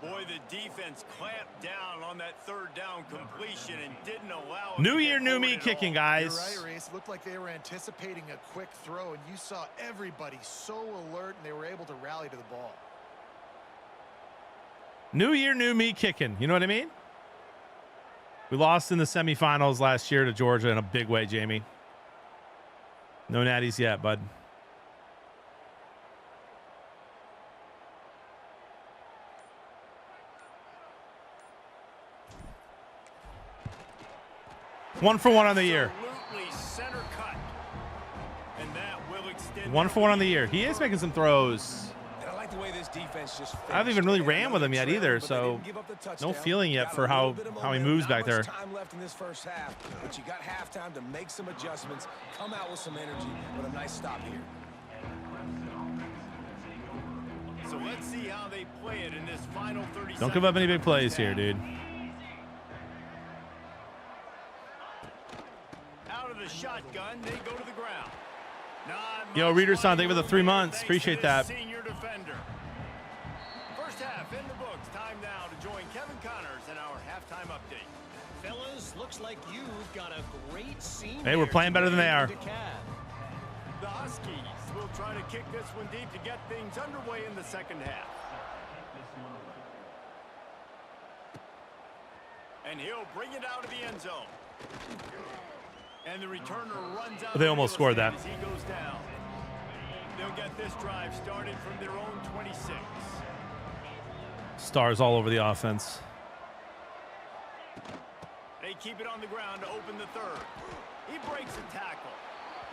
Boy, the defense clamped down on that 3rd down completion and didn't allow it. New year, new me kicking, guys. You're right, Reese. Looked like they were anticipating a quick throw, and you saw everybody so alert, and they were able to rally to the ball. New year, new me kicking. You know what I mean? We lost in the semifinals last year to Georgia in a big way, Jamie. No natties yet, bud. One for one on the year. Center cut. And that will extend 1 for 1 on the year. He is making some throws. And I like the way this defense just I haven't even really ran with him yet either, so no feeling yet for how he moves back there. Time left in this 1st half, but you got halftime to make some adjustments, come out with some energy, with a nice stop here. So let's see how they play it in this final 30 Don't give up any big plays here, dude. Out of the shotgun, they go to the ground. Yo, Reader-san, thank you for the 3 months. Appreciate that. Senior defender. First half in the books. Time now to join Kevin Connors in our halftime update. Fellas, looks like you've got a great scene. Hey, we're playing better than they are. The Huskies will try to kick this one deep to get things underway in the second half. And he'll bring it out of the end zone. And the returner runs out. They almost scored that. As he goes down. They'll get this drive started from their own 26. Stars all over the offense. They keep it on the ground to open the third. He breaks a tackle.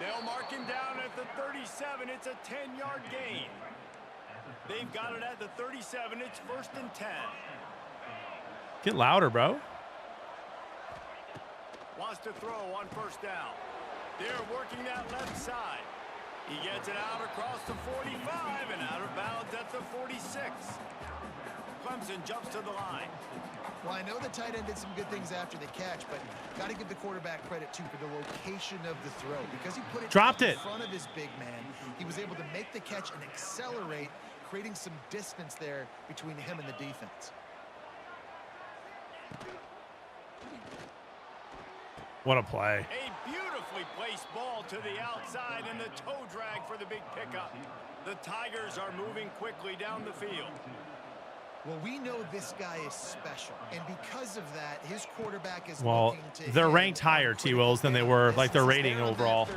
They'll mark him down at the 37. It's a 10-yard gain. They've got it at the 37. It's 1st and 10. Get louder, bro. Wants to throw on 1st down. They're working that left side. He gets it out across the 45 and out of bounds at the 46. Clemson jumps to the line. Well, I know the tight end did some good things after the catch, but got to give the quarterback credit, too, for the location of the throw. Because he put it in front of his big man, he was able to make the catch and accelerate, creating some distance there between him and the defense. What a play. A beautifully placed ball to the outside and the toe drag for the big pickup. The Tigers are moving quickly down the field. Well, we know this guy is special, and because of that, his quarterback is well, they're ranked higher, T-Wills, than they were, like their rating overall.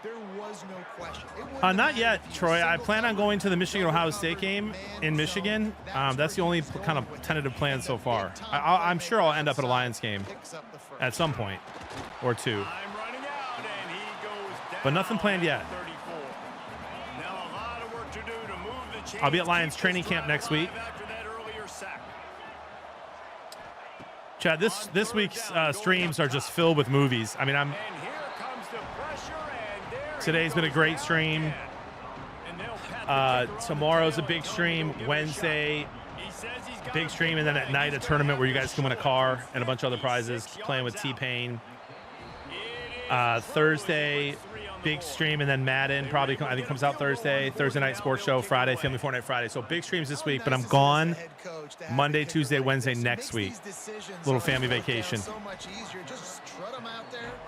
There was no question. Not yet, Troy. I plan on going to the Michigan-Ohio State game in Michigan. That's the only kind of tentative plan so far. I'm sure I'll end up at a Lions game at some point or two. But nothing planned yet. I'll be at Lions training camp next week. Chad, this week's streams are just filled with movies. I mean, today's been a great stream. Tomorrow's a big stream. Wednesday, big stream, and then at night a tournament where you guys can win a car and a bunch of other prizes. Playing with T-Pain. Thursday, big stream, and then Madden probably I think comes out Thursday. Thursday night sports show. Friday, Family Fortnite Friday. So big streams this week, but I'm gone Monday, Tuesday, Wednesday next week. Little family vacation.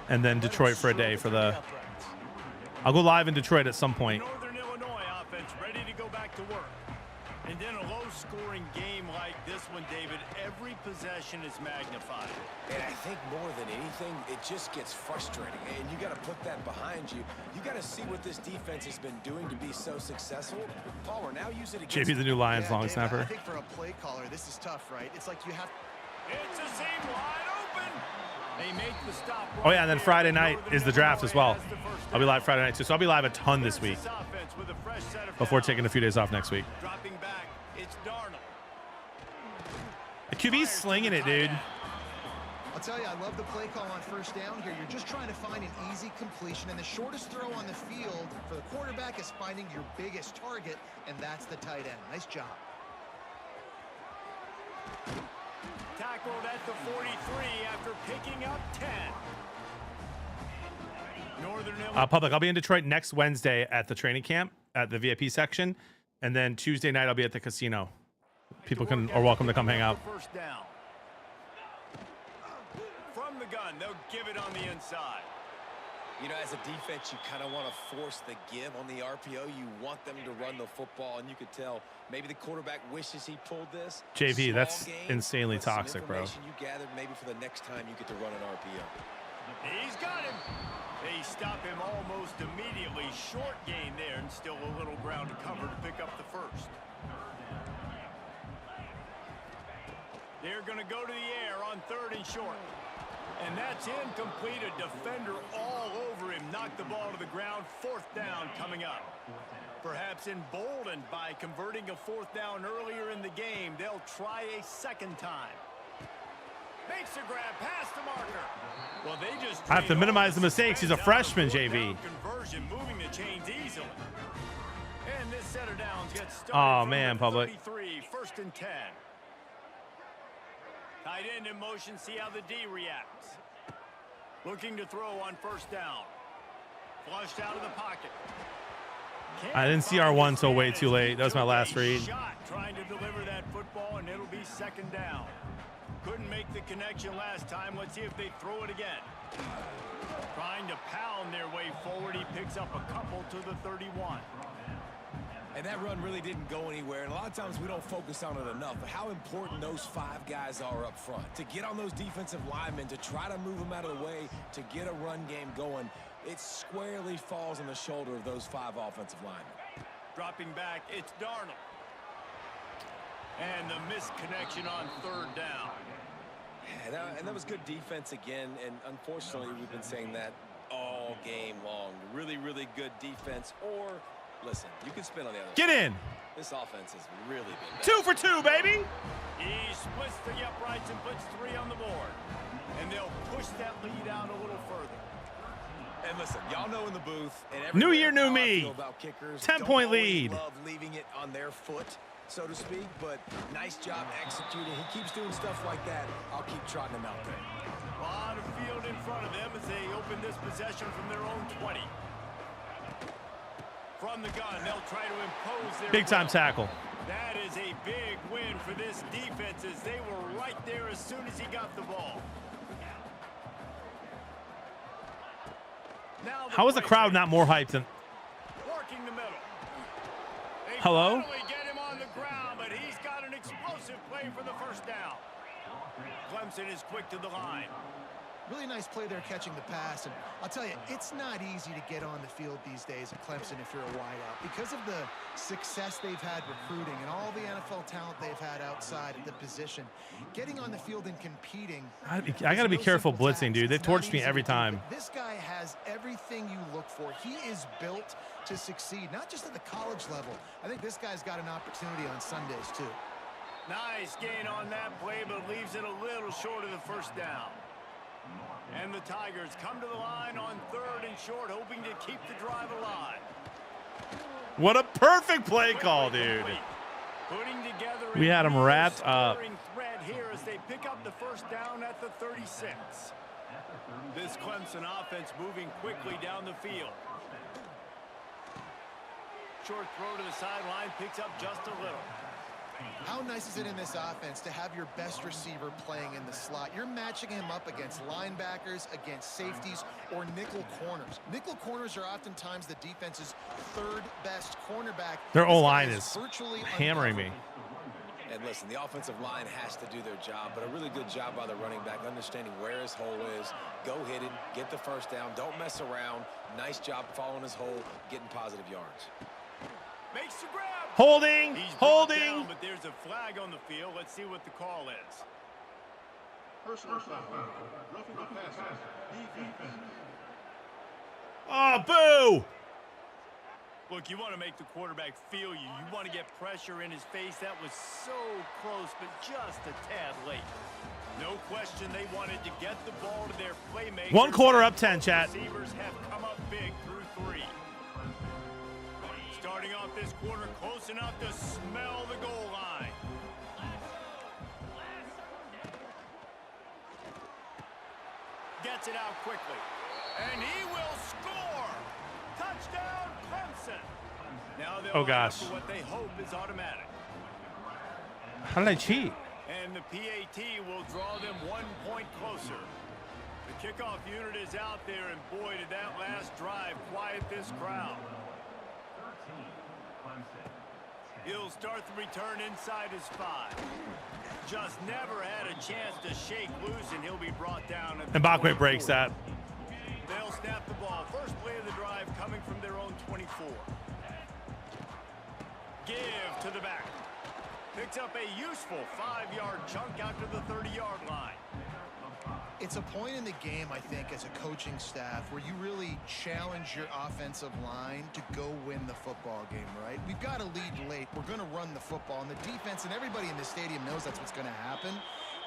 And then Detroit for a day for the. I'll go live in Detroit at some point. Northern Illinois offense ready to go back to work. And then a low-scoring game like this one, David, every possession is magnified. And I think more than anything, it just gets frustrating. And you got to put that behind you. You got to see what this defense has been doing to be so successful. Palmer, now use it against... JP, the new Lions long snapper. I think for a play caller, this is tough, right? It's like you have... It's a seam wide open. They make the stop. Oh, yeah, and then Friday night is the draft as well. I'll be live Friday night, too. So I'll be live a ton this week before taking a few days off next week. Dropping back, it's Darnold. The QB's slinging it, dude. I'll tell you, I love the play call on 1st down here. You're just trying to find an easy completion, and the shortest throw on the field for the quarterback is finding your biggest target, and that's the tight end. Nice job. Tackled at the 43 after picking up 10. Northern Illinois. Public, I'll be in Detroit next Wednesday at the training camp at the VIP section, and then Tuesday night I'll be at the casino. People are welcome to come hang out. First down. From the gun, they'll give it on the inside. You know, as a defense, you kind of want to force the give on the RPO. You want them to run the football, and you could tell maybe the quarterback wishes he pulled this. JV, that's insanely toxic, bro. You gathered maybe for the next time you get to run an RPO. He's got him. They stop him almost immediately. Short gain there, and still a little ground to cover to pick up the first. They're going to go to the air on 3rd and short. And that's incomplete. A defender all over him. Knocked the ball to the ground. 4th down coming up. Perhaps emboldened by converting a 4th down earlier in the game, they'll try a 2nd time. Makes a grab past the marker. Well, they just I have to minimize the mistakes. He's a freshman, JV. Conversion, moving the chains easily. And this set of downs gets started. Oh, man, Public. 33, 1st and 10. Tight end in motion, see how the D reacts. Looking to throw on 1st down. Flushed out of the pocket. I didn't see R1 until way too late. That was my last read. Shot trying to deliver that football, and it'll be 2nd down. Couldn't make the connection last time. Let's see if they throw it again. Trying to pound their way forward. He picks up a couple to the 31. And that run really didn't go anywhere. And a lot of times we don't focus on it enough. But how important those 5 guys are up front. To get on those defensive linemen, to try to move them out of the way, to get a run game going, it squarely falls on the shoulder of those 5 offensive linemen. Dropping back, it's Darnold. And the missed connection on 3rd down. And that was good defense again. And unfortunately, we've been saying that all game long. Really, really good defense. Or, listen, you can spin on the other Get side. in. This offense has really been bad. 2 for 2, baby. He splits the uprights and puts 3 on the board. And they'll push that lead out a little further. And listen, y'all know in the booth and New year, new how I me. feel about kickers. 10-point Don't always lead. Love leaving it on their foot, so to speak, but nice job executing. He keeps doing stuff like that. I'll keep trotting him out there. A lot of field in front of them as they open this possession from their own 20. From the gun, they'll try to impose their Big time will. tackle. That is a big win for this defense as they were right there as soon as he got the ball. Now How is the crowd not more hyped than... working the middle. They Hello? finally get him on the ground, but he's got an explosive play for the 1st down. Clemson is quick to the line. Really nice play there catching the pass. And I'll tell you, it's not easy to get on the field these days at Clemson if you're a wideout. Because of the success they've had recruiting and all the NFL talent they've had outside at the position, getting on the field and competing. I got to be careful blitzing, dude. They torch me every time. This guy has everything you look for. He is built to succeed, not just at the college level. I think this guy's got an opportunity on Sundays, too. Nice gain on that play, but leaves it a little short of the 1st down. And the Tigers come to the line on 3rd and short, hoping to keep the drive alive. What a perfect play call, dude. Putting together We had him wrapped up. Thread here as they pick up the 1st down at the 36. This Clemson offense moving quickly down the field. Short throw to the sideline, picks up just a little. How nice is it in this offense to have your best receiver playing in the slot? You're matching him up against linebackers, against safeties, or nickel corners. Nickel corners are oftentimes the defense's 3rd best cornerback. Their O-line This is guy virtually hammering me. And listen, the offensive line has to do their job, but a really good job by the running back, understanding where his hole is. Go hit it, get the 1st down, don't mess around. Nice job following his hole, getting positive yards. Makes the grab. Holding, He's holding. down, but there's a flag on the field. Let's see what the call is. Personal foul. Roughing the passer. Defense. Oh, boo. Look, you want to make the quarterback feel you. You want to get pressure in his face. That was so close, but just a tad late. No question they wanted to get the ball to their playmakers. 1 quarter up 10, chat. Receivers have come up big through 3. Starting off this quarter close enough to smell the goal line. Gets it out quickly. And he will score! Touchdown, Clemson! Now they'll Oh, gosh. have what they hope is automatic. How did I cheat? And the PAT will draw them 1 point closer. The kickoff unit is out there, and boy, did that last drive quiet this crowd. He'll start the return inside his 5. Just never had a chance to shake loose, and he'll be brought down. At the Mbakwe breaks 24. that. They'll snap the ball. First play of the drive coming from their own 24. Give to the back. Picks up a useful 5-yard chunk out to the 30-yard line. It's a point in the game, I think, as a coaching staff where you really challenge your offensive line to go win the football game, right? We've got to lead late. We're going to run the football, and the defense and everybody in the stadium knows that's what's going to happen.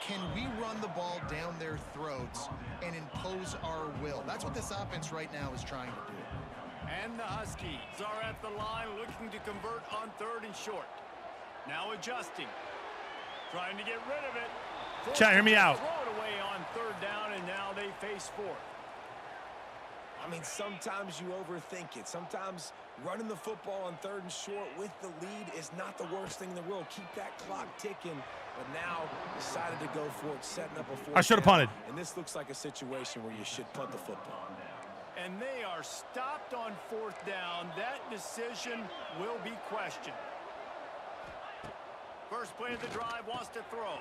Can we run the ball down their throats and impose our will? That's what this offense right now is trying to do. And the Huskies are at the line looking to convert on 3rd and short. Now adjusting. Trying to get rid of it. Chat, hear me out. Throw it away on 3rd down, and now they face 4th. I mean, sometimes you overthink it. Sometimes running the football on 3rd and short with the lead is not the worst thing in the world. Keep that clock ticking. But now decided to go for it, setting up a 4th I should have down. punted. And this looks like a situation where you should punt the football. And they are stopped on 4th down. That decision will be questioned. First play of the drive, wants to throw.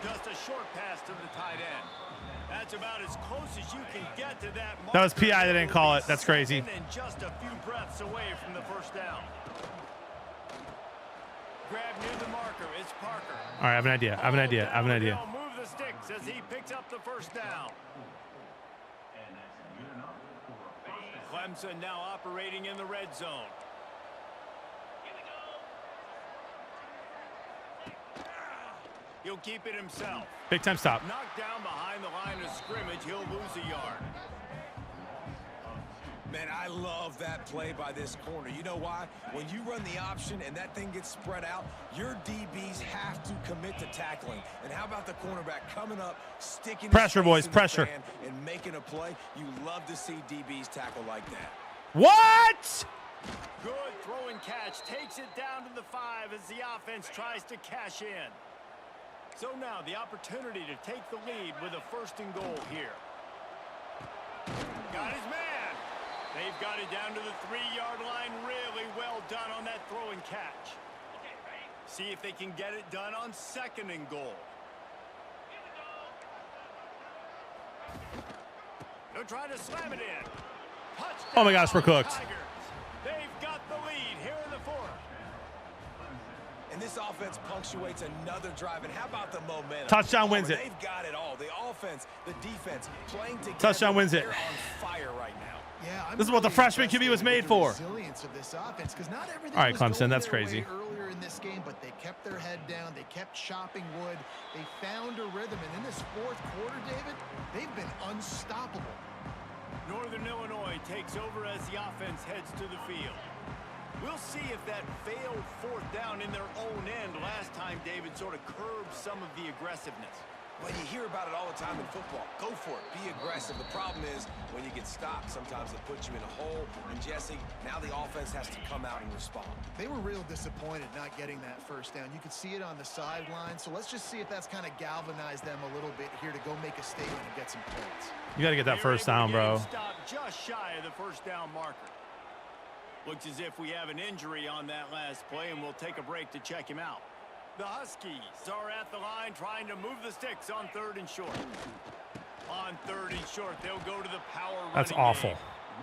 Just a short pass to the tight end. That's about as close as you can get to that marker. That was PI that didn't call it. That's crazy. And just a few breaths away from the 1st down. Grab near the marker. It's Parker. All right, I have an idea. I have an idea. I have an idea. He'll move the sticks as he picks up the 1st down. Clemson now operating in the red zone. He'll keep it himself. Big time stop. Knocked down behind the line of scrimmage. He'll lose a yard. Man, I love that play by this corner. You know why? When you run the option and that thing gets spread out, your DBs have to commit to tackling. And how about the cornerback coming up, sticking pressure, boys, pressure, and making a play? You love to see DBs tackle like that. What? Good throw and catch. Takes it down to the 5 as the offense tries to cash in. So now the opportunity to take the lead with a 1st and goal here. Got his man. They've got it down to the 3-yard line. Really well done on that throw and catch. See if they can get it done on 2nd and goal. They'll try to slam it in. Touchdown. Oh my gosh, we're cooked. Tigers. They've got the lead here in the 4th. And this offense punctuates another drive. And how about the momentum? Touchdown wins it. They've got it all. The offense, the defense, playing together. Touchdown wins it. They're on fire right now. Yeah, this is what the freshman QB was made for. Resilience of this offense, because not everything all right, was Clemson, going that's their crazy. way earlier in this game, but they kept their head down. They kept chopping wood. They found a rhythm, and in this 4th quarter, David, they've been unstoppable. Northern Illinois takes over as the offense heads to the field. We'll see if that failed 4th down in their own end last time, David, sort of curbed some of the aggressiveness. Well, you hear about it all the time in football. Go for it. Be aggressive. The problem is when you get stopped, sometimes it puts you in a hole. And, Jesse, now the offense has to come out and respond. They were real disappointed not getting that 1st down. You could see it on the sideline. So let's just see if that's kind of galvanized them a little bit here to go make a statement and get some points. You got to get that 1st down, bro. Stopped just shy of the 1st down marker. Looks as if we have an injury on that last play, and we'll take a break to check him out. The Huskies are at the line trying to move the sticks on 3rd and short. On 3rd and short, they'll go to the power running. That's awful. Game.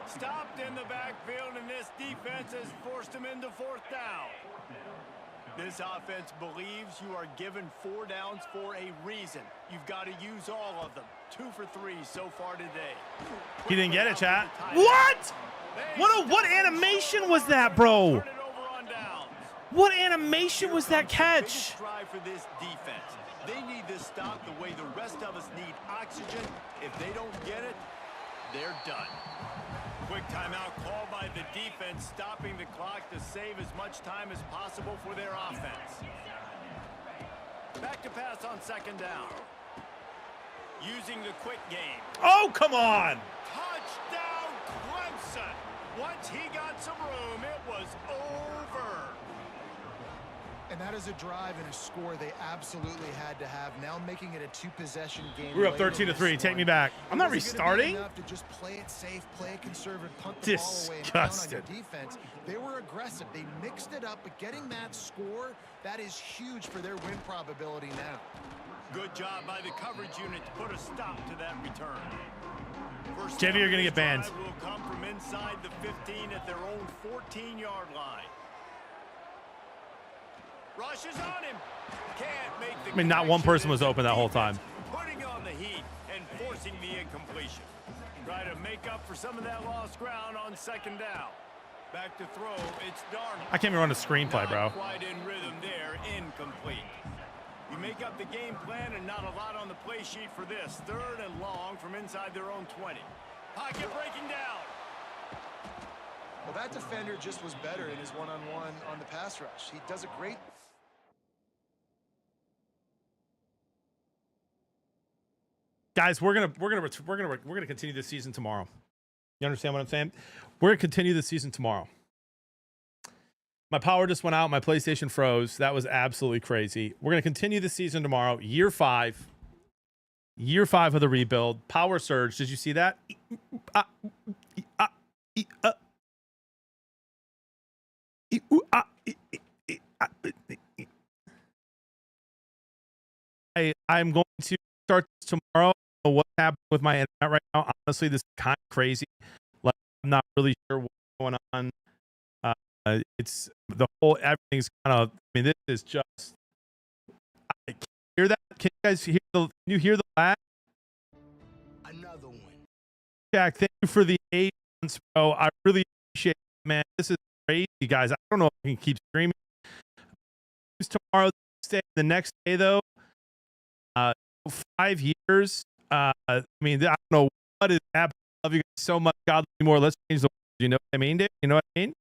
Stopped in the backfield, and this defense has forced him into 4th down. This offense believes you are given 4 downs for a reason. You've got to use all of them. 2 for 3 so far today. He didn't get it, chat. What? What animation was that, bro? What animation was that catch? Drive for this defense. They need this stop the way the rest of us need oxygen. If they don't get it, they're done. Quick timeout called by the defense, stopping the clock to save as much time as possible for their offense. Back to pass on 2nd down. Using the quick game. Oh, come on. Touchdown, Clemson. Once he got some room, it was over. And that is a drive and a score they absolutely had to have. Now making it a 2-possession game. We're up 13-3. Take me back. I'm not restarting. Enough to just play it safe, play it conservative, punt the ball away, and count on your defense. They were aggressive. They mixed it up, but getting that score, that is huge for their win probability now. Good job by the coverage unit to put a stop to that return. First JV, you're gonna get banned. Will come from inside the 15 at their own 14-yard line. Rushes on him. Can't make the I mean, not one person was open that whole time. Putting on the heat and forcing the incompletion. Try to make up for some of that lost ground on 2nd down. Back to throw. It's Darnold. I can't even run a screenplay, bro. Not quite in rhythm there. Incomplete. You make up the game plan and not a lot on the play sheet for this. 3rd and long from inside their own 20. Pocket breaking down. Well, that defender just was better in his one-on-one on the pass rush. He does a great. Guys, we're gonna continue this season tomorrow. You understand what I'm saying? We're going to continue the season tomorrow. My power just went out. My PlayStation froze. That was absolutely crazy. We're going to continue the season tomorrow. Year 5. Year 5 of the rebuild. Power surge. Did you see that? I'm going to start this tomorrow. What's happening with my internet right now? Honestly, this is kind of crazy. Like, I'm not really sure what's going on. It's the whole everything's kind of. I mean, this is just. I can't hear that. Can you guys hear the? Can you hear the lag? Another one. Jack, thank you for the 8 months, bro. I really appreciate it, man. This is crazy, guys. I don't know if I can keep streaming. Tomorrow, the next day, though. 5 years. I mean, I don't know what is happening. I love you guys so much. God love you more. Let's change the world. You know what I mean, Dave? You know what I mean?